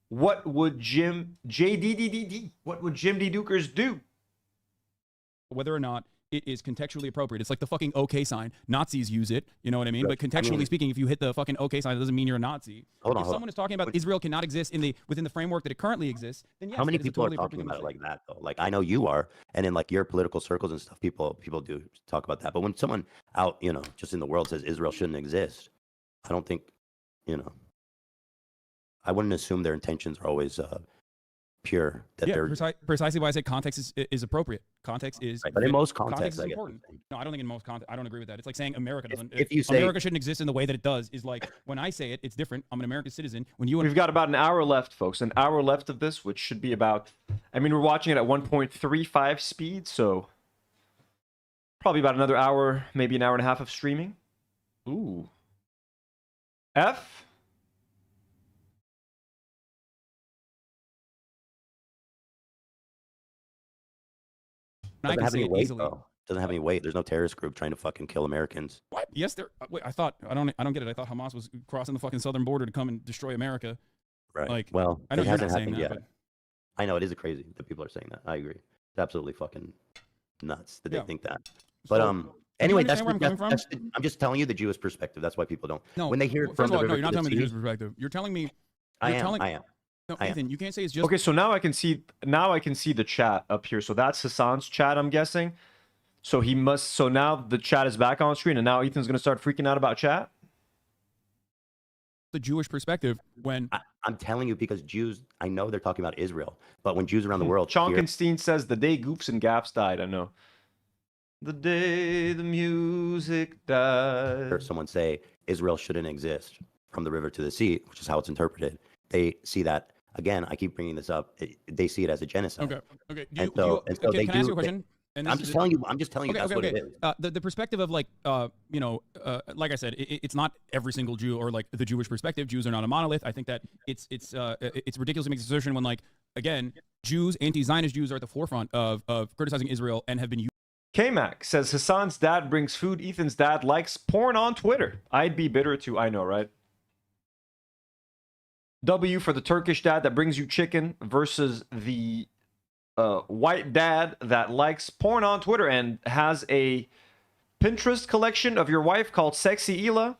what would Jim D. What would Jim D. Dukers do? Whether or not it is contextually appropriate. It's like the fucking OK sign. Nazis use it. You know what I mean? But contextually speaking, if you hit the fucking OK sign, it doesn't mean you're a Nazi. If someone is talking about Israel cannot exist within the framework that it currently exists, then yes. How many people are talking about it like that though? Like I know you are, and in like your political circles and stuff, people do talk about that. But when someone out, you know, just in the world says Israel shouldn't exist, I don't think, you know, I wouldn't assume their intentions are always pure. That yeah, they're precisely why I say context is appropriate. Context is right, but in most contexts, is important. No, I don't think in most context. I don't agree with that. It's like saying America doesn't. If you say America shouldn't exist in the way that it does, is like when I say it, it's different. I'm an American citizen. When you we've got about an hour left, folks. An hour left of this, which should be about. I mean, we're watching it at 1.35 speed, so probably about another hour, maybe an hour and a half of streaming. Ooh. F. Doesn't have any weight, though. Doesn't have any weight. There's no terrorist group trying to fucking kill Americans. What? Yes, there. Wait, I don't get it. I thought Hamas was crossing the fucking southern border to come and destroy America. Right. Like, well, I know it you're hasn't not saying happened that, yet. I know it is crazy that people are saying that. I agree. It's absolutely fucking nuts that they think that. But anyway, I'm just telling you the Jewish perspective. That's why people don't. No, when they hear it from no, you're not telling me the Jewish perspective. You're telling me. I am. No, Ethan, you can't say it's just. Okay, so now I can see the chat up here. So that's Hasan's chat, I'm guessing. So he must. So now the chat is back on screen, and now Ethan's gonna start freaking out about chat. The Jewish perspective when I'm telling you, because Jews, I know they're talking about Israel, but when Jews around the world, Chonkenstein says the day Goofs and Gaps died. I know. The day the music died. Heard someone say Israel shouldn't exist from the river to the sea, which is how it's interpreted. They see that again. I keep bringing this up. They see it as a genocide. Okay. Can I ask you a question? I'm just telling you. That's what it is. The perspective of like, like I said, it's not every single Jew or like the Jewish perspective. Jews are not a monolith. I think that it's ridiculous to make this assertion when like again, Jews, anti-Zionist Jews are at the forefront of criticizing Israel and have been. K-Mac says Hasan's dad brings food. Ethan's dad likes porn on Twitter. I'd be bitter too. I know, right? W for the Turkish dad that brings you chicken versus the white dad that likes porn on Twitter and has a Pinterest collection of your wife called Sexy Ela.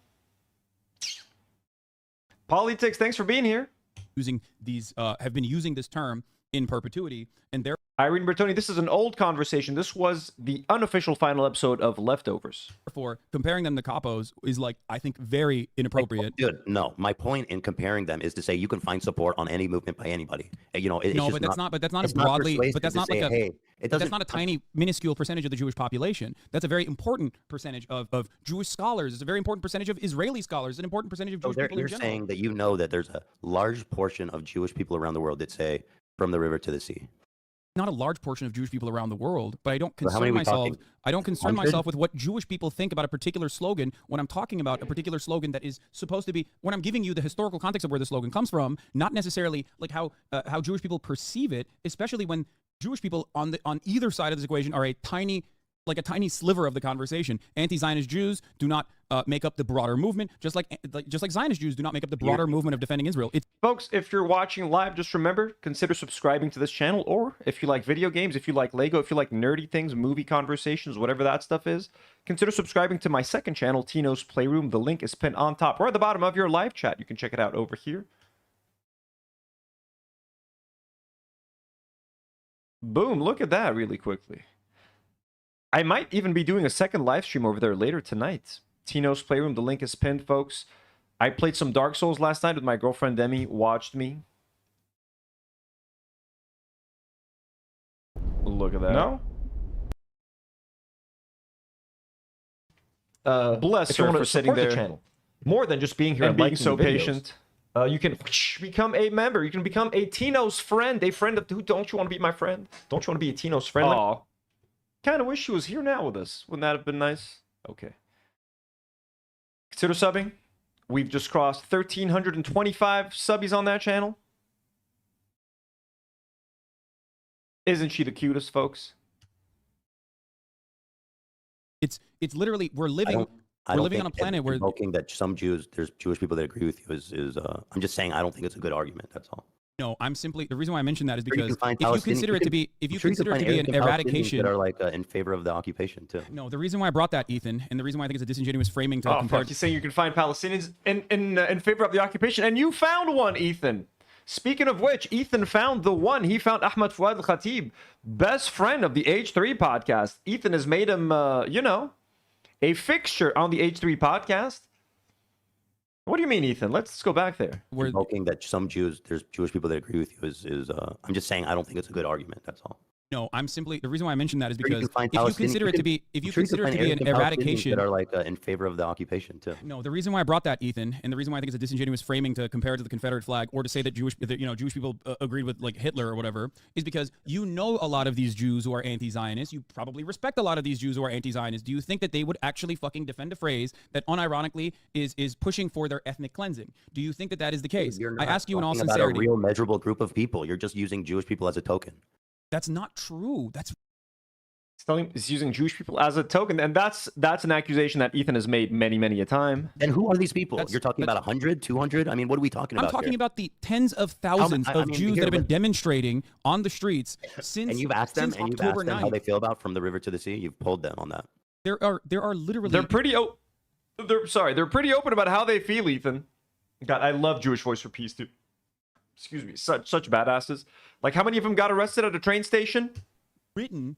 Politics, thanks for being here. Using these, have been using this term in perpetuity, and Irene Bertoni, this is an old conversation. This was the unofficial final episode of Leftovers. therefore comparing them to capos is like, I think, very inappropriate. Dude, no. My point in comparing them is to say you can find support on any movement by anybody. You know, it's No, just but that's not. But that's not a it's not broadly. persuasive But that's to not say, like a. hey, it That's doesn't. not a tiny, minuscule percentage of the Jewish population. That's a very important percentage of Jewish scholars. It's a very important percentage of Israeli scholars. An important percentage of So Jewish people you're in general. saying that you know that there's a large portion of Jewish people around the world that say from the river to the sea. Not a large portion of Jewish people around the world, but I don't So how many concern are we myself. talking? I don't concern 100? myself with what Jewish people think about a particular slogan when I'm talking about a particular slogan that is supposed to be. When I'm giving you the historical context of where the slogan comes from, not necessarily like how Jewish people perceive it, especially when Jewish people on either side of this equation are a tiny sliver of the conversation. Anti-Zionist Jews do not make up the broader movement, just like Zionist Jews do not make up the broader movement of defending Israel. Folks, if you're watching live, just remember, consider subscribing to this channel, or if you like video games, if you like Lego, if you like nerdy things, movie conversations, whatever that stuff is, consider subscribing to my second channel, Tino's Playroom. The link is pinned on top or at the bottom of your live chat. You can check it out over here. Boom, look at that really quickly. I might even be doing a second live stream over there later tonight. Tino's Playroom, the link is pinned, folks. I played some Dark Souls last night with my girlfriend Demi, watched me. Look at that. No? Bless her for sitting there. Channel. More than just being here And being liking so the videos. patient. You can become a member. You can become a Tino's friend. A friend of who? Don't you want to be my friend? Don't you want to be a Tino's friend? Aw. Kind of wish she was here now with us. Wouldn't that have been nice? Okay. Consider subbing. We've just crossed 1,325 subbies on that channel. Isn't she the cutest, folks? It's literally we're living on a planet where invoking that there's Jewish people that agree with you is I'm just saying I don't think it's a good argument. That's all. No, I'm simply the reason why I mentioned that is Sure, you because can find if you consider it to be an eradication that are like in favor of the occupation too. No, the reason why I brought that, Ethan, and the reason why I think it's a disingenuous framing to compare. Fuck, you're saying you can find Palestinians in favor of the occupation, and you found one, Ethan. Speaking of which, Ethan found the one. He found Ahmed Fouad al-Khatib, best friend of the H3 podcast. Ethan has made him, a fixture on the H3 podcast. What do you mean, Ethan? Let's go back there. We're invoking that there's Jewish people that agree with you is I'm just saying I don't think it's a good argument. That's all. No, I'm simply the reason why I mentioned that is Sure, you because can find if you consider it to be an eradication that are like in favor of the occupation too. No, the reason why I brought that, Ethan, and the reason why I think it's a disingenuous framing to compare it to the Confederate flag or to say that Jewish people agreed with like Hitler or whatever is because you know a lot of these Jews who are anti-Zionist. You probably respect a lot of these Jews who are anti-Zionist. Do you think that they would actually fucking defend a phrase that unironically is pushing for their ethnic cleansing? Do you think that that is the case? I ask you in all talking sincerity. about a real measurable group of people. You're just using Jewish people as a token. That's not true. That's He's using Jewish people as a token, and that's an accusation that Ethan has made many a time. And who are these people? You're talking about 100, 200? I mean, what are we talking about? I'm talking here? about the tens of thousands of Jews that have been demonstrating on the streets since and you've asked them October 9th. how they feel about from the river to the sea. You've polled them on that. There are literally They're pretty they're pretty open about how they feel, Ethan. God, I love Jewish Voice for Peace too. Excuse me, such badasses. Like, how many of them got arrested at a train station? written.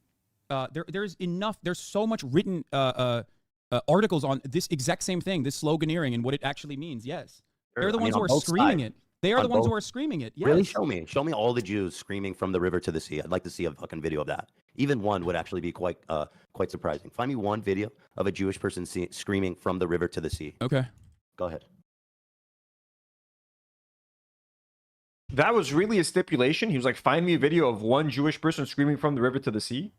There's so much written articles on this exact same thing, this sloganeering and what it actually means. Yes, they're the ones who are screaming it. They are the ones who are screaming it. Yes. Really? Show me all the Jews screaming from the river to the sea. I'd like to see a fucking video of that. Even one would actually be quite surprising. Find me one video of a Jewish person screaming from the river to the sea. Okay. Go ahead. That was really a stipulation. He was like, find me a video of one Jewish person screaming from the river to the sea.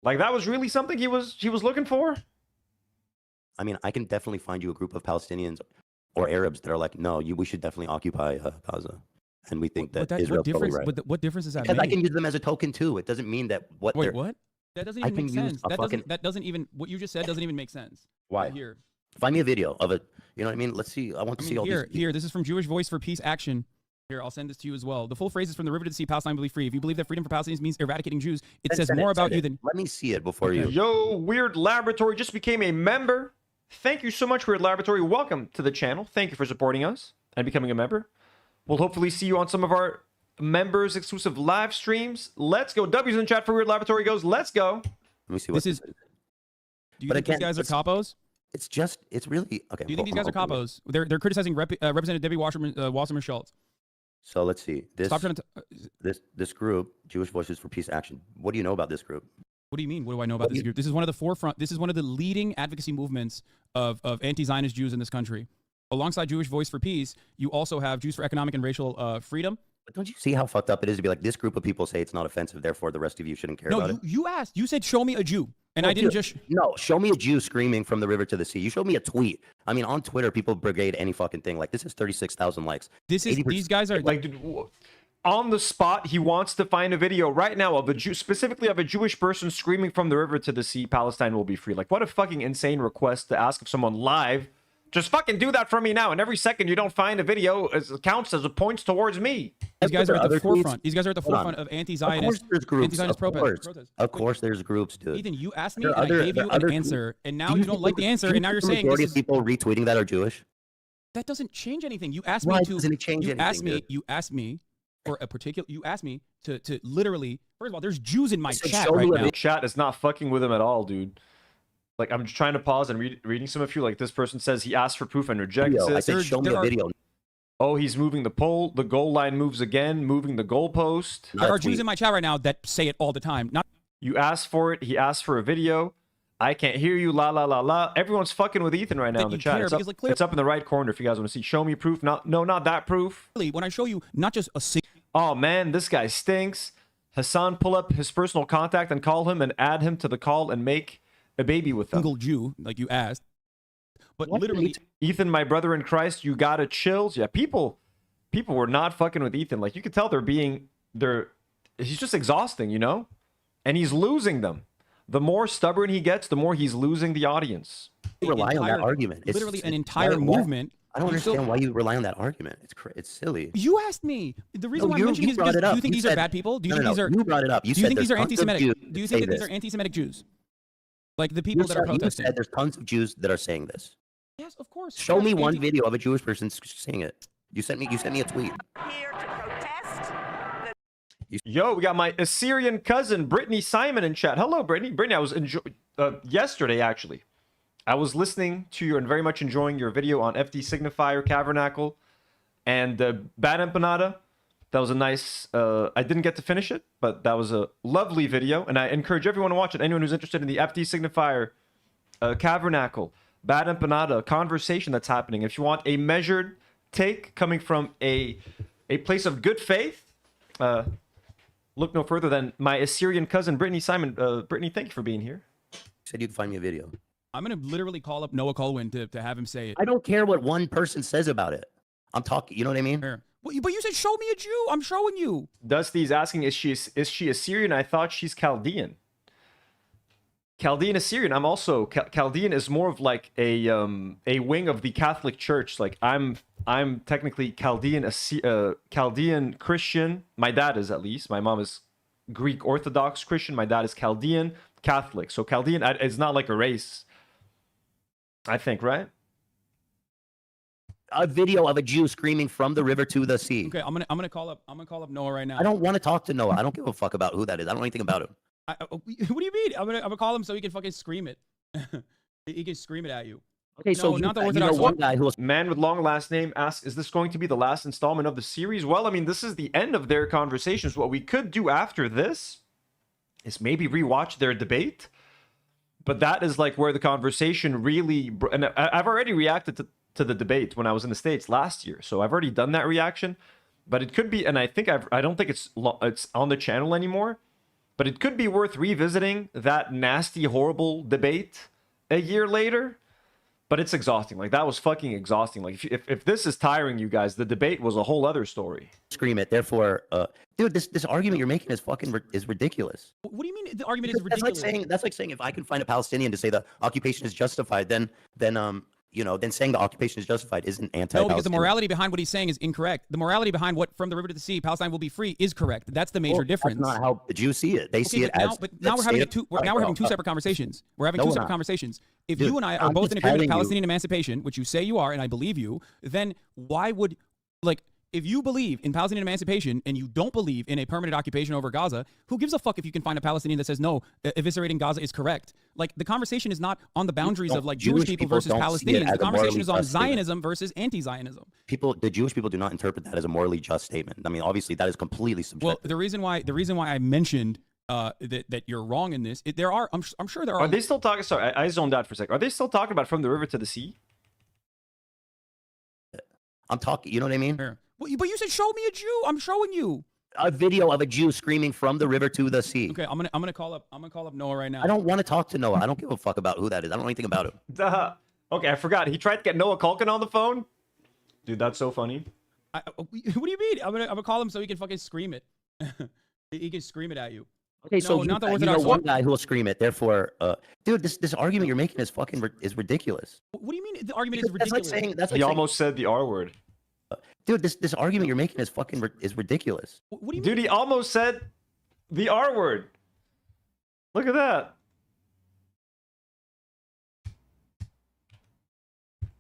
Like, that was really something he was looking for. I mean, I can definitely find you a group of Palestinians or Arabs that are like, no, we should definitely occupy Gaza, and we think that Israel's totally right. What difference does that because make? I can use them as a token too. It doesn't mean that Wait, what? That doesn't even make sense. That doesn't even what you just said doesn't even make sense. Why? Right here. Find me a video of it. You know what I mean? Let's see. I want to see all these. Here. This is from Jewish Voice for Peace Action. Here, I'll send this to you as well. The full phrase is from the river to the sea, Palestine will be free. If you believe that freedom for Palestinians means eradicating Jews, it says more about you than... Let me see it before you... Yo, Weird Laboratory just became a member. Thank you so much, Weird Laboratory. Welcome to the channel. Thank you for supporting us and becoming a member. We'll hopefully see you on some of our members exclusive live streams. Let's go. W's in the chat for Weird Laboratory goes. Let's go. Let me see what this is. Do you think these guys are capos? It's really okay. Do you think these guys are capos? They're criticizing Representative Debbie Wasserman Schultz. So let's see. This group, Jewish Voices for Peace Action. What do you know about this group? What do you mean? What do I know about this group? This is one of the forefront. This is one of the leading advocacy movements of anti-Zionist Jews in this country. Alongside Jewish Voice for Peace, you also have Jews for Economic and Racial Freedom. But don't you see how fucked up it is to be like, this group of people say it's not offensive, therefore the rest of you shouldn't care about it? No, you asked. You said, show me a Jew. And I didn't just... No, show me a Jew screaming from the river to the sea. You showed me a tweet. I mean, on Twitter, people brigade any fucking thing. Like, this has 36,000 likes. These guys are... Like, dude, on the spot, he wants to find a video right now of a Jew, specifically of a Jewish person screaming from the river to the sea, Palestine will be free. Like, what a fucking insane request to ask of someone live. Just fucking do that for me now. And every second you don't find a video, it counts as a points towards me. These guys are at the forefront. These guys are at the forefront of anti-Zionist protest. Of course there's groups, dude. Ethan, you asked me and I gave you an answer, and now you don't like the answer, and now you're saying majority of people retweeting that are Jewish. That doesn't change anything. You asked me to... doesn't it change anything? You asked me for a particular... You asked me to literally... First of all, there's Jews in my chat right now. Chat is not fucking with him at all, dude. Like, I'm just trying to pause and reading some of you. Like, this person says he asked for proof and rejects it. I said, show me a video. Oh, he's moving the pole. The goal line moves again, moving the goalpost. There are Jews in my chat right now that say it all the time. You asked for it. He asked for a video. I can't hear you. La, la, la, la. Everyone's fucking with Ethan right now in the chat. It's up in the right corner if you guys want to see. Show me proof. No, not that proof. When I show you not just a... Oh, man, this guy stinks. Hasan, pull up his personal contact and call him and add him to the call and make... a baby with them. Single Jew, like you asked. But literally... Ethan, my brother in Christ, you gotta chills. Yeah, people were not fucking with Ethan. Like, you could tell he's just exhausting, you know? And he's losing them. The more stubborn he gets, the more he's losing the audience. You rely on that argument. It's literally an entire movement. I don't understand why you rely on that argument. It's silly. You asked me. The reason why I'm mentioning is because do you think these are bad people? Do you think these are... You brought it up. Do you think these are anti-Semitic? Do you think that these are anti-Semitic Jews? Like the people that are protesting. You said there's tons of Jews that are saying this. Yes, of course. Show me one video of a Jewish person saying it. You sent me a tweet. Here to protest. Yo, we got my Assyrian cousin Brittany Simon in chat. Hello, Brittany. Brittany, I was yesterday actually. I was listening to you and very much enjoying your video on FD Signifier, Cavernacle, and Bad Empanada. That was a nice, I didn't get to finish it, but that was a lovely video. And I encourage everyone to watch it. Anyone who's interested in the FD Signifier, Cavernacle, Bad Empanada conversation that's happening. If you want a measured take coming from a place of good faith, look no further than my Assyrian cousin, Brittany Simon. Brittany, thank you for being here. You said you'd find me a video. I'm going to literally call up Noah Colwyn to have him say it. I don't care what one person says about it. I'm talking, you know what I mean? Here. But you said, show me a Jew. I'm showing you. Dusty's asking, is she Assyrian? I thought she's Chaldean. Chaldean Assyrian. I'm also Chaldean is more of like a wing of the Catholic Church. Like I'm technically Chaldean Chaldean Christian. My dad is, at least. My mom is Greek Orthodox Christian. My dad is Chaldean Catholic. So Chaldean is not like a race, I think, right? A video of a Jew screaming from the river to the sea. Okay, I'm gonna call up Noah right now. I don't want to talk to Noah. I don't give a fuck about who that is. I don't know anything about him. What do you mean? I'm gonna call him so he can fucking scream it. He can scream it at you. Okay, no, so not the Orthodox one guy who was... Man with long last name asks, is this going to be the last installment of the series? Well, I mean, this is the end of their conversations. What we could do after this is maybe rewatch their debate. But that is like where the conversation really... And I've already reacted to the debate when I was in the States last year. So I've already done that reaction. But it could be... And I think I don't think it's on the channel anymore. But it could be worth revisiting that nasty, horrible debate a year later. But it's exhausting. Like, that was fucking exhausting. Like, if this is tiring you guys, the debate was a whole other story. Scream it. Therefore, dude, this argument you're making is fucking is ridiculous. What do you mean the argument is ridiculous? That's like saying if I can find a Palestinian to say the occupation is justified, then then saying the occupation is justified isn't anti-Palestinian. No, because the morality behind what he's saying is incorrect. The morality behind what from the river to the sea, Palestine will be free is correct. That's the major difference. That's not how the Jews see it. They see it but as. But now we're having two separate conversations. We're having two separate conversations. If you and I are both in agreement with Palestinian emancipation, which you say you are, and I believe you, then why would if you believe in Palestinian emancipation and you don't believe in a permanent occupation over Gaza, who gives a fuck if you can find a Palestinian that says no, eviscerating Gaza is correct? Like, the conversation is not on the boundaries of like Jewish people versus Palestinians. The conversation is on Zionism versus anti-Zionism. The Jewish people do not interpret that as a morally just statement. I mean, obviously that is completely subjective. Well, the reason why I mentioned that you're wrong in this, I'm sure there are. Are they still talking? Sorry, I zoned out for a second. Are they still talking about from the river to the sea? I'm talking. You know what I mean? Fair. Well, but you said show me a Jew. I'm showing you a video of a Jew screaming from the river to the sea. Okay, I'm gonna call up Nour right now. I don't want to talk to Noah. I don't give a fuck about who that is. I don't know anything about him. Okay, I forgot. He tried to get Noah Culkin on the phone. Dude, that's so funny. What do you mean? I'm gonna call him so he can fucking scream it. He can scream it at you. Okay, so not the you Orthodox know one guy who will scream it. Therefore, dude, this argument you're making is fucking is ridiculous. What do you mean the argument is ridiculous? That's like he almost said the R word. Dude, this argument you're making is fucking is ridiculous. What do you mean? Dude, he almost said the R word. Look at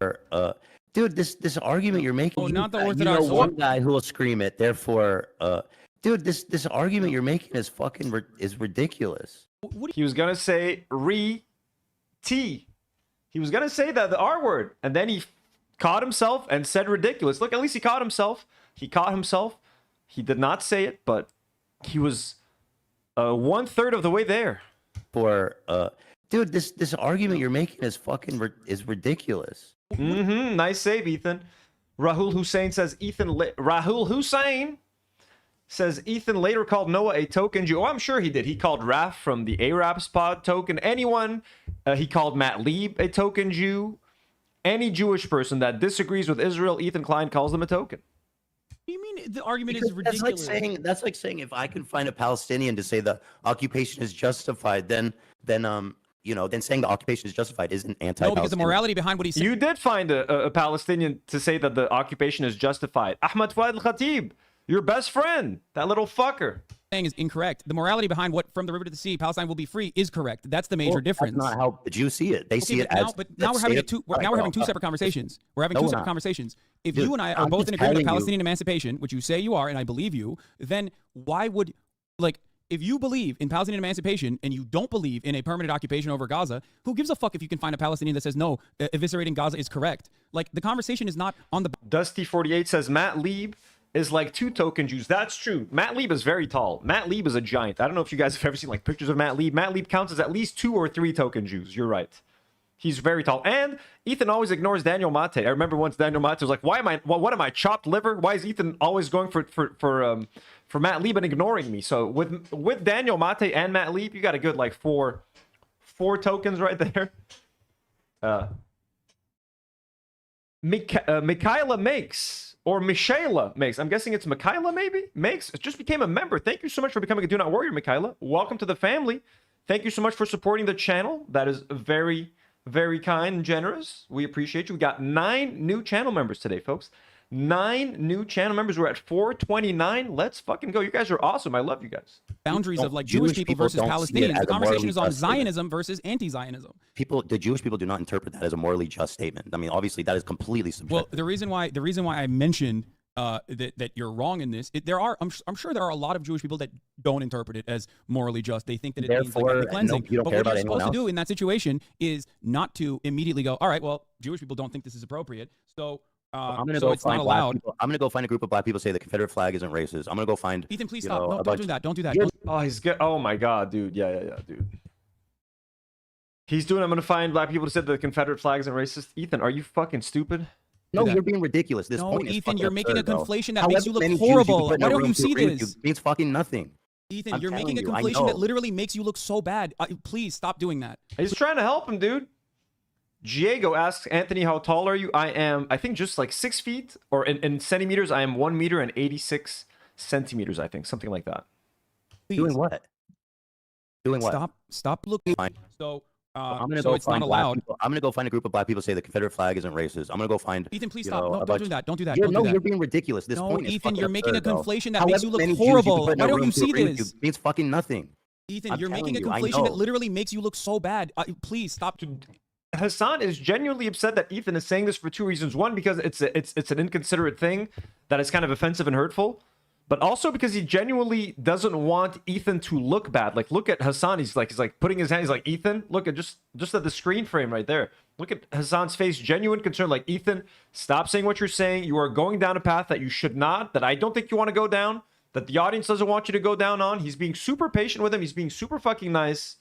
that. Dude, this argument you're making. Not the Orthodox. You know one guy who will scream it. Therefore, dude, this argument you're making is fucking is ridiculous. He was gonna say T. He was gonna say the R word, and then he caught himself and said ridiculous. Look, at least he caught himself. He caught himself. He did not say it, but he was 1/3 of the way there. Dude, this argument you're making is fucking is ridiculous. Nice save, Ethan. Rahul Hussein says Ethan later called Noah a token Jew. Oh, I'm sure he did. He called Raf from the Arabs pod token. Anyone. He called Matt Lieb a token Jew. Any Jewish person that disagrees with Israel, Ethan Klein calls them a token. What do you mean the argument is ridiculous? That's like saying if I can find a Palestinian to say the occupation is justified, then saying the occupation is justified isn't anti-Palestinian. No, because the morality behind what he said. You did find a Palestinian to say that the occupation is justified. Ahmad Fuad al-Khatib, your best friend, that little fucker. Saying is incorrect. The morality behind what from the river to the sea, Palestine will be free is correct. That's the major difference. That's not how the Jews see it. They see it as. But now we're having two separate conversations. We're having two separate conversations. If you and I are both in agreement with Palestinian emancipation, which you say you are, and I believe you, then why would if you believe in Palestinian emancipation and you don't believe in a permanent occupation over Gaza, who gives a fuck if you can find a Palestinian that says no, eviscerating Gaza is correct? Like, the conversation is not on the. Dusty48 says Matt Lieb is like 2 token Jews. That's true. Matt Lieb is very tall. Matt Lieb is a giant. I don't know if you guys have ever seen like pictures of Matt Lieb. Matt Lieb counts as at least 2 or 3 token Jews. You're right. He's very tall. And Ethan always ignores Daniel Mate. I remember once Daniel Mate was like, what am I, chopped liver? Why is Ethan always going for Matt Lieb and ignoring me? So with Daniel Mate and Matt Lieb, you got a good like four tokens right there. Michaela makes, or Michaela makes. I'm guessing it's Michaela maybe? Makes. It just became a member. Thank you so much for becoming a Do Not Warrior, Michaela. Welcome to the family. Thank you so much for supporting the channel. That is very, very kind and generous. We appreciate you. We got 9 new channel members today, folks. 9 new channel members. We're at 429. Let's fucking go. You guys are awesome. I love you guys. Boundaries of like Jewish people versus Palestinians. The conversation is on Zionism versus anti-Zionism. The Jewish people do not interpret that as a morally just statement. I mean, obviously that is completely subjective. Well, the reason why I mentioned that you're wrong in this, I'm sure there are a lot of Jewish people that don't interpret it as morally just. They think that it means like cleansing. No, but what you're supposed to do in that situation is not to immediately go, all right, well, Jewish people don't think this is appropriate, so. I'm gonna so go it's not allowed. I'm gonna go find a group of black people say the Confederate flag isn't racist. I'm gonna go find. Ethan, please stop. No, don't do that. Don't do that. Oh, he's good. Oh my god, dude. Yeah, dude. He's doing. I'm gonna find black people to say the Confederate flag isn't racist. Ethan, are you fucking stupid? No, you're being ridiculous. This point is Ethan, you're making a conflation that However makes you look many Jews horrible. can put in Why a don't room you to see agree with this? It means fucking nothing. Ethan, I'm you're making a telling you, I conflation that know. literally makes you look so bad. Please stop doing that. He's trying to help him, dude. Diego asks Anthony, how tall are you? I am, I think, just like 6 feet, or in centimeters, I am 1 meter and 86 centimeters, I think, something like that. Please. Doing what? Doing what? Stop looking. So I'm gonna so go it's not find black allowed. people. I'm gonna go find a group of black people say the Confederate flag isn't racist. I'm gonna go find. Ethan, please you stop. know, No, a don't bunch- do that. Don't do that. You're, Don't no, do that. you're being ridiculous. This No, point is Ethan, fucking you're making a absurd, though. conflation that makes you However look many Jews you can horrible. put in Why a don't room you to see agree with this? you means fucking nothing. Ethan, I'm you're making a telling you, I conflation that know. literally makes you look so bad. Please stop. Hasan is genuinely upset that Ethan is saying this for two reasons. One, because it's an inconsiderate thing that is kind of offensive and hurtful, but also because he genuinely doesn't want Ethan to look bad. Like, look at Hasan. He's like putting his hand. He's like, Ethan, look at just at the screen frame right there. Look at Hasan's face, genuine concern. Like, Ethan, stop saying what you're saying. You are going down a path that you should not, that I don't think you want to go down, that the audience doesn't want you to go down on. He's being super patient with him. He's being super fucking nice.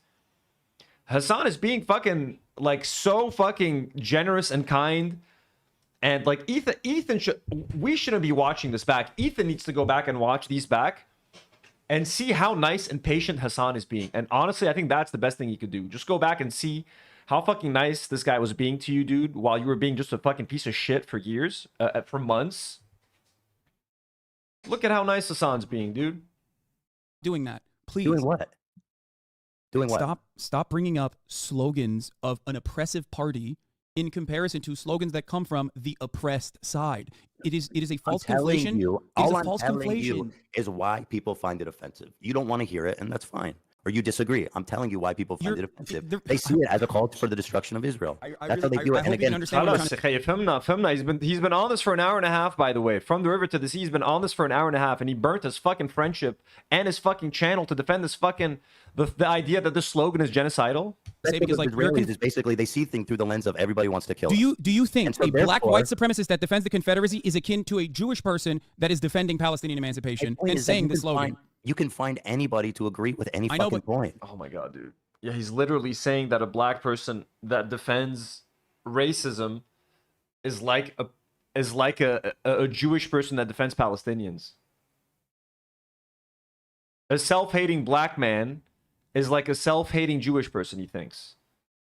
Hasan is being fucking like so fucking generous and kind. And like Ethan we shouldn't be watching this back. Ethan needs to go back and watch these back and see how nice and patient Hasan is being. And honestly, I think that's the best thing you could do. Just go back and see how fucking nice this guy was being to you, dude, while you were being just a fucking piece of shit for years, for months. Look at how nice Hasan's being, dude. Doing that, please. Doing what? Doing what? Stop bringing up slogans of an oppressive party in comparison to slogans that come from the oppressed side. It is a false conflation. All I'm telling you is why people find it offensive. You don't want to hear it, and that's fine. Or you disagree. I'm telling you why people find it offensive. They see it as a call for the destruction of Israel. That's how they do it. And again, he's been on this for an hour and a half, by the way. From the river to the sea, he's been on this for an hour and a half, and he burnt his fucking friendship and his fucking channel to defend this fucking the idea that this slogan is genocidal. Because like Israelis is basically they see things through the lens of everybody wants to kill. Do you think so a black white supremacist that defends the Confederacy is akin to a Jewish person that is defending Palestinian emancipation and saying the slogan? You can find anybody to agree with any fucking point. Oh my god, dude. Yeah, he's literally saying that a black person that defends racism is like a Jewish person that defends Palestinians. A self-hating black man is like a self-hating Jewish person, he thinks.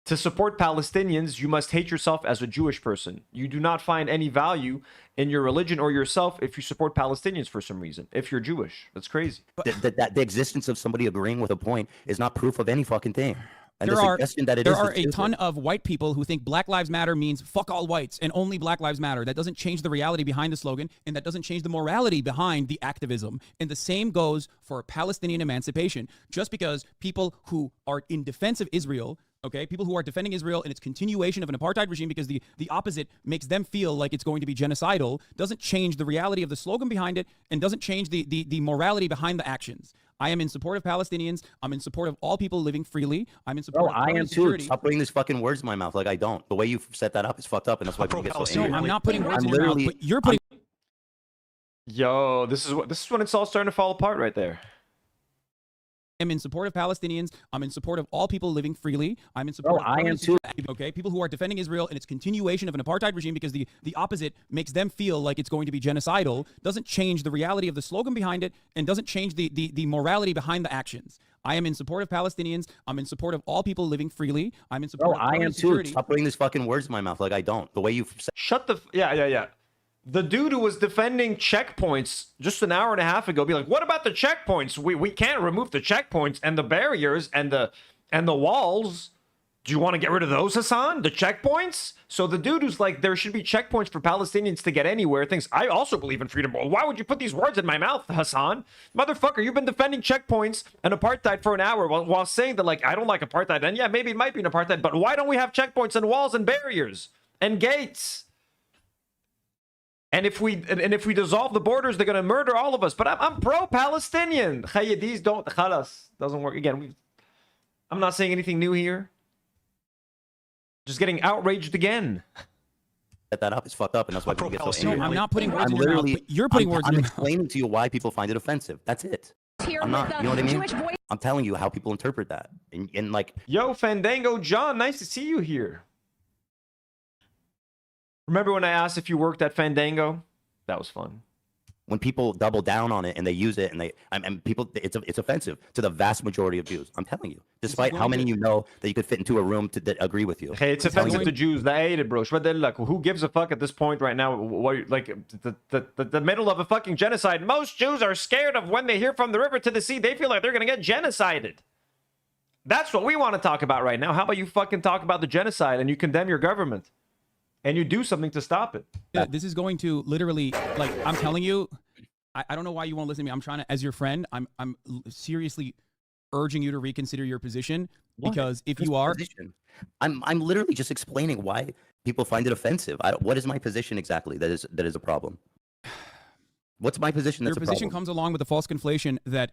To support Palestinians, you must hate yourself as a Jewish person. You do not find any value in your religion or yourself if you support Palestinians for some reason. If you're Jewish, that's crazy. The existence of somebody agreeing with a point is not proof of any fucking thing. And there the are suggestion that it there is are a stupid. ton of white people who think Black Lives Matter means fuck all whites and only Black Lives Matter. That doesn't change the reality behind the slogan, and that doesn't change the morality behind the activism. And the same goes for Palestinian emancipation. Just because people who are in defense of Israel, okay, people who are defending Israel and its continuation of an apartheid regime because the opposite makes them feel like it's going to be genocidal, doesn't change the reality of the slogan behind it and doesn't change the morality behind the actions. I am in support of Palestinians. I'm in support of all people living freely. I'm in support of I am security. too. Stop putting these fucking words in my mouth like I don't. The way you set that up is fucked up, and that's why people get so angry. No, I'm not putting words in your mouth, but you're putting. Yo, this is when it's all starting to fall apart right there. I'm in support of Palestinians. I'm in support of all people living freely. I'm in support of I am too. Okay, people who are defending Israel and its continuation of an apartheid regime because the opposite makes them feel like it's going to be genocidal, doesn't change the reality of the slogan behind it and doesn't change the morality behind the actions. I am in support of Palestinians. I'm in support of all people living freely. I'm in support of I am security. too. Stop putting these fucking words in my mouth like I don't. The way you set Shut the yeah. The dude who was defending checkpoints just an hour and a half ago be like, what about the checkpoints? We can't remove the checkpoints and the barriers and the walls. Do you want to get rid of those, Hasan? The checkpoints? So the dude who's like, there should be checkpoints for Palestinians to get anywhere thinks, I also believe in freedom. Well, why would you put these words in my mouth, Hasan? Motherfucker, you've been defending checkpoints and apartheid for an hour while saying that, like, I don't like apartheid. And yeah, maybe it might be an apartheid, but why don't we have checkpoints and walls and barriers and gates? And if we dissolve the borders, they're gonna murder all of us. But I'm pro-Palestinian. These don't. Khalas doesn't work again. I'm not saying anything new here. Just getting outraged again. that up is fucked up, and that's why people get so angry. No, I'm not putting words in your mouth. But you're putting words in your mouth. I'm explaining to you why people find it offensive. That's it. I'm not. You know what I mean? I'm telling you how people interpret that, and like. Yo, Fandango John, nice to see you here. Remember when I asked if you worked at Fandango? That was fun. When people double down on it and they use it and people, it's offensive to the vast majority of Jews. I'm telling you, despite how many you know that you could fit into a room that agree with you. Hey, it's offensive to Jews. They hate it, bro. Who gives a fuck at this point right now? What, like the middle of a fucking genocide. Most Jews are scared of when they hear from the river to the sea. They feel like they're gonna get genocided. That's what we want to talk about right now. How about you fucking talk about the genocide and you condemn your government and you do something to stop it? This is going to literally, like, I'm telling you, I don't know why you won't listen to me. I'm trying to, as your friend, I'm seriously urging you to reconsider your position, because if you are, I'm literally just explaining why people find it offensive. What is my position exactly that is a problem? What's my position? That's your position a problem? comes along with the false conflation that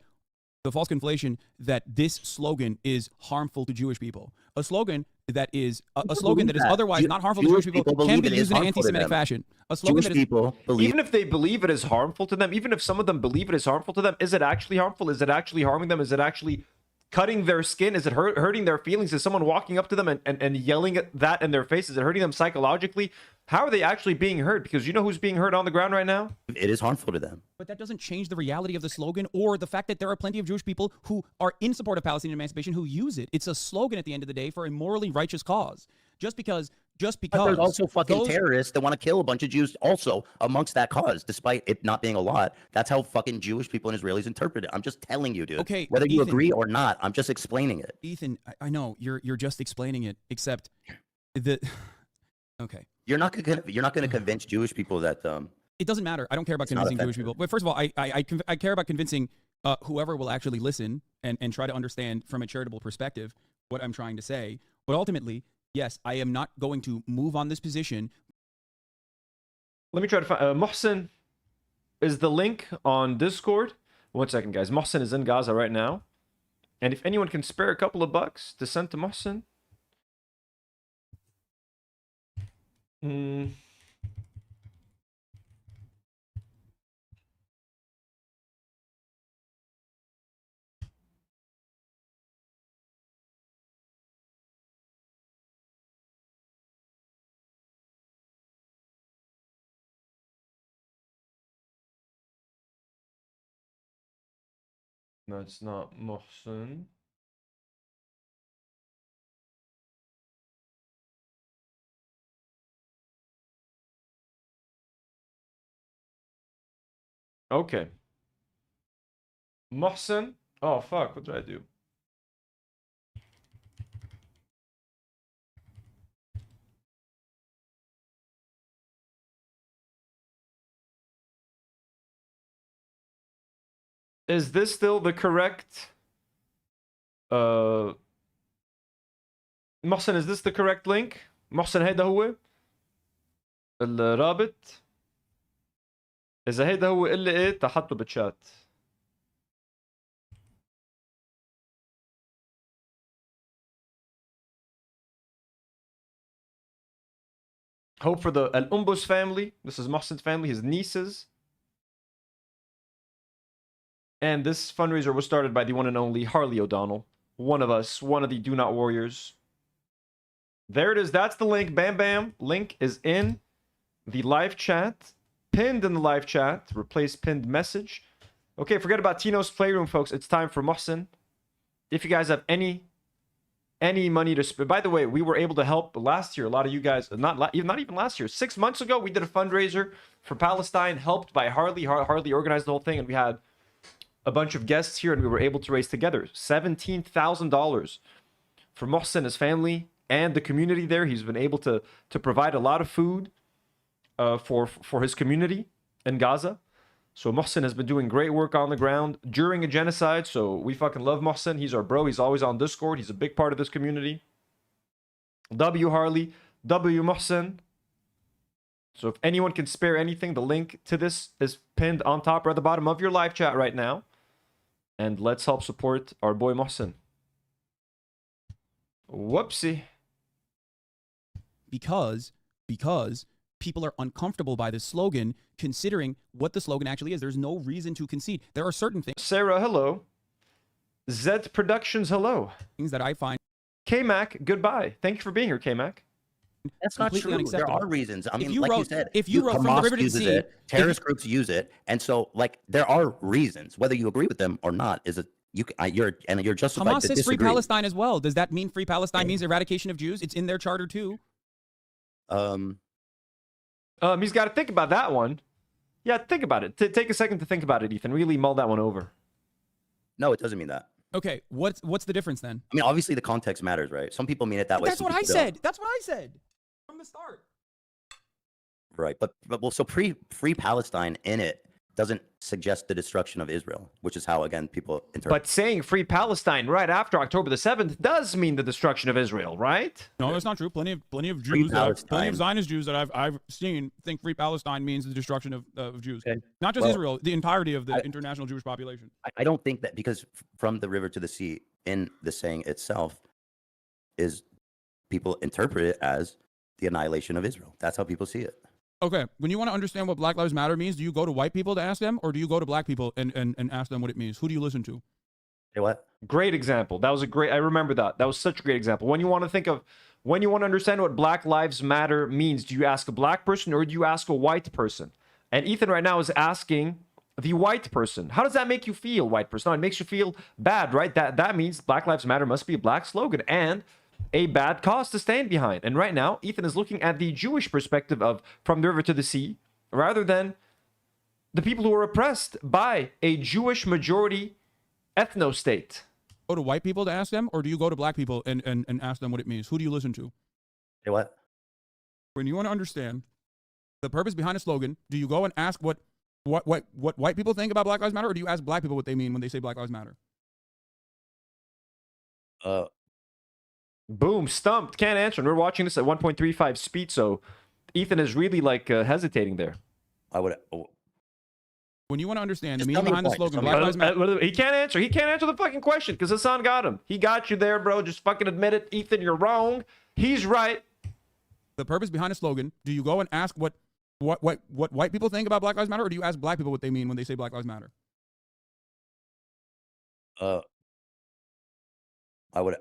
this slogan is harmful to Jewish people. A slogan that is otherwise not harmful to Jewish people can be used in an anti-Semitic fashion. A slogan Jewish people believe, even if they believe it is harmful to them, even if some of them believe it is harmful to them, is it actually harmful? Is it actually harming them? Is it actually cutting their skin? Is it hurting their feelings? Is someone walking up to them and yelling at that in their face? Is it hurting them psychologically? How are they actually being hurt? Because you know who's being hurt on the ground right now? it is harmful to them. But that doesn't change the reality of the slogan or the fact that there are plenty of Jewish people who are in support of Palestinian emancipation who use it. It's a slogan at the end of the day for a morally righteous cause. Just because But there's also fucking terrorists that want to kill a bunch of Jews also amongst that cause, despite it not being a lot. That's how fucking Jewish people and Israelis interpret it. I'm just telling you, dude. Okay, whether you Ethan, agree or not, I'm just explaining it. Ethan, I know you're just explaining it, except the okay. You're not gonna convince Jewish people that It doesn't matter. I don't care about convincing Jewish people. But first of all, I care about convincing whoever will actually listen and try to understand from a charitable perspective what I'm trying to say. But ultimately, yes, I am not going to move on this position. Let me try to find... Mohsen, is the link on Discord? 1 second, guys. Mohsen is in Gaza right now. And if anyone can spare a couple of bucks to send to Mohsen... No, it's not Mohsen. Okay. Mohsen. Oh, fuck. What did I do? Is this still the correct... Mohsen, is this the correct link? Mohsen, هيدا هو الرابط. إذا هيدا هو قل لي إيه تحطه بالشات. Hope for the Al-Umbus family. This is Mohsen's family, his nieces. And this fundraiser was started by the one and only Harley O'Donnell. One of us, one of the Do Not Warriors. There it is. That's the link. Bam, bam. Link is in the live chat. Pinned in the live chat. Replace pinned message. Okay, forget about Tino's Playroom, folks. It's time for Mohsen. If you guys have any money to spend. By the way, we were able to help last year. A lot of you guys, not even last year. 6 months ago, we did a fundraiser for Palestine, helped by Harley. Harley organized the whole thing, and we had a bunch of guests here, and we were able to raise together $17,000 for Mohsen, his family, and the community there. He's been able to provide a lot of food for his community in Gaza. So Mohsen has been doing great work on the ground during a genocide. So we fucking love Mohsen. He's our bro. He's always on Discord. He's a big part of this community. W Harley, W Mohsen. So if anyone can spare anything, the link to this is pinned on top or at the bottom of your live chat right now. And let's help support our boy Mohsen. Whoopsie. Because people are uncomfortable by this slogan, considering what the slogan actually is. There's no reason to concede. There are certain things. Sarah, hello. Zed Productions, hello. Things that I find. K-Mac, goodbye. Thank you for being here, K-Mac. That's not true. There are reasons. I mean, like you said, if you wrote From the River to the Sea, terrorist groups use it, and so like there are reasons. Whether you agree with them or not, is it you're justified Hamas to says disagree. Free Palestine as well. Does that mean Free Palestine means eradication of Jews? It's in their charter too. He's got to think about that one. Yeah, think about it. Take a second to think about it, Ethan. Really mull that one over. No, it doesn't mean that. Okay, what's the difference then? I mean, obviously the context matters, right? Some people mean it that way. That's some what I people don't. said. That's what I said from the start. Right, but well, so free Palestine in it doesn't suggest the destruction of Israel, which is how again people interpret. But saying free Palestine right after October the 7th does mean the destruction of Israel, right? No, that's not true. Plenty of Free Jews, plenty of Zionist Jews that I've seen think free Palestine means the destruction of Jews, Okay. not just Well, Israel, the entirety of the international Jewish population. I don't think that, because from the river to the sea in the saying itself is people interpret it as the annihilation of Israel. That's how people see it. Okay, when you want to understand what Black Lives Matter means, do you go to white people to ask them, or do you go to black people and ask them what it means? Who do you listen to? Hey, what? Great example. That was a great, I remember that. That was such a great example. When you want to understand what Black Lives Matter means, do you ask a black person or do you ask a white person? And Ethan right now is asking the white person. How does that make you feel, white person? No, it makes you feel bad, right? That means Black Lives Matter must be a black slogan and a bad cause to stand behind. And right now, Ethan is looking at the Jewish perspective of from the river to the sea, rather than the people who are oppressed by a Jewish majority ethno-state. Go to white people to ask them, or do you go to black people and ask them what it means? Who do you listen to? Hey, what? When you want to understand the purpose behind a slogan, do you go and ask what white people think about Black Lives Matter, or do you ask black people what they mean when they say Black Lives Matter? Boom, stumped. Can't answer. And we're watching this at 1.35 speed, so Ethan is really like hesitating there. I would. When you want to understand the Just meaning tell me behind the the point. slogan, Just Black Lives Matter. He can't answer. He can't answer the fucking question because Hasan got him. He got you there, bro. Just fucking admit it. Ethan, you're wrong. He's right. The purpose behind a slogan, do you go and ask what white people think about Black Lives Matter, or do you ask black people what they mean when they say Black Lives Matter? I would.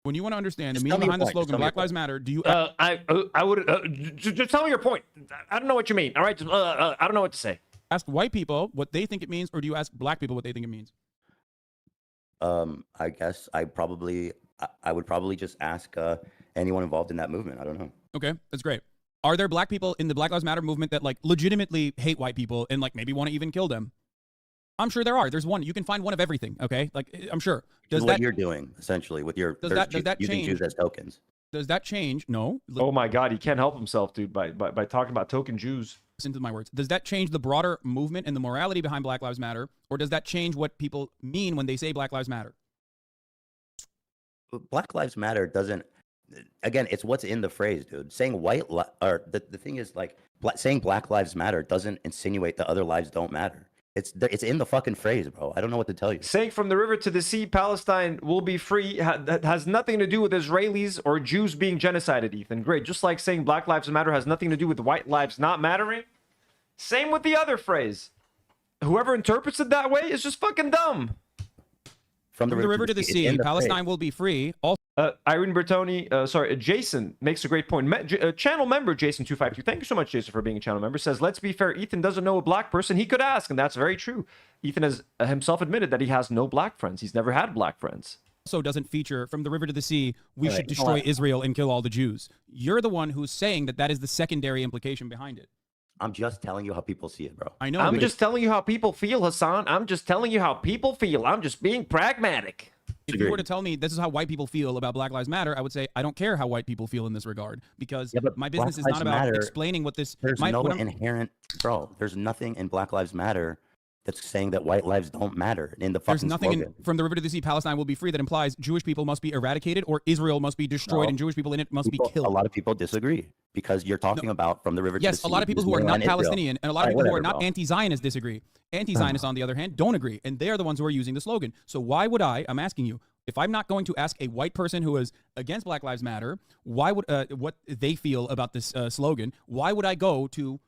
When you want to understand the Just meaning tell me behind the your point. slogan, Just tell me Black your Lives Matter, do you? I would just tell me your point. I don't know what you mean. All right, I don't know what to say. Ask white people what they think it means, or do you ask black people what they think it means? I guess I would probably just ask anyone involved in that movement. I don't know. Okay, that's great. Are there black people in the Black Lives Matter movement that like legitimately hate white people and like maybe want to even kill them? I'm sure there are. There's one. You can find one of everything. Okay, like I'm sure. Does what you're doing essentially with your does that using change? Jews as tokens? Does that change? No. Oh my God, he can't help himself, dude, by talking about token Jews. Listen to my words. Does that change the broader movement and the morality behind Black Lives Matter, or does that change what people mean when they say Black Lives Matter? Black Lives Matter doesn't. Again, it's what's in the phrase, dude. Saying or the thing is like saying Black Lives Matter doesn't insinuate that other lives don't matter. It's in the fucking phrase, bro. I don't know what to tell you. Saying from the river to the sea, Palestine will be free, that has nothing to do with Israelis or Jews being genocided, Ethan. Great. Just like saying Black Lives Matter has nothing to do with white lives not mattering. Same with the other phrase. Whoever interprets it that way is just fucking dumb. From the river to the sea, Palestine will be free. Also, Irene Bertoni, Jason makes a great point. Channel member Jason252. Thank you so much, Jason, for being a channel member. Says, let's be fair, Ethan doesn't know a black person he could ask, and that's very true. Ethan has himself admitted that he has no black friends. He's never had black friends. Also doesn't feature from the river to the sea, we should destroy Israel and kill all the Jews. You're the one who's saying that is the secondary implication behind it. I'm just telling you how people see it, bro. I know. I'm just telling you how people feel, Hasan. I'm just telling you how people feel. I'm just being pragmatic. If you were to tell me this is how white people feel about Black Lives Matter, I would say I don't care how white people feel in this regard, because my business is not about explaining what this. There's no inherent, bro. There's nothing in Black Lives Matter that's saying that white lives don't matter in the fucking There's nothing slogan. From the river to the sea, Palestine will be free that implies Jewish people must be eradicated or Israel must be destroyed and Jewish people in it must be killed. A lot of people disagree because you're talking about from the river to the sea. Yes, a lot of people who are not Palestinian and a lot of people who are not anti-Zionists disagree. Anti-Zionists, on the other hand, don't agree, and they're the ones who are using the slogan. So why would I'm asking you, if I'm not going to ask a white person who is against Black Lives Matter, why would what they feel about this slogan? Why would I go to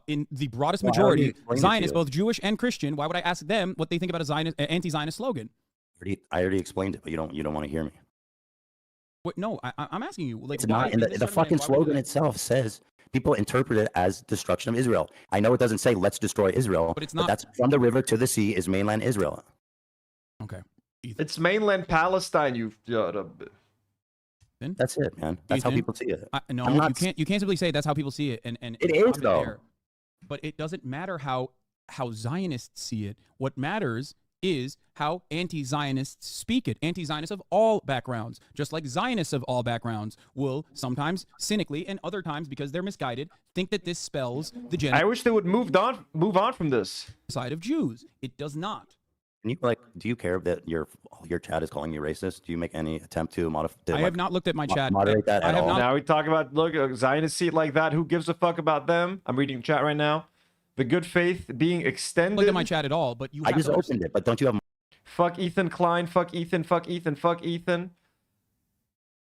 in the broadest majority, Zionists, both Jewish and Christian? Why would I ask them what they think about a anti-Zionist slogan? I already explained it, but you don't want to hear me. What, no, I'm asking you. Like, it's not in the fucking slogan itself says people interpret it as destruction of Israel. I know it doesn't say let's destroy Israel, but it's not. But that's from the river to the sea is mainland Israel. Okay. It's mainland Palestine, you. That's it, man. That's how people see it. No, you can't simply say that's how people see it, and it is though. But it doesn't matter how Zionists see it. What matters is how anti-Zionists speak it. Anti-Zionists of all backgrounds, just like Zionists of all backgrounds, will sometimes cynically and other times, because they're misguided, think that this spells the I wish they would move on from this. genocide of Jews. It does not. And you do you care that your chat is calling you racist? Do you make any attempt to modify? I have not looked at my chat. Moderate that I at have all? not. Now we talk about, look, Zionists see it like that. Who gives a fuck about them? I'm reading chat right now. The good faith being extended. Looked at my chat at all, but you. I have just to opened it, but don't you have Fuck Ethan Klein. Fuck Ethan. Fuck Ethan. Fuck Ethan.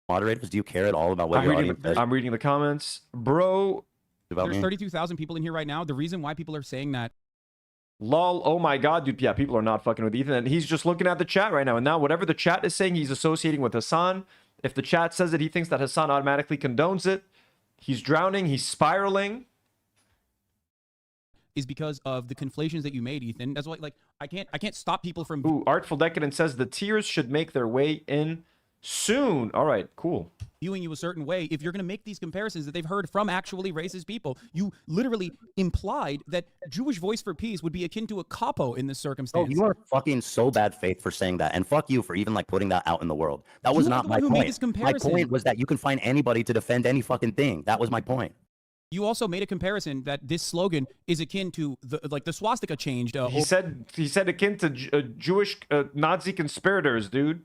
moderators? Do you care at all about what your audience says I'm reading the comments. Bro, about There's me? 32,000 people in here right now. The reason why people are saying that lol, oh my god, dude. Yeah, people are not fucking with Ethan. And he's just looking at the chat right now. And now whatever the chat is saying, he's associating with Hasan. If the chat says that he thinks that Hasan automatically condones it, he's drowning, he's spiraling. is because of the conflations that you made, Ethan. That's why, like, I can't stop people from Ooh, Artful Decadent says the tears should make their way in soon. All right, cool. viewing you a certain way. If you're going to make these comparisons that they've heard from actually racist people, you literally implied that Jewish Voice for Peace would be akin to a capo in this Oh, circumstance. you are fucking so bad faith for saying that, and fuck you for even putting that out in the world. That was You are not the my one who made point. this My comparison. point was that you can find anybody to defend any fucking thing. That was my point. You also made a comparison that this slogan is akin to the swastika changed. He said akin to Jewish Nazi conspirators, dude.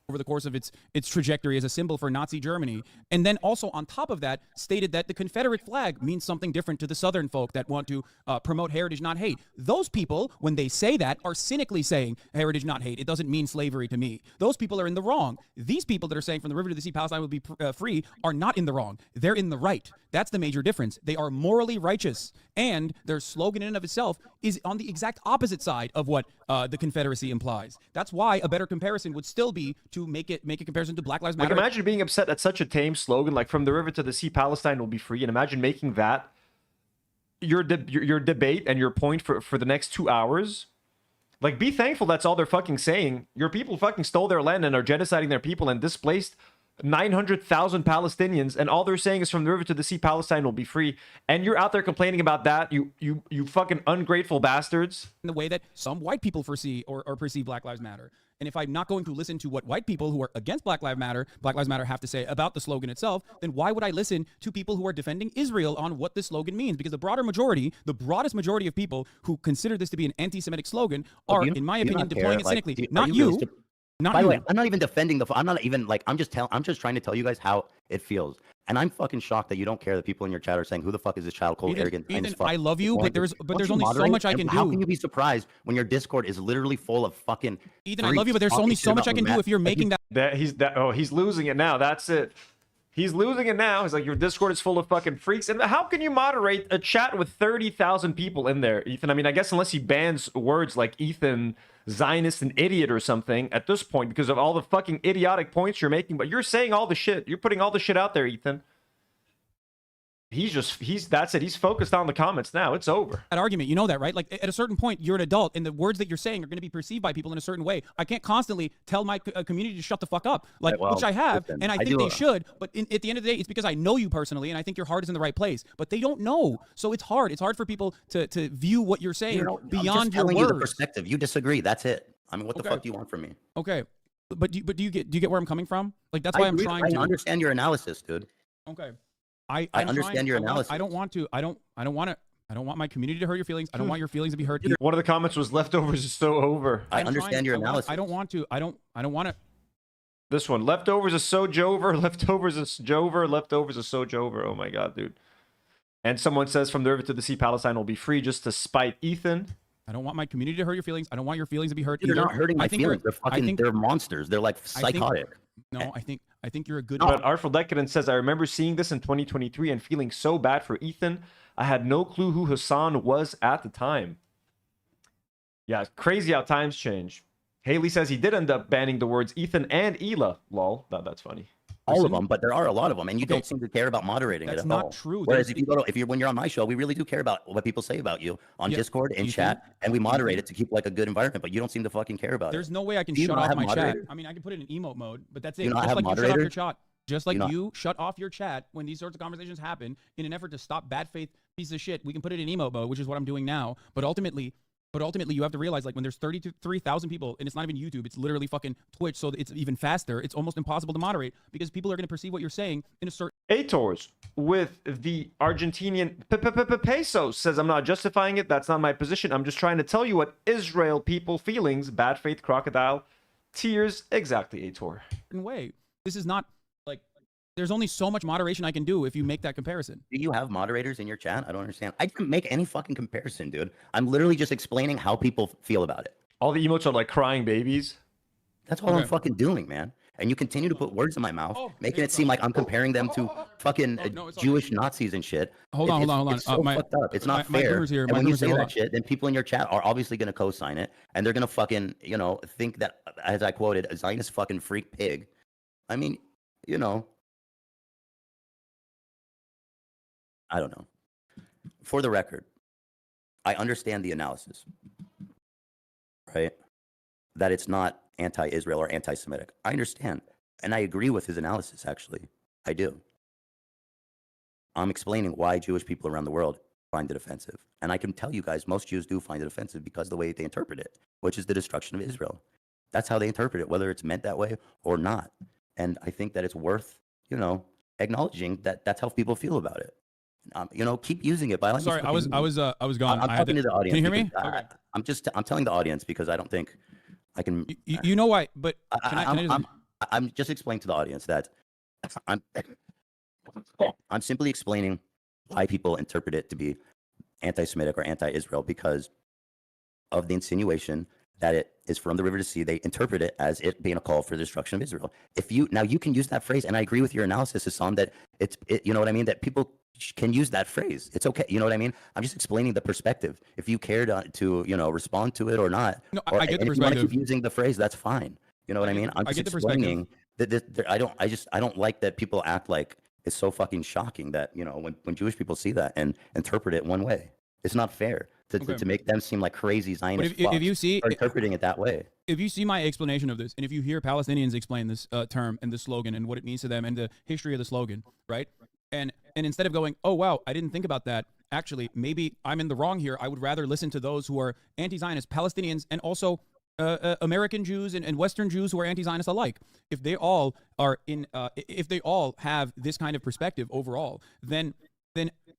Over the course of its trajectory as a symbol for Nazi Germany. And then also on top of that, stated that the Confederate flag means something different to the Southern folk that want to promote heritage, not hate. Those people, when they say that, are cynically saying heritage, not hate. It doesn't mean slavery to me. Those people are in the wrong. These people that are saying from the river to the sea, Palestine will be free, are not in the wrong. They're in the right. That's the major difference. They are morally righteous. And their slogan in and of itself is on the exact opposite side of what the Confederacy implies. That's why a better comparison would still be to make a comparison to Black Lives Matter. Like, imagine being upset at such a tame slogan, like from the river to the sea, Palestine will be free. And imagine making that your debate and your point for the next 2 hours. Like, be thankful that's all they're fucking saying. Your people fucking stole their land and are genociding their people and displaced 900,000 Palestinians, and all they're saying is from the river to the sea, Palestine will be free. And you're out there complaining about that, you fucking ungrateful bastards. In the way that some white people foresee or perceive Black Lives Matter. And if I'm not going to listen to what white people who are against Black Lives Matter have to say about the slogan itself, then why would I listen to people who are defending Israel on what this slogan means? Because the broadest majority of people who consider this to be an anti-Semitic slogan are, in my opinion, deploying it cynically. Not you. By the way, I'm not even defending I'm not even like, I'm just trying to tell you guys how it feels. And I'm fucking shocked that you don't care that people in your chat are saying, who the fuck is this child, cold, arrogant, Ethan, I love you, but there's only so much I can do. How can you be surprised when your Discord is literally full of fucking Ethan, I love you, but there's only so much I can do if you're making that. He's losing it now. That's it. He's losing it now. He's like, your Discord is full of fucking freaks. And how can you moderate a chat with 30,000 people in there, Ethan? I mean, I guess unless he bans words like Ethan, Zionist, and idiot or something at this point because of all the fucking idiotic points you're making. But you're saying all the shit. You're putting all the shit out there, Ethan. That's it. He's focused on the comments now. It's over. That argument, you know that, right? Like, at a certain point, you're an adult, and the words that you're saying are going to be perceived by people in a certain way. I can't constantly tell my community to shut the fuck up, like, Well, which I have, listen, and I think they should. But at the end of the day, it's because I know you personally, and I think your heart is in the right place. But they don't know, so it's hard. It's hard for people to view what you're saying beyond your words. You the perspective. You disagree. That's it. I mean, what the fuck do you want from me? Okay, but do you get where I'm coming from? Like, that's why I'm trying to understand your analysis, dude. Okay. I understand your analysis. I don't want my community to hurt your feelings. I don't want your feelings to be hurt. One of the comments was leftovers is so over. I understand your analysis. I don't want to. This one, leftovers is so Jover, leftovers is Jover, leftovers is so Jover. Oh my god, dude. And someone says from the river to the sea, Palestine will be free, just to spite Ethan. I don't want my community to hurt your feelings. I don't want your feelings to be hurt. They're not hurting my feelings. They're monsters. They're like psychotic. I think you're a good. But Artful Decadent says, I remember seeing this in 2023 and feeling so bad for Ethan. I had no clue who Hasan was at the time. Yeah, crazy how times change. Haley says he did end up banning the words Ethan and Ela. Lol, that's funny. All of them, but there are a lot of them, and you don't seem to care about moderating it at all. That's not true. Whereas when you're on my show, we really do care about what people say about you on Discord and chat, and we moderate it to keep like a good environment. But you don't seem to fucking care about it. There's no way I can shut off my chat. I mean, I can put it in emote mode, but that's it. Just like you shut off your chat. Just like you shut off your chat when these sorts of conversations happen in an effort to stop bad faith pieces of shit. We can put it in emote mode, which is what I'm doing now. But ultimately, But ultimately, you have to realize, like, when there's 33,000 people, and it's not even YouTube, it's literally fucking Twitch, so it's even faster. It's almost impossible to moderate because people are going to perceive what you're saying in a certain. Aitors with the Argentinian peso says, I'm not justifying it. That's not my position. I'm just trying to tell you what Israel people feelings, bad faith, crocodile, tears. Exactly, Aitor. way. This is not like there's only so much moderation I can do if you make that comparison. Do you have moderators in your chat? I don't understand. I didn't make any fucking comparison, dude. I'm literally just explaining how people feel about it. All the emotes are like crying babies. That's all I'm fucking doing, man. And you continue to put words in my mouth, making it seem like I'm comparing them to fucking Jewish Nazis and shit. Hold on. It's so fucked up. It's not fair. Here. And when you say that shit, then people in your chat are obviously going to co-sign it. And they're going to fucking, think that, as I quoted, a Zionist fucking freak pig. I mean, I don't know. For the record, I understand the analysis, right? That it's not anti-Israel or anti-Semitic. I understand. And I agree with his analysis, actually. I do. I'm explaining why Jewish people around the world find it offensive. And I can tell you guys, most Jews do find it offensive because of the way they interpret it, which is the destruction of Israel. That's how they interpret it, whether it's meant that way or not. And I think that it's worth, acknowledging that that's how people feel about it. Keep using it. Sorry, I was gone. I'm talking to the audience. Can you hear me? I'm telling the audience because I don't think I can. You know why? But I'm just explaining to the audience that I'm simply explaining why people interpret it to be anti-Semitic or anti-Israel because of the insinuation that it is from the river to sea. They interpret it as it being a call for the destruction of Israel. You can use that phrase, and I agree with your analysis, Hasan, that you know what I mean, that people can use that phrase. It's okay. You know what I mean? I'm just explaining the perspective. If you care to respond to it or not, no, I get the perspective. If you want to keep using the phrase, that's fine. You know what I mean? I'm just explaining that I don't like that people act like it's so fucking shocking that when Jewish people see that and interpret it one way. It's not fair to make them seem like crazy Zionist if you see interpreting it that way. If you see my explanation of this, and if you hear Palestinians explain this term and the slogan and what it means to them and the history of the slogan, right? And instead of going, oh wow, I didn't think about that. Actually, maybe I'm in the wrong here. I would rather listen to those who are anti-Zionist, Palestinians, and also American Jews and Western Jews who are anti-Zionist alike. If they all are if they all have this kind of perspective overall, then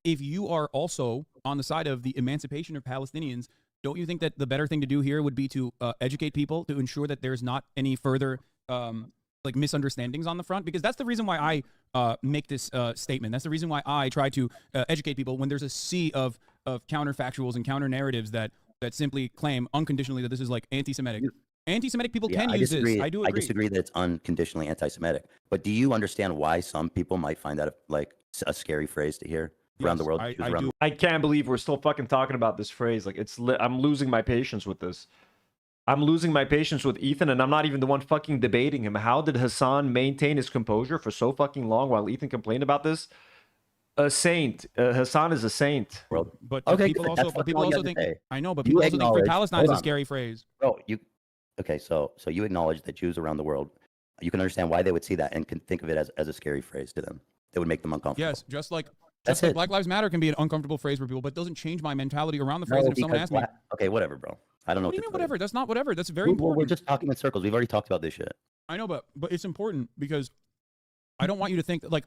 if you are also on the side of the emancipation of Palestinians, don't you think that the better thing to do here would be to educate people to ensure that there's not any further misunderstandings on the front? Because that's the reason why I make this statement. That's the reason why I try to educate people when there's a sea of counterfactuals and counter narratives that simply claim unconditionally that this is like anti-Semitic. Anti-Semitic people can use this. I do agree. I disagree that it's unconditionally anti-Semitic. But do you understand why some people might find that like a scary phrase to hear around the world? I can't believe we're still fucking talking about this phrase. Like I'm losing my patience with this. I'm losing my patience with Ethan, and I'm not even the one fucking debating him. How did Hasan maintain his composure for so fucking long while Ethan complained about this? A saint. Hasan is a saint. But people also think. I know, but people also think Free Palestine is a scary phrase. Bro, so you acknowledge that Jews around the world, you can understand why they would see that and can think of it as a scary phrase to them. It would make them uncomfortable. Yes, just like Black Lives Matter can be an uncomfortable phrase for people, but it doesn't change my mentality around the phrase. And if someone asks me, okay, whatever, bro. I don't know. What do you mean, whatever? That's not whatever. That's very important. We're just talking in circles. We've already talked about this shit. I know, but it's important because I don't want you to think that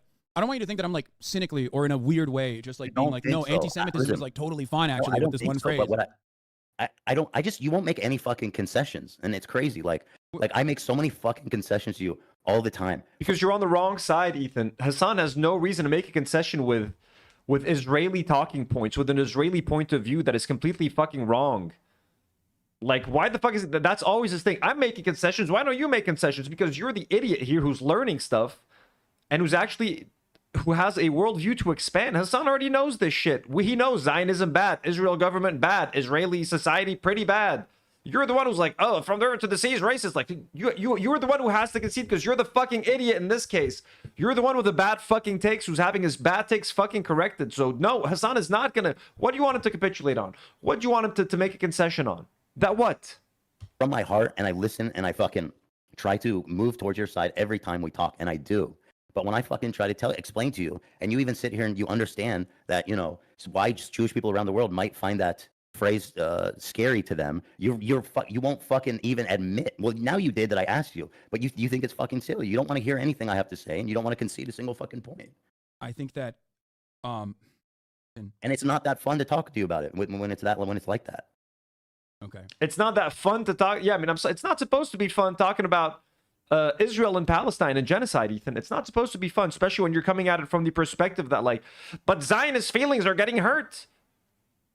I'm like cynically or in a weird way, just like being like, no, anti-Semitism is like totally fine actually with this one phrase. But you won't make any fucking concessions, and it's crazy. Like I make so many fucking concessions to you all the time. Because you're on the wrong side, Ethan. Hasan has no reason to make a concession with Israeli talking points, with an Israeli point of view that is completely fucking wrong. Like, why the fuck is it? That's always his thing. I'm making concessions. Why don't you make concessions? Because you're the idiot here who's learning stuff and who has a worldview to expand. Hasan already knows this shit. He knows Zionism bad, Israel government bad, Israeli society pretty bad. You're the one who's like, oh, from there to the sea is racist. Like, you're the one who has to concede because you're the fucking idiot in this case. You're the one with the bad fucking takes who's having his bad takes fucking corrected. So no, Hasan is not gonna. What do you want him to capitulate on? What do you want him to make a concession on? That what? From my heart, and I listen, and I fucking try to move towards your side every time we talk, and I do. But when I fucking try to explain to you, and you even sit here and you understand that, why Jewish people around the world might find that phrase scary to them, you won't fucking even admit. Well, now you did that I asked you, but you think it's fucking silly. You don't want to hear anything I have to say, and you don't want to concede a single fucking point. I think that, and it's not that fun to talk to you about it when it's like that. Okay. It's not that fun to talk. Yeah, I mean, it's not supposed to be fun talking about Israel and Palestine and genocide, Ethan. It's not supposed to be fun, especially when you're coming at it from the perspective that, like, but Zionist feelings are getting hurt.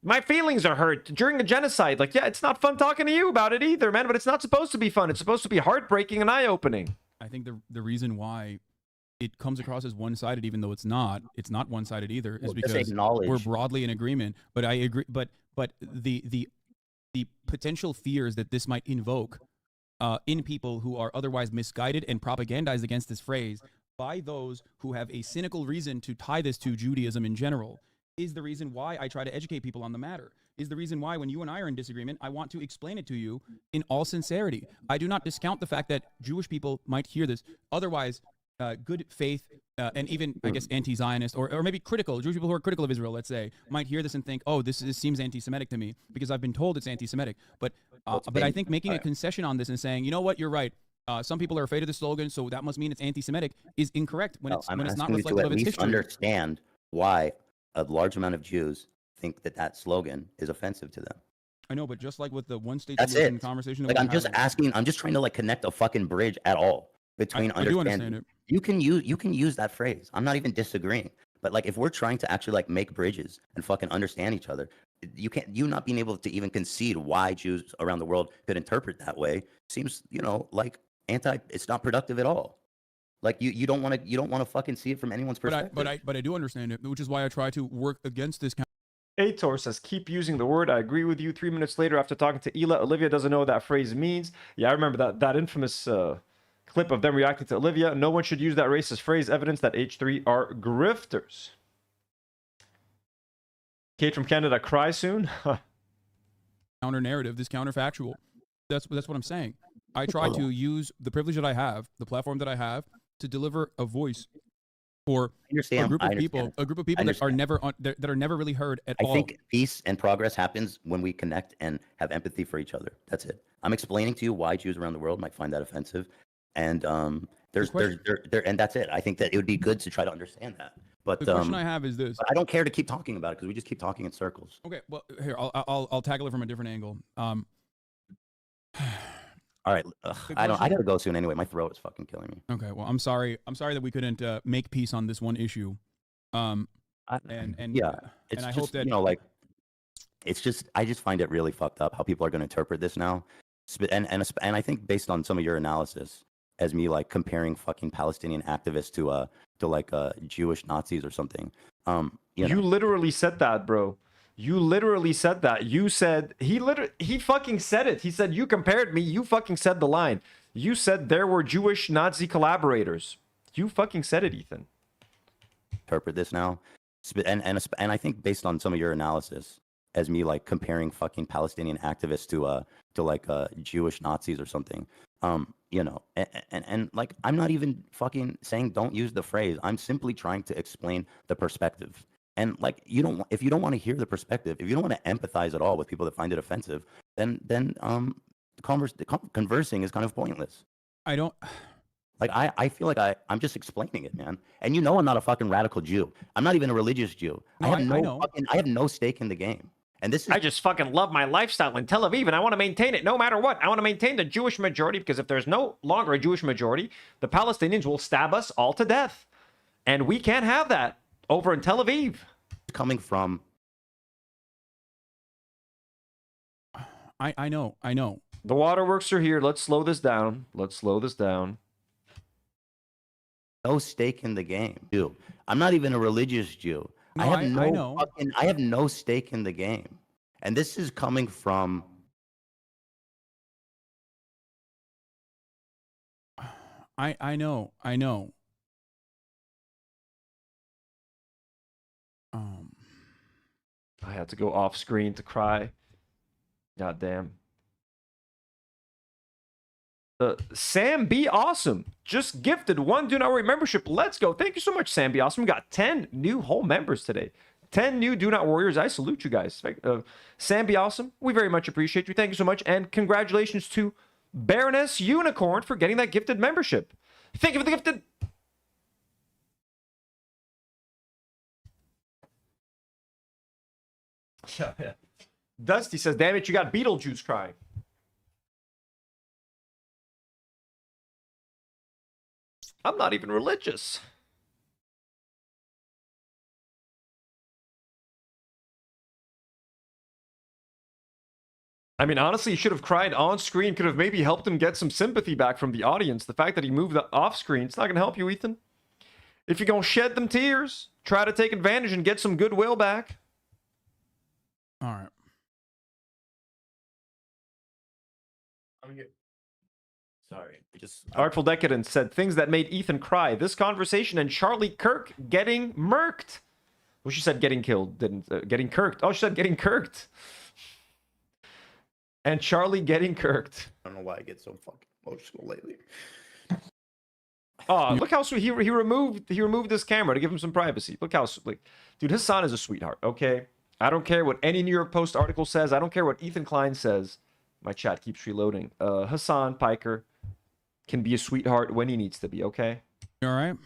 My feelings are hurt during the genocide. Like, yeah, it's not fun talking to you about it either, man, but it's not supposed to be fun. It's supposed to be heartbreaking and eye-opening. I think the reason why it comes across as one-sided, even though it's not one-sided either, is because we're broadly in agreement. But I agree. But the potential fears that this might invoke in people who are otherwise misguided and propagandized against this phrase by those who have a cynical reason to tie this to Judaism in general is the reason why I try to educate people on the matter, is the reason why when you and I are in disagreement, I want to explain it to you in all sincerity. I do not discount the fact that Jewish people might hear this. Otherwise, good faith and even, I guess, anti-Zionist or maybe critical, Jewish people who are critical of Israel, let's say, might hear this and think, oh, this seems anti-Semitic to me because I've been told it's anti-Semitic. But I think making a concession on this and saying, you know what, you're right. Some people are afraid of the slogan, so that must mean it's anti-Semitic is incorrect when it's not reflective of its history. Understand why a large amount of Jews think that slogan is offensive to them. I know, but just like with the one-state solution conversation, like I'm just trying to like connect a fucking bridge at all between I do understand it. You can use that phrase. I'm not even disagreeing, but like if we're trying to actually like make bridges and fucking understand each other, you not being able to even concede why Jews around the world could interpret that way seems, like it's not productive at all. Like you don't want to fucking see it from anyone's perspective. But I do understand it, which is why I try to work against this. Aitor says, keep using the word. I agree with you. 3 minutes later, after talking to Ela, Olivia doesn't know what that phrase means. Yeah, I remember that infamous clip of them reacting to Olivia. No one should use that racist phrase. Evidence that H3 are grifters. Kate from Canada, cry soon. Counter narrative, this counterfactual. That's what I'm saying. I try to use the privilege that I have, the platform that I have, to deliver a voice for a group of people that are never really heard at all. I think peace and progress happens when we connect and have empathy for each other. That's it. I'm explaining to you why Jews around the world might find that offensive, and and that's it. I think that it would be good to try to understand that. But the question I have is this: I don't care to keep talking about it because we just keep talking in circles. Okay, well, here I'll tackle it from a different angle. All right, I gotta go soon anyway. My throat is fucking killing me. Okay, well, I'm sorry that we couldn't make peace on this one issue. And I hope that it's just I just find it really fucked up how people are going to interpret this now, and I think based on some of your analysis as me like comparing fucking Palestinian activists to Jewish Nazis or something. You literally said that, bro. You literally said that. You said he fucking said it. He said you compared me. You fucking said the line. You said there were Jewish Nazi collaborators. You fucking said it, Ethan. Interpret this now, and I think based on some of your analysis as me like comparing fucking Palestinian activists to Jewish Nazis or something. And like I'm not even fucking saying don't use the phrase. I'm simply trying to explain the perspective. And like if you don't want to hear the perspective, if you don't want to empathize at all with people that find it offensive, then conversing is kind of pointless. I don't like I feel like I'm just explaining it, man. And I'm not a fucking radical Jew. I'm not even a religious Jew. No, I have no stake in the game. And this is I just fucking love my lifestyle in Tel Aviv, and I want to maintain it no matter what. I want to maintain the Jewish majority, because if there's no longer a Jewish majority, the Palestinians will stab us all to death. And we can't have that over in Tel Aviv. Coming from I know. The waterworks are here. Let's slow this down. No stake in the game. Jew. I'm not even a religious Jew. No, I have no stake in the game. And this is coming from I know. I had to go off screen to cry. God damn. Sam B. Awesome just gifted 1 Do Not Worry membership. Let's go. Thank you so much, Sam B. Awesome. We got 10 new whole members today. 10 new Do Not Warriors. I salute you guys. Sam, be awesome. We very much appreciate you. Thank you so much. And congratulations to Baroness Unicorn for getting that gifted membership. Thank you for the gifted. Yeah. Dusty says, damn it, you got Beetlejuice crying. I'm not even religious. I mean, honestly, he should have cried on screen. Could have maybe helped him get some sympathy back from the audience. The fact that he moved off screen, it's not going to help you, Ethan. If you're going to shed them tears, try to take advantage and get some goodwill back. All right. Sorry. Just Artful Decadence said things that made Ethan cry. This conversation and Charlie Kirk getting murked. Well, she said getting killed, didn't getting kirked. Oh, she said getting kirked. And Charlie getting kirked. I don't know why I get so fucking emotional lately. Oh, look how sweet he removed his camera to give him some privacy. Look how sweet. Dude, Hasan is a sweetheart. Okay, I don't care what any New York Post article says. I don't care what Ethan Klein says. My chat keeps reloading. Hasan Piker can be a sweetheart when he needs to be. Okay. All right.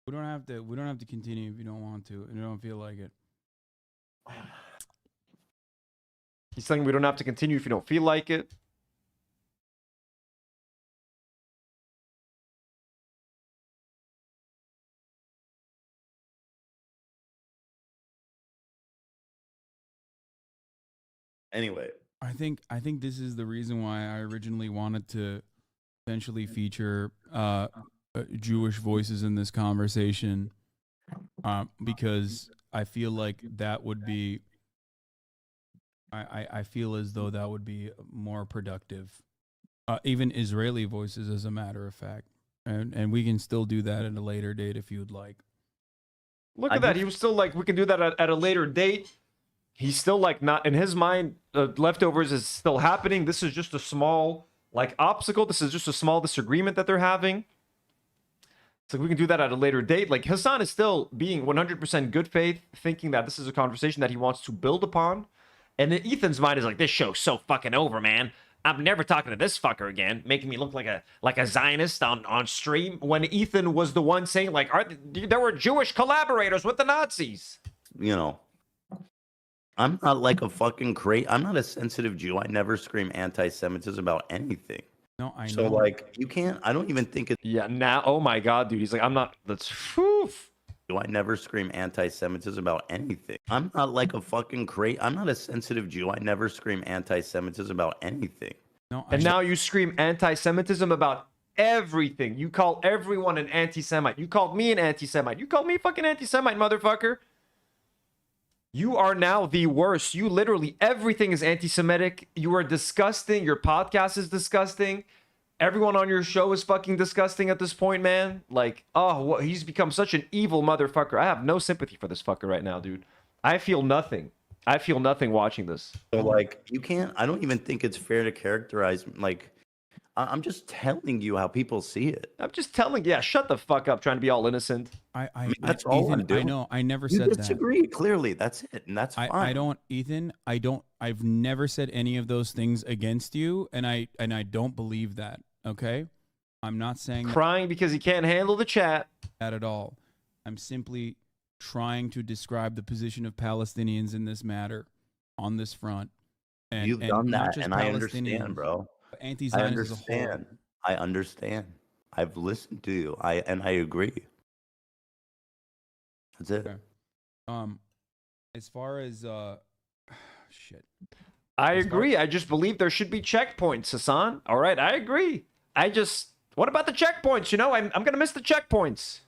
We don't have to continue if you don't want to and you don't feel like it. He's saying we don't have to continue if you don't feel like it. Anyway, I think this is the reason why I originally wanted to eventually feature Jewish voices in this conversation, because I feel like that would be. I feel as though that would be more productive. Even Israeli voices, as a matter of fact, and we can still do that at a later date if you'd like. Look at that. He was still like, we can do that at a later date. He's still like not in his mind. Leftovers is still happening. This is just a small like obstacle. This is just a small disagreement that they're having. It's like we can do that at a later date. Like Hasan is still being 100% good faith, thinking that this is a conversation that he wants to build upon. And in Ethan's mind is like, this show's so fucking over, man. I'm never talking to this fucker again, making me look like a Zionist on stream. When Ethan was the one saying like, there were Jewish collaborators with the Nazis. you know, I'm not like a fucking I'm not a sensitive Jew. I never scream anti-Semitism about anything. No, I know. So like, you can't. I don't even think it's. Yeah. Now, oh my God, dude. He's like, I'm not. That's. Whew. I never scream anti-Semitism about anything. I'm not like a fucking I'm not a sensitive Jew. I never scream anti-Semitism about anything. No, And now you scream anti-Semitism about everything. You call everyone an anti-Semite. You called me an anti-Semite. You called me fucking anti-Semite, motherfucker. You are now the worst. You literally, everything is anti-Semitic. You are disgusting. Your podcast is disgusting. Everyone on your show is fucking disgusting at this point, man. Like, oh, he's become such an evil motherfucker. I have no sympathy for this fucker right now, dude. I feel nothing. I feel nothing watching this. So like, you can't. I don't even think it's fair to characterize. Like, I'm just telling you how people see it. I'm just telling. Yeah, shut the fuck up. Trying to be all innocent. I mean, that's all Ethan, I'm doing. I know. I never You said that. disagree. Clearly, that's it, and that's fine. I don't, Ethan. I've never said any of those things against you, and I don't believe that. Okay, I'm not saying Crying because he can't handle the chat. that at all. I'm simply trying to describe the position of Palestinians in this matter, on this front. And You've done not that, just and I understand, Palestinians, bro. but I anti-Zionists as a whole. understand. I understand. I've listened to you. I agree. That's it. Okay. As far as shit. I As far- agree. I just believe there should be checkpoints, Hasan. All right, I agree. What about the checkpoints? You know, I'm gonna miss the checkpoints.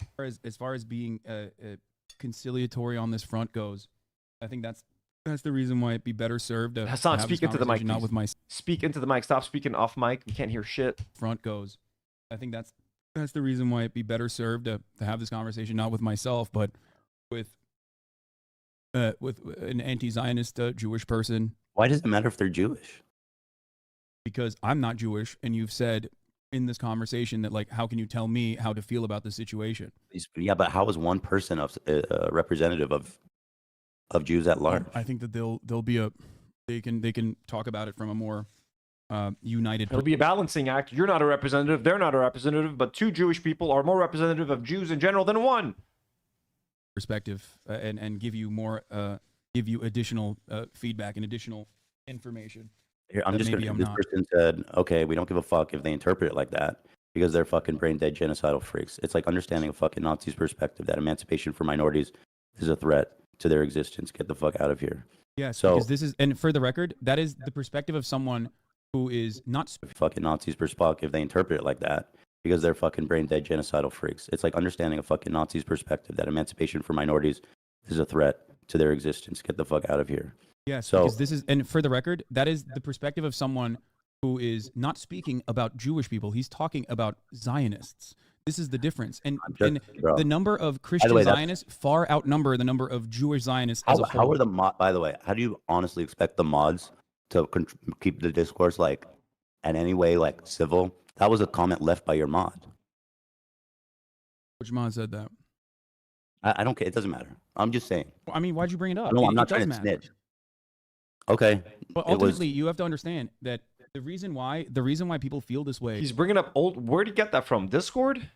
As far as being conciliatory on this front goes, I think that's the reason why it'd be better served to Hasan, have this speak into the mic, conversation not please. with my Speak into the mic. Stop speaking off mic. We can't hear shit. front goes. I think that's the reason why it'd be better served to have this conversation not with myself, but with an anti-Zionist Jewish person. Why does it matter if they're Jewish? Because I'm not Jewish, and you've said in this conversation that, like, how can you tell me how to feel about the situation? Yeah, but how is one person a representative of of Jews at large. I think that they can talk about it from a more united. It'll be a balancing act. You're not a representative. They're not a representative. But two Jewish people are more representative of Jews in general than one. Perspective and give you more give you additional feedback and additional information. Here, I'm just gonna. This person said, "Okay, we don't give a fuck if they interpret it like that because they're fucking brain dead genocidal freaks." It's like understanding a fucking Nazi's perspective that emancipation for minorities is a threat to their existence. Get the fuck out of here. Yeah. So because this is, and for the record, that is the perspective of someone who is not fucking Nazi's perspective if they interpret it like that because they're fucking brain dead genocidal freaks. It's like understanding a fucking Nazi's perspective that emancipation for minorities is a threat to their existence. Get the fuck out of here. Yeah, so because this is, and for the record, that is the perspective of someone who is not speaking about Jewish people. He's talking about Zionists. This is the difference. And the number of Christian Zionists far outnumber the number of Jewish Zionists as a whole. How are the by the way, how do you honestly expect the mods to keep the discourse like in any way like civil? That was a comment left by your mod. Which mod said that? I don't care. It doesn't matter. I'm just saying. Well, I mean, why'd you bring it up? No, I'm not trying to snitch. Okay. But ultimately, you have to understand that the reason why people feel this way. He's bringing up old. Where'd he get that from? Discord?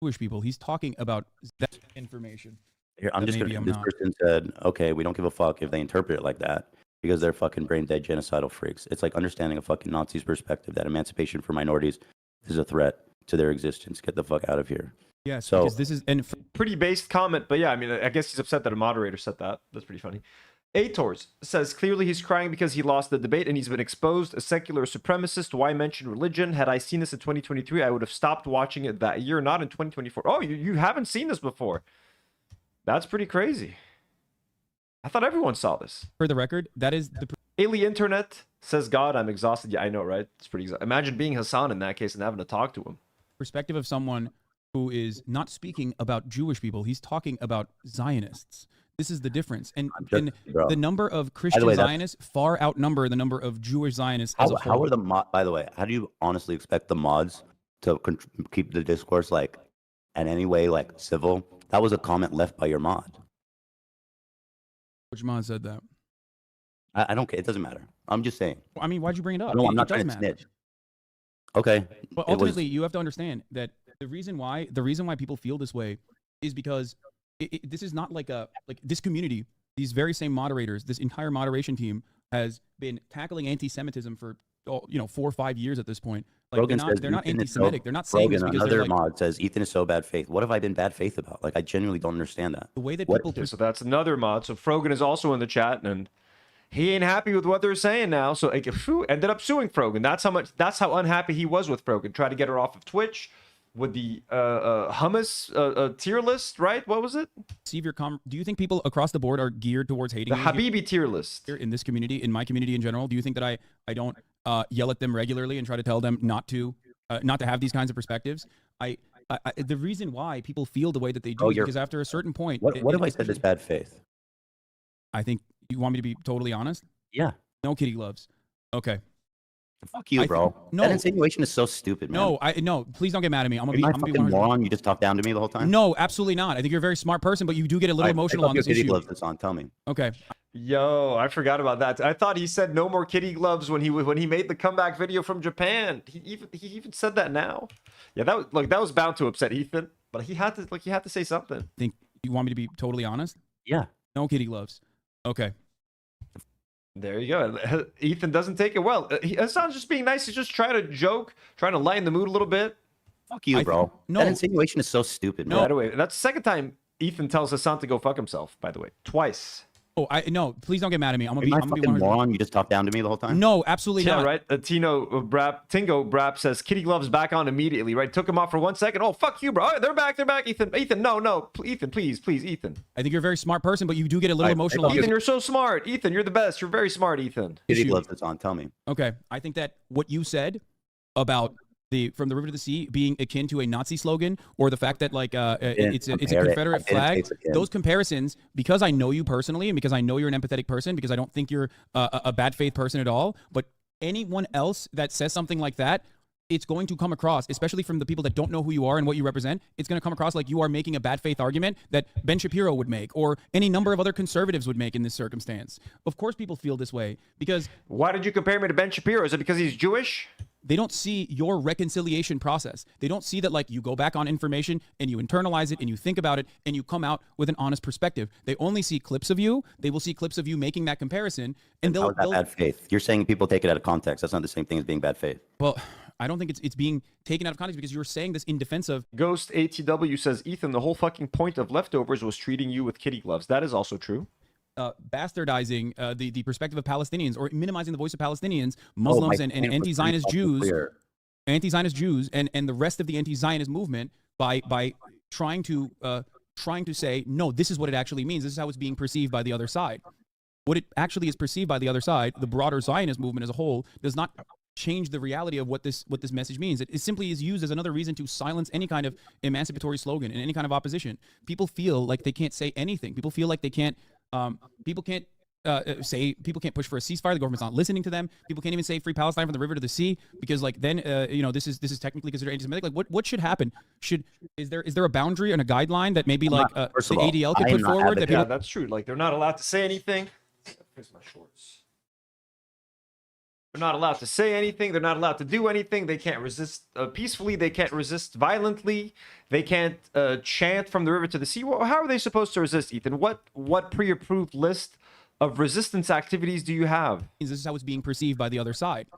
Jewish people. He's talking about that information. Here, I'm just gonna. This person said, "Okay, we don't give a fuck if they interpret it like that because they're fucking brain dead genocidal freaks." It's like understanding a fucking Nazi's perspective that emancipation for minorities is a threat to their existence. Get the fuck out of here. Yeah, so because this is pretty based comment, but yeah, I mean, I guess he's upset that a moderator said that. That's pretty funny. Ators says clearly he's crying because he lost the debate and he's been exposed. A secular supremacist. Why mention religion? Had I seen this in 2023, I would have stopped watching it that year, not in 2024. Oh, you haven't seen this before. That's pretty crazy. I thought everyone saw this. For the record, that is the Alien Internet says, God, I'm exhausted. Yeah, I know, right? It's pretty imagine being Hasan in that case and having to talk to him. Perspective of someone who is not speaking about Jewish people. He's talking about Zionists. This is the difference. And the number of Christian Zionists far outnumber the number of Jewish Zionists as a whole. How are the by the way, how do you honestly expect the mods to keep the discourse like in any way like civil? That was a comment left by your mod. Which mod said that? I don't care. It doesn't matter. I'm just saying. Well, I mean, why'd you bring it up? No, I'm not trying to snitch. Okay. But ultimately, you have to understand that the reason why people feel this way is because this is not like this community, these very same moderators, this entire moderation team has been tackling anti-Semitism for 4 or 5 years at this point. Like they're not anti-Semitic. They're not saying this because another mod says Ethan is so bad faith. What have I been bad faith about? Like I genuinely don't understand that. The way that people so that's another mod. So Frogan is also in the chat and he ain't happy with what they're saying now. So ended up suing Frogan. That's how unhappy he was with Frogan. Tried to get her off of Twitch. With the hummus tier list, right? What was it? Do you think people across the board are geared towards hating the Habibi tier list in this community, in my community in general? Do you think that I don't yell at them regularly and try to tell them not to have these kinds of perspectives? The reason why people feel the way that they do is because after a certain point, what have I said is bad faith? I think you want me to be totally honest. Yeah. No kitty gloves. Okay. Fuck you, bro. No, that insinuation is so stupid, man. No, please don't get mad at me. I'm gonna be fucking moron. You just talk down to me the whole time. No, absolutely not. I think you're a very smart person, but you do get a little emotional on this issue. Gloves that's on. Tell me. Okay. Yo, I forgot about that. I thought he said no more kitty gloves when he made the comeback video from Japan. He even said that now. Yeah, that was bound to upset Ethan, but he had to say something. I think you want me to be totally honest. Yeah. No kitty gloves. Okay. There you go. Ethan doesn't take it well. Hasan's just being nice. He's just trying to joke, trying to lighten the mood a little bit. Fuck you, bro. That insinuation is so stupid, man. By the way, that's the second time Ethan tells Hasan to go fuck himself, by the way. Twice. Oh, no, please don't get mad at me. I'm gonna be fucking moron. You just talk down to me the whole time. No, absolutely not. Yeah, right. Tingo Brap says kitty gloves back on immediately. Right, took him off for 1 second. Oh, fuck you, bro. Oh, they're back. Ethan, no, Ethan, please, Ethan. I think you're a very smart person, but you do get a little emotional. Ethan, you're so smart. Ethan, you're the best. You're very smart, Ethan. Kitty gloves that's on. Tell me. Okay, I think that what you said about from the river to the sea being akin to a Nazi slogan, or the fact that it's a Confederate flag, those comparisons, because I know you personally and because I know you're an empathetic person, because I don't think you're a bad faith person at all, but anyone else that says something like that, it's going to come across, especially from the people that don't know who you are and what you represent, it's going to come across like you are making a bad faith argument that Ben Shapiro would make or any number of other conservatives would make in this circumstance. Of course people feel this way because... Why did you compare me to Ben Shapiro? Is it because he's Jewish? They don't see your reconciliation process. They don't see that like you go back on information and you internalize it and you think about it and you come out with an honest perspective. They only see clips of you. They will see clips of you making that comparison. And they'll bad faith. You're saying people take it out of context. That's not the same thing as being bad faith. Well, I don't think it's being taken out of context because you're saying this in defense of... Ghost ATW says, Ethan, the whole fucking point of leftovers was treating you with kitty gloves. That is also true. Bastardizing the perspective of Palestinians or minimizing the voice of Palestinians, Muslims, and anti-Zionist Jews, and the rest of the anti-Zionist movement by trying to say, no, this is what it actually means. This is how it's being perceived by the other side. What it actually is perceived by the other side, the broader Zionist movement as a whole, does not change the reality of what this message means. It simply is used as another reason to silence any kind of emancipatory slogan and any kind of opposition. People feel like they can't say anything. People feel like they can't. People can't push for a ceasefire. The government's not listening to them. People can't even say free Palestine from the river to the sea because like then this is technically considered anti-Semitic. Like what should happen? Is there a boundary and a guideline that maybe like the ADL could put forward? That yeah, that's true. Like they're not allowed to say anything. Here's my shorts. They're not allowed to say anything. They're not allowed to do anything. They can't resist peacefully. They can't resist violently. They can't chant from the river to the sea. Well, how are they supposed to resist, Ethan? What pre-approved list of resistance activities do you have? This is how it's being perceived by the other side.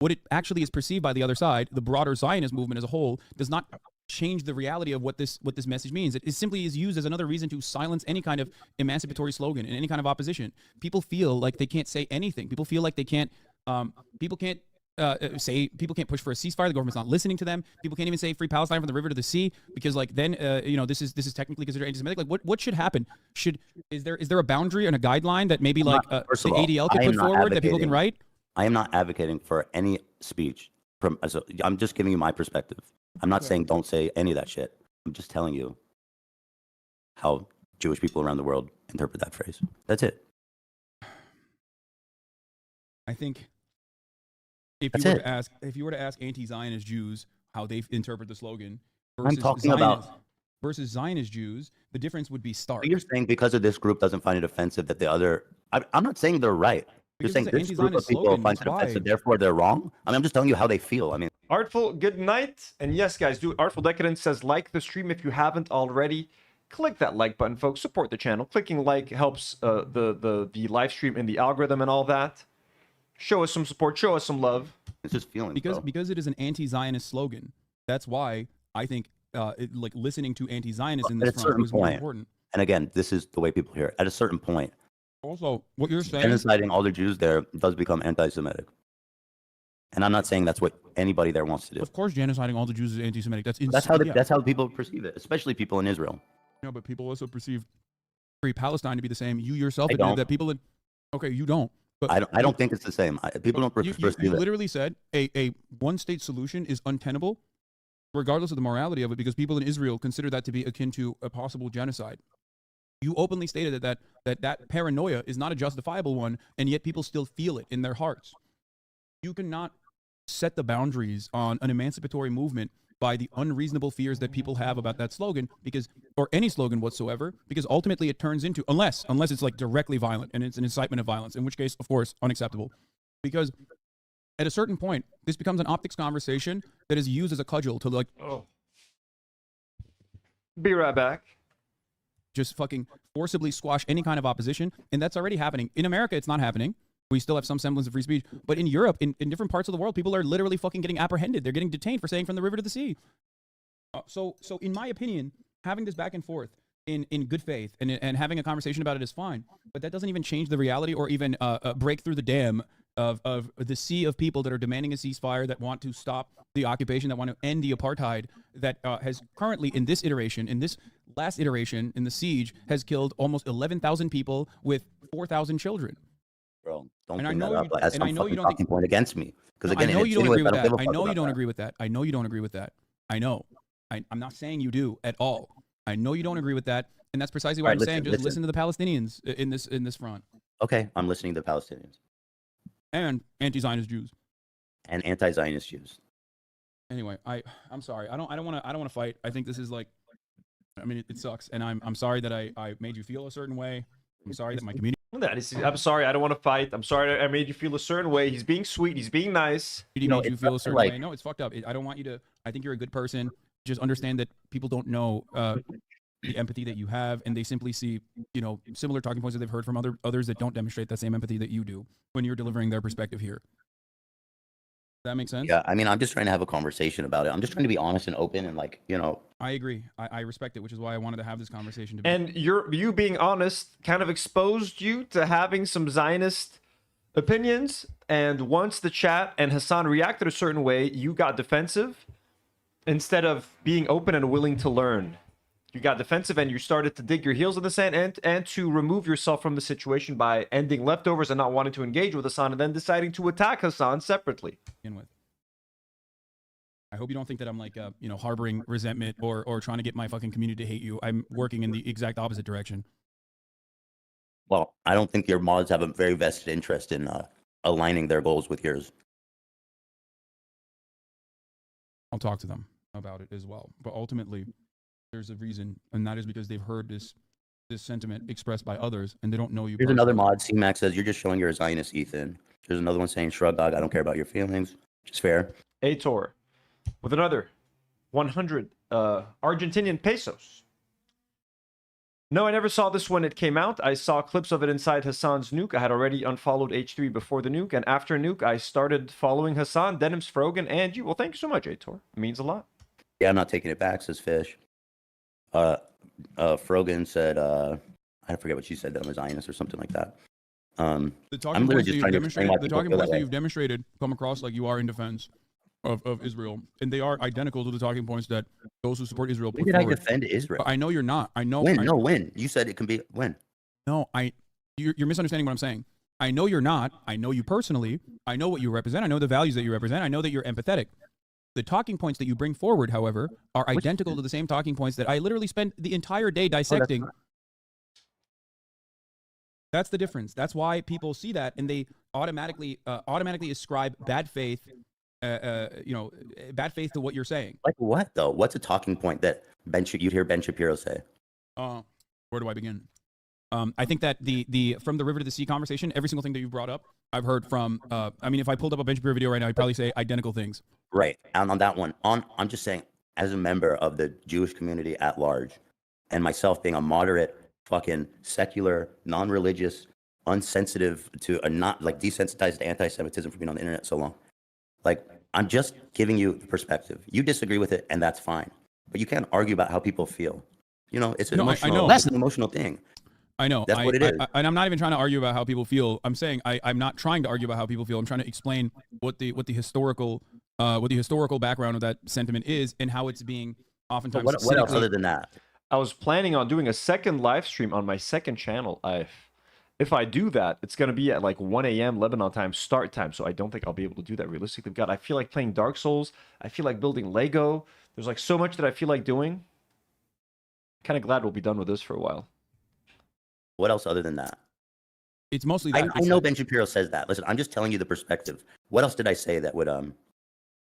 What it actually is perceived by the other side, the broader Zionist movement as a whole, does not change the reality of what this message means. It simply is used as another reason to silence any kind of emancipatory slogan and any kind of opposition. People feel like they can't say anything. People feel like they can't. People can't push for a ceasefire. The government's not listening to them. People can't even say free Palestine from the river to the sea because like then this is technically considered anti-Semitic. Like what should happen? Is there a boundary and a guideline that maybe like the ADL could put forward that people can write? I am not advocating for any speech from. So I'm just giving you my perspective. I'm not saying don't say any of that shit. I'm just telling you how Jewish people around the world interpret that phrase. That's it. I think if you were to ask anti-Zionist Jews how they interpret the slogan versus Zionist Jews, the difference would be stark. You're saying because of this group doesn't find it offensive that the other... I'm not saying they're right. You're saying this group of people finds it offensive, therefore they're wrong? I mean, I'm just telling you how they feel. I mean... Artful, good night. And yes, guys, Artful Decadence says like the stream if you haven't already. Click that like button, folks. Support the channel. Clicking like helps the live stream in the algorithm and all that. Show us some support. Show us some love. It's just feelings, because it is an anti-Zionist slogan. That's why I think like listening to anti-Zionists in this front is more important. And again, this is the way people hear it. At a certain point, also what you're saying, genociding all the Jews there does become anti-Semitic. And I'm not saying that's what anybody there wants to do. Of course, genociding all the Jews is anti-Semitic. That's how people perceive it, especially people in Israel. No, but people also perceive free Palestine to be the same. You yourself admitted that people. Okay, you don't. But I don't think it's the same. People don't perceive it. You literally said a one-state solution is untenable, regardless of the morality of it, because people in Israel consider that to be akin to a possible genocide. You openly stated that paranoia is not a justifiable one, and yet people still feel it in their hearts. You cannot set the boundaries on an emancipatory movement by the unreasonable fears that people have about that slogan, or any slogan whatsoever, because ultimately it turns into, unless it's like directly violent and it's an incitement of violence, in which case, of course, unacceptable. Because at a certain point, this becomes an optics conversation that is used as a cudgel to like, be right back. Just fucking forcibly squash any kind of opposition. And that's already happening. In America, it's not happening. We still have some semblance of free speech. But in Europe, in different parts of the world, people are literally fucking getting apprehended. They're getting detained for saying from the river to the sea. So in my opinion, having this back and forth in good faith and having a conversation about it is fine. But that doesn't even change the reality or even break through the dam of the sea of people that are demanding a ceasefire, that want to stop the occupation, that want to end the apartheid, that has currently in this iteration, in this last iteration, in the siege, has killed almost 11,000 people with 4,000 children. Bro, don't bring that up as some fucking talking point against me. Because again, I know you don't agree with that. I know you don't agree with that. I know you don't agree with that. I know. I'm not saying you do at all. I know you don't agree with that, and that's precisely why I'm saying just listen to the Palestinians in this front. Okay, I'm listening to the Palestinians and anti-Zionist Jews and anti-Zionist Jews. Anyway, I'm sorry. I don't want to fight. I think this is like, I mean, it sucks, and I'm sorry that I made you feel a certain way. I'm sorry that my community I'm sorry, I don't want to fight. I'm sorry I made you feel a certain way. He's being sweet. He's being nice. made you feel a certain way. No, it's fucked up. I don't want you to. I think you're a good person. Just understand that people don't know the empathy that you have, and they simply see, similar talking points that they've heard from others that don't demonstrate that same empathy that you do when you're delivering their perspective here. Does that make sense? Yeah, I mean, I'm just trying to have a conversation about it. I'm just trying to be honest and open and I agree. I respect it, which is why I wanted to have this conversation. And you being honest kind of exposed you to having some Zionist opinions. And once the chat and Hasan reacted a certain way, you got defensive instead of being open and willing to learn. You got defensive and you started to dig your heels in the sand and to remove yourself from the situation by ending leftovers and not wanting to engage with Hasan and then deciding to attack Hasan separately. With. I hope you don't think that I'm like, harboring resentment or trying to get my fucking community to hate you. I'm working in the exact opposite direction. Well, I don't think your mods have a very vested interest in aligning their goals with yours. I'll talk to them about it as well. But ultimately, there's a reason, and that is because they've heard this sentiment expressed by others, and they don't know you. Here's another mod. C-Max says, you're just showing you're a Zionist, Ethan. There's another one saying, shrug dog, I don't care about your feelings. Which is fair. Ator with another 100 Argentinian pesos. No, I never saw this when it came out. I saw clips of it inside Hasan's nuke. I had already unfollowed H3 before the nuke, and after nuke, I started following Hasan, Denims, Frogan, and you. Well, thank you so much, Ator. It means a lot. Yeah, I'm not taking it back, says Fish. Frogan said, I forget what she said, that I'm a Zionist or something like that. The talking points that you've demonstrated come across like you are in defense of Israel, and they are identical to the talking points that those who support Israel put forward. When did I defend Israel? I know you're not. I know. When? When? You said it can be when? No, you're misunderstanding what I'm saying. I know you're not. I know you personally. I know what you represent. I know the values that you represent. I know that you're empathetic. The talking points that you bring forward, however, are identical to the same talking points that I literally spent the entire day dissecting. That's the difference. That's why people see that and they automatically ascribe bad faith, bad faith to what you're saying. Like what though? What's a talking point that you'd hear Ben Shapiro say? Where do I begin? I think that the from the river to the sea conversation, every single thing that you brought up, I've heard from. I mean, if I pulled up a Ben Shapiro video right now, I'd probably say identical things. Right. And on that one, I'm just saying, as a member of the Jewish community at large, and myself being a moderate, fucking secular, non-religious, unsensitive to not like desensitized to anti-Semitism for being on the internet so long. Like, I'm just giving you the perspective. You disagree with it, and that's fine. But you can't argue about how people feel. It's an emotional. That's an emotional thing. I know. That's what it is. And I'm not even trying to argue about how people feel. I'm saying I'm not trying to argue about how people feel. I'm trying to explain what the historical background of that sentiment is and how it's being oftentimes. What else other than that? I was planning on doing a second live stream on my second channel. If I do that, it's going to be at like 1 a.m. Lebanon time start time. So I don't think I'll be able to do that realistically. God, I feel like playing Dark Souls. I feel like building Lego. There's like so much that I feel like doing. Kind of glad we'll be done with this for a while. What else other than that? It's mostly that. I know Ben Shapiro says that. Listen, I'm just telling you the perspective. What else did I say that would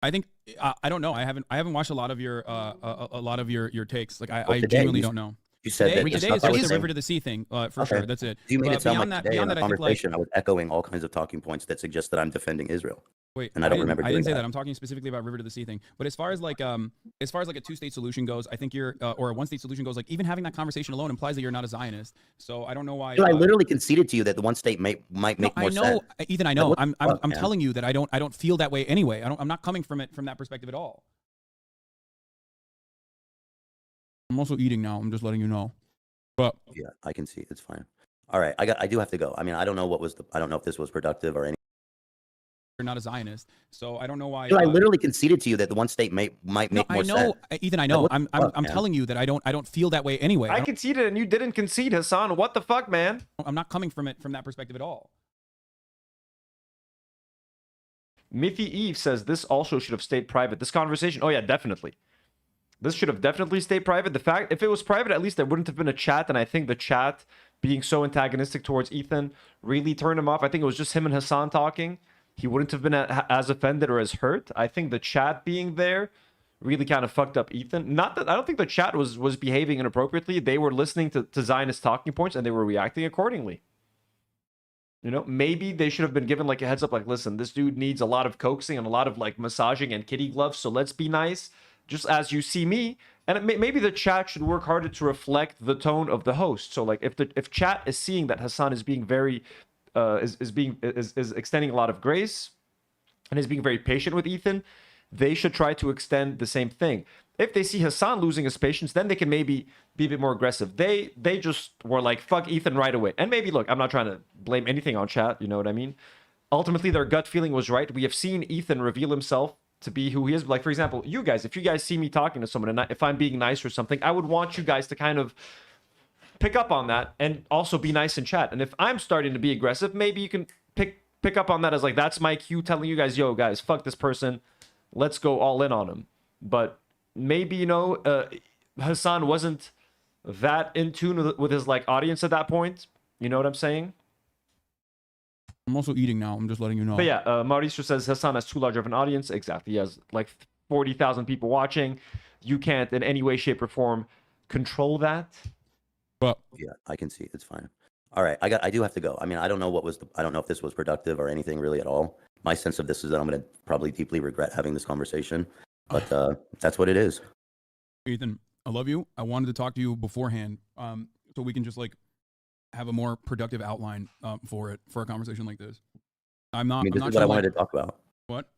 I think I don't know. I haven't watched a lot of your takes. Like I genuinely don't know. You said today is just the river to the sea thing for sure. That's it. You made it sound like today in the conversation I was echoing all kinds of talking points that suggest that I'm defending Israel. Wait, and I didn't say that. I'm talking specifically about river to the sea thing. But as far as like a two-state solution goes, I think you're or a one-state solution goes, like even having that conversation alone implies that you're not a Zionist. So I don't know why. I literally conceded to you that the one state might make more sense. I know, Ethan. I know. I'm telling you that I don't feel that way anyway. I'm not coming from that perspective at all. I'm also eating now. I'm just letting you know. But yeah, I can see it's fine. All right, I do have to go. I mean, I don't know I don't know if this was productive or anything. You're not a Zionist, so I don't know why. I literally conceded to you that the one state might make more sense. I know, Ethan. I know. I'm telling you that I don't feel that way anyway. I conceded and you didn't concede, Hasan. What the fuck, man? I'm not coming from that perspective at all. Miffy Eve says this also should have stayed private. This conversation, oh yeah, definitely. This should have definitely stayed private. The fact, if it was private, at least there wouldn't have been a chat. And I think the chat being so antagonistic towards Ethan really turned him off. I think it was just him and Hasan talking. he wouldn't have been as offended or as hurt. I think the chat being there really kind of fucked up Ethan. Not that I don't think the chat was behaving inappropriately. They were listening to Zionist talking points and they were reacting accordingly. You know, maybe they should have been given like a heads up, like, listen, this dude needs a lot of coaxing and a lot of like massaging and kitty gloves, so let's be nice, just as you see me. And maybe the chat should work harder to reflect the tone of the host. So like if chat is seeing that Hasan is being very is extending a lot of grace and is being very patient with Ethan, they should try to extend the same thing. If they see Hasan losing his patience, then they can maybe be a bit more aggressive. They just were like, fuck Ethan right away. And maybe, look, I'm not trying to blame anything on chat, you know what I mean? Ultimately, their gut feeling was right. We have seen Ethan reveal himself to be who he is. Like, for example, you guys, if you guys see me talking to someone and if I'm being nice or something, I would want you guys to kind of pick up on that and also be nice in chat. And if I'm starting to be aggressive, maybe you can pick up on that as like, that's my cue telling you guys, yo, guys, fuck this person. Let's go all in on him. But maybe, you know, Hasan wasn't that in tune with his like audience at that point. You know what I'm saying? I'm also eating now. I'm just letting you know. But yeah, Mauricio says Hasan has too large of an audience. Exactly. He has like 40,000 people watching. You can't in any way, shape, or form control that. But yeah, I can see it's fine. All right, I do have to go. I mean, I don't know I don't know if this was productive or anything really at all. My sense of this is that I'm going to probably deeply regret having this conversation, but that's what it is. Ethan, I love you. I wanted to talk to you beforehand, so we can just like have a more productive outline for a conversation like this. I mean, this I'm not is what sure I wanted to talk about. What?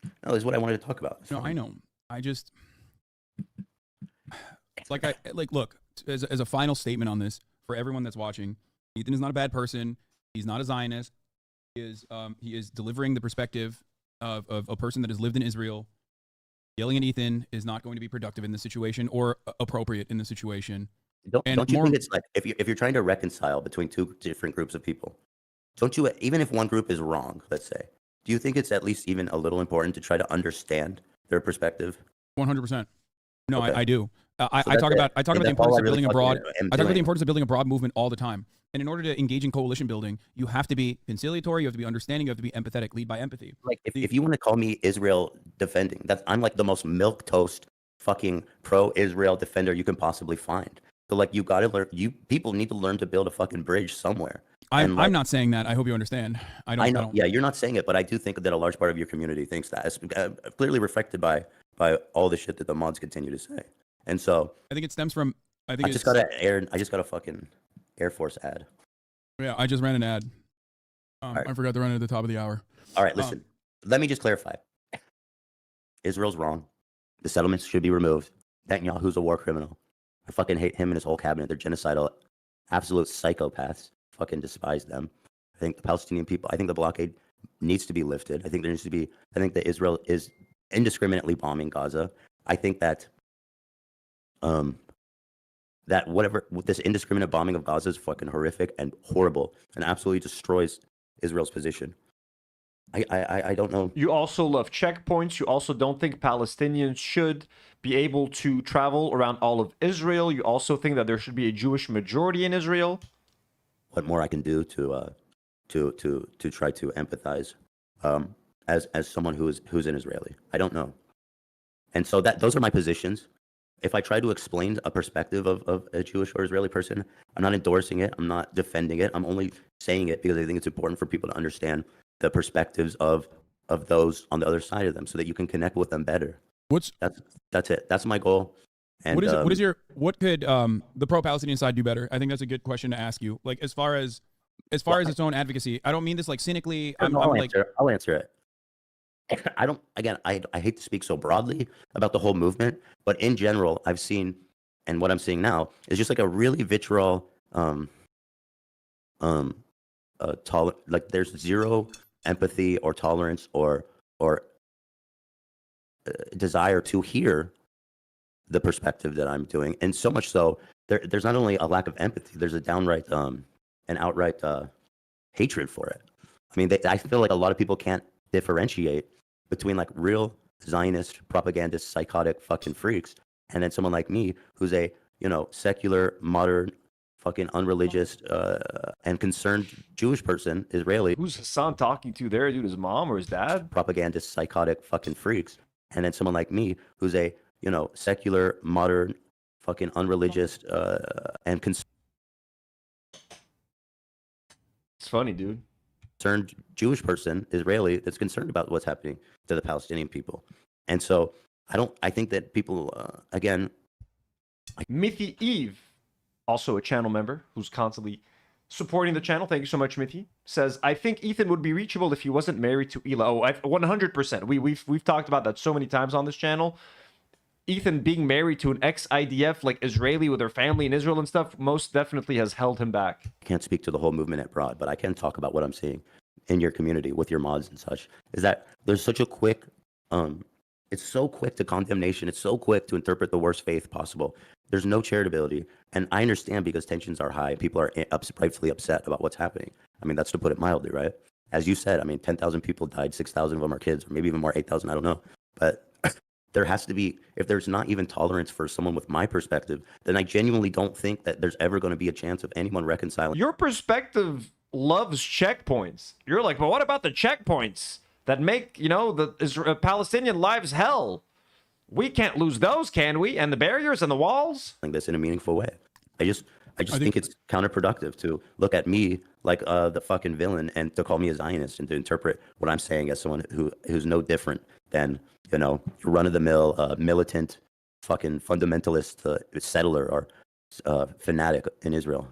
No, this is what I wanted to talk about. No, I know. I just like look, as a final statement on this for everyone that's watching, Ethan is not a bad person. He's not a Zionist. He is delivering the perspective of a person that has lived in Israel. Yelling at Ethan is not going to be productive in this situation or appropriate in the situation. Don't you think it's like if you're trying to reconcile between two different groups of people, don't you, even if one group is wrong, let's say, do you think it's at least even a little important to try to understand their perspective? 100%. No, okay. I do. I So talk about the importance of building a broad. I talk about the importance of building a broad movement all the time. And in order to engage in coalition building, you have to be conciliatory, you have to be understanding, you have to be empathetic, lead by empathy. Like if you want to call me Israel defending, I'm like the most milquetoast fucking pro-Israel defender you can possibly find. So like you got to learn. People need to learn to build a fucking bridge somewhere. I'm not saying that. I hope you understand. I know. Yeah, you're not saying it, but I do think that a large part of your community thinks that. It's clearly reflected by all the shit that the mods continue to say. And so I think it stems from. I just got a fucking Air Force ad. Yeah, I just ran an ad. Right. I forgot to run it at the top of the hour. All right, listen. Let me just clarify. Israel's wrong. The settlements should be removed. Netanyahu's a war criminal. I fucking hate him and his whole cabinet. They're genocidal, absolute psychopaths. Fucking despise them. I think the Palestinian people, I think the blockade needs to be lifted. I think that Israel is indiscriminately bombing Gaza. I think that this indiscriminate bombing of Gaza is fucking horrific and horrible and absolutely destroys Israel's position. I don't know. You also love checkpoints. You also don't think Palestinians should be able to travel around all of Israel. You also think that there should be a Jewish majority in Israel. What more I can do to try to empathize as someone who's an Israeli? I don't know. And so those are my positions. If I try to explain a perspective of a Jewish or Israeli person, I'm not endorsing it. I'm not defending it. I'm only saying it because I think it's important for people to understand the perspectives of those on the other side of them, so that you can connect with them better. That's it. That's my goal. And what could the pro-Palestinian side do better? I think that's a good question to ask you. Like as far as its own advocacy, I don't mean this like cynically. I'll answer it. I hate to speak so broadly about the whole movement, but in general, I've seen, and what I'm seeing now is just like a really vitriol, like there's zero empathy or tolerance or desire to hear the perspective that I'm doing, and so much so there's not only a lack of empathy, there's a downright an outright hatred for it. I mean, I feel like a lot of people can't differentiate between like real Zionist propagandist psychotic fucking freaks and then someone like me who's a secular modern fucking unreligious and concerned Jewish person, Israeli, Who's Hasan talking to there, dude? His mom or his dad? propagandist, psychotic fucking freaks, and then someone like me who's a secular, modern, fucking unreligious and It's funny, dude. concerned Jewish person, Israeli, that's concerned about what's happening to the Palestinian people. And so I think that people, again, Mithy Eve, also a channel member who's constantly supporting the channel. Thank you so much, Mithy. Says, I think Ethan would be reachable if he wasn't married to Ela. Oh, 100%. We've talked about that so many times on this channel. Ethan being married to an ex-IDF, like Israeli with her family in Israel and stuff, most definitely has held him back. I can't speak to the whole movement at broad, but I can talk about what I'm seeing in your community with your mods and such, is that there's such a quick, it's so quick to condemnation. It's so quick to interpret the worst faith possible. There's no charitability. And I understand because tensions are high. People are rightfully upset about what's happening. I mean, that's to put it mildly, right? As you said, I mean, 10,000 people died, 6,000 of them are kids, or maybe even more, 8,000, I don't know. But there has to be, if there's not even tolerance for someone with my perspective, then I genuinely don't think that there's ever going to be a chance of anyone reconciling. Your perspective loves checkpoints. You're like, but what about the checkpoints that make, the Palestinian lives hell? We can't lose those, can we? And the barriers and the walls? Like this in a meaningful way. I just think it's counterproductive to look at me like the fucking villain and to call me a Zionist and to interpret what I'm saying as someone who's no different than, your run-of-the-mill militant fucking fundamentalist settler or fanatic in Israel.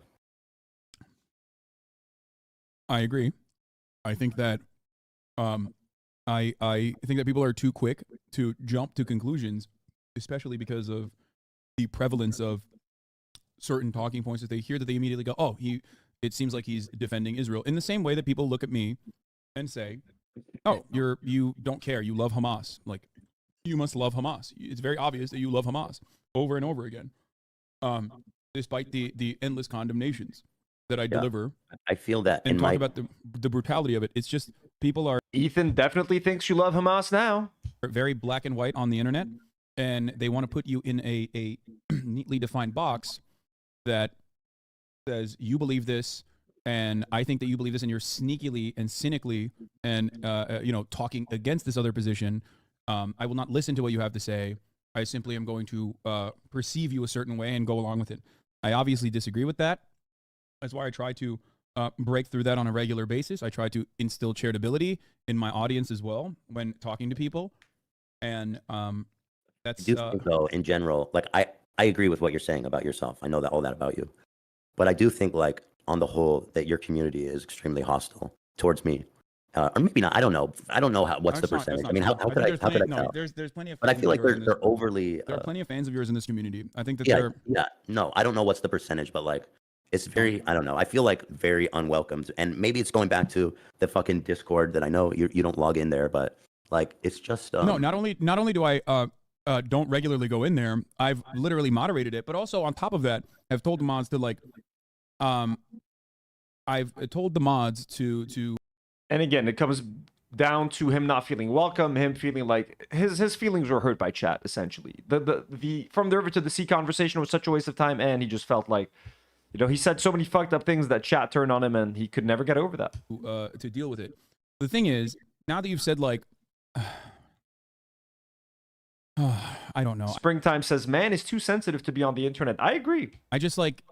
I agree. I think that I think that people are too quick to jump to conclusions, especially because of the prevalence of certain talking points that they hear that they immediately go, oh, it seems like he's defending Israel. In the same way that people look at me and say, oh, you don't care, you love Hamas. Like, you must love Hamas. It's very obvious that you love Hamas over and over again, despite the endless condemnations that I deliver. I feel that. And talk about the brutality of it. It's just people are. Ethan definitely thinks you love Hamas now. Very black and white on the internet, and they want to put you in a neatly defined box that says you believe this, and I think that you believe this, and you're sneakily and cynically and talking against this other position. I will not listen to what you have to say. I simply am going to perceive you a certain way and go along with it. I obviously disagree with that. That's why I try to break through that on a regular basis. I try to instill charitability in my audience as well when talking to people. And that's... I do think, though, in general, like, I agree with what you're saying about yourself. I know all that about you. But I do think, like, on the whole, that your community is extremely hostile towards me. Or maybe not. I don't know. I don't know what's the percentage. I mean, how could I tell? There's plenty of. But I feel like they're overly. There are plenty of fans of yours in this community. I think that no, I don't know what's the percentage, but like, it's very. I don't know. I feel like very unwelcomed, and maybe it's going back to the fucking Discord that I know you don't log in there, but like, it's just. No, not only do I don't regularly go in there, I've literally moderated it, but also on top of that, I've told the mods to like, I've told the mods to. And again, it comes down to him not feeling welcome, him feeling like his feelings were hurt by chat, essentially. The from the river to the sea conversation was such a waste of time, and he just felt like, he said so many fucked up things that chat turned on him, and he could never get over that. To deal with it. The thing is, now that you've said like, I don't know. Springtime says, man is too sensitive to be on the internet. I agree. I just like,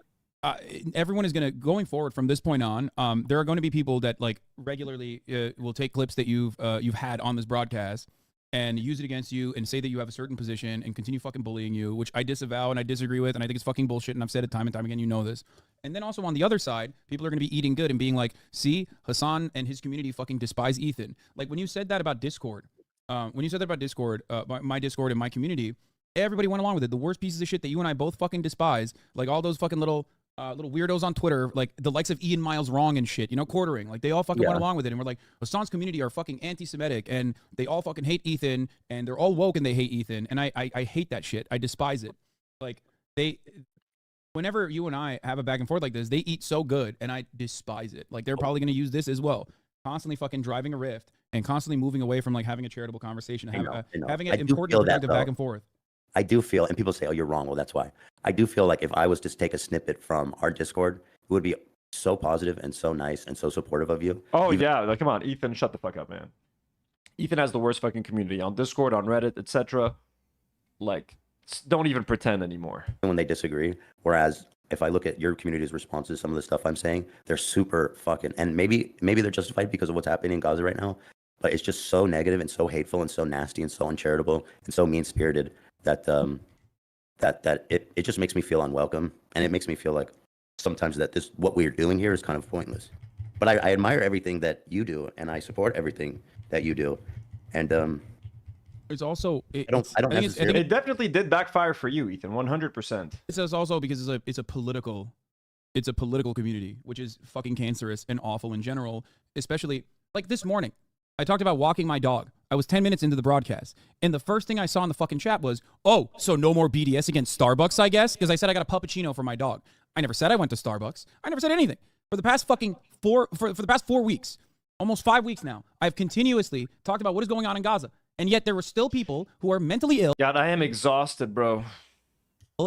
everyone is going forward from this point on. There are going to be people that like regularly will take clips that you've had on this broadcast and use it against you and say that you have a certain position and continue fucking bullying you, which I disavow and I disagree with, and I think it's fucking bullshit, and I've said it time and time again, you know this. And then also on the other side, people are going to be eating good and being like, see, Hasan and his community fucking despise Ethan. Like when you said that about Discord, my Discord and my community, everybody went along with it. The worst pieces of shit that you and I both fucking despise, like all those fucking little weirdos on Twitter, like the likes of Ian Miles Wrong and shit, quartering, like they all fucking went along with it, and we're like, Hasan's community are fucking anti-Semitic, and they all fucking hate Ethan, and they're all woke and they hate Ethan, and I hate that shit. I despise it. Like whenever you and I have a back and forth like this, they eat so good, and I despise it. Like they're probably gonna use this as well, constantly fucking driving a rift and constantly moving away from like having a charitable conversation, having an important productive back and forth. I do feel, and people say, oh, you're wrong. Well, that's why. I do feel like if I was to take a snippet from our Discord, it would be so positive and so nice and so supportive of you. Oh, yeah. Like, come on, Ethan, shut the fuck up, man. Ethan has the worst fucking community on Discord, on Reddit, etc. Like, don't even pretend anymore. When they disagree. Whereas if I look at your community's responses, some of the stuff I'm saying, they're super fucking, and maybe they're justified because of what's happening in Gaza right now, but it's just so negative and so hateful and so nasty and so uncharitable and so mean-spirited that that it just makes me feel unwelcome, and it makes me feel like sometimes that what we're doing here is kind of pointless. But I admire everything that you do, and I support everything that you do, and it's also I don't necessarily. It definitely did backfire for you, Ethan, 100%. It's also because it's a political community, which is fucking cancerous and awful in general. Especially like this morning, I talked about walking my dog. I was 10 minutes into the broadcast, and the first thing I saw in the fucking chat was, "Oh, so no more BDS against Starbucks, I guess," because I said I got a puppuccino for my dog. I never said I went to Starbucks. I never said anything for the past fucking for the past 4 weeks, almost 5 weeks now. I've continuously talked about what is going on in Gaza. And yet there were still people who are mentally ill. God, I am exhausted, bro.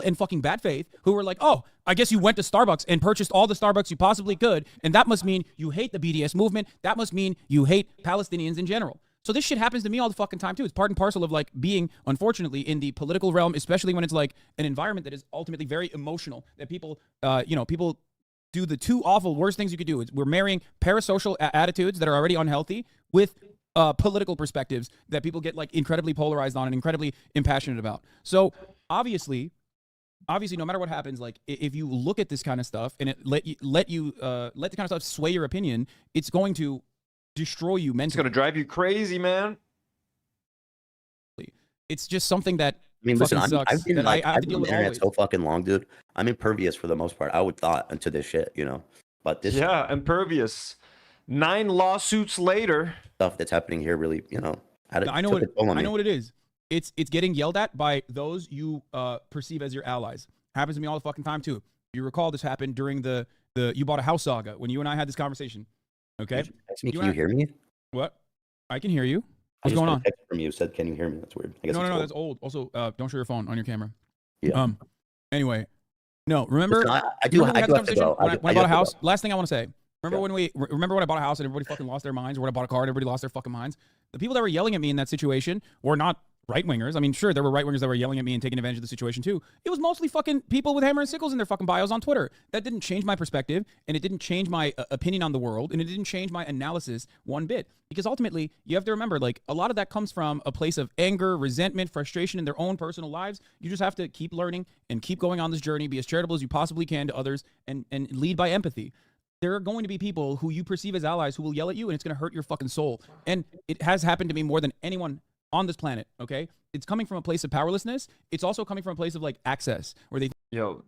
And fucking bad faith who were like, oh, I guess you went to Starbucks and purchased all the Starbucks you possibly could. And that must mean you hate the BDS movement. That must mean you hate Palestinians in general. So this shit happens to me all the fucking time too. It's part and parcel of like being, unfortunately, in the political realm, especially when it's like an environment that is ultimately very emotional, that people, people do the two awful worst things you could do. We're marrying parasocial attitudes that are already unhealthy with political perspectives that people get like incredibly polarized on and incredibly impassionate about. So obviously, no matter what happens, like if you look at this kind of stuff and it let the kind of stuff sway your opinion, it's going to destroy you mentally. It's going to drive you crazy, man. It's just something that listen, sucks. I've been on the internet so fucking long, dude. I'm impervious for the most part. I would thought into this shit, But this impervious. 9 lawsuits later, stuff that's happening here really, I know what it is. It's getting yelled at by those you perceive as your allies. Happens to me all the fucking time too. You recall this happened during the you bought a house saga when you and I had this conversation. Okay. Can you hear me? What? I can hear you. What's going on? From you said, can you hear me? That's weird. I guess no, that's old. Also, don't show your phone on your camera. Yeah. Anyway, no. Remember? Listen, I do have to go. When I bought a house. Last thing I want to say. Remember when I bought a house and everybody fucking lost their minds, or when I bought a car and everybody lost their fucking minds? The people that were yelling at me in that situation were not right-wingers. I mean, sure, there were right-wingers that were yelling at me and taking advantage of the situation too. It was mostly fucking people with hammer and sickles in their fucking bios on Twitter. That didn't change my perspective, and it didn't change my opinion on the world, and it didn't change my analysis one bit. Because ultimately, you have to remember, like, a lot of that comes from a place of anger, resentment, frustration in their own personal lives. You just have to keep learning and keep going on this journey, be as charitable as you possibly can to others, and lead by empathy. There are going to be people who you perceive as allies who will yell at you, and it's going to hurt your fucking soul. And it has happened to me more than anyone on this planet, okay? It's coming from a place of powerlessness. It's also coming from a place of, like, access, where they...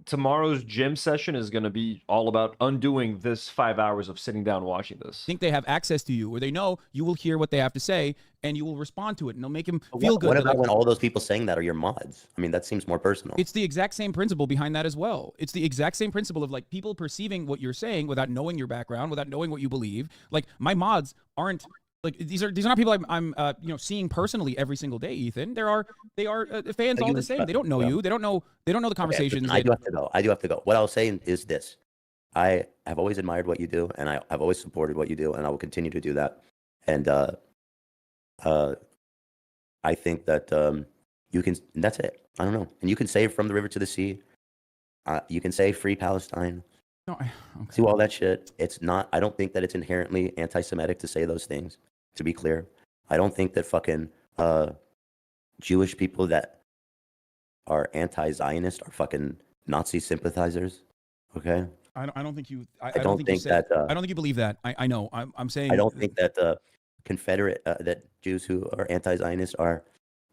tomorrow's gym session is going to be all about undoing this 5 hours of sitting down watching this. think they have access to you, where they know you will hear what they have to say, and you will respond to it, and they'll make him feel good. What about when all those people saying that are your mods? I mean, that seems more personal. It's the exact same principle behind that as well. It's the exact same principle of, like, people perceiving what you're saying without knowing your background, without knowing what you believe. Like, my mods aren't... Like, these are not people I'm seeing personally every single day, Ethan. They are fans all the same. They don't know you. They don't know the conversations. I do have to go. What I'll say is this: I have always admired what you do, and I've always supported what you do, and I will continue to do that. And I think that you can. And that's it. I don't know. And you can say from the river to the sea. You can say free Palestine. No, okay. Do all that shit. It's not. I don't think that it's inherently anti-Semitic to say those things. To be clear, I don't think that fucking Jewish people that are anti-Zionist are fucking Nazi sympathizers. Okay. I don't think you. I don't think you believe that. I know. I'm saying. I don't think that Confederate that Jews who are anti-Zionist are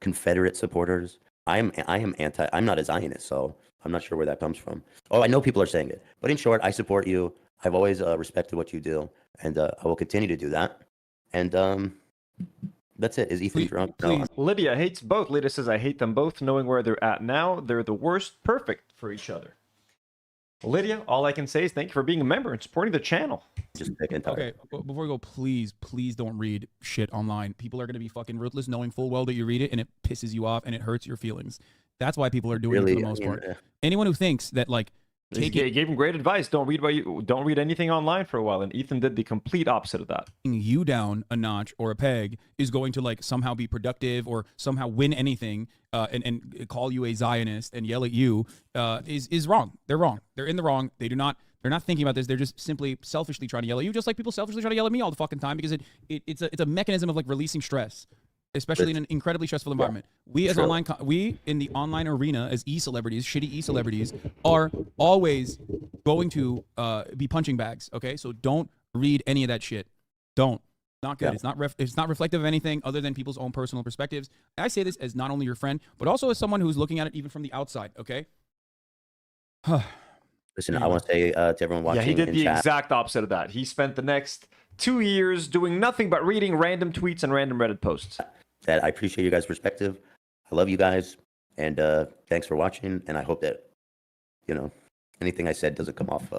Confederate supporters. I'm anti. I'm not a Zionist, so I'm not sure where that comes from. Oh, I know people are saying it, but in short, I support you. I've always respected what you do, and I will continue to do that. And that's it. Is Ethan drunk? No. Lydia hates both. Lydia says, I hate them both, knowing where they're at now. They're the worst, perfect for each other. Lydia, all I can say is thank you for being a member and supporting the channel. Just pick and okay, before we go, please don't read shit online. People are going to be fucking ruthless knowing full well that you read it, and it pisses you off, and it hurts your feelings. That's why people are doing it Really, for the most I mean, part. Anyone who thinks that like He gave him great advice. Don't read anything online for a while. And Ethan did the complete opposite of that. taking you down a notch or a peg is going to like somehow be productive or somehow win anything and call you a Zionist and yell at you is wrong. They're wrong. They're in the wrong. They're not thinking about this. They're just simply selfishly trying to yell at you, just like people selfishly try to yell at me all the fucking time because it's a mechanism of like releasing stress, especially in an incredibly stressful environment. We as we in the online arena as e-celebrities, shitty e-celebrities, are always going to be punching bags. Okay, so don't read any of that shit. Don't. Not good. Yeah. It's not reflective of anything other than people's own personal perspectives. I say this as not only your friend, but also as someone who's looking at it even from the outside. Okay. Listen, I want to say to everyone watching. Yeah, he did in the chat, exact opposite of that. He spent the next 2 years doing nothing but reading random tweets and random Reddit posts. that I appreciate you guys' perspective. I love you guys, and thanks for watching. And I hope that anything I said doesn't come off.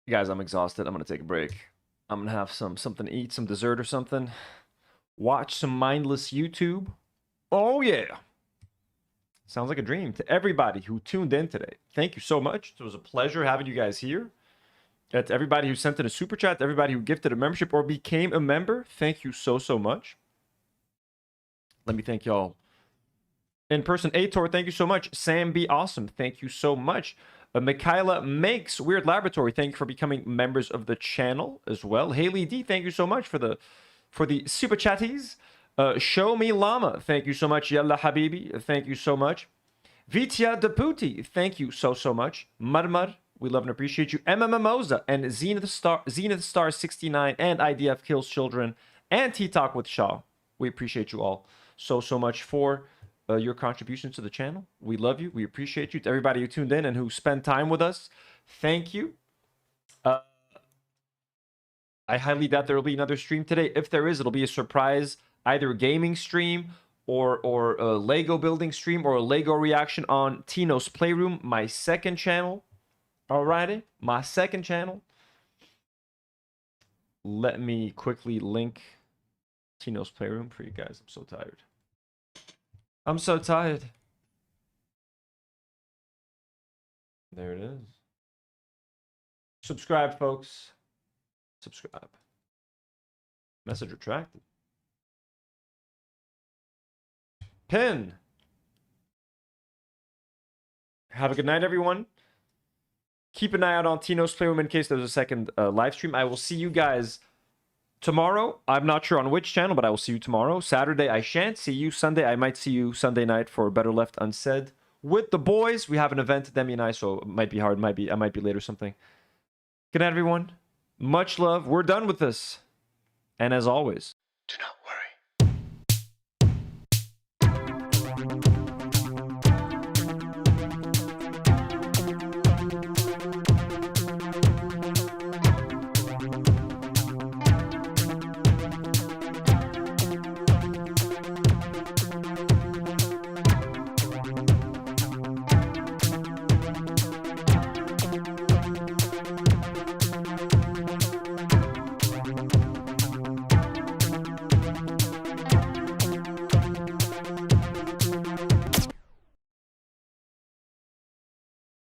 Guys, I'm exhausted. I'm gonna take a break. I'm gonna have something to eat, some dessert or something. Watch some mindless YouTube. Oh yeah. Sounds like a dream. To everybody who tuned in today, thank you so much. It was a pleasure having you guys here. To everybody who sent in a super chat, to everybody who gifted a membership or became a member, thank you so much. Let me thank y'all. In person, Ator, thank you so much. Sam B. Awesome, thank you so much. Michaela Makes Weird Laboratory, thank you for becoming members of the channel as well. Haley D, thank you so much for the super chatties. Show Me Llama, thank you so much. Yalla Habibi, thank you so much. Vitya Deputi, thank you so much. Marmar, we love and appreciate you. Emma Mimosa and Zenith Star 69 and IDF Kills Children and T-Talk with Shaw. We appreciate you all so much for your contributions to the channel. We love you. We appreciate you. To everybody who tuned in and who spent time with us, thank you. I highly doubt there will be another stream today. If there is, it'll be a surprise, either a gaming stream or a Lego building stream or a Lego reaction on Tino's Playroom, my second channel. Alrighty, my second channel. Let me quickly link Tino's Playroom for you guys. I'm so tired. I'm so tired. There it is. Subscribe, folks. Subscribe. Message retracted. Pin. Have a good night, everyone. Keep an eye out on Tino's Playroom in case there's a second live stream. I will see you guys tomorrow. I'm not sure on which channel, but I will see you tomorrow. Saturday, I shan't see you. Sunday, I might see you Sunday night for Better Left Unsaid with the boys. We have an event, Demi and I, so it might be hard. I might be late or something. Good night, everyone. Much love. We're done with this. And as always, do not worry.